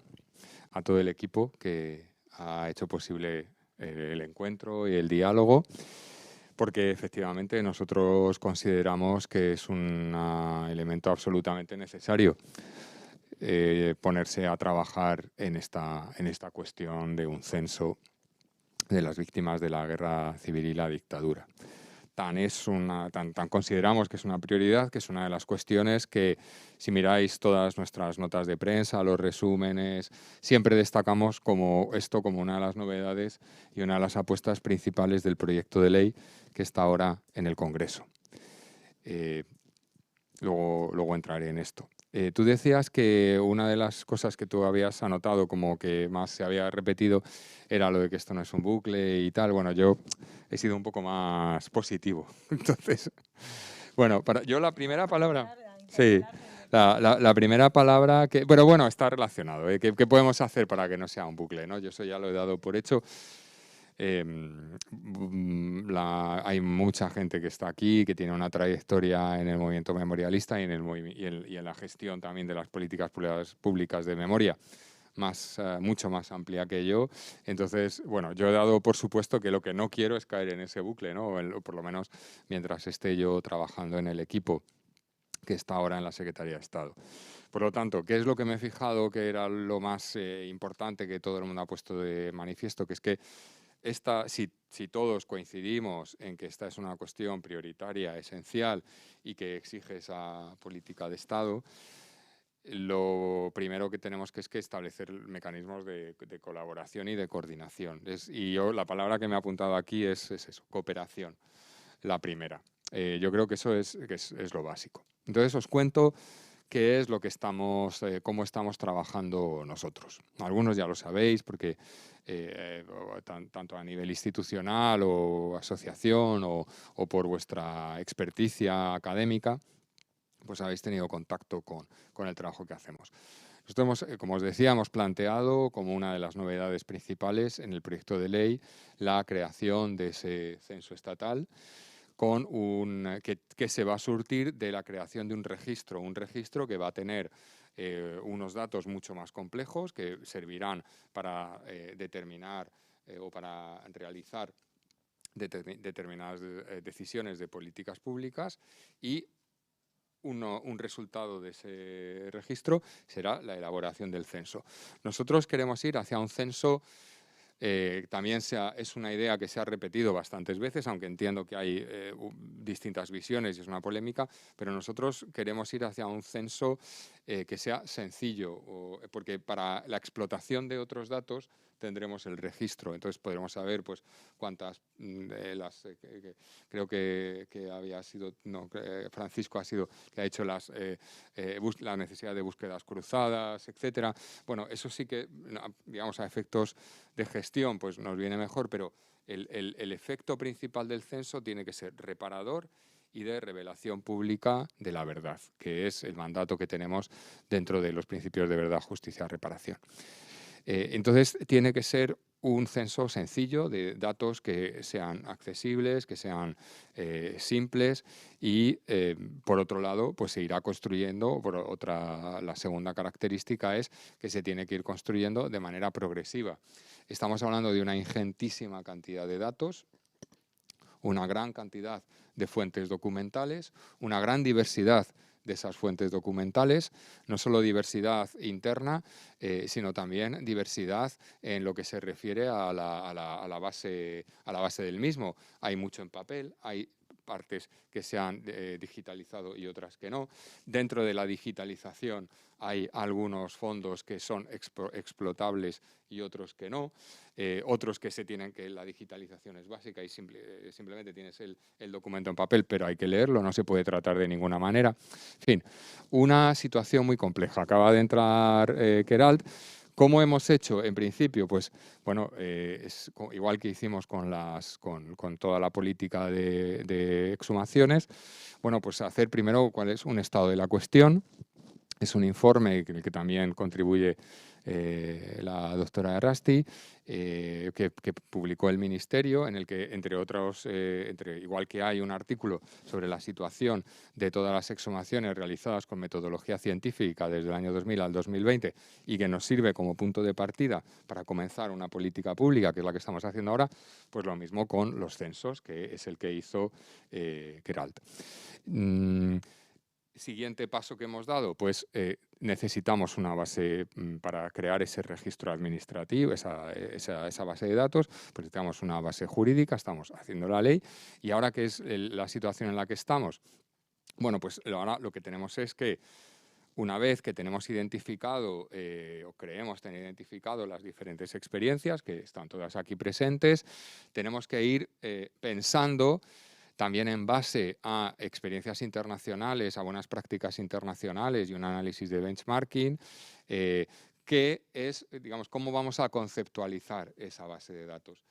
a todo el equipo que ha hecho posible el encuentro y el diálogo, porque efectivamente nosotros consideramos que es un elemento absolutamente necesario ponerse a trabajar en esta cuestión de un censo de las víctimas de la guerra civil y la dictadura. Tan consideramos que es una prioridad, que es una de las cuestiones que, si miráis todas nuestras notas de prensa, los resúmenes, siempre destacamos como una de las novedades y una de las apuestas principales del proyecto de ley que está ahora en el Congreso. Luego entraré en esto. Tú decías que una de las cosas que tú habías anotado como que más se había repetido era lo de que esto no es un bucle y tal. Bueno, yo he sido un poco más positivo. Entonces, bueno, yo la primera palabra... Sí, la primera palabra que... Pero bueno, está relacionado. ¿Qué podemos hacer para que no sea un bucle, ¿no? Yo eso ya lo he dado por hecho. Hay mucha gente que está aquí, que tiene una trayectoria en el movimiento memorialista y en la gestión también de las políticas públicas de memoria mucho más amplia que yo. Entonces, bueno, yo he dado por supuesto que lo que no quiero es caer en ese bucle, ¿no? O por lo menos mientras esté yo trabajando en el equipo que está ahora en la Secretaría de Estado. Por lo tanto, ¿qué es lo que me he fijado que era lo más importante que todo el mundo ha puesto de manifiesto? Que es que si todos coincidimos en que esta es una cuestión prioritaria, esencial y que exige esa política de Estado, lo primero que tenemos que establecer mecanismos de colaboración y de coordinación. Y yo la palabra que me he apuntado aquí es eso, cooperación, la primera. Yo creo que eso es lo básico. Entonces os cuento qué es lo que cómo estamos trabajando nosotros. Algunos ya lo sabéis porque tanto a nivel institucional o asociación o por vuestra experticia académica, pues habéis tenido contacto con el trabajo que hacemos. Nosotros, como os decía, hemos planteado como una de las novedades principales en el proyecto de ley la creación de ese censo estatal que se va a surtir de la creación de un registro que va a tener unos datos mucho más complejos que servirán para determinar o para realizar determinadas decisiones de políticas públicas y un resultado de ese registro será la elaboración del censo. Nosotros queremos ir hacia un censo también es una idea que se ha repetido bastantes veces, aunque entiendo que hay distintas visiones y es una polémica, pero nosotros queremos ir hacia un censo que sea sencillo, porque para la explotación de otros datos tendremos el registro, entonces podremos saber pues cuántas creo que había sido, no, Francisco ha sido que ha hecho la necesidad de búsquedas cruzadas, etcétera. Bueno, eso sí que, digamos, a efectos de gestión pues nos viene mejor, pero el efecto principal del censo tiene que ser reparador y de revelación pública de la verdad, que es el mandato que tenemos dentro de los principios de verdad, justicia, reparación. Entonces, tiene que ser un censo sencillo de datos que sean accesibles, que sean simples y, por otro lado, pues se irá construyendo. La segunda característica es que se tiene que ir construyendo de manera progresiva. Estamos hablando de una ingentísima cantidad de datos, una gran cantidad de fuentes documentales, una gran diversidad de esas fuentes documentales, no solo diversidad interna, sino también diversidad en lo que se refiere a la base del mismo. Hay mucho en papel, hay partes que se han digitalizado y otras que no. Dentro de la digitalización hay algunos fondos que son explotables y otros que no. Otros que la digitalización es básica y simplemente tienes el documento en papel, pero hay que leerlo, no se puede tratar de ninguna manera. En fin, una situación muy compleja. Acaba de entrar Queralt. ¿Cómo hemos hecho? En principio, pues bueno, es igual que hicimos con toda la política de exhumaciones, bueno, pues hacer primero cuál es un estado de la cuestión. Es un informe en el que también contribuye la doctora Errasti, que publicó el Ministerio, en el que, entre otros, igual que hay un artículo sobre la situación de todas las exhumaciones realizadas con metodología científica desde el año 2000 al 2020 y que nos sirve como punto de partida para comenzar una política pública, que es la que estamos haciendo ahora, pues lo mismo con los censos, que es el que hizo Queralt. Siguiente paso que hemos dado, pues necesitamos una base para crear ese registro administrativo, esa base de datos, pues necesitamos una base jurídica, estamos haciendo la ley y ahora que es la situación en la que estamos, bueno, pues ahora lo que tenemos es que una vez que tenemos identificado o creemos tener identificado las diferentes experiencias, que están todas aquí presentes, tenemos que ir pensando también en base a experiencias internacionales, a buenas prácticas internacionales y un análisis de benchmarking, que es, digamos, cómo vamos a conceptualizar esa base de datos,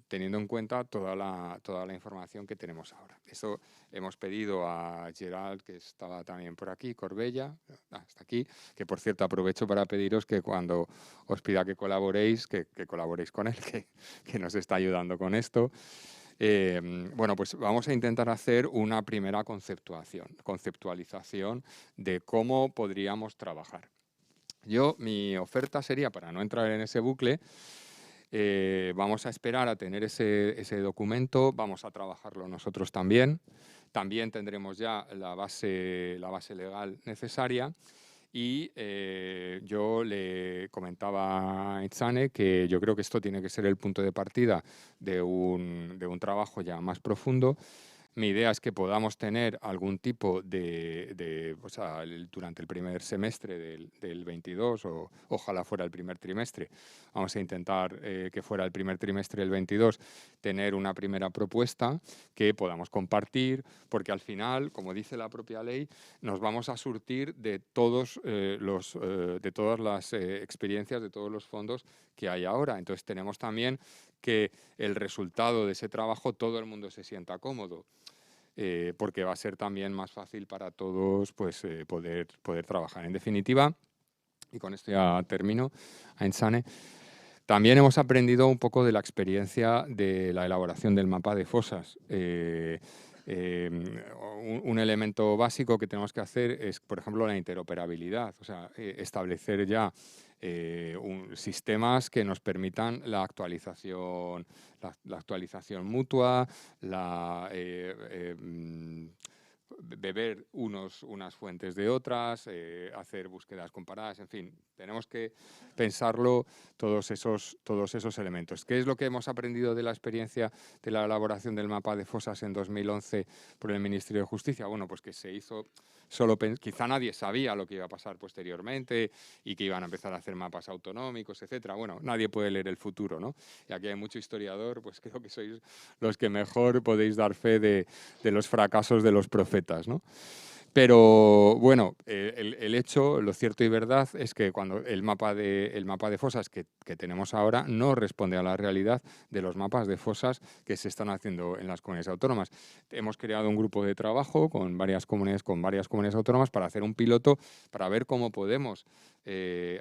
teniendo en cuenta toda la información que tenemos ahora. Eso hemos pedido a Gerald, que estaba también por aquí, Corbella, hasta aquí, que por cierto aprovecho para pediros que cuando os pida que colaboréis, que colaboréis con él, que nos está ayudando con esto. Bueno, pues vamos a intentar hacer una primera conceptualización de cómo podríamos trabajar. Mi oferta sería, para no entrar en ese bucle, vamos a esperar a tener ese documento, vamos a trabajarlo nosotros también. También tendremos ya la base legal necesaria. Y yo le comentaba a Itzane que yo creo que esto tiene que ser el punto de partida de un trabajo ya más profundo. Mi idea es que podamos tener algún tipo durante el primer semestre del 22, o ojalá fuera el primer trimestre. Vamos a intentar que fuera el primer trimestre del 22, tener una primera propuesta que podamos compartir, porque al final, como dice la propia ley, nos vamos a surtir de todas las experiencias, de todos los fondos que hay ahora. Entonces tenemos también que el resultado de ese trabajo todo el mundo se sienta cómodo. Porque va a ser también más fácil para todos pues, poder trabajar. En definitiva, y con esto ya termino, Aintzane, también hemos aprendido un poco de la experiencia de la elaboración del mapa de fosas. Un elemento básico que tenemos que hacer es, por ejemplo, la interoperabilidad, o sea, establecer ya sistemas que nos permitan la actualización mutua, beber unas fuentes de otras, hacer búsquedas comparadas, en fin, tenemos que pensarlo todos esos elementos. ¿Qué es lo que hemos aprendido de la experiencia de la elaboración del mapa de fosas en 2011 por el Ministerio de Justicia? Bueno, pues que se hizo quizá nadie sabía lo que iba a pasar posteriormente y que iban a empezar a hacer mapas autonómicos, etcétera. Bueno, nadie puede leer el futuro, ¿no? Y aquí hay mucho historiador, pues creo que sois los que mejor podéis dar fe de los fracasos de los profetas, ¿no? Pero bueno, el hecho, lo cierto y verdad es que cuando el mapa de fosas que tenemos ahora no responde a la realidad de los mapas de fosas que se están haciendo en las comunidades autónomas. Hemos creado un grupo de trabajo con varias comunidades autónomas para hacer un piloto para ver cómo podemos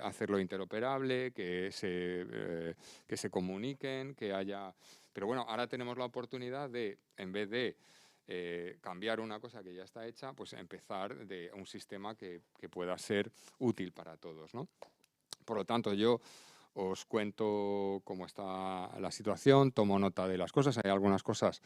hacerlo interoperable, que se comuniquen, que haya... Pero bueno, ahora tenemos la oportunidad de, en vez de cambiar una cosa que ya está hecha, pues empezar de un sistema que pueda ser útil para todos, ¿no? Por lo tanto, yo os cuento cómo está la situación, tomo nota de las cosas. Hay algunas cosas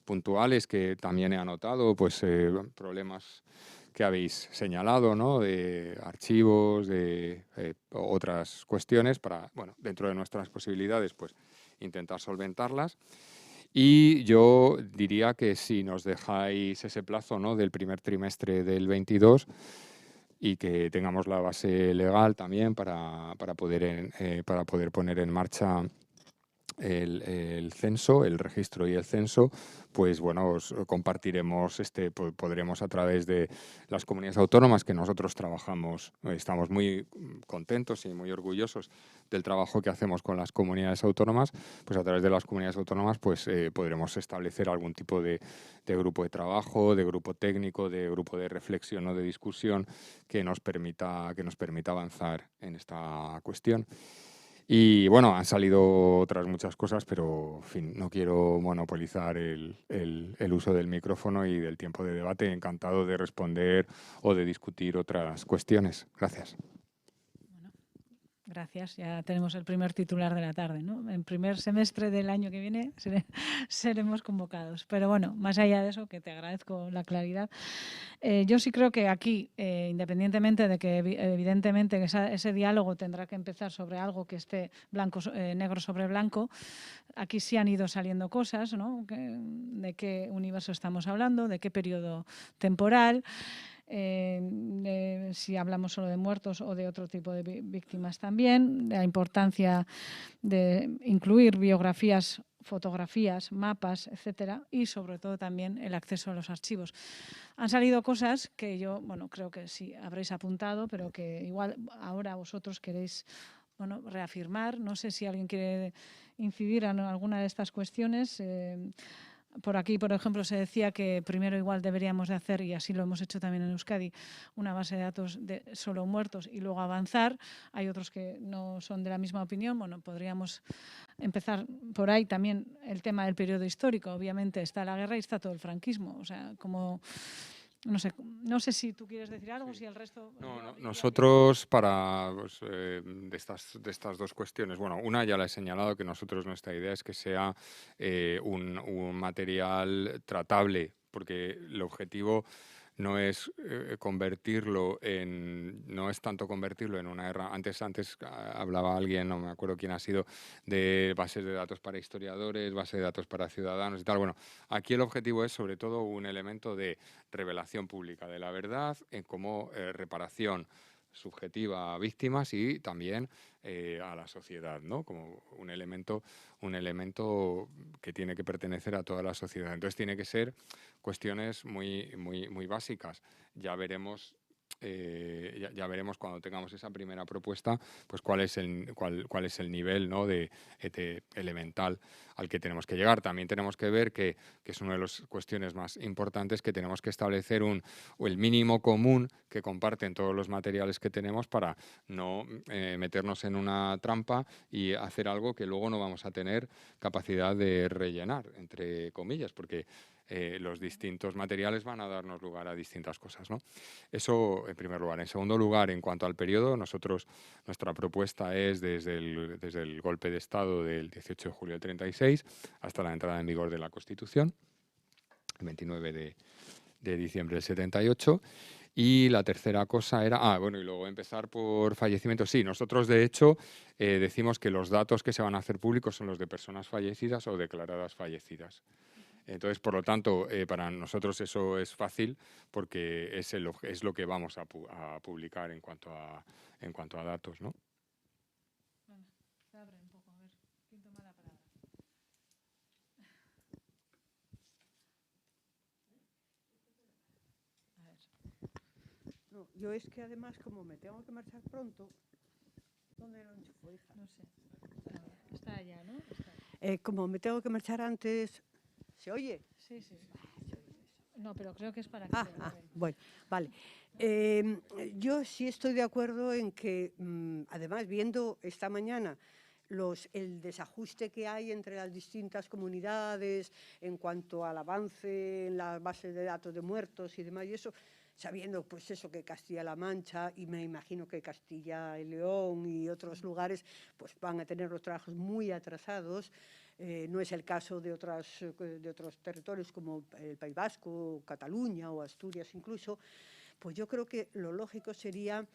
puntuales que también he anotado, pues problemas que habéis señalado, ¿no? De archivos, de otras cuestiones para, bueno, dentro de nuestras posibilidades, pues intentar solventarlas. Y yo diría que si nos dejáis ese plazo, ¿no? Del primer trimestre del 22 y que tengamos la base legal también para poder poner en marcha el censo, el registro y el censo, pues bueno, os compartiremos, podremos a través de las comunidades autónomas que nosotros trabajamos, estamos muy contentos y muy orgullosos del trabajo que hacemos con las comunidades autónomas, pues a través de las comunidades autónomas pues podremos establecer algún tipo de grupo de trabajo, de grupo técnico, de grupo de reflexión o de discusión que nos permita avanzar en esta cuestión. Y bueno, han salido otras muchas cosas, pero en fin, no quiero monopolizar el uso del micrófono y del tiempo de debate. Encantado de responder o de discutir otras cuestiones. Gracias. Gracias, ya tenemos el primer titular de la tarde, ¿no? En primer semestre del año que viene seremos convocados. Pero bueno, más allá de eso, que te agradezco la claridad, yo sí creo que aquí, independientemente de que evidentemente ese diálogo tendrá que empezar sobre algo que esté negro sobre blanco, aquí sí han ido saliendo cosas, ¿no? De qué universo estamos hablando, de qué periodo temporal, si hablamos solo de muertos o de otro tipo de víctimas también, de la importancia de incluir biografías, fotografías, mapas, etcétera, y sobre todo también el acceso a los archivos. Han salido cosas que yo, bueno, creo que sí habréis apuntado, pero que igual ahora vosotros queréis, bueno, reafirmar. No sé si alguien quiere incidir en alguna de estas cuestiones. Por aquí, por ejemplo, se decía que primero igual deberíamos de hacer, y así lo hemos hecho también en Euskadi, una base de datos de solo muertos y luego avanzar. Hay otros que no son de la misma opinión. Bueno, podríamos empezar por ahí también el tema del periodo histórico. Obviamente está la guerra y está todo el franquismo. O sea, como... No sé si tú quieres decir algo, si el resto... No, nosotros para pues, de estas dos cuestiones, bueno, una ya la he señalado, que nosotros nuestra idea es que sea un material tratable, porque el objetivo no es no es tanto convertirlo en una herramienta. Antes hablaba alguien, no me acuerdo quién ha sido, de bases de datos para historiadores, bases de datos para ciudadanos y tal. Bueno, aquí el objetivo es sobre todo un elemento de revelación pública de la verdad, como reparación subjetiva a víctimas y también a la sociedad, ¿no? Como un elemento que tiene que pertenecer a toda la sociedad. Entonces tiene que ser cuestiones muy, muy, muy básicas. Ya veremos cuando tengamos esa primera propuesta, pues cuál es el nivel, ¿no? de elemental al que tenemos que llegar. También tenemos que ver que es una de las cuestiones más importantes, que tenemos que establecer el mínimo común que comparten todos los materiales que tenemos para no meternos en una trampa y hacer algo que luego no vamos a tener capacidad de rellenar, entre comillas, porque los distintos materiales van a darnos lugar a distintas cosas, ¿no? Eso en primer lugar. En segundo lugar, en cuanto al periodo, nuestra propuesta es desde el golpe de Estado del 18 de julio del 36 hasta la entrada en vigor de la Constitución, el 29 de diciembre del 78. Y la tercera cosa era, bueno, y luego empezar por fallecimientos. Sí, nosotros de hecho decimos que los datos que se van a hacer públicos son los de personas fallecidas o declaradas fallecidas. Entonces, por lo tanto, para nosotros eso es fácil porque es lo que vamos a publicar en cuanto a datos, ¿no? Se abre un poco, a ver, ¿quién toma la palabra? A ver. No, yo es que además, como me tengo que marchar pronto, ¿dónde lo enchufo, hija? No sé. Está allá, ¿no? Está. Como me tengo que marchar antes, ¿se oye? Sí, sí. No, pero creo que es para que se grabe. Bueno, vale. Yo sí estoy de acuerdo en que, además, viendo esta mañana el desajuste que hay entre las distintas comunidades en cuanto al avance en la base de datos de muertos y demás, y eso, sabiendo pues eso que Castilla-La Mancha y me imagino que Castilla y León y otros lugares pues van a tener los trabajos muy atrasados. No es el caso de otros territorios como el País Vasco, Cataluña o Asturias incluso. Pues yo creo que lo lógico sería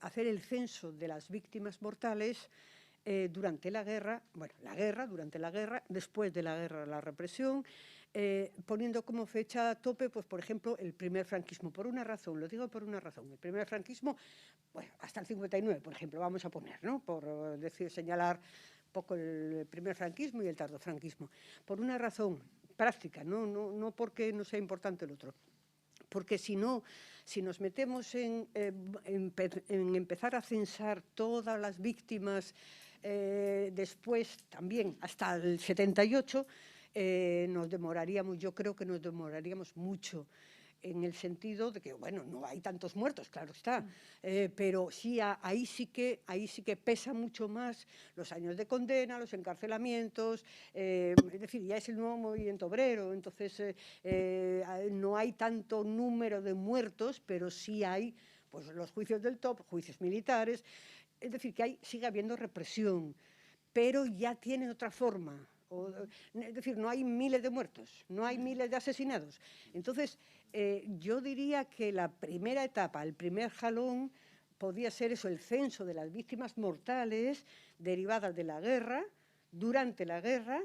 hacer el censo de las víctimas mortales durante la guerra, durante la guerra, después de la guerra la represión, poniendo como fecha tope, pues por ejemplo, el primer franquismo, por una razón, lo digo por una razón, el primer franquismo, bueno, hasta el 59, por ejemplo, vamos a poner, ¿no? Por señalar un poco el primer franquismo y el tardofranquismo, por una razón práctica, no porque no sea importante el otro. Porque si no, si nos metemos en empezar a censar todas las víctimas después también hasta el 78, nos demoraríamos, yo creo que nos demoraríamos mucho, en el sentido de que, bueno, no hay tantos muertos, claro está, pero sí, ahí sí que pesa mucho más los años de condena, los encarcelamientos, es decir, ya es el nuevo movimiento obrero, entonces no hay tanto número de muertos, pero sí hay pues, los juicios del top, juicios militares, es decir, que sigue habiendo represión, pero ya tiene otra forma. Es decir, no hay miles de muertos, no hay miles de asesinados. Entonces, yo diría que la primera etapa, el primer jalón, podría ser eso, el censo de las víctimas mortales derivadas de la guerra, durante la guerra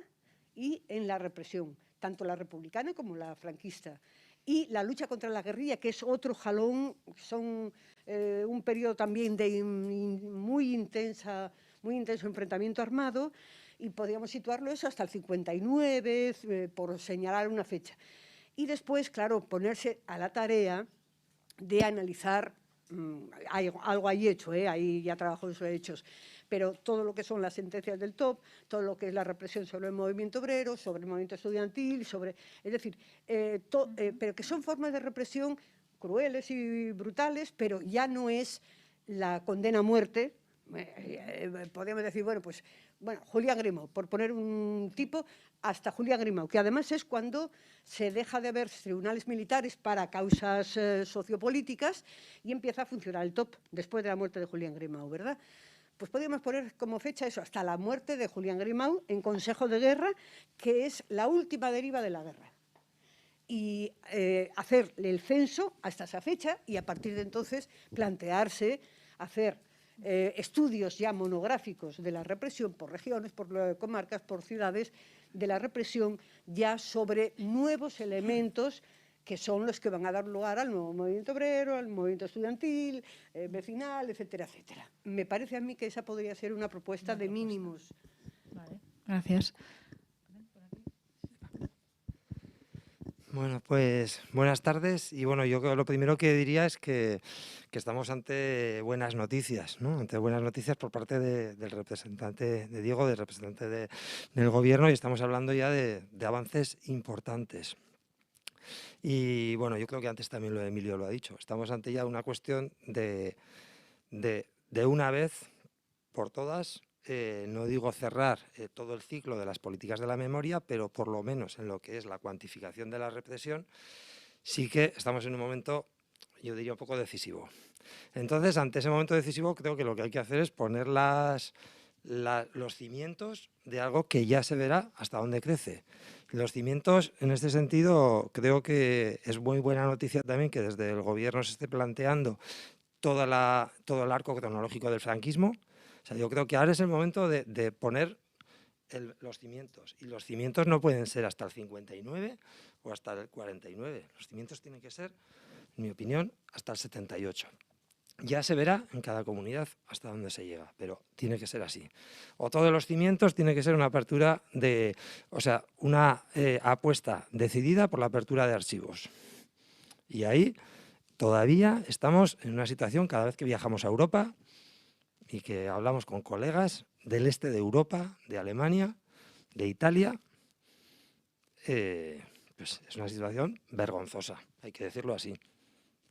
y en la represión, tanto la republicana como la franquista. Y la lucha contra la guerrilla, que es otro jalón, son un periodo también de muy intenso enfrentamiento armado, y podríamos situarlo eso hasta el 59, por señalar una fecha. Y después, claro, ponerse a la tarea de analizar, algo hay hecho, hay ya trabajos hechos, pero todo lo que son las sentencias del top, todo lo que es la represión sobre el movimiento obrero, sobre el movimiento estudiantil, es decir, pero que son formas de represión crueles y brutales, pero ya no es la condena a muerte. Podríamos decir, bueno, Julián Grimau, por poner un tipo, hasta Julián Grimau, que además es cuando se deja de ver tribunales militares para causas sociopolíticas y empieza a funcionar el top después de la muerte de Julián Grimau, ¿verdad? Pues podríamos poner como fecha eso, hasta la muerte de Julián Grimau en Consejo de Guerra, que es la última deriva de la guerra. Y hacer el censo hasta esa fecha y a partir de entonces plantearse hacer estudios ya monográficos de la represión por regiones, por comarcas, por ciudades, de la represión ya sobre nuevos elementos que son los que van a dar lugar al nuevo movimiento obrero, al movimiento estudiantil, vecinal, etcétera, etcétera. Me parece a mí que esa podría ser una propuesta de mínimos. Vale, gracias. Bueno, pues buenas tardes y bueno, yo lo primero que diría es que estamos ante buenas noticias, ¿no? Ante buenas noticias por parte del representante de Diego, del representante del Gobierno, y estamos hablando ya de avances importantes. Y bueno, yo creo que antes también Emilio lo ha dicho, estamos ante ya una cuestión de una vez por todas. No digo cerrar todo el ciclo de las políticas de la memoria, pero por lo menos en lo que es la cuantificación de la represión, sí que estamos en un momento, yo diría, un poco decisivo. Entonces, ante ese momento decisivo, creo que lo que hay que hacer es poner los cimientos de algo que ya se verá hasta dónde crece. Los cimientos, en este sentido, creo que es muy buena noticia también que desde el Gobierno se esté planteando todo el arco cronológico del franquismo. O sea, yo creo que ahora es el momento de poner los cimientos. Y los cimientos no pueden ser hasta el 59 o hasta el 49. Los cimientos tienen que ser, en mi opinión, hasta el 78. Ya se verá en cada comunidad hasta dónde se llega, pero tiene que ser así. Otro de los cimientos tiene que ser una apertura una apuesta decidida por la apertura de archivos. Y ahí todavía estamos en una situación, cada vez que viajamos a Europa y que hablamos con colegas del este de Europa, de Alemania, de Italia, pues es una situación vergonzosa, hay que decirlo así.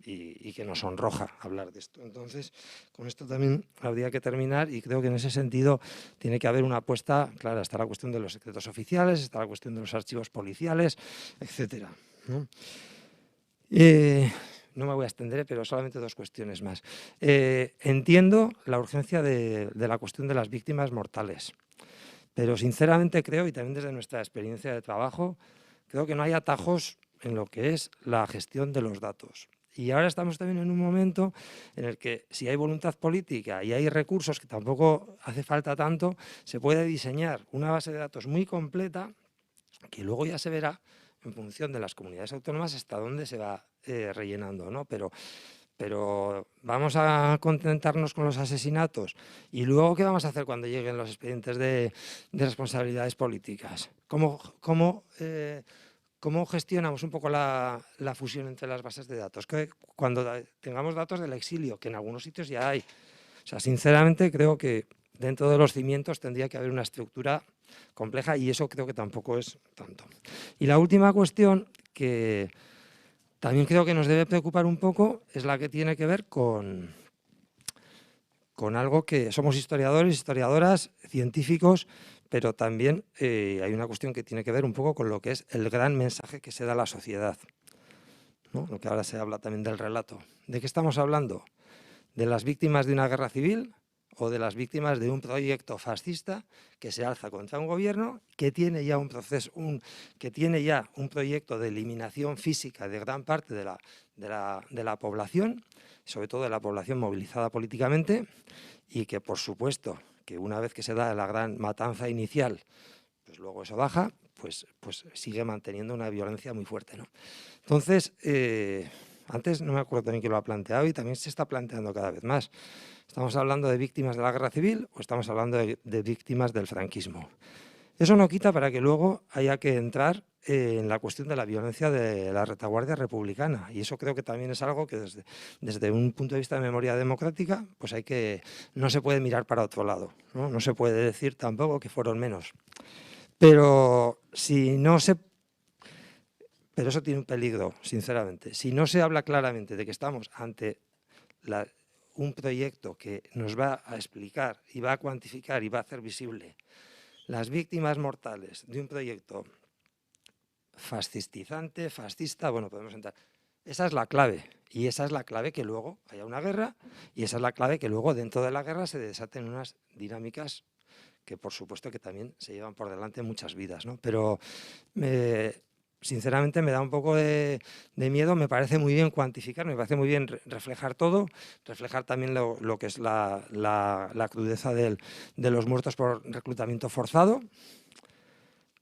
Y que nos sonroja hablar de esto. Entonces, con esto también habría que terminar y creo que en ese sentido tiene que haber una apuesta clara. Está la cuestión de los secretos oficiales, está la cuestión de los archivos policiales, etc. ¿no? No me voy a extender, pero solamente dos cuestiones más. Entiendo la urgencia de la cuestión de las víctimas mortales, pero sinceramente creo, y también desde nuestra experiencia de trabajo, creo que no hay atajos en lo que es la gestión de los datos. Y ahora estamos también en un momento en el que si hay voluntad política y hay recursos, que tampoco hace falta tanto, se puede diseñar una base de datos muy completa que luego ya se verá en función de las comunidades autónomas hasta dónde se va rellenando, ¿no? Pero vamos a contentarnos con los asesinatos y luego ¿qué vamos a hacer cuando lleguen los expedientes de responsabilidades políticas? ¿Cómo gestionamos un poco la fusión entre las bases de datos? Que cuando tengamos datos del exilio, que en algunos sitios ya hay. O sea, sinceramente creo que dentro de los cimientos tendría que haber una estructura compleja y eso creo que tampoco es tanto. Y la última cuestión que también creo que nos debe preocupar un poco es la que tiene que ver con algo que somos historiadores, historiadoras, científicos, pero también hay una cuestión que tiene que ver un poco con lo que es el gran mensaje que se da a la sociedad, ¿no? Lo que ahora se habla también del relato. ¿De qué estamos hablando? ¿De las víctimas de una guerra civil o de las víctimas de un proyecto fascista que se alza contra un gobierno que tiene ya un proyecto de eliminación física de gran parte de la población, sobre todo de la población movilizada políticamente, y que por supuesto que una vez que se da la gran matanza inicial, pues luego eso baja, pues sigue manteniendo una violencia muy fuerte, ¿no? Entonces, antes no me acuerdo también quién lo ha planteado y también se está planteando cada vez más. ¿Estamos hablando de víctimas de la guerra civil o estamos hablando de víctimas del franquismo? Eso no quita para que luego haya que entrar en la cuestión de la violencia de la retaguardia republicana. Y eso creo que también es algo que desde un punto de vista de memoria democrática, pues no se puede mirar para otro lado, ¿no? No se puede decir tampoco que fueron menos. Pero pero eso tiene un peligro, sinceramente. Si no se habla claramente de que estamos ante un proyecto que nos va a explicar y va a cuantificar y va a hacer visible las víctimas mortales de un proyecto fascista, bueno, podemos entrar. Esa es la clave, y esa es la clave que luego haya una guerra, y esa es la clave que luego dentro de la guerra se desaten unas dinámicas que por supuesto que también se llevan por delante muchas vidas, ¿no? Pero sinceramente me da un poco de miedo, me parece muy bien cuantificar, me parece muy bien reflejar todo, reflejar también lo que es la crudeza de los muertos por reclutamiento forzado,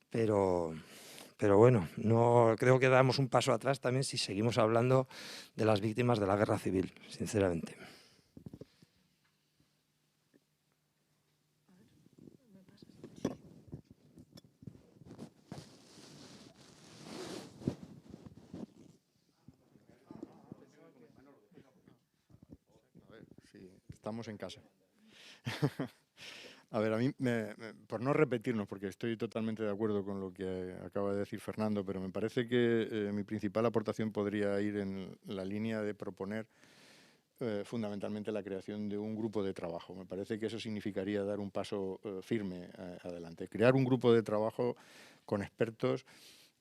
pero bueno, no creo que damos un paso atrás también si seguimos hablando de las víctimas de la guerra civil, sinceramente. Estamos en casa. A ver, a mí, por no repetirnos, porque estoy totalmente de acuerdo con lo que acaba de decir Fernando, pero me parece que mi principal aportación podría ir en la línea de proponer fundamentalmente la creación de un grupo de trabajo. Me parece que eso significaría dar un paso firme adelante. Crear un grupo de trabajo con expertos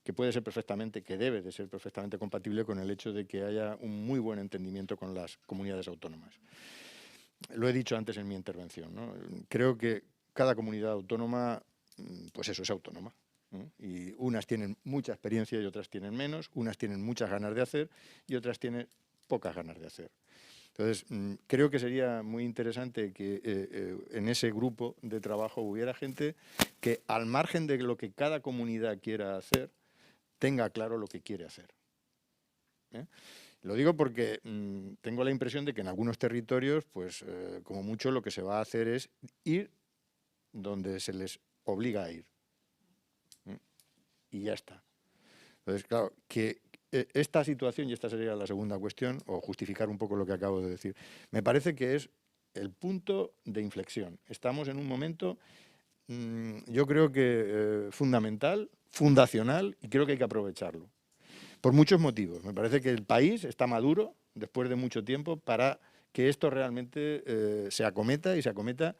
que puede ser perfectamente, que debe de ser perfectamente compatible con el hecho de que haya un muy buen entendimiento con las comunidades autónomas. Lo he dicho antes en mi intervención, ¿no? Creo que cada comunidad autónoma, pues eso, es autónoma. Y unas tienen mucha experiencia y otras tienen menos, unas tienen muchas ganas de hacer y otras tienen pocas ganas de hacer. Entonces, creo que sería muy interesante que en ese grupo de trabajo hubiera gente que, al margen de lo que cada comunidad quiera hacer, tenga claro lo que quiere hacer. Lo digo porque tengo la impresión de que en algunos territorios, pues como mucho lo que se va a hacer es ir donde se les obliga a ir. Y ya está. Entonces, claro, que esta situación, y esta sería la segunda cuestión, o justificar un poco lo que acabo de decir, me parece que es el punto de inflexión. Estamos en un momento, yo creo que fundamental, fundacional, y creo que hay que aprovecharlo. Por muchos motivos. Me parece que el país está maduro, después de mucho tiempo, para que esto realmente se acometa y se acometa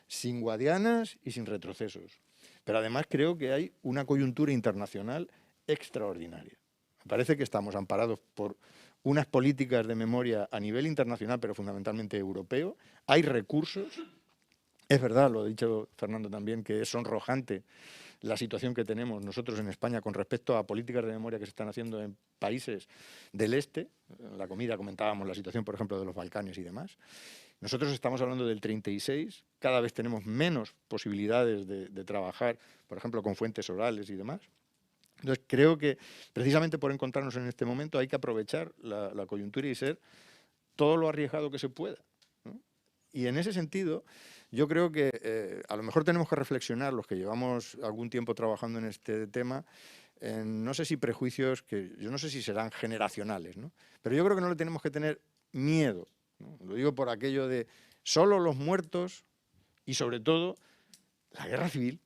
sin guadianas y sin retrocesos. Pero además creo que hay una coyuntura internacional extraordinaria. Me parece que estamos amparados por unas políticas de memoria a nivel internacional, pero fundamentalmente europeo. Hay recursos. Es verdad, lo ha dicho Fernando también, que es sonrojante la situación que tenemos nosotros en España con respecto a políticas de memoria que se están haciendo en países del este. En la comida comentábamos la situación, por ejemplo, de los Balcanes y demás. Nosotros estamos hablando del 36, cada vez tenemos menos posibilidades de trabajar, por ejemplo, con fuentes orales y demás. Entonces, creo que precisamente por encontrarnos en este momento hay que aprovechar la coyuntura y ser todo lo arriesgado que se pueda, ¿no? Y en ese sentido, yo creo que a lo mejor tenemos que reflexionar, los que llevamos algún tiempo trabajando en este tema, no sé si prejuicios, que yo no sé si serán generacionales, ¿no? Pero yo creo que no le tenemos que tener miedo, ¿no? Lo digo por aquello de solo los muertos y sobre todo la guerra civil,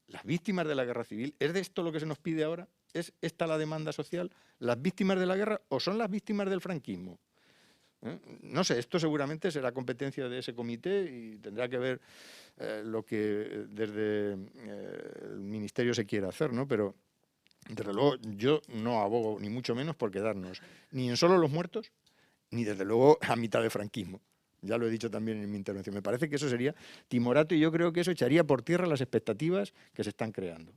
las víctimas de la guerra civil. ¿Es de esto lo que se nos pide ahora? ¿Es esta la demanda social? ¿Las víctimas de la guerra o son las víctimas del franquismo? No sé, esto seguramente será competencia de ese comité y tendrá que ver lo que desde el Ministerio se quiera hacer, ¿no? Pero desde luego yo no abogo ni mucho menos por quedarnos ni en solo los muertos, ni desde luego a mitad de franquismo. Ya lo he dicho también en mi intervención. Me parece que eso sería timorato y yo creo que eso echaría por tierra las expectativas que se están creando.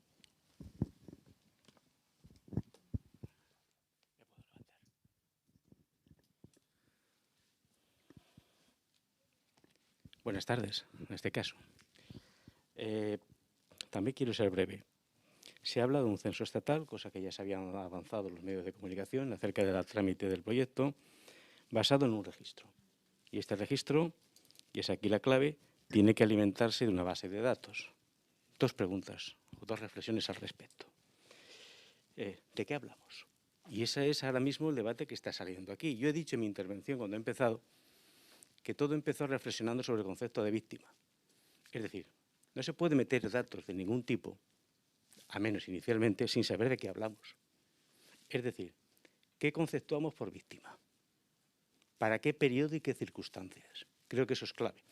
Buenas tardes, en este caso. También quiero ser breve. Se habla de un censo estatal, cosa que ya se habían avanzado los medios de comunicación acerca del trámite del proyecto, basado en un registro. Y este registro, y es aquí la clave, tiene que alimentarse de una base de datos. Dos preguntas o dos reflexiones al respecto. ¿De qué hablamos? Y ese es ahora mismo el debate que está saliendo aquí. Yo he dicho en mi intervención, cuando he empezado, que todo empezó reflexionando sobre el concepto de víctima. Es decir, no se puede meter datos de ningún tipo, a menos inicialmente, sin saber de qué hablamos. Es decir, ¿qué conceptuamos por víctima? ¿Para qué periodo y qué circunstancias? Creo que eso es clave.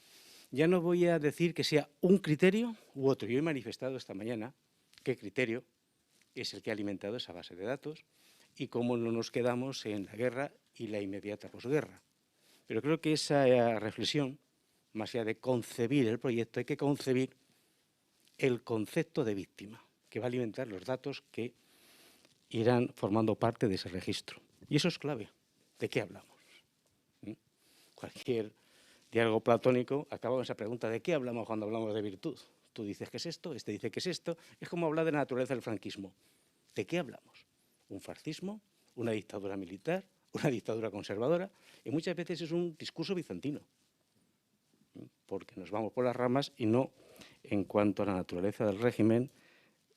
Ya no voy a decir que sea un criterio u otro. Yo he manifestado esta mañana qué criterio es el que ha alimentado esa base de datos y cómo no nos quedamos en la guerra y la inmediata posguerra. Pero creo que esa reflexión, más allá de concebir el proyecto, hay que concebir el concepto de víctima, que va a alimentar los datos que irán formando parte de ese registro. Y eso es clave. ¿De qué hablamos? Cualquier diálogo platónico acaba con esa pregunta: ¿de qué hablamos cuando hablamos de virtud? Tú dices que es esto, este dice que es esto. Es como hablar de la naturaleza del franquismo. ¿De qué hablamos? ¿Un fascismo? ¿Una dictadura militar? ¿Una dictadura conservadora? Y muchas veces es un discurso bizantino, porque nos vamos por las ramas y no, en cuanto a la naturaleza del régimen,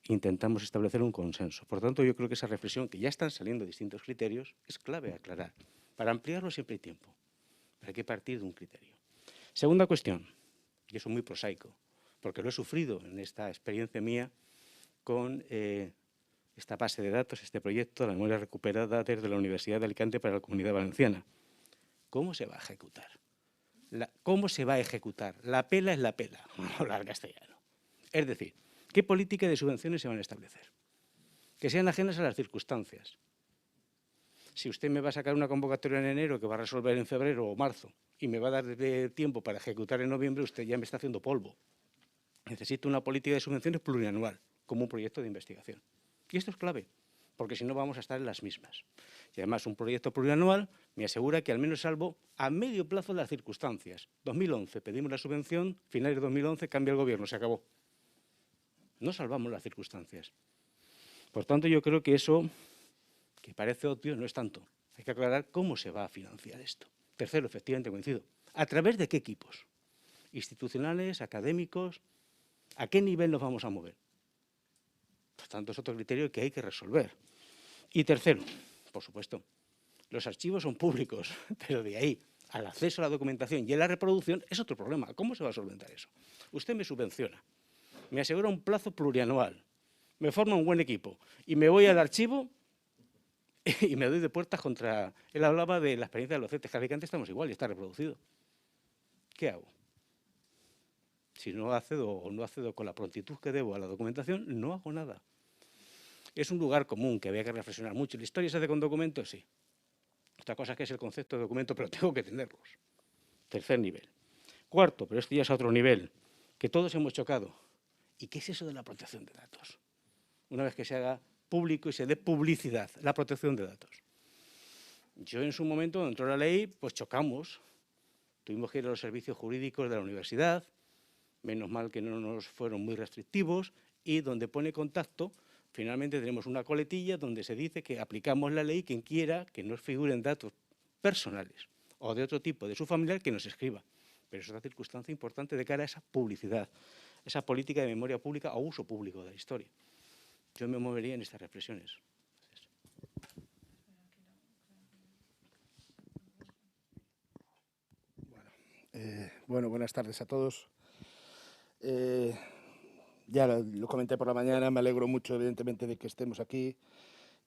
intentamos establecer un consenso. Por tanto, yo creo que esa reflexión, que ya están saliendo distintos criterios, es clave aclarar. Para ampliarlo siempre hay tiempo, pero hay que partir de un criterio. Segunda cuestión, y eso es muy prosaico, porque lo he sufrido en esta experiencia mía con esta base de datos, este proyecto, la memoria recuperada desde la Universidad de Alicante para la Comunidad Valenciana. ¿Cómo se va a ejecutar? ¿Cómo se va a ejecutar? La pela es la pela, vamos a hablar castellano. Es decir, ¿qué política de subvenciones se van a establecer? Que sean ajenas a las circunstancias. Si usted me va a sacar una convocatoria en enero que va a resolver en febrero o marzo y me va a dar tiempo para ejecutar en noviembre, usted ya me está haciendo polvo. Necesito una política de subvenciones plurianual, como un proyecto de investigación. Y esto es clave, porque si no vamos a estar en las mismas. Y además un proyecto plurianual me asegura que al menos salvo a medio plazo las circunstancias. 2011 pedimos la subvención, finales de 2011 cambia el gobierno, se acabó. No salvamos las circunstancias. Por tanto, yo creo que eso, que parece obvio, no es tanto. Hay que aclarar cómo se va a financiar esto. Tercero, efectivamente coincido. ¿A través de qué equipos? Institucionales, académicos, ¿a qué nivel nos vamos a mover? Por tanto, es otro criterio que hay que resolver. Y tercero, por supuesto, los archivos son públicos, pero de ahí al acceso a la documentación y a la reproducción es otro problema. ¿Cómo se va a solventar eso? Usted me subvenciona, me asegura un plazo plurianual, me forma un buen equipo y me voy al archivo y me doy de puertas contra... Él hablaba de la experiencia de los CETES, que estamos igual y está reproducido. ¿Qué hago? Si no accedo o no accedo con la prontitud que debo a la documentación, no hago nada. Es un lugar común que había que reflexionar mucho. ¿La historia se hace con documentos? Sí. Otra cosa es que es el concepto de documento, pero tengo que tenerlos. Tercer nivel. Cuarto, pero esto ya es a otro nivel, que todos hemos chocado. ¿Y qué es eso de la protección de datos? Una vez que se haga público y se dé publicidad, la protección de datos. Yo en su momento, cuando entró la ley, pues chocamos. Tuvimos que ir a los servicios jurídicos de la universidad, menos mal que no nos fueron muy restrictivos, y donde pone contacto, finalmente tenemos una coletilla donde se dice que aplicamos la ley, quien quiera que no figuren datos personales o de otro tipo de su familiar que nos escriba. Pero es una circunstancia importante de cara a esa publicidad, esa política de memoria pública o uso público de la historia. Yo me movería en estas reflexiones. Bueno, buenas tardes a todos. Ya lo comenté por la mañana, me alegro mucho, evidentemente, de que estemos aquí.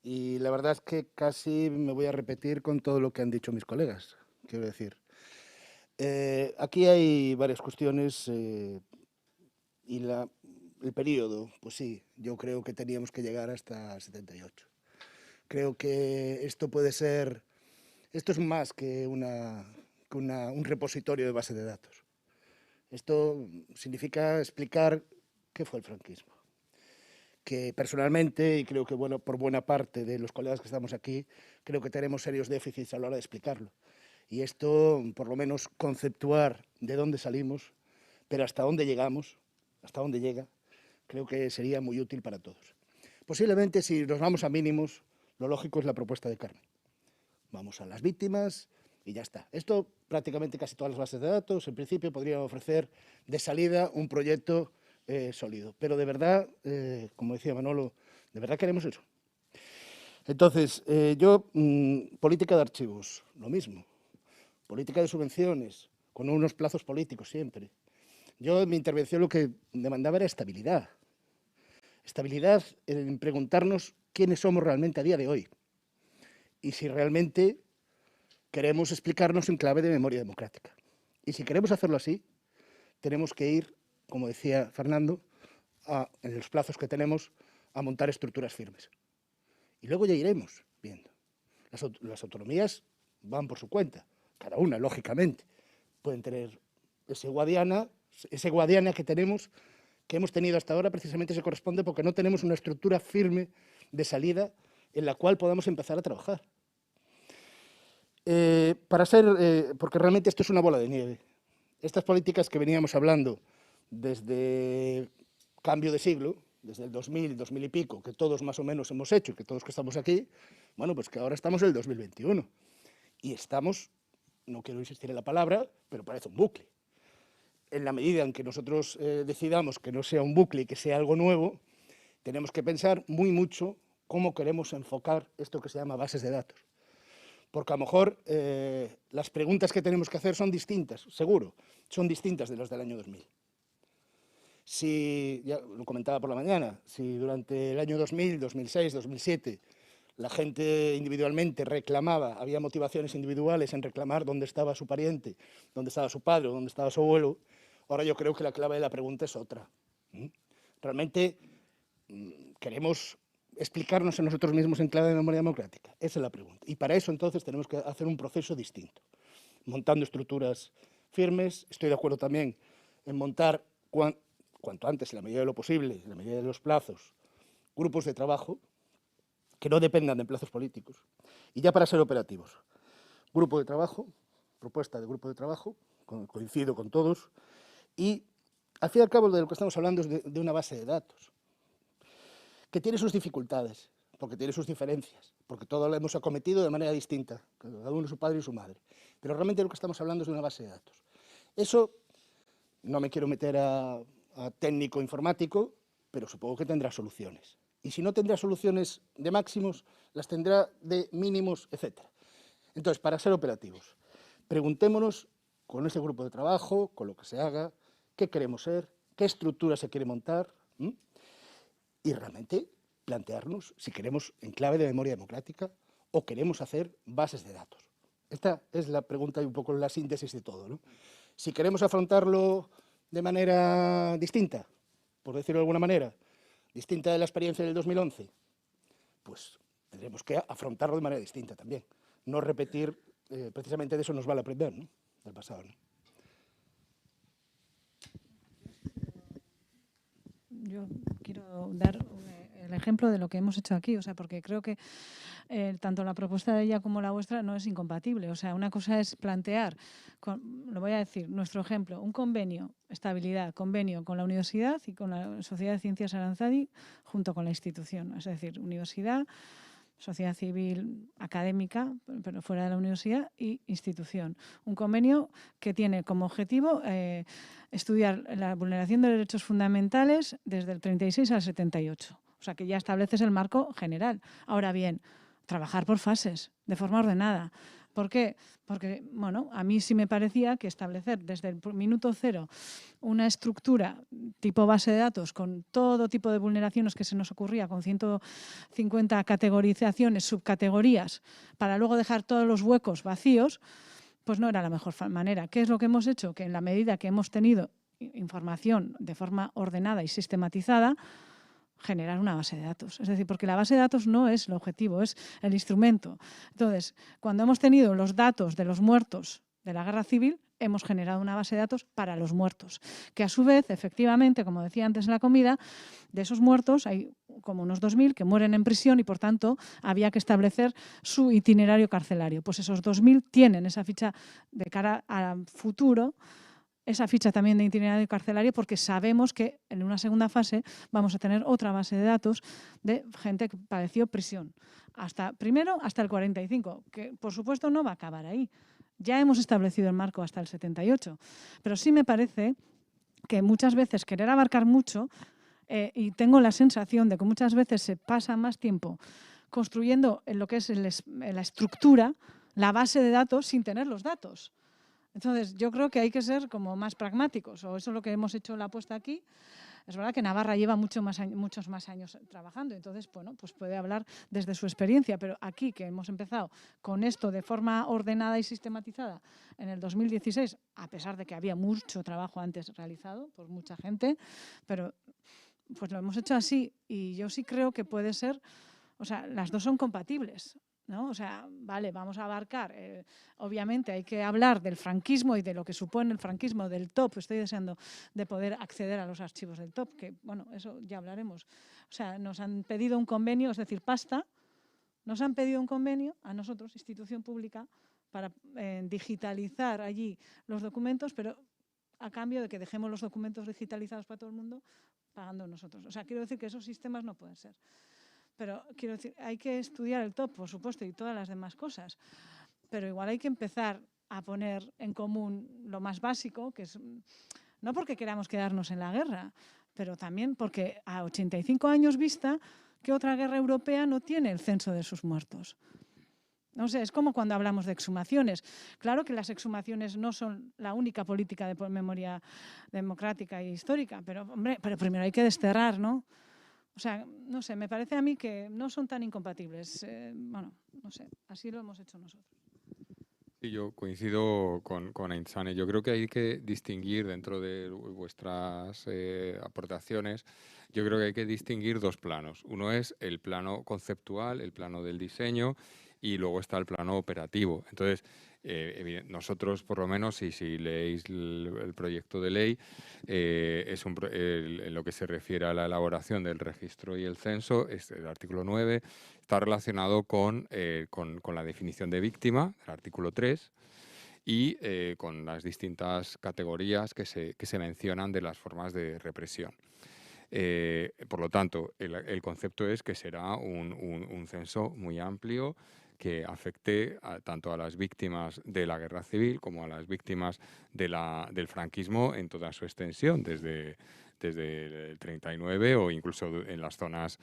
Y la verdad es que casi me voy a repetir con todo lo que han dicho mis colegas, quiero decir. Aquí hay varias cuestiones y el periodo, pues sí, yo creo que teníamos que llegar hasta el 78. Creo que esto puede ser, esto es más que un repositorio de base de datos. Esto significa explicar qué fue el franquismo. Que personalmente, y creo que bueno, por buena parte de los colegas que estamos aquí, creo que tenemos serios déficits a la hora de explicarlo. Y esto, por lo menos, conceptuar de dónde salimos, pero hasta dónde llegamos, hasta dónde llega, creo que sería muy útil para todos. Posiblemente, si nos vamos a mínimos, lo lógico es la propuesta de Carmen. Vamos a las víctimas y ya está. Esto prácticamente casi todas las bases de datos, en principio, podrían ofrecer de salida un proyecto sólido. Pero de verdad, como decía Manolo, ¿de verdad queremos eso? Entonces, política de archivos, lo mismo. Política de subvenciones, con unos plazos políticos siempre. Yo en mi intervención lo que demandaba era estabilidad. Estabilidad en preguntarnos quiénes somos realmente a día de hoy. Y si realmente queremos explicarnos en clave de memoria democrática. Y si queremos hacerlo así, tenemos que ir, como decía Fernando, en los plazos que tenemos, a montar estructuras firmes. Y luego ya iremos viendo. Las autonomías van por su cuenta, cada una, lógicamente. Pueden tener ese guadiana que tenemos, que hemos tenido hasta ahora, precisamente se corresponde porque no tenemos una estructura firme de salida en la cual podamos empezar a trabajar. Porque realmente esto es una bola de nieve. Estas políticas que veníamos hablando desde cambio de siglo, desde el 2000, 2000 y pico, que todos más o menos hemos hecho, que todos que estamos aquí, bueno, pues que ahora estamos en el 2021. Y estamos, no quiero insistir en la palabra, pero parece un bucle. En la medida en que nosotros decidamos que no sea un bucle y que sea algo nuevo, tenemos que pensar muy mucho cómo queremos enfocar esto que se llama bases de datos. Porque a lo mejor las preguntas que tenemos que hacer son distintas, seguro, son distintas de las del año 2000. Si, ya lo comentaba por la mañana, si durante el año 2000, 2006, 2007 la gente individualmente reclamaba, había motivaciones individuales en reclamar dónde estaba su pariente, dónde estaba su padre o dónde estaba su abuelo, ahora yo creo que la clave de la pregunta es otra. Realmente queremos explicarnos a nosotros mismos en clave de memoria democrática. Esa es la pregunta. Y para eso entonces tenemos que hacer un proceso distinto, montando estructuras firmes. Estoy de acuerdo también en montar cuanto antes, en la medida de lo posible, en la medida de los plazos, grupos de trabajo que no dependan de plazos políticos. Y ya para ser operativos, grupo de trabajo, propuesta de grupo de trabajo, coincido con todos, y al fin y al cabo de lo que estamos hablando es de una base de datos, que tiene sus dificultades, porque tiene sus diferencias, porque todos lo hemos acometido de manera distinta, cada uno su padre y su madre, pero realmente lo que estamos hablando es de una base de datos. Eso, no me quiero meter a técnico informático, pero supongo que tendrá soluciones. Y si no tendrá soluciones de máximos, las tendrá de mínimos, etc. Entonces, para ser operativos, preguntémonos con ese grupo de trabajo, con lo que se haga, qué queremos ser, qué estructura se quiere montar, y realmente plantearnos si queremos en clave de memoria democrática o queremos hacer bases de datos. Esta es la pregunta y un poco la síntesis de todo, ¿no? Si queremos afrontarlo de manera distinta, por decirlo de alguna manera, distinta de la experiencia del 2011, pues tendremos que afrontarlo de manera distinta también. No repetir, precisamente de eso nos vale aprender, ¿no?, del pasado, ¿no? Yo quiero dar el ejemplo de lo que hemos hecho aquí, o sea, porque creo que tanto la propuesta de ella como la vuestra no es incompatible. O sea, una cosa es plantear, lo voy a decir, nuestro ejemplo, un convenio, estabilidad, convenio con la universidad y con la Sociedad de Ciencias Aranzadi junto con la institución. Es decir, universidad, sociedad civil académica, pero fuera de la universidad, y institución. Un convenio que tiene como objetivo estudiar la vulneración de derechos fundamentales desde el 36 al 78. O sea, que ya estableces el marco general. Ahora bien, trabajar por fases, de forma ordenada. ¿Por qué? Porque, bueno, a mí sí me parecía que establecer desde el minuto cero una estructura tipo base de datos con todo tipo de vulneraciones que se nos ocurría, con 150 categorizaciones, subcategorías, para luego dejar todos los huecos vacíos, pues no era la mejor manera. ¿Qué es lo que hemos hecho? Que en la medida que hemos tenido información de forma ordenada y sistematizada, generar una base de datos. Es decir, porque la base de datos no es el objetivo, es el instrumento. Entonces, cuando hemos tenido los datos de los muertos de la guerra civil, hemos generado una base de datos para los muertos, que a su vez, efectivamente, como decía antes en la comida, de esos muertos hay como unos 2.000 que mueren en prisión y, por tanto, había que establecer su itinerario carcelario. Pues esos 2.000 tienen esa ficha de cara al futuro, esa ficha también de itinerario carcelario, porque sabemos que en una segunda fase vamos a tener otra base de datos de gente que padeció prisión. Primero hasta el 45, que por supuesto no va a acabar ahí. Ya hemos establecido el marco hasta el 78, pero sí me parece que muchas veces querer abarcar mucho, y tengo la sensación de que muchas veces se pasa más tiempo construyendo en lo que es la estructura, la base de datos, sin tener los datos. Entonces, yo creo que hay que ser como más pragmáticos, o eso es lo que hemos hecho la apuesta aquí. Es verdad que Navarra lleva muchos más años trabajando, entonces, bueno, pues puede hablar desde su experiencia, pero aquí que hemos empezado con esto de forma ordenada y sistematizada en el 2016, a pesar de que había mucho trabajo antes realizado por mucha gente, pero pues lo hemos hecho así, y yo sí creo que puede ser, o sea, las dos son compatibles, ¿no? O sea, vale, vamos a abarcar, obviamente hay que hablar del franquismo y de lo que supone el franquismo, del TOP. Estoy deseando de poder acceder a los archivos del TOP, que, bueno, eso ya hablaremos. O sea, nos han pedido un convenio, es decir, pasta, nos han pedido un convenio a nosotros, institución pública, para digitalizar allí los documentos, pero a cambio de que dejemos los documentos digitalizados para todo el mundo, pagando nosotros. O sea, quiero decir que esos sistemas no pueden ser. Pero quiero decir, hay que estudiar el TOP, por supuesto, y todas las demás cosas. Pero igual hay que empezar a poner en común lo más básico, que es no porque queramos quedarnos en la guerra, pero también porque a 85 años vista, ¿qué otra guerra europea no tiene el censo de sus muertos? No sé, es como cuando hablamos de exhumaciones. Claro que las exhumaciones no son la única política de memoria democrática e histórica, pero, hombre, pero primero hay que desterrar, ¿no? O sea, no sé, me parece a mí que no son tan incompatibles. Bueno, no sé, así lo hemos hecho nosotros. Sí, yo coincido con Aintzane. Yo creo que hay que distinguir dentro de vuestras aportaciones, yo creo que hay que distinguir dos planos. Uno es el plano conceptual, el plano del diseño, y luego está el plano operativo. Entonces, nosotros, por lo menos, si leéis el proyecto de ley, en lo que se refiere a la elaboración del registro y el censo, el artículo 9 está relacionado con la definición de víctima, el artículo 3, y con las distintas categorías que se mencionan de las formas de represión. Por lo tanto, el concepto es que será un censo muy amplio que afecte tanto a las víctimas de la guerra civil como a las víctimas del franquismo en toda su extensión, desde el 39 o incluso en las zonas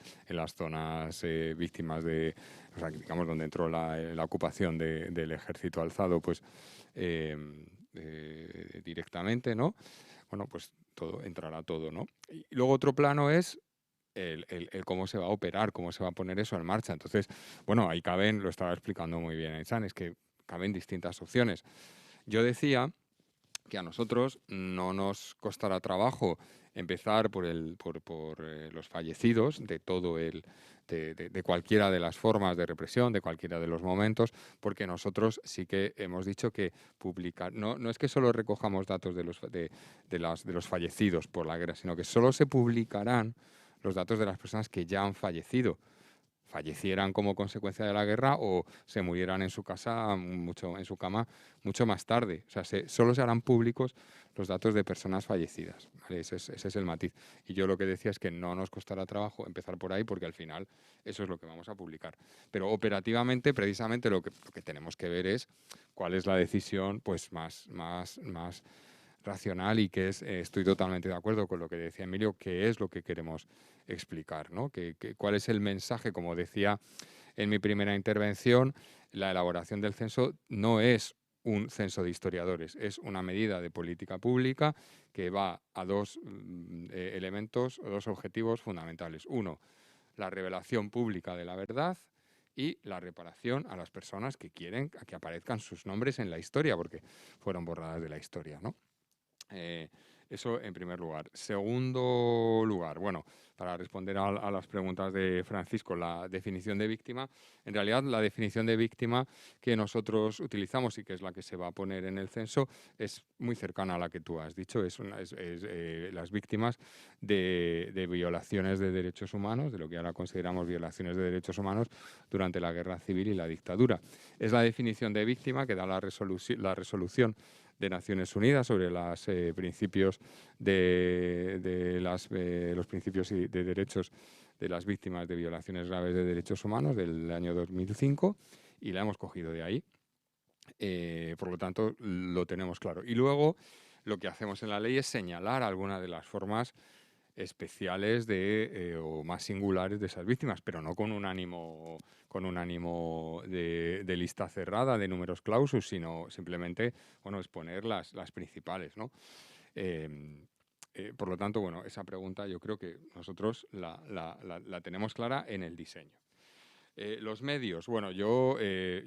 víctimas de, o sea, digamos, donde entró la ocupación del ejército alzado, pues directamente, ¿no? Bueno, pues entrará todo, ¿no? Y luego otro plano es el cómo se va a operar, cómo se va a poner eso en marcha. Entonces, bueno, ahí lo estaba explicando muy bien Aitsan, es que caben distintas opciones. Yo decía que a nosotros no nos costará trabajo empezar por los fallecidos de de cualquiera de las formas de represión, de cualquiera de los momentos, porque nosotros sí que hemos dicho que publicar, no es que solo recojamos datos de los fallecidos por la guerra, sino que solo se publicarán los datos de las personas que ya han fallecido, fallecieran como consecuencia de la guerra o se murieran en su casa, en su cama, mucho más tarde. O sea, solo se harán públicos los datos de personas fallecidas, ¿vale? Ese es el matiz. Y yo lo que decía es que no nos costará trabajo empezar por ahí porque al final eso es lo que vamos a publicar. Pero operativamente, precisamente, lo que tenemos que ver es cuál es la decisión pues más racional y que estoy totalmente de acuerdo con lo que decía Emilio, que es lo que queremos explicar, ¿no? Cuál es el mensaje, como decía en mi primera intervención, la elaboración del censo no es un censo de historiadores, es una medida de política pública que va a dos elementos, dos objetivos fundamentales. Uno, la revelación pública de la verdad y la reparación a las personas que quieren que aparezcan sus nombres en la historia, porque fueron borradas de la historia, ¿no? Eso en primer lugar. Segundo lugar, bueno, para responder a las preguntas de Francisco, la definición de víctima, en realidad la definición de víctima que nosotros utilizamos y que es la que se va a poner en el censo es muy cercana a la que tú has dicho, las víctimas de violaciones de derechos humanos, de lo que ahora consideramos violaciones de derechos humanos durante la guerra civil y la dictadura. Es la definición de víctima que da la resolución de Naciones Unidas sobre los principios los principios de derechos de las víctimas de violaciones graves de derechos humanos del año 2005 y la hemos cogido de ahí. Por lo tanto, lo tenemos claro. Y luego lo que hacemos en la ley es señalar algunas de las formas especiales o más singulares de esas víctimas, pero no con un ánimo de lista cerrada de números clausus, sino simplemente exponer las principales, ¿no? Por lo tanto, esa pregunta yo creo que nosotros la tenemos clara en el diseño. Los medios, de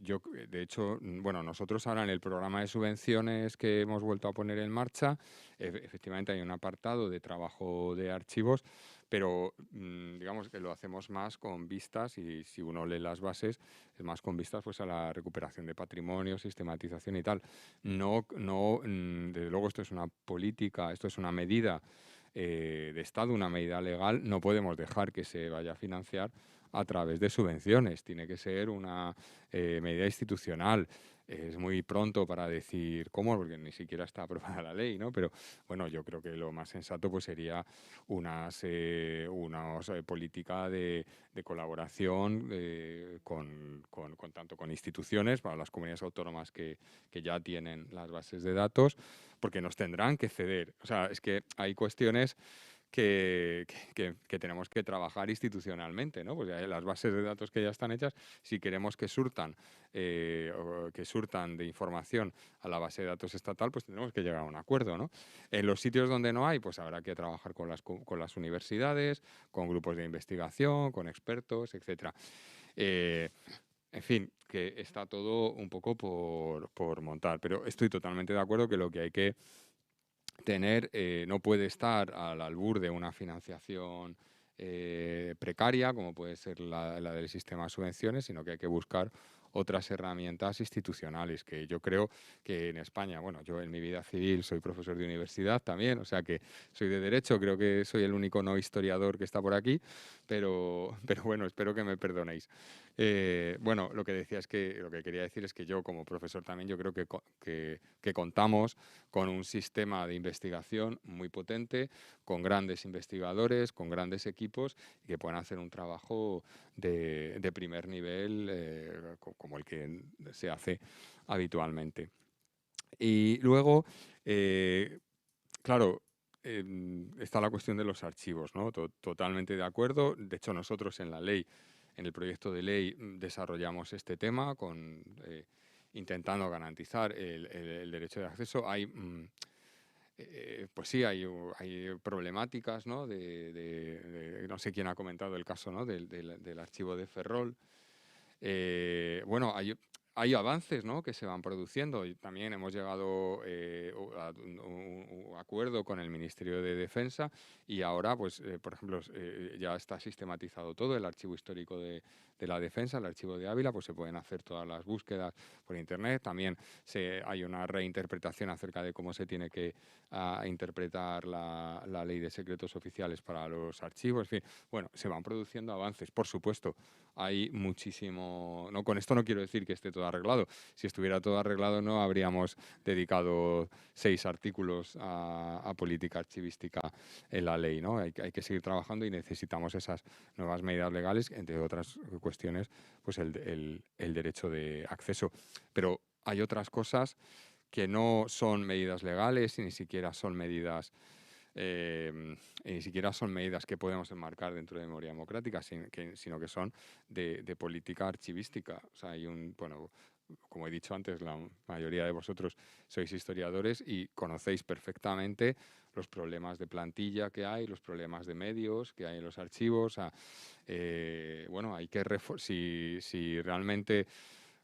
hecho, nosotros ahora en el programa de subvenciones que hemos vuelto a poner en marcha, efectivamente hay un apartado de trabajo de archivos, pero digamos que lo hacemos más con vistas, y si uno lee las bases, es más con vistas pues a la recuperación de patrimonio, sistematización y tal. Desde luego esto es una política, esto es una medida de Estado, una medida legal, no podemos dejar que se vaya a financiar a través de subvenciones, tiene que ser una medida institucional. Es muy pronto para decir cómo, porque ni siquiera está aprobada la ley, ¿no? Pero bueno, yo creo que lo más sensato pues sería una política de colaboración tanto con instituciones, para las comunidades autónomas que ya tienen las bases de datos, porque nos tendrán que ceder. O sea, es que hay cuestiones que tenemos que trabajar institucionalmente, ¿no? Pues las bases de datos que ya están hechas, si queremos que surtan de información a la base de datos estatal, pues tendremos que llegar a un acuerdo, ¿no? En los sitios donde no hay, pues habrá que trabajar con las universidades, con grupos de investigación, con expertos, etcétera. En fin, que está todo un poco por montar, pero estoy totalmente de acuerdo que lo que hay que tener no puede estar al albur de una financiación precaria, como puede ser la del sistema de subvenciones, sino que hay que buscar otras herramientas institucionales, que yo creo que en España, bueno, yo en mi vida civil soy profesor de universidad también, o sea que soy de Derecho, creo que soy el único no historiador que está por aquí, pero bueno, espero que me perdonéis. Bueno, lo que quería decir es que yo como profesor también yo creo que contamos con un sistema de investigación muy potente, con grandes investigadores, con grandes equipos y que pueden hacer un trabajo de primer nivel como el que se hace habitualmente. Y luego, claro, está la cuestión de los archivos, ¿no? Totalmente de acuerdo. De hecho, nosotros en la ley, en el proyecto de ley, desarrollamos este tema intentando garantizar el derecho de acceso. Hay, pues sí, hay problemáticas, ¿no? No sé quién ha comentado el caso, ¿no? del archivo de Ferrol. Bueno, hay avances, ¿no? que se van produciendo y también hemos llegado a un acuerdo con el Ministerio de Defensa y ahora, pues, por ejemplo, ya está sistematizado todo, el archivo histórico de la Defensa, el archivo de Ávila, pues se pueden hacer todas las búsquedas por Internet. También hay una reinterpretación acerca de cómo se tiene que interpretar la ley de secretos oficiales para los archivos. En fin, bueno, se van produciendo avances, por supuesto. Hay muchísimo... No, con esto no quiero decir que esté todo arreglado. Si estuviera todo arreglado no habríamos dedicado 6 artículos a política archivística en la ley, ¿no? Hay que seguir trabajando y necesitamos esas nuevas medidas legales, entre otras cuestiones, pues el derecho de acceso. Pero hay otras cosas que no son medidas legales y ni siquiera son medidas... ni siquiera son medidas que podemos enmarcar dentro de memoria democrática, sino que son de política archivística. O sea, bueno, como he dicho antes, la mayoría de vosotros sois historiadores y conocéis perfectamente los problemas de plantilla que hay, los problemas de medios que hay en los archivos. Bueno, hay que si realmente...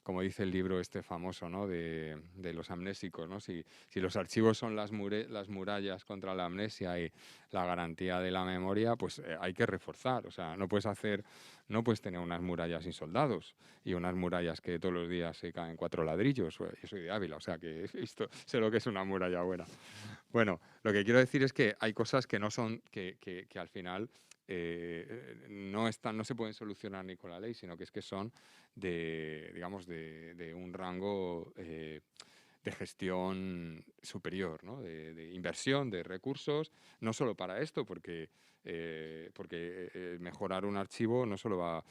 Como dice el libro este famoso, ¿no? de los amnésicos, ¿no? Si los archivos son las murallas contra la amnesia y la garantía de la memoria, pues hay que reforzar. O sea, no puedes tener unas murallas sin soldados y unas murallas que todos los días se caen 4 ladrillos. Yo soy de Ávila, o sea que sé lo que es una muralla buena. Bueno, lo que quiero decir es que hay cosas que no son, que al final... no se pueden solucionar ni con la ley, sino que son digamos, de un rango de gestión superior, ¿no? de inversión de recursos, no solo para esto, porque mejorar un archivo no solo va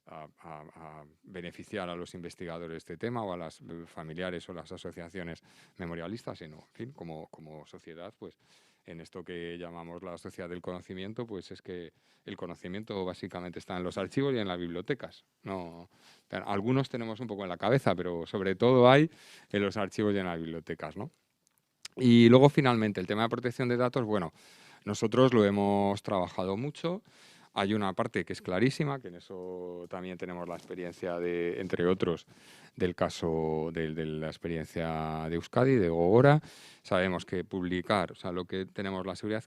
a beneficiar a los investigadores de este tema o a las familiares o las asociaciones memorialistas, sino, en fin, como sociedad, pues en esto que llamamos la sociedad del conocimiento, pues es que el conocimiento básicamente está en los archivos y en las bibliotecas. No, algunos tenemos un poco en la cabeza, pero sobre todo hay en los archivos y en las bibliotecas, ¿no? Y luego, finalmente, el tema de protección de datos, bueno, nosotros lo hemos trabajado mucho. Hay una parte que es clarísima, que en eso también tenemos la experiencia entre otros, del caso de la experiencia de Euskadi, de Gogora. Sabemos que publicar, o sea, lo que tenemos la seguridad,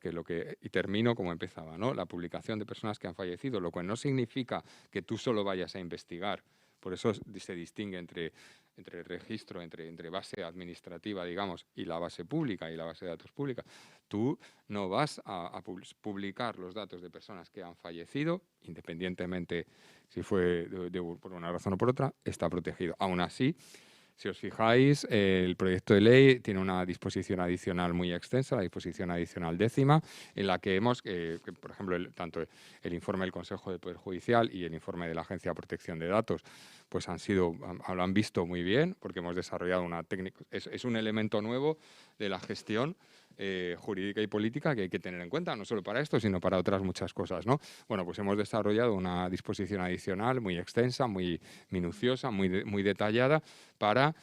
y termino como empezaba, ¿no? La publicación de personas que han fallecido, lo cual no significa que tú solo vayas a investigar. Por eso se distingue entre registro, entre base administrativa, digamos, y la base pública y la base de datos pública. Tú no vas a publicar los datos de personas que han fallecido, independientemente si fue por una razón o por otra, está protegido. Aún así, si os fijáis, el proyecto de ley tiene una disposición adicional muy extensa, la disposición adicional 10ª, en la que por ejemplo, tanto el informe del Consejo de Poder Judicial y el informe de la Agencia de Protección de Datos, pues lo han visto muy bien, porque hemos desarrollado una técnica, es un elemento nuevo de la gestión jurídica y política que hay que tener en cuenta, no solo para esto, sino para otras muchas cosas, ¿no? Bueno, pues hemos desarrollado una disposición adicional muy extensa, muy minuciosa, muy detallada, para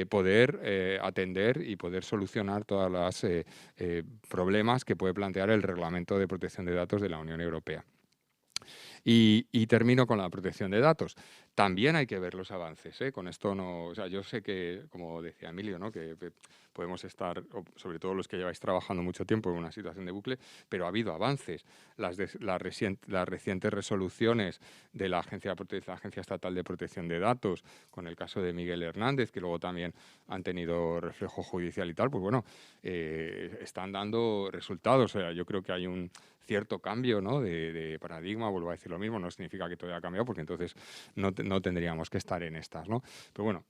poder atender y poder solucionar todos los problemas que puede plantear el Reglamento de Protección de Datos de la Unión Europea. Y termino con la protección de datos. También hay que ver los avances, ¿eh? Con esto no, o sea, yo sé que, como decía Emilio, ¿no? Que podemos estar, sobre todo los que lleváis trabajando mucho tiempo, en una situación de bucle, pero ha habido avances. Las recientes resoluciones de la Agencia Estatal de Protección de Datos, con el caso de Miguel Hernández, que luego también han tenido reflejo judicial y tal, pues bueno, están dando resultados. O sea, yo creo que hay un cierto cambio, ¿no? de paradigma, vuelvo a decir lo mismo, no significa que todo haya cambiado, porque entonces no tendríamos que estar en estas, ¿no? Pero bueno,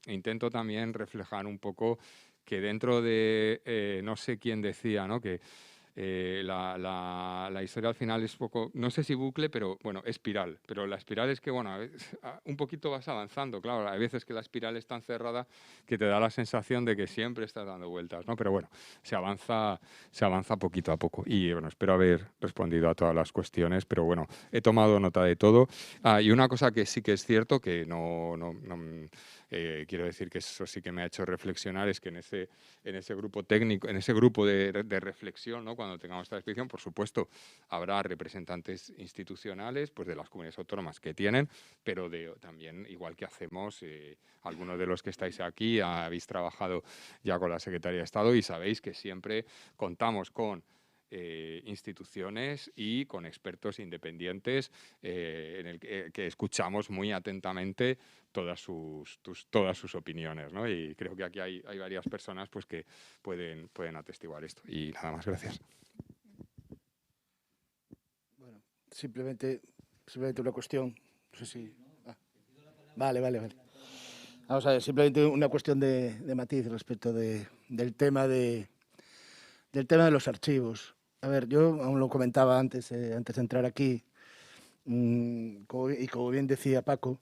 intento también reflejar un poco que dentro de, no sé quién decía, ¿no? Que la historia al final es poco, no sé si bucle, pero bueno, espiral. Pero la espiral es que, bueno, un poquito vas avanzando, claro. Hay veces que la espiral es tan cerrada que te da la sensación de que siempre estás dando vueltas, ¿no? Pero bueno, se avanza poquito a poco. Y bueno, espero haber respondido a todas las cuestiones, pero bueno, he tomado nota de todo. Y una cosa que sí que es cierto, que quiero decir que eso sí que me ha hecho reflexionar, es que en ese grupo técnico, en ese grupo de reflexión, ¿no? Cuando tengamos esta expedición, por supuesto, habrá representantes institucionales, pues de las comunidades autónomas que tienen, pero también, igual que hacemos, algunos de los que estáis aquí habéis trabajado ya con la Secretaría de Estado y sabéis que siempre contamos con instituciones y con expertos independientes que escuchamos muy atentamente todas sus opiniones, ¿no? Y creo que aquí hay varias personas pues, que pueden atestiguar esto. Y nada más, gracias. Bueno, simplemente una cuestión. No sé si... Vale. Vamos a ver, simplemente una cuestión de matiz respecto del tema de los archivos. A ver, yo aún lo comentaba antes de entrar aquí, y como bien decía Paco,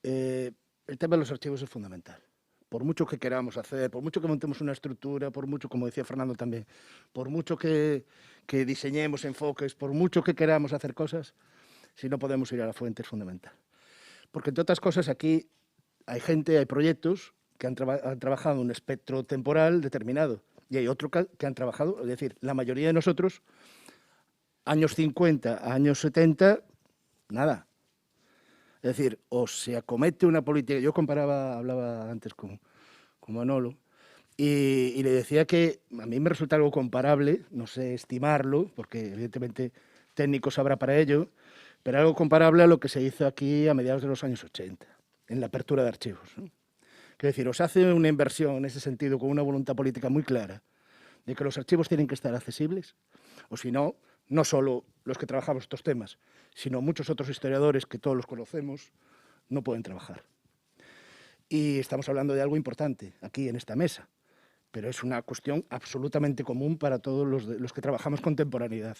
el tema de los archivos es fundamental. Por mucho que queramos hacer, por mucho que montemos una estructura, por mucho, como decía Fernando también, por mucho que diseñemos enfoques, por mucho que queramos hacer cosas, si no podemos ir a la fuente es fundamental. Porque, entre otras cosas, aquí hay proyectos que han trabajado en un espectro temporal determinado. Y hay otros que han trabajado, es decir, la mayoría de nosotros, años 50, años 70, nada. Es decir, o se acomete una política... Yo hablaba antes con Manolo, y le decía que a mí me resulta algo comparable, no sé estimarlo, porque evidentemente técnicos habrá para ello, pero algo comparable a lo que se hizo aquí a mediados de los años 80, en la apertura de archivos, ¿no? Quiero decir, o se hace una inversión en ese sentido con una voluntad política muy clara de que los archivos tienen que estar accesibles, o si no, no solo los que trabajamos estos temas, sino muchos otros historiadores que todos los conocemos, no pueden trabajar. Y estamos hablando de algo importante aquí en esta mesa, pero es una cuestión absolutamente común para todos los que trabajamos contemporaneidad.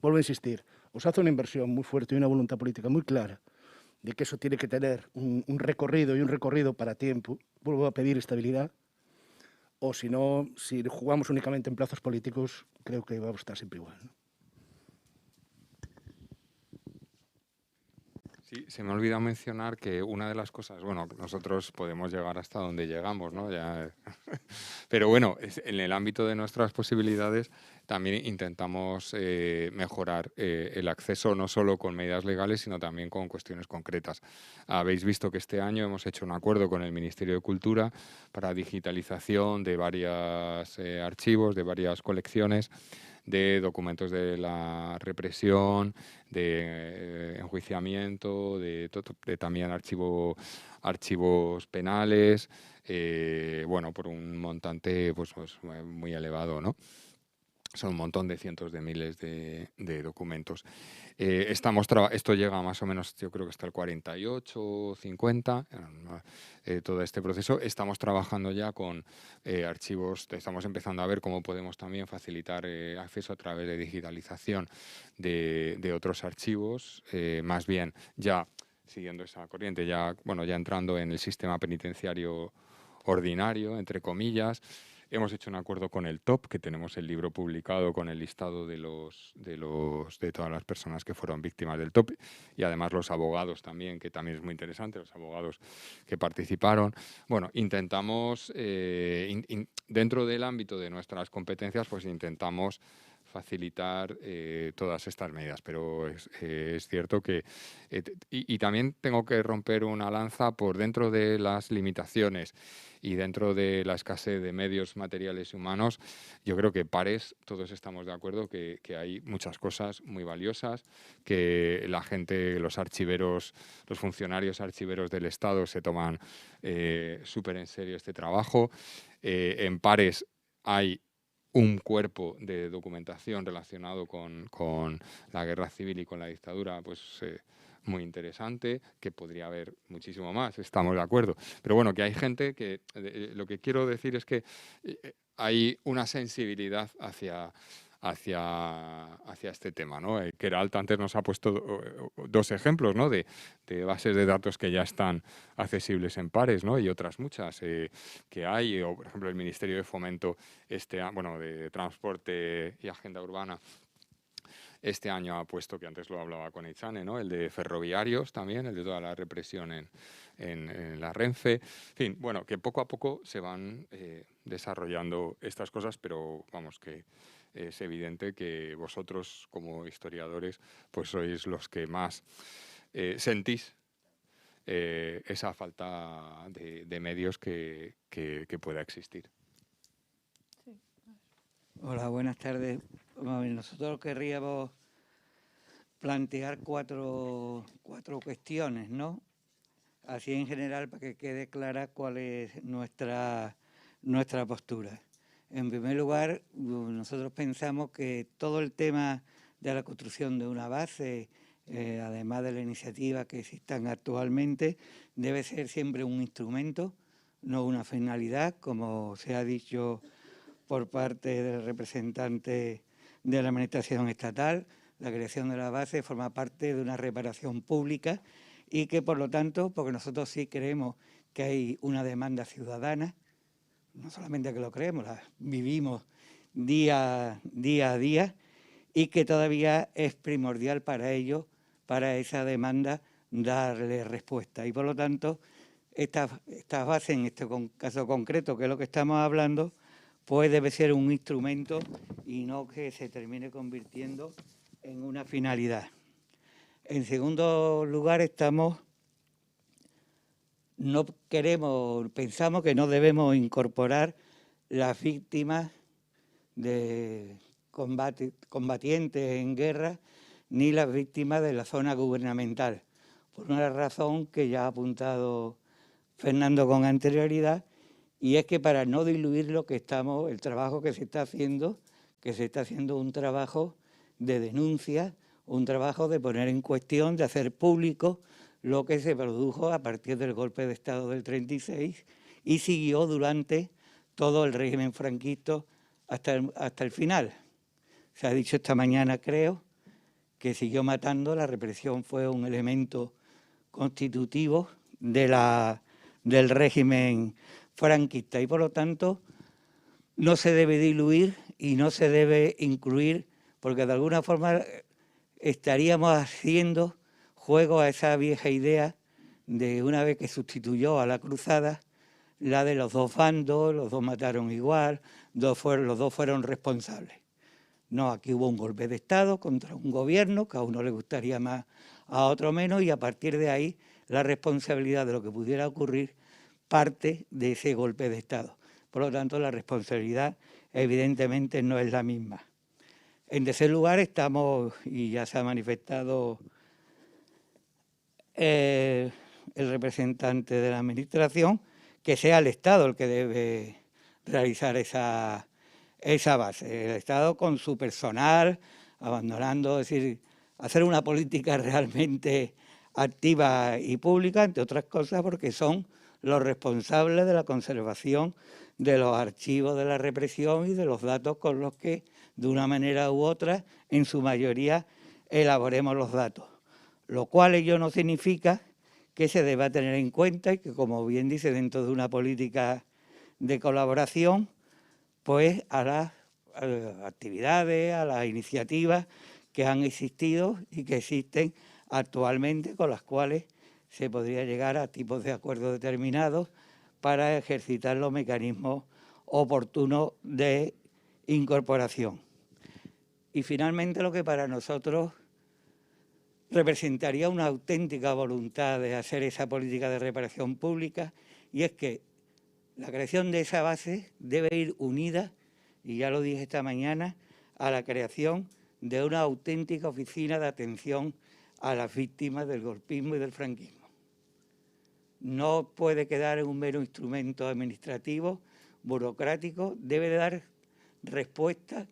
Vuelvo a insistir, o se hace una inversión muy fuerte y una voluntad política muy clara de que eso tiene que tener un recorrido para tiempo, vuelvo a pedir estabilidad, o si no, si jugamos únicamente en plazos políticos, creo que vamos a estar siempre igual, ¿no? Sí, se me ha olvidado mencionar que una de las cosas, bueno, nosotros podemos llegar hasta donde llegamos, ¿no? Pero bueno, en el ámbito de nuestras posibilidades también intentamos mejorar el acceso no solo con medidas legales, sino también con cuestiones concretas. Habéis visto que este año hemos hecho un acuerdo con el Ministerio de Cultura para digitalización de varios archivos, de varias colecciones, de documentos de la represión, de enjuiciamiento, de también archivos penales, bueno, por un montante pues muy elevado, ¿no? Son un montón de cientos de miles de documentos. Esto llega más o menos, yo creo que hasta el 48, 50, todo este proceso. Estamos trabajando ya con archivos, estamos empezando a ver cómo podemos también facilitar acceso a través de digitalización de otros archivos, más bien ya siguiendo esa corriente, ya entrando en el sistema penitenciario ordinario, entre comillas. Hemos hecho un acuerdo con el TOP, que tenemos el libro publicado con el listado de todas las personas que fueron víctimas del TOP, y además los abogados también, que también es muy interesante, los abogados que participaron. Bueno, intentamos, dentro del ámbito de nuestras competencias, pues intentamos facilitar todas estas medidas. Pero es cierto que... y también tengo que romper una lanza por dentro de las limitaciones y dentro de la escasez de medios materiales y humanos. Yo creo que pares, todos estamos de acuerdo que hay muchas cosas muy valiosas, que la gente, los archiveros, los funcionarios archiveros del Estado se toman súper en serio este trabajo. En pares hay un cuerpo de documentación relacionado con la guerra civil y con la dictadura, pues muy interesante, que podría haber muchísimo más, estamos de acuerdo. Pero bueno, que hay gente que, lo que quiero decir es que hay una sensibilidad hacia este tema, ¿no? Queralt antes nos ha puesto dos ejemplos, ¿no? de bases de datos que ya están accesibles en pares, ¿no? Y otras muchas que hay, o por ejemplo el Ministerio de Fomento, de Transporte y Agenda Urbana, este año ha puesto, que antes lo hablaba con Itzane, ¿no? El de ferroviarios también, el de toda la represión en la Renfe. En fin, bueno, que poco a poco se van desarrollando estas cosas, pero vamos, que es evidente que vosotros como historiadores pues sois los que más sentís esa falta de medios que pueda existir. Hola, buenas tardes. Nosotros querríamos plantear cuatro cuestiones, ¿no? Así en general, para que quede clara cuál es nuestra postura. En primer lugar, nosotros pensamos que todo el tema de la construcción de una base, además de la iniciativa que existan actualmente, debe ser siempre un instrumento, no una finalidad, como se ha dicho por parte del representante de la Administración estatal. La creación de la base forma parte de una reparación pública y que, por lo tanto, porque nosotros sí creemos que hay una demanda ciudadana, no solamente que lo creemos, la vivimos día a día, y que todavía es primordial para ello, para esa demanda, darle respuesta. Y, por lo tanto, esta base, en este caso concreto, que es lo que estamos hablando, pues debe ser un instrumento y no que se termine convirtiendo en una finalidad. En segundo lugar, pensamos que no debemos incorporar las víctimas de combatientes en guerra ni las víctimas de la zona gubernamental, por una razón que ya ha apuntado Fernando con anterioridad, y es que para no diluir el trabajo que se está haciendo un trabajo de denuncia, un trabajo de poner en cuestión, de hacer público lo que se produjo a partir del golpe de Estado del 36 y siguió durante todo el régimen franquista hasta el final. Se ha dicho esta mañana, creo, que siguió matando. La represión fue un elemento constitutivo del régimen franquista y, por lo tanto, no se debe diluir y no se debe incluir, porque de alguna forma estaríamos haciendo juego a esa vieja idea de, una vez que sustituyó a la cruzada, la de los dos bandos, los dos mataron igual, los dos fueron responsables. No, aquí hubo un golpe de Estado contra un gobierno, que a uno le gustaría más, a otro menos, y a partir de ahí la responsabilidad de lo que pudiera ocurrir parte de ese golpe de Estado. Por lo tanto, la responsabilidad evidentemente no es la misma. En tercer lugar, estamos, y ya se ha manifestado el representante de la Administración, que sea el Estado el que debe realizar esa base. El Estado con su personal, abandonando, es decir, hacer una política realmente activa y pública, entre otras cosas, porque son los responsables de la conservación de los archivos de la represión y de los datos con los que, de una manera u otra, en su mayoría, elaboremos los datos. Lo cual ello no significa que se deba tener en cuenta y que, como bien dice, dentro de una política de colaboración, pues a las actividades, a las iniciativas que han existido y que existen actualmente, con las cuales se podría llegar a tipos de acuerdos determinados para ejercitar los mecanismos oportunos de incorporación. Y finalmente lo que para nosotros representaría una auténtica voluntad de hacer esa política de reparación pública, y es que la creación de esa base debe ir unida, y ya lo dije esta mañana, a la creación de una auténtica oficina de atención a las víctimas del golpismo y del franquismo. No puede quedar en un mero instrumento administrativo, burocrático, debe dar respuesta,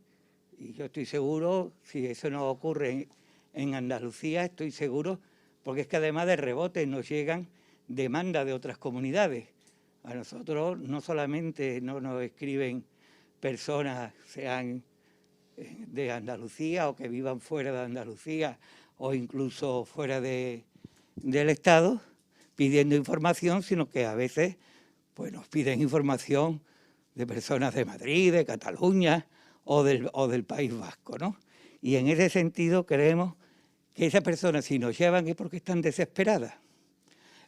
y yo estoy seguro, si eso no ocurre en Andalucía, estoy seguro, porque es que además de rebote nos llegan demandas de otras comunidades. A nosotros no solamente no nos escriben personas, sean de Andalucía o que vivan fuera de Andalucía o incluso fuera del Estado, pidiendo información, sino que a veces pues, nos piden información de personas de Madrid, de Cataluña o del País Vasco, ¿no? Y en ese sentido creemos que esas personas, si nos llevan, es porque están desesperadas.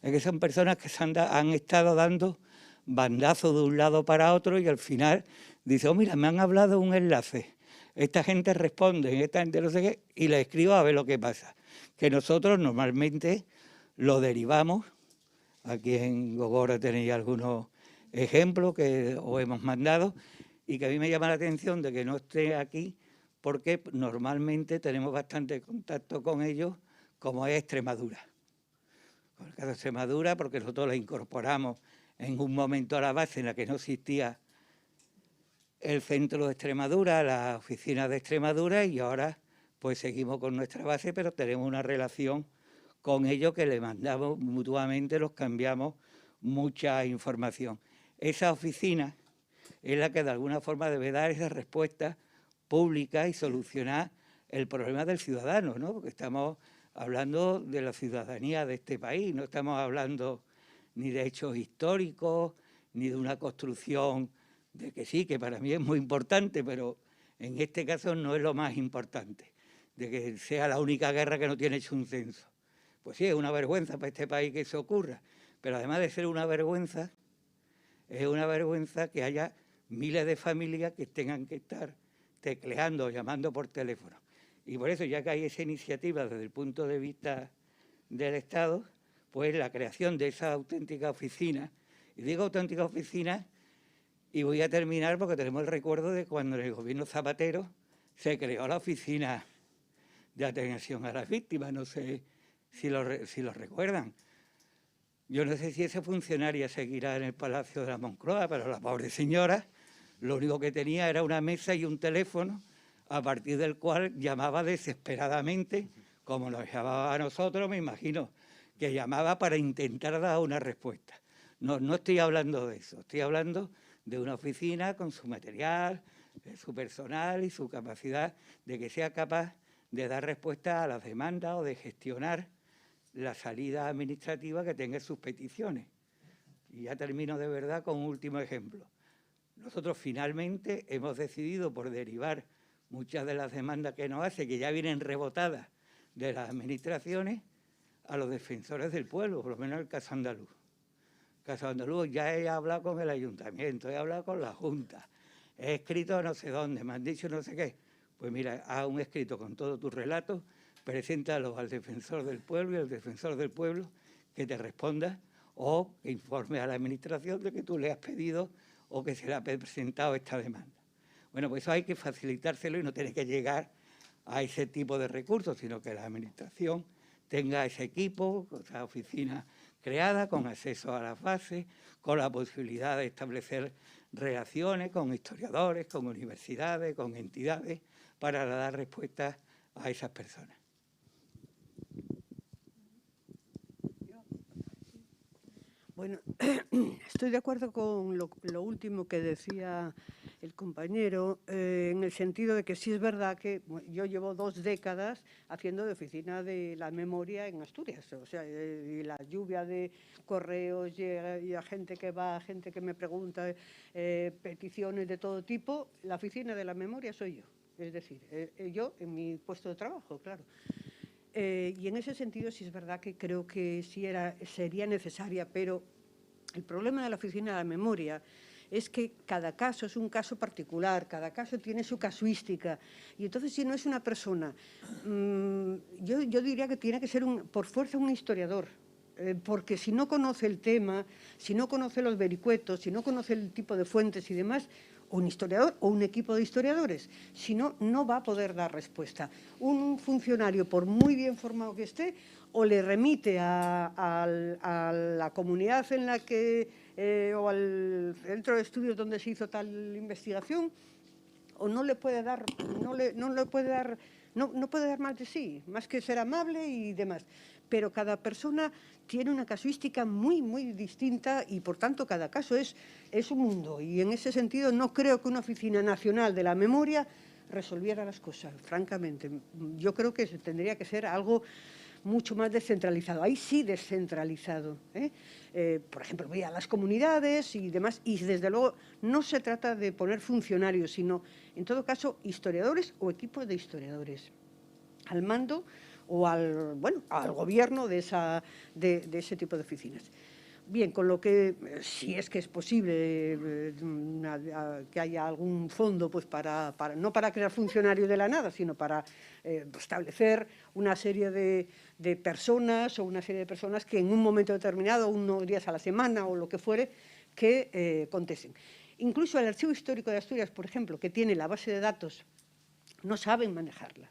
Es que son personas que han estado dando bandazos de un lado para otro y al final dice, oh, mira, me han hablado un enlace. Esta gente responde, esta gente no sé qué, y le escribo a ver lo que pasa. Que nosotros normalmente lo derivamos. Aquí en Gogora tenéis algunos ejemplos que os hemos mandado y que a mí me llama la atención de que no esté aquí porque normalmente tenemos bastante contacto con ellos, como es Extremadura. Con el caso de Extremadura, porque nosotros la incorporamos en un momento a la base en la que no existía el centro de Extremadura, la oficina de Extremadura, y ahora pues seguimos con nuestra base, pero tenemos una relación con ellos que le mandamos mutuamente, los cambiamos mucha información. Esa oficina es la que de alguna forma debe dar esa respuesta pública y solucionar el problema del ciudadano, ¿no? Porque estamos hablando de la ciudadanía de este país, no estamos hablando ni de hechos históricos, ni de una construcción de que sí, que para mí es muy importante, pero en este caso no es lo más importante, de que sea la única guerra que no tiene hecho un censo. Pues sí, es una vergüenza para este país que eso ocurra, pero además de ser una vergüenza, es una vergüenza que haya miles de familias que tengan que estar tecleando, llamando por teléfono. Y por eso, ya que hay esa iniciativa desde el punto de vista del Estado, pues la creación de esa auténtica oficina, y digo auténtica oficina, y voy a terminar porque tenemos el recuerdo de cuando en el gobierno Zapatero se creó la oficina de atención a las víctimas, no sé si lo recuerdan. Yo no sé si esa funcionaria seguirá en el Palacio de la Moncloa, pero la pobre señora lo único que tenía era una mesa y un teléfono a partir del cual llamaba desesperadamente, como nos llamaba a nosotros, me imagino, que llamaba para intentar dar una respuesta. No estoy hablando de eso, estoy hablando de una oficina con su material, su personal y su capacidad de que sea capaz de dar respuesta a las demandas o de gestionar la salida administrativa que tenga sus peticiones. Y ya termino de verdad con un último ejemplo. Nosotros finalmente hemos decidido por derivar muchas de las demandas que nos hace, que ya vienen rebotadas de las administraciones, a los defensores del pueblo, por lo menos el caso andaluz. El caso andaluz ya he hablado con el ayuntamiento, he hablado con la Junta, he escrito no sé dónde, me han dicho no sé qué. Pues mira, haz un escrito con todo tu relato, preséntalo al defensor del pueblo y el defensor del pueblo que te responda o que informe a la administración de que tú le has pedido o que se le ha presentado esta demanda. Bueno, pues eso hay que facilitárselo y no tiene que llegar a ese tipo de recursos, sino que la administración tenga ese equipo, esa oficina creada con acceso a las bases, con la posibilidad de establecer relaciones con historiadores, con universidades, con entidades, para dar respuesta a esas personas. Bueno, estoy de acuerdo con lo último que decía el compañero, en el sentido de que sí es verdad que yo llevo 2 décadas haciendo de oficina de la memoria en Asturias, o sea, y la lluvia de correos y a gente que va, gente que me pregunta, peticiones de todo tipo, la oficina de la memoria soy yo, es decir, yo en mi puesto de trabajo, claro. Y en ese sentido sí es verdad que creo que sí sería necesaria, pero el problema de la oficina de la memoria es que cada caso es un caso particular, cada caso tiene su casuística. Y entonces, si no es una persona, yo diría que tiene que ser por fuerza un historiador, porque si no conoce el tema, si no conoce los vericuetos, si no conoce el tipo de fuentes y demás, o un historiador o un equipo de historiadores, si no, no va a poder dar respuesta. Un funcionario, por muy bien formado que esté, o le remite a la comunidad en la que, o al centro de estudios donde se hizo tal investigación, o no le puede dar, no puede dar más de sí, más que ser amable y demás. Pero cada persona tiene una casuística muy, muy distinta y, por tanto, cada caso es un mundo. Y en ese sentido no creo que una Oficina Nacional de la Memoria resolviera las cosas, francamente. Yo creo que tendría que ser algo mucho más descentralizado. Ahí sí descentralizado. Por ejemplo, voy a las comunidades y demás, y desde luego no se trata de poner funcionarios, sino, en todo caso, historiadores o equipos de historiadores al mando o al gobierno de ese tipo de oficinas. Bien, con lo que, si es que es posible que haya algún fondo, pues no para crear funcionarios de la nada, sino para establecer una serie de personas o una serie de personas que en un momento determinado, unos días a la semana o lo que fuere, que contesten. Incluso el Archivo Histórico de Asturias, por ejemplo, que tiene la base de datos, no saben manejarla.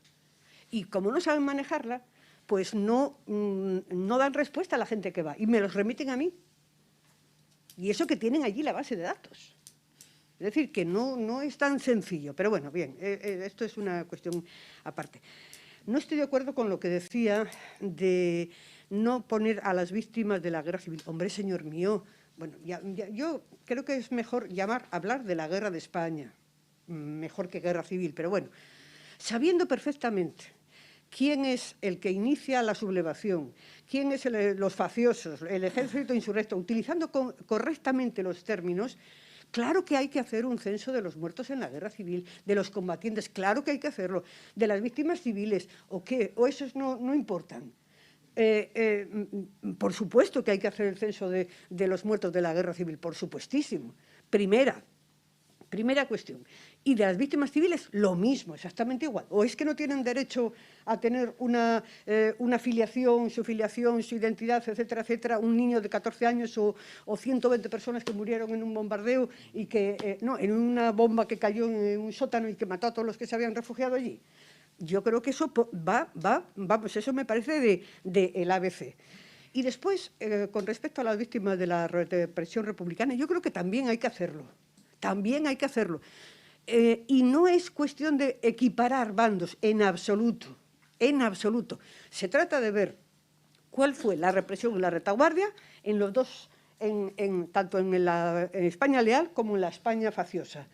Y como no saben manejarla, pues no dan respuesta a la gente que va y me los remiten a mí. Y eso que tienen allí la base de datos. Es decir, que no es tan sencillo. Pero bueno, bien, esto es una cuestión aparte. No estoy de acuerdo con lo que decía de no poner a las víctimas de la guerra civil. Hombre, señor mío, bueno, yo creo que es mejor hablar de la guerra de España, mejor que guerra civil, pero bueno, sabiendo perfectamente quién es el que inicia la sublevación, quién es los faciosos, el ejército insurrecto, utilizando correctamente los términos, claro que hay que hacer un censo de los muertos en la guerra civil, de los combatientes, claro que hay que hacerlo, de las víctimas civiles, o esos no importan. Por supuesto que hay que hacer el censo de los muertos de la guerra civil, por supuestísimo. Primera cuestión. Y de las víctimas civiles, lo mismo, exactamente igual. O es que no tienen derecho a tener una filiación, su identidad, etcétera, etcétera, un niño de 14 años o 120 personas que murieron en un bombardeo y que, en una bomba que cayó en un sótano y que mató a todos los que se habían refugiado allí. Yo creo que eso pues eso me parece del ABC. Y después, con respecto a las víctimas de la represión republicana, yo creo que también hay que hacerlo. También hay que hacerlo. Y no es cuestión de equiparar bandos en absoluto, en absoluto. Se trata de ver cuál fue la represión en la retaguardia en los dos, tanto en España leal como en la España faciosa.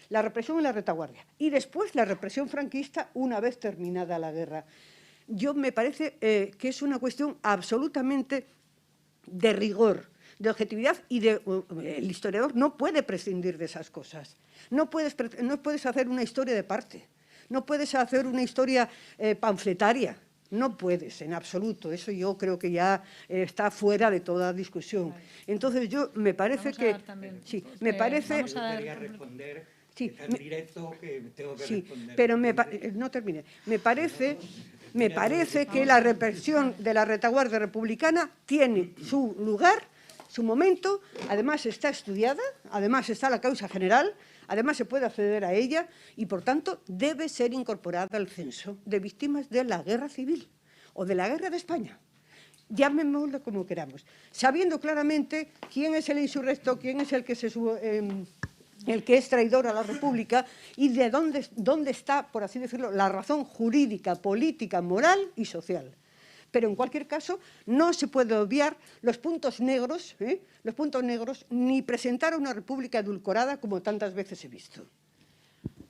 La represión en la retaguardia y después la represión franquista una vez terminada la guerra. Yo me parece que es una cuestión absolutamente de rigor, de objetividad y el historiador no puede prescindir de esas cosas. No puedes hacer una historia de parte, no puedes hacer una historia panfletaria, no puedes en absoluto. Eso yo creo que ya está fuera de toda discusión. Entonces me parece que... Sí, me parece... Sí, directo que tengo que responder. Pero no termine. Me parece que la represión de la retaguardia republicana tiene su lugar, su momento, además está estudiada, además está la causa general, además se puede acceder a ella y, por tanto, debe ser incorporada al censo de víctimas de la guerra civil o de la guerra de España. Llamémoslo como queramos, sabiendo claramente quién es el insurrecto, quién es el que es traidor a la República y de dónde está, por así decirlo, la razón jurídica, política, moral y social. Pero en cualquier caso no se puede obviar los puntos negros, ni presentar a una república edulcorada como tantas veces he visto.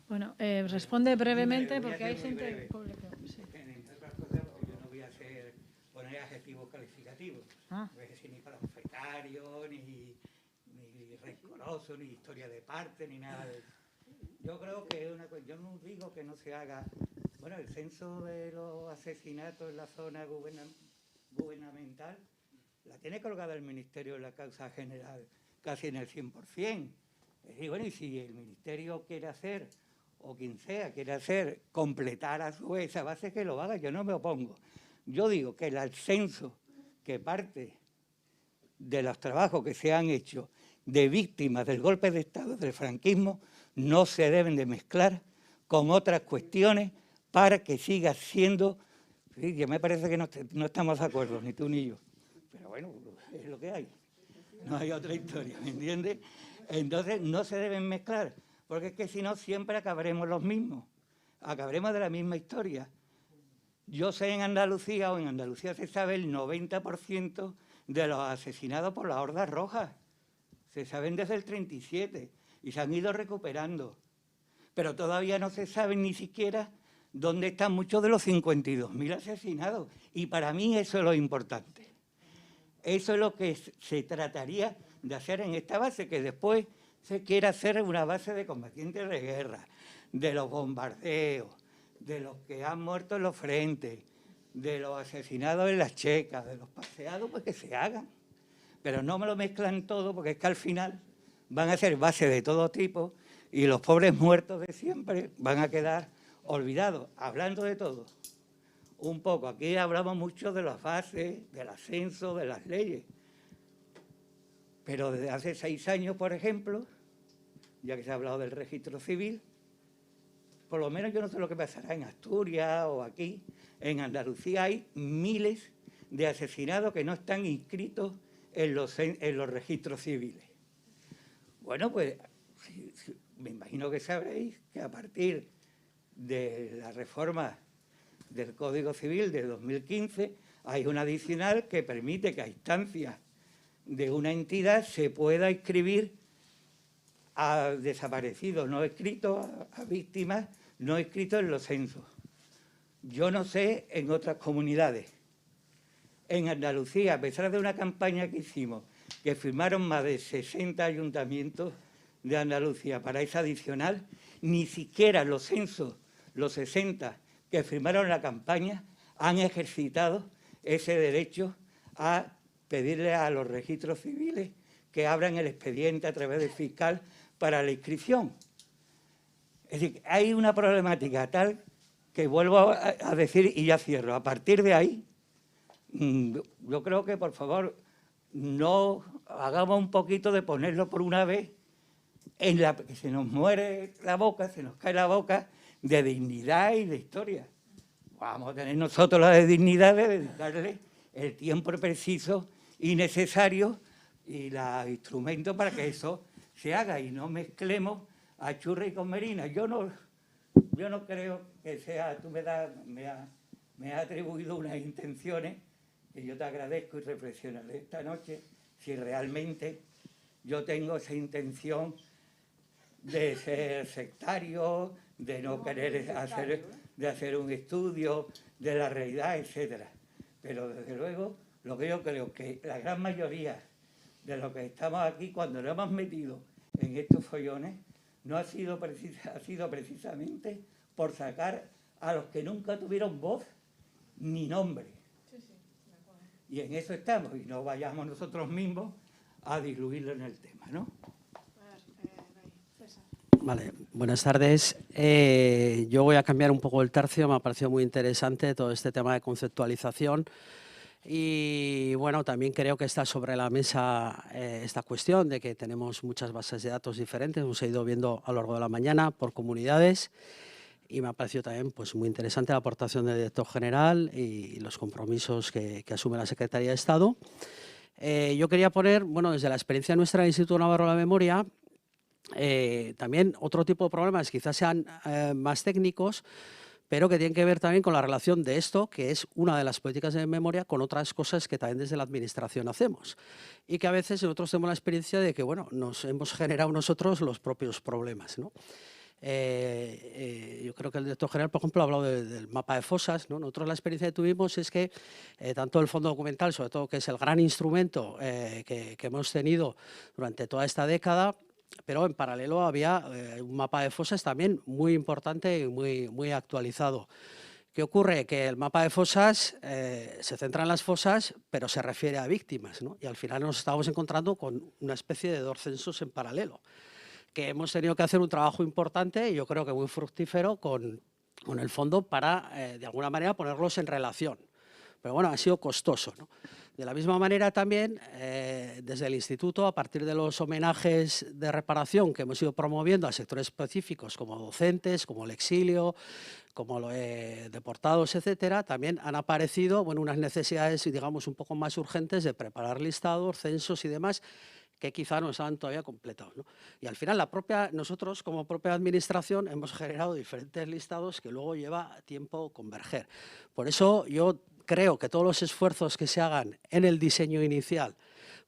Bueno, responde brevemente porque hay gente del público. Sí. Entre otras cosas, porque yo no voy a poner adjetivos calificativos, no voy a decir ni panfletario, ni rencoroso, ni historia de parte, ni nada de eso. Yo creo que yo no digo que no se haga. Bueno, el censo de los asesinatos en la zona gubernamental la tiene colgada el Ministerio de la Causa General casi en el 100%. Y bueno, y si el Ministerio quiere hacer, o quien sea quiere hacer, completar a su vez esa base, que lo haga, yo no me opongo. Yo digo que el censo que parte de los trabajos que se han hecho de víctimas del golpe de Estado, del franquismo, no se deben de mezclar con otras cuestiones para que siga siendo... Sí, ya me parece que no estamos de acuerdo, ni tú ni yo. Pero bueno, es lo que hay. No hay otra historia, ¿me entiendes? Entonces no se deben mezclar, porque es que si no siempre acabaremos los mismos. Acabaremos de la misma historia. Yo sé en Andalucía, o en Andalucía se sabe el 90% de los asesinados por las hordas rojas. Se saben desde el 37 y se han ido recuperando. Pero todavía no se sabe ni siquiera dónde están muchos de los 52.000 asesinados. Y para mí eso es lo importante. Eso es lo que se trataría de hacer en esta base, que después se quiere hacer una base de combatientes de guerra, de los bombardeos, de los que han muerto en los frentes, de los asesinados en las checas, de los paseados, pues que se hagan. Pero no me lo mezclan todo, porque es que al final van a ser bases de todo tipo y los pobres muertos de siempre van a quedar olvidados. Hablando de todo, un poco, aquí hablamos mucho de las bases, del ascenso, de las leyes. Pero desde hace 6 años, por ejemplo, ya que se ha hablado del registro civil, por lo menos yo no sé lo que pasará en Asturias o aquí, en Andalucía hay miles de asesinados que no están inscritos en los registros civiles. Bueno, pues me imagino que sabréis que a partir de la reforma del Código Civil de 2015 hay una adicional que permite que a instancias de una entidad se pueda inscribir a desaparecidos no escritos, a víctimas no escritos en los censos. Yo no sé en otras comunidades. En Andalucía, a pesar de una campaña que hicimos, que firmaron más de 60 ayuntamientos de Andalucía para esa adicional, ni siquiera los censos, los 60 que firmaron la campaña, han ejercitado ese derecho a pedirle a los registros civiles que abran el expediente a través del fiscal para la inscripción. Es decir, hay una problemática tal que vuelvo a decir y ya cierro. A partir de ahí, yo creo que, por favor, no hagamos un poquito de ponerlo por una vez en la que se nos muere la boca, se nos cae la boca de dignidad y de historia. Vamos a tener nosotros la de dignidad de dedicarle el tiempo preciso y necesario y los instrumentos para que eso se haga y no mezclemos a churra y con merina. Yo no creo que sea... Tú me has atribuido unas intenciones que yo te agradezco y reflexionaré esta noche si realmente yo tengo esa intención de ser sectario, de no querer hacer un estudio de la realidad, etcétera. Pero desde luego, lo que yo creo que la gran mayoría de los que estamos aquí, cuando nos hemos metido en estos follones, no ha sido precisamente por sacar a los que nunca tuvieron voz ni nombre. Y en eso estamos, y no vayamos nosotros mismos a diluirlo en el tema, ¿no? Vale, buenas tardes. Yo voy a cambiar un poco el tercio, me ha parecido muy interesante todo este tema de conceptualización y bueno, también creo que está sobre la mesa esta cuestión de que tenemos muchas bases de datos diferentes, hemos ido viendo a lo largo de la mañana por comunidades y me ha parecido también pues, muy interesante la aportación del director general y los compromisos que asume la Secretaría de Estado. Yo quería poner, bueno, desde la experiencia nuestra del Instituto Navarro de la Memoria, también otro tipo de problemas quizás sean más técnicos, pero que tienen que ver también con la relación de esto, que es una de las políticas de memoria, con otras cosas que también desde la Administración hacemos. Y que a veces nosotros tenemos la experiencia de que, bueno, nos hemos generado nosotros los propios problemas, ¿no? Yo creo que el director general, por ejemplo, ha hablado del mapa de fosas, ¿no? Nosotros la experiencia que tuvimos es que tanto el Fondo Documental, sobre todo que es el gran instrumento que hemos tenido durante toda esta década, pero en paralelo había un mapa de fosas también muy importante y muy actualizado. ¿Qué ocurre? Que el mapa de fosas se centra en las fosas, pero se refiere a víctimas, ¿no? Y al final nos estábamos encontrando con una especie de dos censos en paralelo. que hemos tenido que hacer un trabajo importante y yo creo que muy fructífero con el fondo para, de alguna manera, ponerlos en relación. Pero bueno, ha sido costoso, ¿no? De la misma manera también, desde el Instituto, a partir de los homenajes de reparación que hemos ido promoviendo a sectores específicos como docentes, como el exilio, como deportados, etcétera, también han aparecido unas necesidades, digamos, un poco más urgentes de preparar listados, censos y demás, que quizá no estaban todavía completados, ¿no? Y al final nosotros como propia administración hemos generado diferentes listados que luego lleva tiempo converger. Por eso yo creo que todos los esfuerzos que se hagan en el diseño inicial,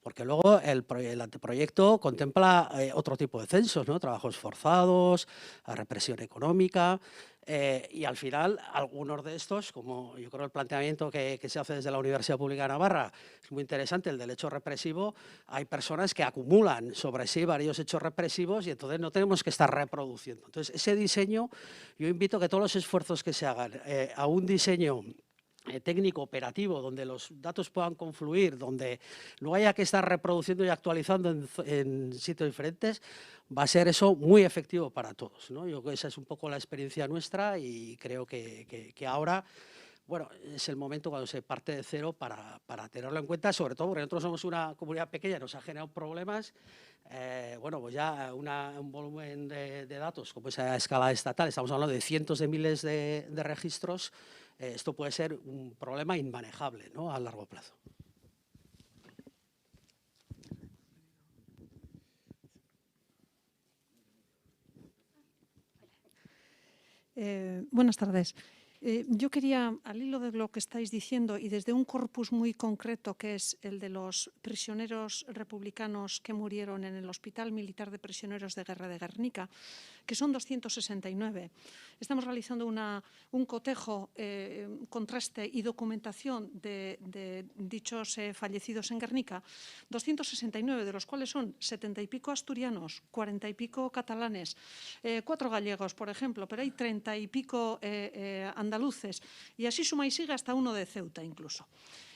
porque luego el anteproyecto contempla otro tipo de censos, ¿no? Trabajos forzados, represión económica, y al final algunos de estos, como yo creo el planteamiento que se hace desde la Universidad Pública de Navarra, es muy interesante, el del hecho represivo, hay personas que acumulan sobre sí varios hechos represivos y entonces no tenemos que estar reproduciendo. Entonces ese diseño, yo invito a que todos los esfuerzos que se hagan a un diseño técnico operativo, donde los datos puedan confluir, donde no haya que estar reproduciendo y actualizando en sitios diferentes, va a ser eso muy efectivo para todos, ¿no? Yo creo que esa es un poco la experiencia nuestra y creo que ahora, bueno, es el momento cuando se parte de cero para tenerlo en cuenta, sobre todo porque nosotros somos una comunidad pequeña, nos ha generado problemas. Bueno, pues ya un volumen de datos como esa escala estatal, estamos hablando de cientos de miles de registros. Esto puede ser un problema inmanejable, ¿no?, a largo plazo. Buenas tardes. Yo quería, al hilo de lo que estáis diciendo y desde un corpus muy concreto que es el de los prisioneros republicanos que murieron en el Hospital Militar de Prisioneros de Guerra de Guernica, que son 269. Estamos realizando un cotejo, contraste y documentación de dichos fallecidos en Guernica, 269, de los cuales son 70 y pico asturianos, 40 y pico catalanes, 4 gallegos, por ejemplo, pero hay 30 y pico andaluces, y así suma y sigue hasta uno de Ceuta incluso.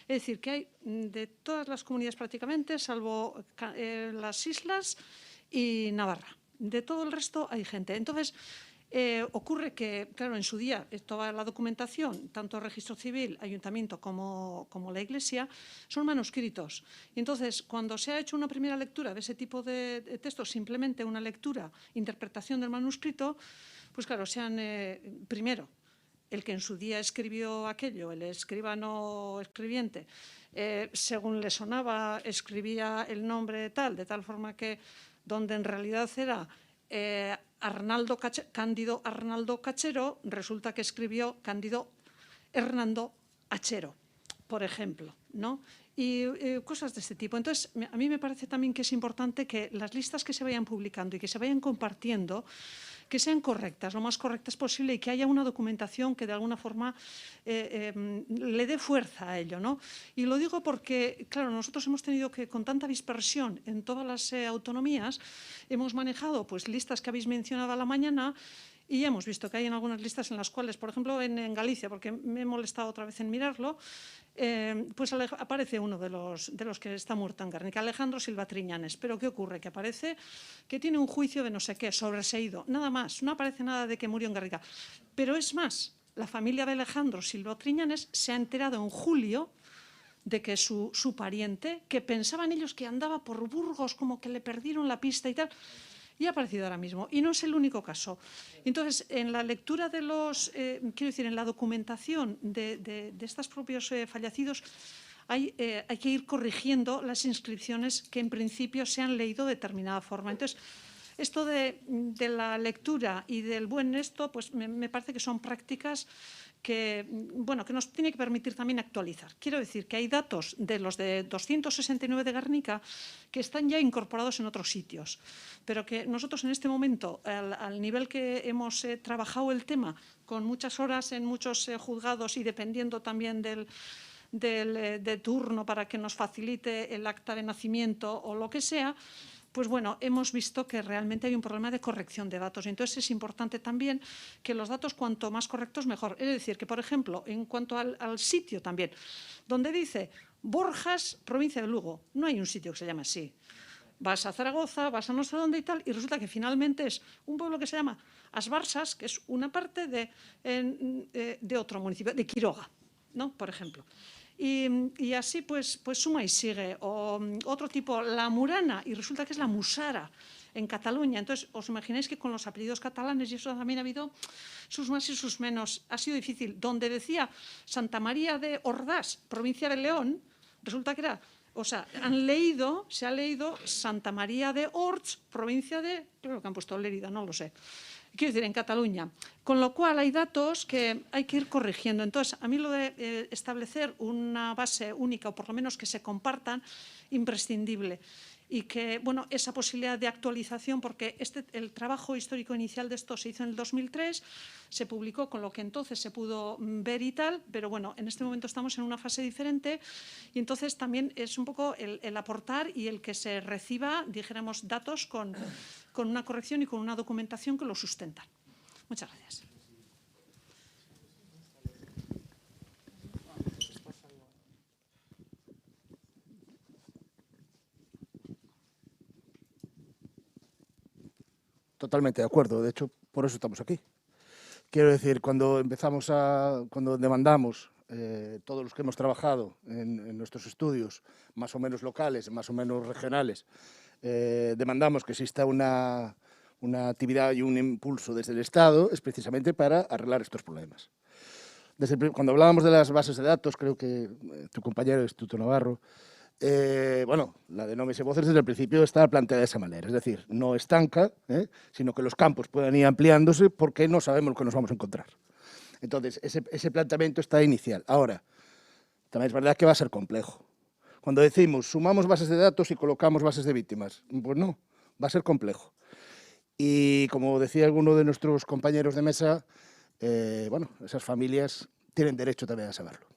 Es decir, que hay de todas las comunidades prácticamente, salvo las islas y Navarra. De todo el resto hay gente. Entonces, ocurre que, claro, en su día, toda la documentación, tanto el registro civil, ayuntamiento como la iglesia, son manuscritos. Y entonces, cuando se ha hecho una primera lectura de ese tipo de textos, simplemente una lectura, interpretación del manuscrito, pues claro, primero, el que en su día escribió aquello, el escribano escribiente, según le sonaba, escribía el nombre tal, de tal forma que donde en realidad era Cándido Arnaldo Cachero, resulta que escribió Cándido Hernando Achero, por ejemplo, ¿no? Y cosas de este tipo. Entonces, a mí me parece también que es importante que las listas que se vayan publicando y que se vayan compartiendo, que sean correctas, lo más correctas posible, y que haya una documentación que de alguna forma le dé fuerza a ello, ¿no? Y lo digo porque, claro, nosotros hemos tenido que, con tanta dispersión en todas las autonomías, hemos manejado pues listas que habéis mencionado a la mañana. Y hemos visto que hay en algunas listas en las cuales, por ejemplo, en Galicia, porque me he molestado otra vez en mirarlo, pues aparece uno de los que está muerto en Guernica, Alejandro Silva Triñanes. Pero ¿qué ocurre? Que aparece que tiene un juicio de no sé qué, sobreseído, nada más. No aparece nada de que murió en Guernica. Pero es más, la familia de Alejandro Silva Triñanes se ha enterado en julio de que su pariente, que pensaban ellos que andaba por Burgos, como que le perdieron la pista y tal, y ha aparecido ahora mismo. Y no es el único caso. Entonces, en la lectura de en la documentación de estos propios fallecidos, hay que ir corrigiendo las inscripciones que en principio se han leído de determinada forma. Entonces, esto de la lectura y del buen esto, pues me parece que son prácticas que nos tiene que permitir también actualizar. Quiero decir que hay datos de los de 269 de Guernica que están ya incorporados en otros sitios, pero que nosotros en este momento, al nivel que hemos trabajado el tema, con muchas horas en muchos juzgados y dependiendo también de turno para que nos facilite el acta de nacimiento o lo que sea, pues bueno, hemos visto que realmente hay un problema de corrección de datos. Entonces es importante también que los datos cuanto más correctos mejor. Es decir, que por ejemplo, en cuanto al sitio también, donde dice Borjas, provincia de Lugo, no hay un sitio que se llame así. vas a Zaragoza, vas a no sé dónde y tal, y resulta que finalmente es un pueblo que se llama As Barsas, que es una parte de otro municipio, de Quiroga, ¿no? Por ejemplo. Y así pues suma y sigue. O otro tipo, La Murana, y resulta que es La Musara, en Cataluña. Entonces, os imagináis que con los apellidos catalanes, y eso también ha habido sus más y sus menos, ha sido difícil. Donde decía Santa María de Ordás, provincia de León, resulta que era, o sea, se ha leído Santa María de Orts, provincia de, creo que han puesto Lérida, no lo sé. Quiero decir, en Cataluña. Con lo cual hay datos que hay que ir corrigiendo. Entonces, a mí lo de establecer una base única, o por lo menos que se compartan, imprescindible. Y que, bueno, esa posibilidad de actualización, porque el trabajo histórico inicial de esto se hizo en el 2003, se publicó con lo que entonces se pudo ver y tal, pero bueno, en este momento estamos en una fase diferente y entonces también es un poco el aportar y el que se reciba, dijéramos, datos con una corrección y con una documentación que lo sustentan. Muchas gracias. Totalmente de acuerdo. De hecho, por eso estamos aquí. Quiero decir, cuando demandamos, todos los que hemos trabajado en nuestros estudios, más o menos locales, más o menos regionales, demandamos que exista una actividad y un impulso desde el Estado, es precisamente para arreglar estos problemas. Cuando hablábamos de las bases de datos, creo que tu compañero, el Instituto Navarro, bueno, la de Nomes y Voces desde el principio está planteada de esa manera, es decir, no estanca, sino que los campos puedan ir ampliándose porque no sabemos lo que nos vamos a encontrar. Entonces, ese planteamiento está inicial. Ahora, también es verdad que va a ser complejo. Cuando decimos, sumamos bases de datos y colocamos bases de víctimas, pues no, va a ser complejo. Y como decía alguno de nuestros compañeros de mesa, bueno, esas familias tienen derecho también a saberlo.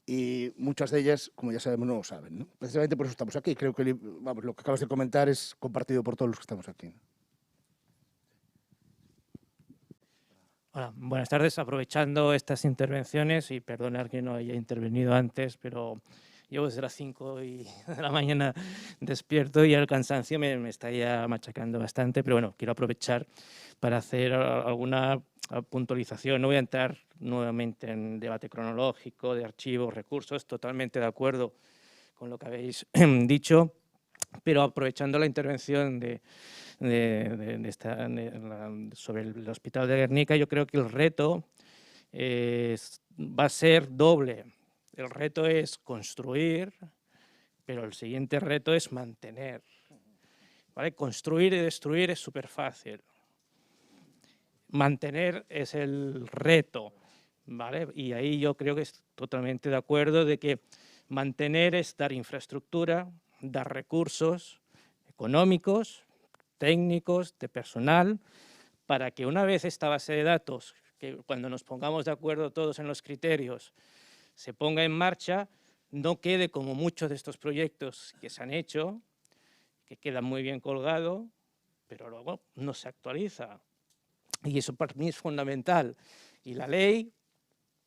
Y muchas de ellas, como ya sabemos, no lo saben, ¿no? Precisamente por eso estamos aquí. Creo que vamos, lo que acabas de comentar es compartido por todos los que estamos aquí, ¿no? Hola, buenas tardes. Aprovechando estas intervenciones, y perdonar que no haya intervenido antes, pero llevo desde las 5 de la mañana despierto y el cansancio me está ya machacando bastante, pero bueno, quiero aprovechar para hacer alguna puntualización. No voy a entrar nuevamente en debate cronológico, de archivos, recursos, totalmente de acuerdo con lo que habéis dicho, pero aprovechando la intervención sobre el Hospital de Guernica, yo creo que el reto va a ser doble. El reto es construir, pero el siguiente reto es mantener, ¿vale? Construir y destruir es súper fácil. Mantener es el reto, ¿vale? Y ahí yo creo que estoy totalmente de acuerdo de que mantener es dar infraestructura, dar recursos económicos, técnicos, de personal, para que una vez esta base de datos, que cuando nos pongamos de acuerdo todos en los criterios, se ponga en marcha, no quede como muchos de estos proyectos que se han hecho, que quedan muy bien colgados, pero luego no se actualiza. Y eso para mí es fundamental. Y la ley,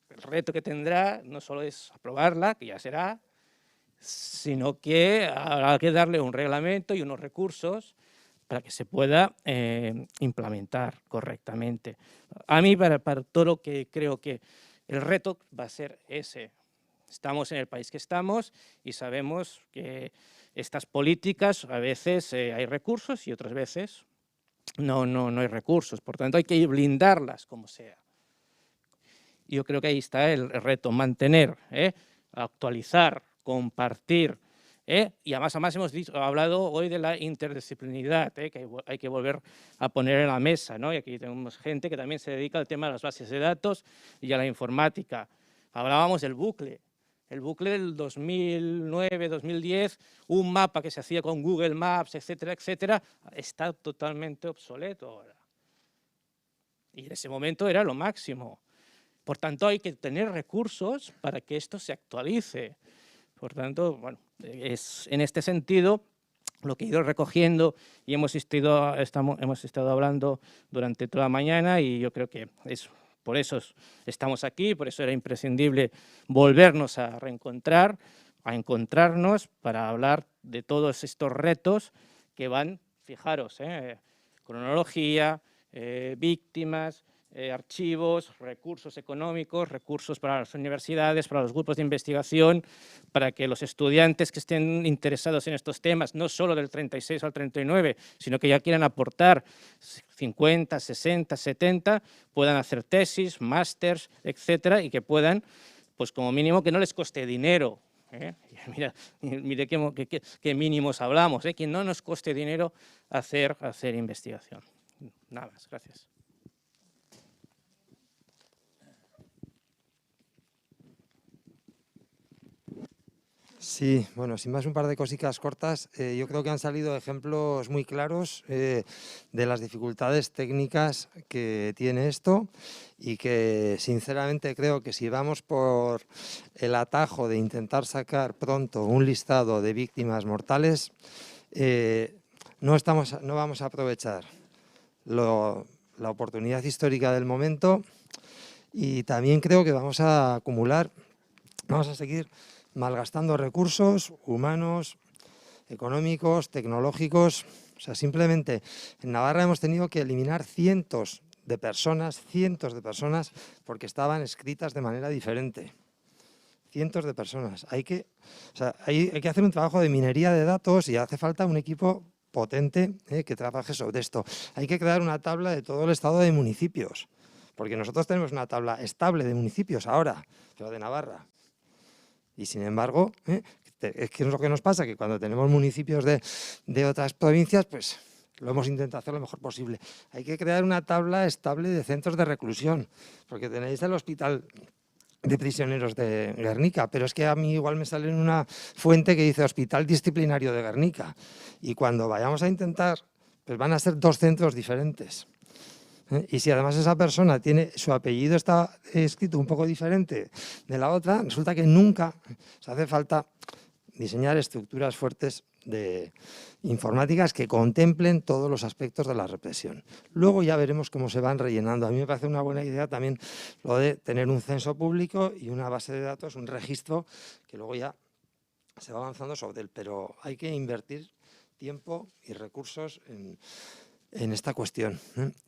el reto que tendrá, no solo es aprobarla, que ya será, sino que habrá que darle un reglamento y unos recursos para que se pueda implementar correctamente. A mí, para todo lo que creo que el reto va a ser ese. Estamos en el país que estamos y sabemos que estas políticas a veces hay recursos y otras veces no hay recursos. Por tanto, hay que blindarlas como sea. Yo creo que ahí está el reto, mantener, actualizar, compartir. Y además hemos hablado hoy de la interdisciplinaridad, que hay que volver a poner en la mesa, ¿no? Y aquí tenemos gente que también se dedica al tema de las bases de datos y a la informática. Hablábamos del bucle del 2009-2010, un mapa que se hacía con Google Maps, etcétera, etcétera, está totalmente obsoleto ahora. Y en ese momento era lo máximo. Por tanto, hay que tener recursos para que esto se actualice. Por tanto, bueno, es en este sentido lo que he ido recogiendo y hemos estado hablando durante toda la mañana, y yo creo que por eso estamos aquí, por eso era imprescindible volvernos a reencontrar, a encontrarnos para hablar de todos estos retos que van, fijaros, cronología, víctimas, archivos, recursos económicos, recursos para las universidades, para los grupos de investigación, para que los estudiantes que estén interesados en estos temas, no solo del 36 al 39, sino que ya quieran aportar 50, 60, 70, puedan hacer tesis, másters, etcétera, y que puedan, pues como mínimo, que no les coste dinero. Mire qué mínimos hablamos, que no nos coste dinero hacer investigación. Nada más, gracias. Sí, bueno, sin más un par de cositas cortas. Yo creo que han salido ejemplos muy claros de las dificultades técnicas que tiene esto y que sinceramente creo que si vamos por el atajo de intentar sacar pronto un listado de víctimas mortales, no vamos a aprovechar la oportunidad histórica del momento y también creo que vamos a seguir malgastando recursos humanos, económicos, tecnológicos. O sea, simplemente en Navarra hemos tenido que eliminar cientos de personas, porque estaban escritas de manera diferente. Cientos de personas. Hay que hacer un trabajo de minería de datos y hace falta un equipo potente que trabaje sobre esto. Hay que crear una tabla de todo el estado de municipios, porque nosotros tenemos una tabla estable de municipios ahora, pero de Navarra. Y sin embargo, es que es lo que nos pasa, que cuando tenemos municipios de otras provincias, pues lo hemos intentado hacer lo mejor posible. Hay que crear una tabla estable de centros de reclusión, porque tenéis el hospital de prisioneros de Guernica, pero es que a mí igual me sale en una fuente que dice Hospital Disciplinario de Guernica. Y cuando vayamos a intentar, pues van a ser 2 centros diferentes. Y si además esa persona su apellido está escrito un poco diferente de la otra, resulta que nunca se hace falta diseñar estructuras fuertes de informáticas que contemplen todos los aspectos de la represión. Luego ya veremos cómo se van rellenando. A mí me parece una buena idea también lo de tener un censo público y una base de datos, un registro, que luego ya se va avanzando sobre él. Pero hay que invertir tiempo y recursos en esta cuestión.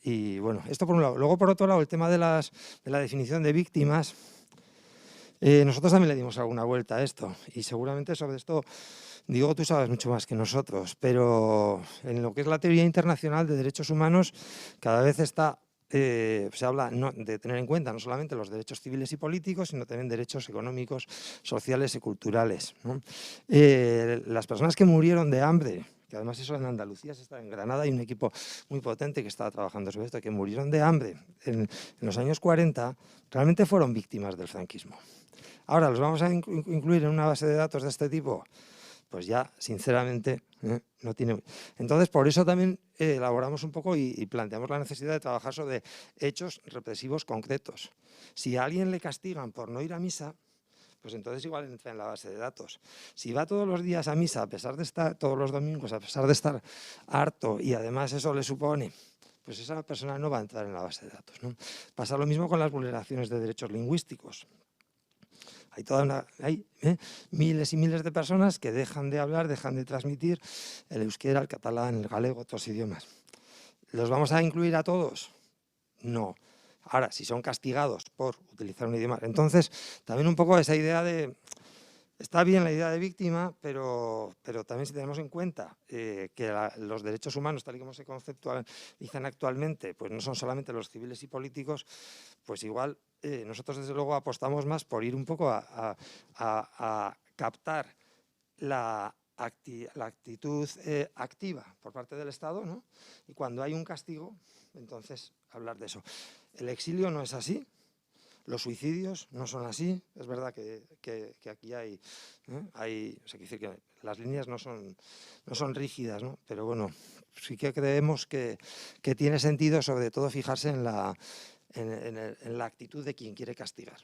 Y bueno, esto por un lado. Luego, por otro lado, el tema de la definición de víctimas. Nosotros también le dimos alguna vuelta a esto y seguramente sobre esto, digo, tú sabes mucho más que nosotros, pero en lo que es la teoría internacional de derechos humanos cada vez se habla de tener en cuenta no solamente los derechos civiles y políticos, sino también derechos económicos, sociales y culturales, ¿no? Las personas que murieron de hambre, que además eso en Andalucía se está en Granada, hay un equipo muy potente que estaba trabajando sobre esto, que murieron de hambre en los años 40, realmente fueron víctimas del franquismo. Ahora, ¿los vamos a incluir en una base de datos de este tipo? Pues ya, sinceramente, no tiene... Entonces, por eso también elaboramos un poco y planteamos la necesidad de trabajar sobre hechos represivos concretos. Si a alguien le castigan por no ir a misa, pues entonces igual entra en la base de datos. Si va todos los días a misa, a pesar de estar todos los domingos, a pesar de estar harto y además eso le supone, pues esa persona no va a entrar en la base de datos, ¿no? Pasa lo mismo con las vulneraciones de derechos lingüísticos. Hay miles y miles de personas que dejan de hablar, dejan de transmitir el euskera, el catalán, el galego, otros idiomas. ¿Los vamos a incluir a todos? No. Ahora, si son castigados por utilizar un idioma... Entonces, también un poco esa idea de... Está bien la idea de víctima, pero también si tenemos en cuenta que los derechos humanos, tal y como se conceptualizan actualmente, pues no son solamente los civiles y políticos, pues igual nosotros desde luego apostamos más por ir un poco a captar la actitud activa por parte del Estado, ¿no? Y cuando hay un castigo, entonces hablar de eso. El exilio no es así. Los suicidios no son así. Es verdad que aquí hay o sea, quiere decir que las líneas no son rígidas, ¿no? Pero bueno, sí que creemos que tiene sentido sobre todo fijarse en la actitud de quien quiere castigar.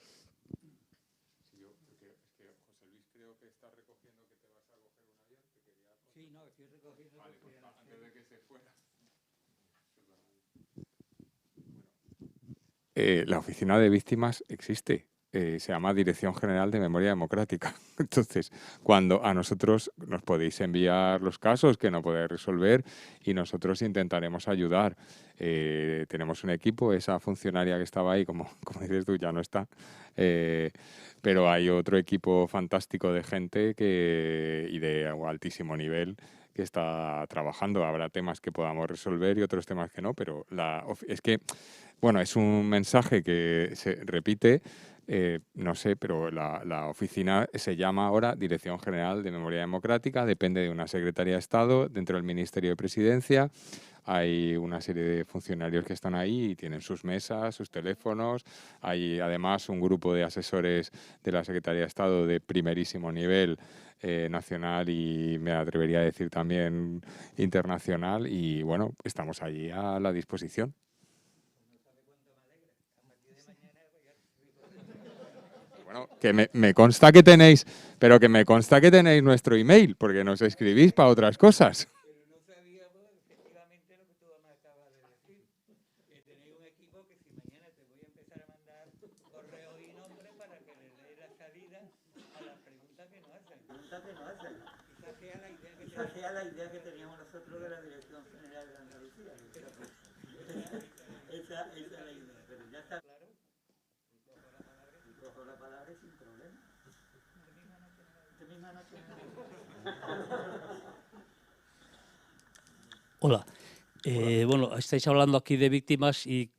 La oficina de víctimas existe. se llama Dirección General de Memoria Democrática. Entonces, cuando a nosotros nos podéis enviar los casos que no podéis resolver y nosotros intentaremos ayudar. Tenemos un equipo, esa funcionaria que estaba ahí, como dices tú, ya no está, pero hay otro equipo fantástico de gente y de altísimo nivel que está trabajando. Habrá temas que podamos resolver y otros temas que no, pero es que, bueno, es un mensaje que se repite, no sé, pero la oficina se llama ahora Dirección General de Memoria Democrática, depende de una Secretaría de Estado dentro del Ministerio de Presidencia. Hay una serie de funcionarios que están ahí y tienen sus mesas, sus teléfonos. Hay además un grupo de asesores de la Secretaría de Estado de primerísimo nivel, nacional y me atrevería a decir también internacional. Y bueno, estamos allí a la disposición. Bueno, que me consta que tenéis, pero que me consta que tenéis nuestro email, porque nos escribís para otras cosas. Esa sea la idea que teníamos nosotros de la Dirección General de Andalucía. Esa es la idea, pero ya está claro. Y cojo la palabra sin problema. Hola. Bueno, estáis hablando aquí de víctimas y,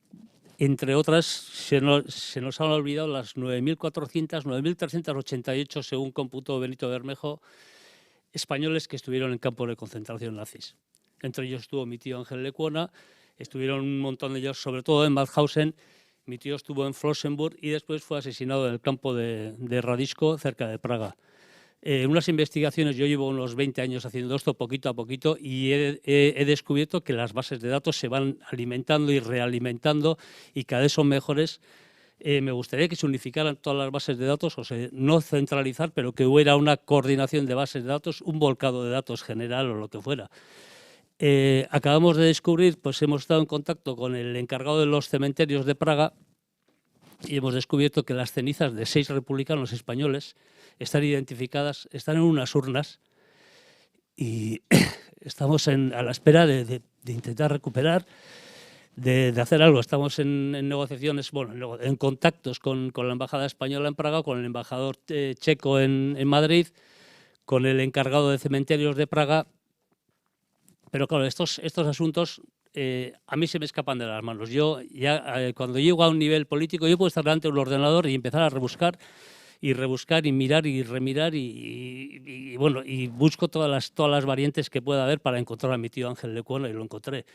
entre otras, se nos han olvidado las 9.388, según computó Benito Bermejo, españoles que estuvieron en campos de concentración nazis. Entre ellos estuvo mi tío Ángel Lecuona, estuvieron un montón de ellos, sobre todo en Mauthausen. Mi tío estuvo en Flossenburg y después fue asesinado en el campo de Radisko, cerca de Praga. En unas investigaciones, yo llevo unos 20 años haciendo esto poquito a poquito y he descubierto que las bases de datos se van alimentando y realimentando y cada vez son mejores. Me gustaría que se unificaran todas las bases de datos, o sea, no centralizar, pero que hubiera una coordinación de bases de datos, un volcado de datos general o lo que fuera. Acabamos de descubrir, pues hemos estado en contacto con el encargado de los cementerios de Praga y hemos descubierto que las cenizas de 6 republicanos españoles están identificadas, están en unas urnas y estamos a la espera de intentar recuperar, de hacer algo. Estamos en negociaciones, bueno, en contactos con la Embajada Española en Praga, con el embajador checo en Madrid, con el encargado de cementerios de Praga. Pero claro, estos asuntos a mí se me escapan de las manos. Yo ya cuando llego a un nivel político, yo puedo estar delante de un ordenador y empezar a rebuscar y mirar y remirar y bueno, y busco todas las variantes que pueda haber para encontrar a mi tío Ángel Lecuona y lo encontré.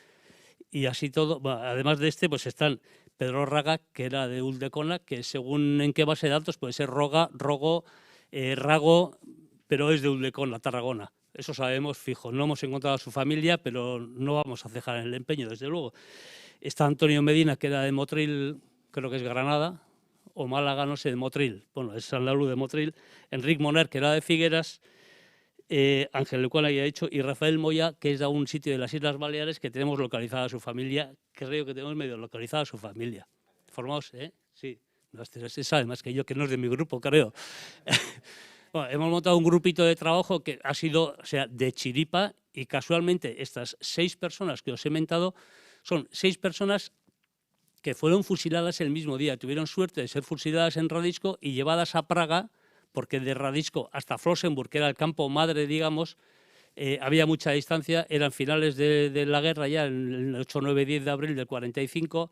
Y así todo, además de este, pues están Pedro Raga, que era de Uldecona, que según en qué base de datos puede ser Roga, Rogo, Rago, pero es de Uldecona, Tarragona. Eso sabemos fijo. No hemos encontrado a su familia, pero no vamos a cejar en el empeño, desde luego. Está Antonio Medina, que era de Motril, creo que es Granada, o Málaga, no sé, de Motril. Bueno, es San Lalu de Motril. Enric Moner, que era de Figueras. Ángel Lecuona ya he dicho, y Rafael Moya, que es de un sitio de las Islas Baleares que tenemos localizada a su familia, creo que tenemos medio localizada a su familia. Formaos, sí, no, este sabe más que yo, que no es de mi grupo, creo. Bueno, hemos montado un grupito de trabajo que ha sido, o sea, de chiripa, y casualmente estas 6 personas que os he mentado son 6 personas que fueron fusiladas el mismo día. Tuvieron suerte de ser fusiladas en Radisko y llevadas a Praga, porque de Radisko hasta Flossenburg, que era el campo madre, digamos, había mucha distancia, eran finales de la guerra ya, el 8, 9, 10 de abril del 45,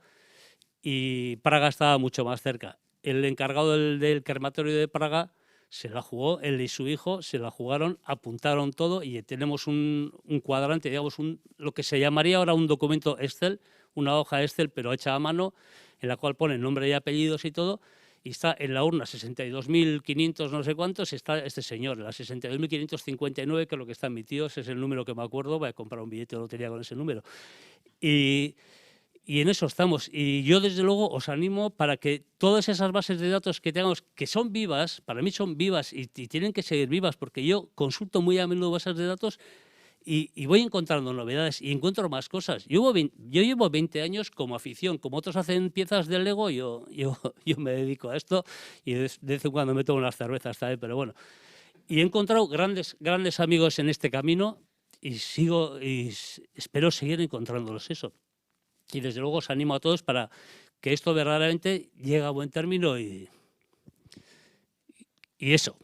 y Praga estaba mucho más cerca. El encargado del crematorio de Praga se la jugó, él y su hijo se la jugaron, apuntaron todo y tenemos un cuadrante, digamos, lo que se llamaría ahora un documento Excel, una hoja Excel, pero hecha a mano, en la cual pone nombre y apellidos y todo. Y está en la urna 62.500 no sé cuántos, está este señor, la 62.559, que es lo que está en mi tío, ese es el número que me acuerdo, voy a comprar un billete de lotería con ese número. Y en eso estamos. Y yo, desde luego, os animo para que todas esas bases de datos que tengamos, que son vivas, para mí son vivas y tienen que seguir vivas, porque yo consulto muy a menudo bases de datos y voy encontrando novedades y encuentro más cosas. Yo llevo 20 años como afición, como otros hacen piezas de Lego, yo me dedico a esto y de vez en cuando me tomo unas cervezas también, pero bueno. Y he encontrado grandes amigos en este camino y espero seguir encontrándolos eso. Y desde luego os animo a todos para que esto verdaderamente llegue a buen término y eso.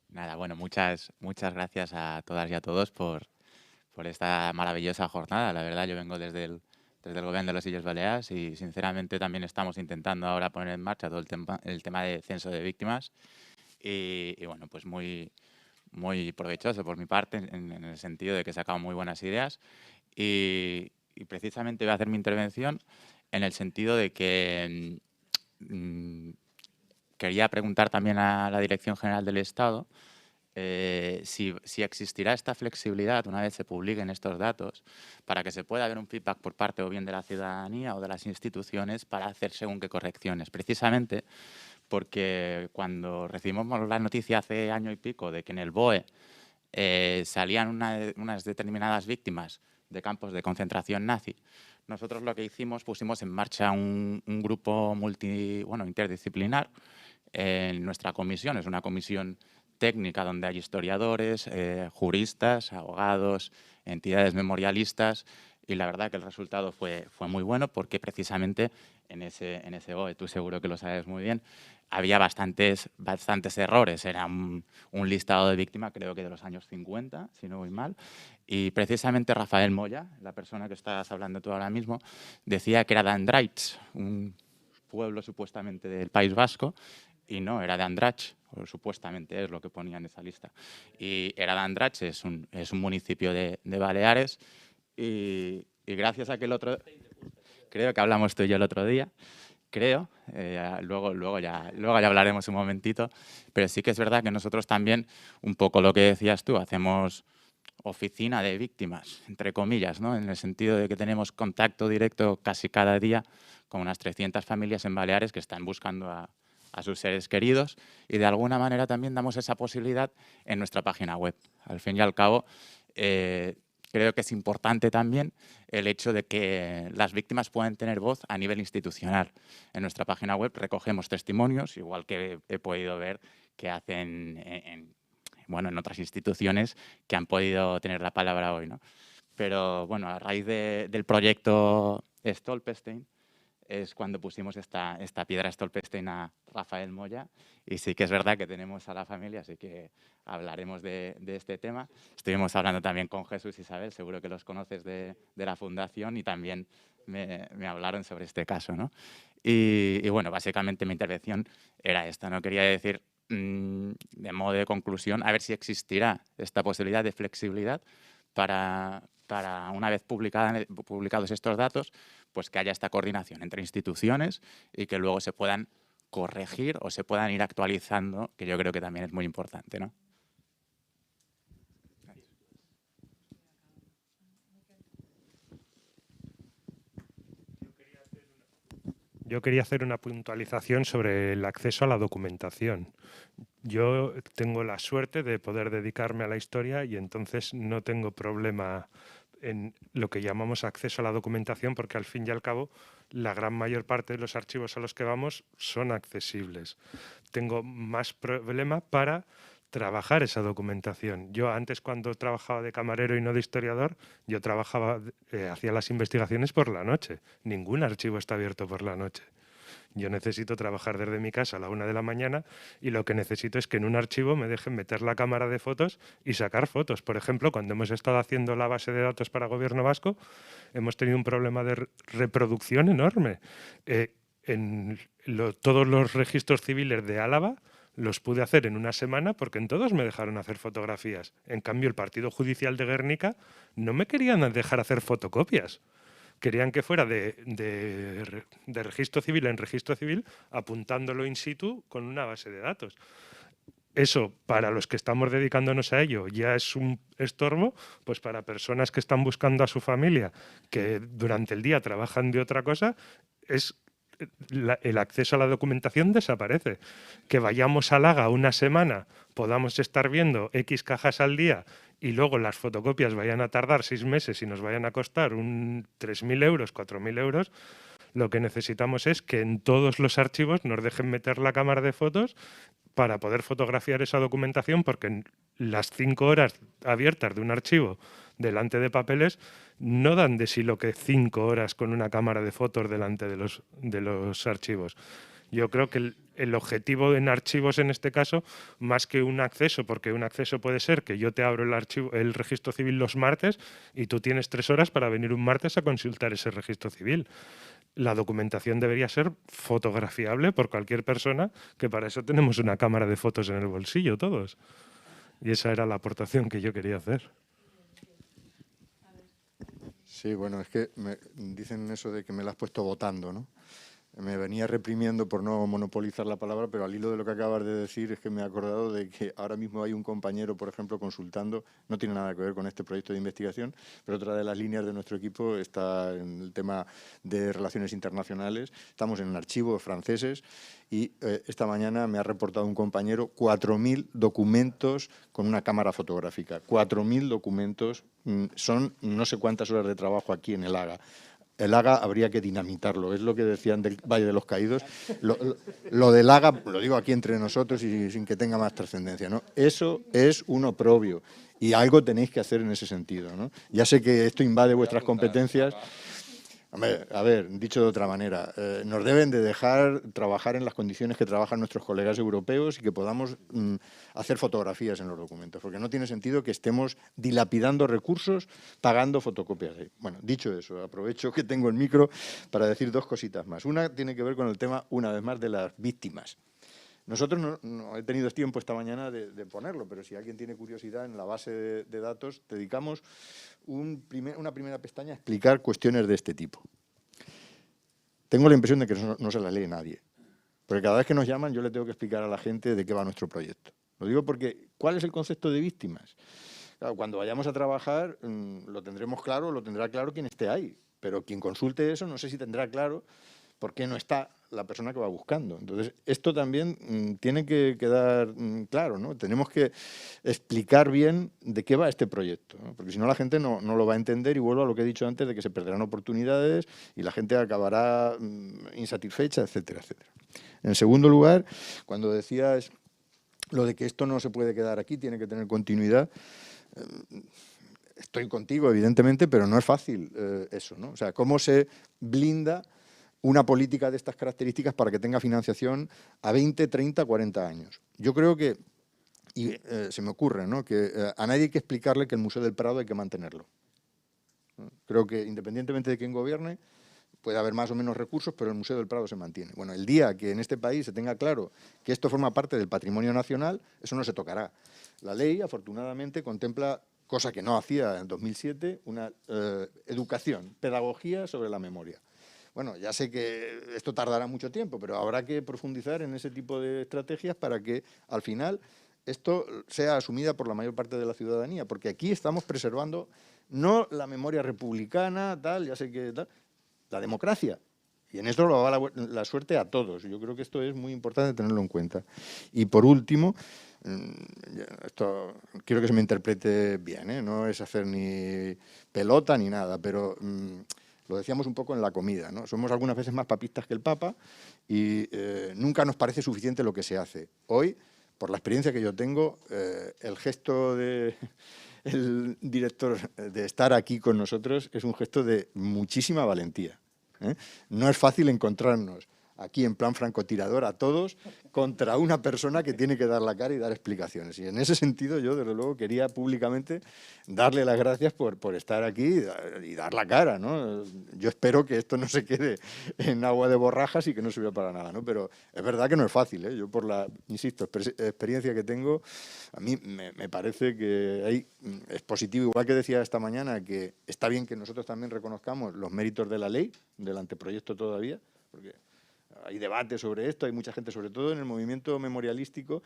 Nada, bueno, muchas gracias a todas y a todos por esta maravillosa jornada. La verdad, yo vengo desde el Gobierno de las Illes Baleares y sinceramente también estamos intentando ahora poner en marcha todo el tema de censo de víctimas y bueno, pues muy provechoso por mi parte en el sentido de que he sacado muy buenas ideas y precisamente voy a hacer mi intervención en el sentido de que quería preguntar también a la Dirección General del Estado si existirá esta flexibilidad una vez se publiquen estos datos para que se pueda ver un feedback por parte o bien de la ciudadanía o de las instituciones para hacer según qué correcciones. Precisamente porque cuando recibimos la noticia hace año y pico de que en el BOE salían unas determinadas víctimas de campos de concentración nazi, nosotros lo que hicimos, pusimos en marcha un grupo interdisciplinar en nuestra comisión. Es una comisión técnica donde hay historiadores, juristas, abogados, entidades memorialistas y la verdad que el resultado fue muy bueno porque precisamente en ese BOE, tú seguro que lo sabes muy bien, había bastantes errores. Era un listado de víctimas, creo que de los años 50, si no voy mal. Y precisamente Rafael Moya, la persona que estás hablando tú ahora mismo, decía que era de Andratx, un pueblo supuestamente del País Vasco, y no, era de Andratx, o supuestamente es lo que ponía en esa lista. Y era de Andratx, es un municipio de Baleares, y gracias a que creo que hablamos tú y yo el otro día, luego ya hablaremos un momentito, pero sí que es verdad que nosotros también, un poco lo que decías tú, hacemos oficina de víctimas, entre comillas, ¿no? En el sentido de que tenemos contacto directo casi cada día con unas 300 familias en Baleares que están buscando a sus seres queridos y de alguna manera también damos esa posibilidad en nuestra página web. Al fin y al cabo, creo que es importante también el hecho de que las víctimas puedan tener voz a nivel institucional. En nuestra página web recogemos testimonios, igual que he podido ver que hacen en otras instituciones que han podido tener la palabra hoy, ¿no? Pero bueno, a raíz del proyecto Stolperstein es cuando pusimos esta piedra Stolperstein a Rafael Moya y sí que es verdad que tenemos a la familia, así que hablaremos de este tema. Estuvimos hablando también con Jesús y Isabel, seguro que los conoces de la Fundación y también me hablaron sobre este caso, ¿no? Y bueno, básicamente mi intervención era esta, ¿no? Quería decir, de modo de conclusión, a ver si existirá esta posibilidad de flexibilidad para una vez publicados estos datos, pues que haya esta coordinación entre instituciones y que luego se puedan corregir o se puedan ir actualizando, que yo creo que también es muy importante, ¿no? Yo quería hacer una puntualización sobre el acceso a la documentación. Yo tengo la suerte de poder dedicarme a la historia y entonces no tengo problema en lo que llamamos acceso a la documentación porque al fin y al cabo la gran mayor parte de los archivos a los que vamos son accesibles. Tengo más problema para trabajar esa documentación. Yo antes, cuando trabajaba de camarero y no de historiador, yo hacía las investigaciones por la noche. Ningún archivo está abierto por la noche. Yo necesito trabajar desde mi casa a la 1 de la mañana y lo que necesito es que en un archivo me dejen meter la cámara de fotos y sacar fotos. Por ejemplo, cuando hemos estado haciendo la base de datos para Gobierno Vasco, hemos tenido un problema de reproducción enorme. Todos los registros civiles de Álava los pude hacer en una semana porque en todos me dejaron hacer fotografías. En cambio, el Partido Judicial de Guernica no me querían dejar hacer fotocopias. Querían que fuera de registro civil en registro civil, apuntándolo in situ con una base de datos. Eso, para los que estamos dedicándonos a ello, ya es un estorbo, pues para personas que están buscando a su familia, que durante el día trabajan de otra cosa, es el acceso a la documentación desaparece. Que vayamos al Haga una semana, podamos estar viendo X cajas al día y luego las fotocopias vayan a tardar 6 meses y nos vayan a costar 3.000 euros, 4.000 euros, lo que necesitamos es que en todos los archivos nos dejen meter la cámara de fotos para poder fotografiar esa documentación, porque las 5 horas abiertas de un archivo delante de papeles no dan de sí lo que 5 horas con una cámara de fotos delante de los archivos. Yo creo que el objetivo en archivos en este caso, más que un acceso, porque un acceso puede ser que yo te abro el registro civil los martes y tú tienes 3 horas para venir un martes a consultar ese registro civil. La documentación debería ser fotografiable por cualquier persona, que para eso tenemos una cámara de fotos en el bolsillo todos. Y esa era la aportación que yo quería hacer. Sí, bueno, es que me dicen eso de que me la has puesto votando, ¿no? Me venía reprimiendo por no monopolizar la palabra, pero al hilo de lo que acabas de decir es que me he acordado de que ahora mismo hay un compañero, por ejemplo, consultando, no tiene nada que ver con este proyecto de investigación, pero otra de las líneas de nuestro equipo está en el tema de relaciones internacionales. Estamos en archivos franceses y esta mañana me ha reportado un compañero 4.000 documentos con una cámara fotográfica. 4.000 documentos, son no sé cuántas horas de trabajo aquí en el Haga. El Haga habría que dinamitarlo, es lo que decían del Valle de los Caídos. Lo del Haga, lo digo aquí entre nosotros y sin que tenga más trascendencia, ¿no? Eso es un oprobio y algo tenéis que hacer en ese sentido, ¿no? Ya sé que esto invade vuestras competencias. Hombre, a ver, dicho de otra manera, nos deben de dejar trabajar en las condiciones que trabajan nuestros colegas europeos y que podamos hacer fotografías en los documentos, porque no tiene sentido que estemos dilapidando recursos pagando fotocopias ahí. Bueno, dicho eso, aprovecho que tengo el micro para decir 2 cositas más. Una tiene que ver con el tema, una vez más, de las víctimas. Nosotros no he tenido tiempo esta mañana de ponerlo, pero si alguien tiene curiosidad, en la base de datos dedicamos una primera pestaña a explicar cuestiones de este tipo. Tengo la impresión de que no se las lee nadie, porque cada vez que nos llaman yo le tengo que explicar a la gente de qué va nuestro proyecto. Lo digo porque, ¿cuál es el concepto de víctimas? Claro, cuando vayamos a trabajar lo tendremos claro, lo tendrá claro quien esté ahí, pero quien consulte eso no sé si tendrá claro por qué no está la persona que va buscando. Entonces, esto también tiene que quedar claro, ¿no? Tenemos que explicar bien de qué va este proyecto, ¿no? Porque si no la gente no lo va a entender y vuelvo a lo que he dicho antes de que se perderán oportunidades y la gente acabará insatisfecha, etcétera, etcétera. En segundo lugar, cuando decías lo de que esto no se puede quedar aquí, tiene que tener continuidad, estoy contigo, evidentemente, pero no es fácil eso, ¿no? O sea, ¿cómo se blinda una política de estas características para que tenga financiación a 20, 30, 40 años? Yo creo que, y se me ocurre, ¿no?, que a nadie hay que explicarle que el Museo del Prado hay que mantenerlo. Creo que independientemente de quién gobierne, puede haber más o menos recursos, pero el Museo del Prado se mantiene. Bueno, el día que en este país se tenga claro que esto forma parte del patrimonio nacional, eso no se tocará. La ley, afortunadamente, contempla, cosa que no hacía en 2007, una educación, pedagogía sobre la memoria. Bueno, ya sé que esto tardará mucho tiempo, pero habrá que profundizar en ese tipo de estrategias para que, al final, esto sea asumida por la mayor parte de la ciudadanía, porque aquí estamos preservando no la memoria republicana, tal, ya sé que tal, la democracia. Y en esto lo va la suerte a todos. Yo creo que esto es muy importante tenerlo en cuenta. Y por último, esto quiero que se me interprete bien, ¿eh? No es hacer ni pelota ni nada, pero lo decíamos un poco en la comida, ¿no? Somos algunas veces más papistas que el Papa y nunca nos parece suficiente lo que se hace. Hoy, por la experiencia que yo tengo, el gesto del director de estar aquí con nosotros es un gesto de muchísima valentía, ¿eh? No es fácil encontrarnos aquí en plan francotirador a todos contra una persona que tiene que dar la cara y dar explicaciones. Y en ese sentido yo, desde luego, quería públicamente darle las gracias por estar aquí y dar la cara, ¿no? Yo espero que esto no se quede en agua de borrajas y que no sirva para nada, ¿no? Pero es verdad que no es fácil, ¿eh? Yo por la, insisto, experiencia que tengo, a mí me parece que es positivo, igual que decía esta mañana, que está bien que nosotros también reconozcamos los méritos de la ley, del anteproyecto todavía, porque hay debate sobre esto, hay mucha gente, sobre todo en el movimiento memorialístico,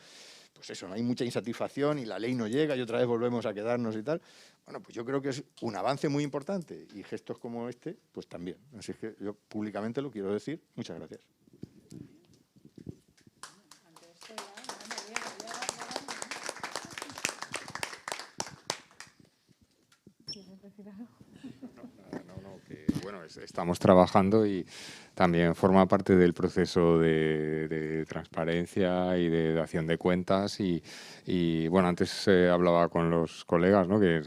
pues eso, no hay mucha insatisfacción y la ley no llega y otra vez volvemos a quedarnos y tal. Bueno, pues yo creo que es un avance muy importante y gestos como este, pues también. Así es que yo públicamente lo quiero decir. Muchas gracias. Bueno, estamos trabajando y también forma parte del proceso de transparencia y de dación de cuentas y bueno, antes hablaba con los colegas, ¿no? Que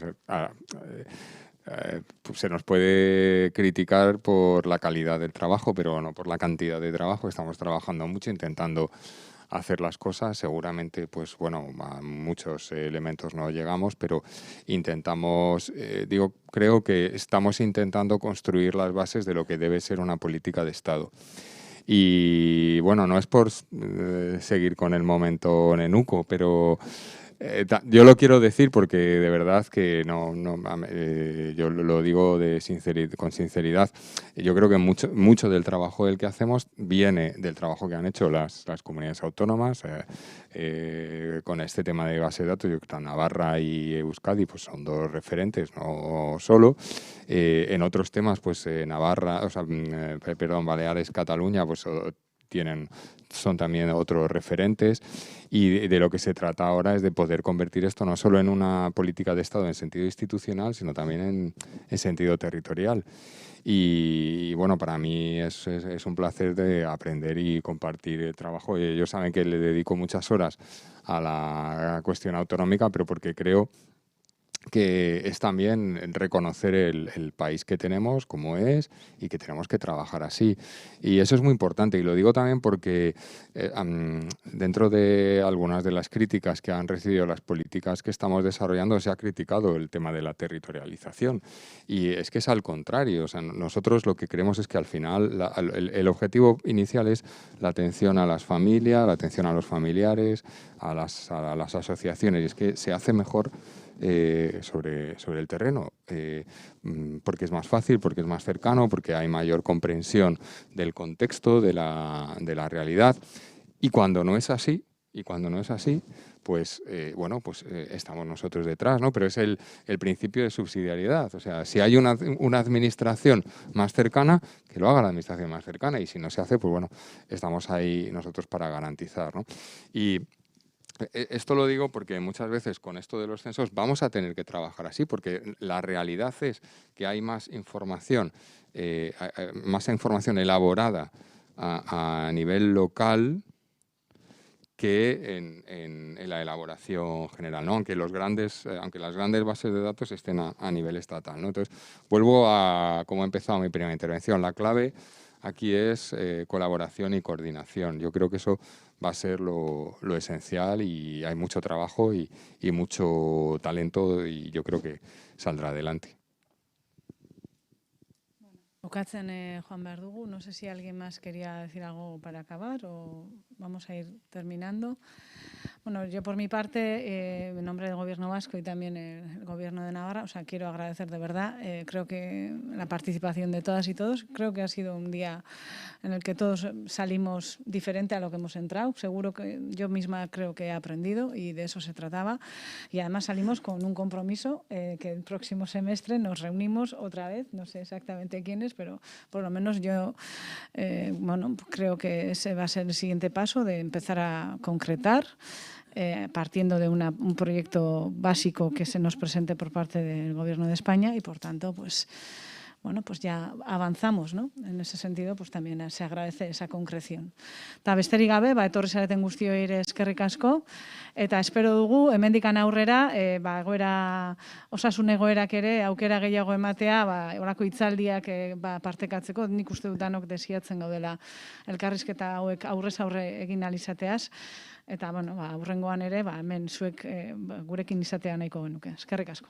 pues se nos puede criticar por la calidad del trabajo, pero no por la cantidad de trabajo. Estamos trabajando mucho, intentando hacer las cosas. Seguramente, pues bueno, a muchos elementos no llegamos, pero intentamos, creo que estamos intentando construir las bases de lo que debe ser una política de Estado. Y bueno, no es por seguir con el momento nenuco, pero yo lo quiero decir porque de verdad que yo lo digo con sinceridad. Yo creo que mucho del trabajo del que hacemos viene del trabajo que han hecho las comunidades autónomas con este tema de base de datos. Yo creo que Navarra y Euskadi pues son dos referentes, no solo. En otros temas, pues Baleares, Cataluña, pues son también otros referentes y de lo que se trata ahora es de poder convertir esto no solo en una política de Estado en sentido institucional, sino también en sentido territorial. Y bueno, para mí es un placer de aprender y compartir el trabajo. Ellos saben que le dedico muchas horas a la cuestión autonómica, pero porque creo que es también reconocer el país que tenemos, como es, y que tenemos que trabajar así. Y eso es muy importante, y lo digo también porque dentro de algunas de las críticas que han recibido las políticas que estamos desarrollando, se ha criticado el tema de la territorialización. Y es que es al contrario. O sea, nosotros lo que creemos es que al final el objetivo inicial es la atención a las familias, la atención a los familiares, a las asociaciones, y es que se hace mejor sobre el terreno, porque es más fácil, porque es más cercano, porque hay mayor comprensión del contexto, de la realidad. Y cuando no es así, pues estamos nosotros detrás, ¿no? Pero es el principio de subsidiariedad. O sea, si hay una administración más cercana, que lo haga la administración más cercana, y si no se hace, pues bueno, estamos ahí nosotros para garantizar, ¿no? Y esto lo digo porque muchas veces con esto de los censos vamos a tener que trabajar así, porque la realidad es que hay más información elaborada a nivel local que en la elaboración general, ¿no? Aunque las grandes bases de datos estén a nivel estatal, ¿no? Entonces, vuelvo a cómo he empezado mi primera intervención. La clave aquí es colaboración y coordinación. Yo creo que eso va a ser lo esencial, y hay mucho trabajo y mucho talento, y yo creo que saldrá adelante. Bukatzen joan behar dugu. No sé si alguien más quería decir algo para acabar o vamos a ir terminando. Bueno, yo por mi parte, en nombre del Gobierno vasco y también el Gobierno de Navarra, quiero agradecer de verdad. Creo que la participación de todas y todos, creo que ha sido un día en el que todos salimos diferente a lo que hemos entrado. Seguro que yo misma creo que he aprendido y de eso se trataba. Y además salimos con un compromiso que el próximo semestre nos reunimos otra vez, no sé exactamente quiénes, pero por lo menos yo creo que ese va a ser el siguiente paso, de empezar a concretar, partiendo de un proyecto básico que se nos presente por parte del Gobierno de España, y por tanto, pues ya avanzamos, ¿no? En ese sentido, pues también se agradece esa concreción. Eta besterik gabe, etorri zareten guztioi ere eskerrik asko, eta espero dugu hemendikan aurrera, osasun egoerak ere aukera gehiago ematea, horako hitzaldiak partekatzeko. Nik uste dut danok desiatzen gaudela elkarrizketa hauek aurrez aurre egin ahal izateaz, eta hurrengoan ere hemen zuek gurekin izatea nahiko genuke. Eskerrik asko.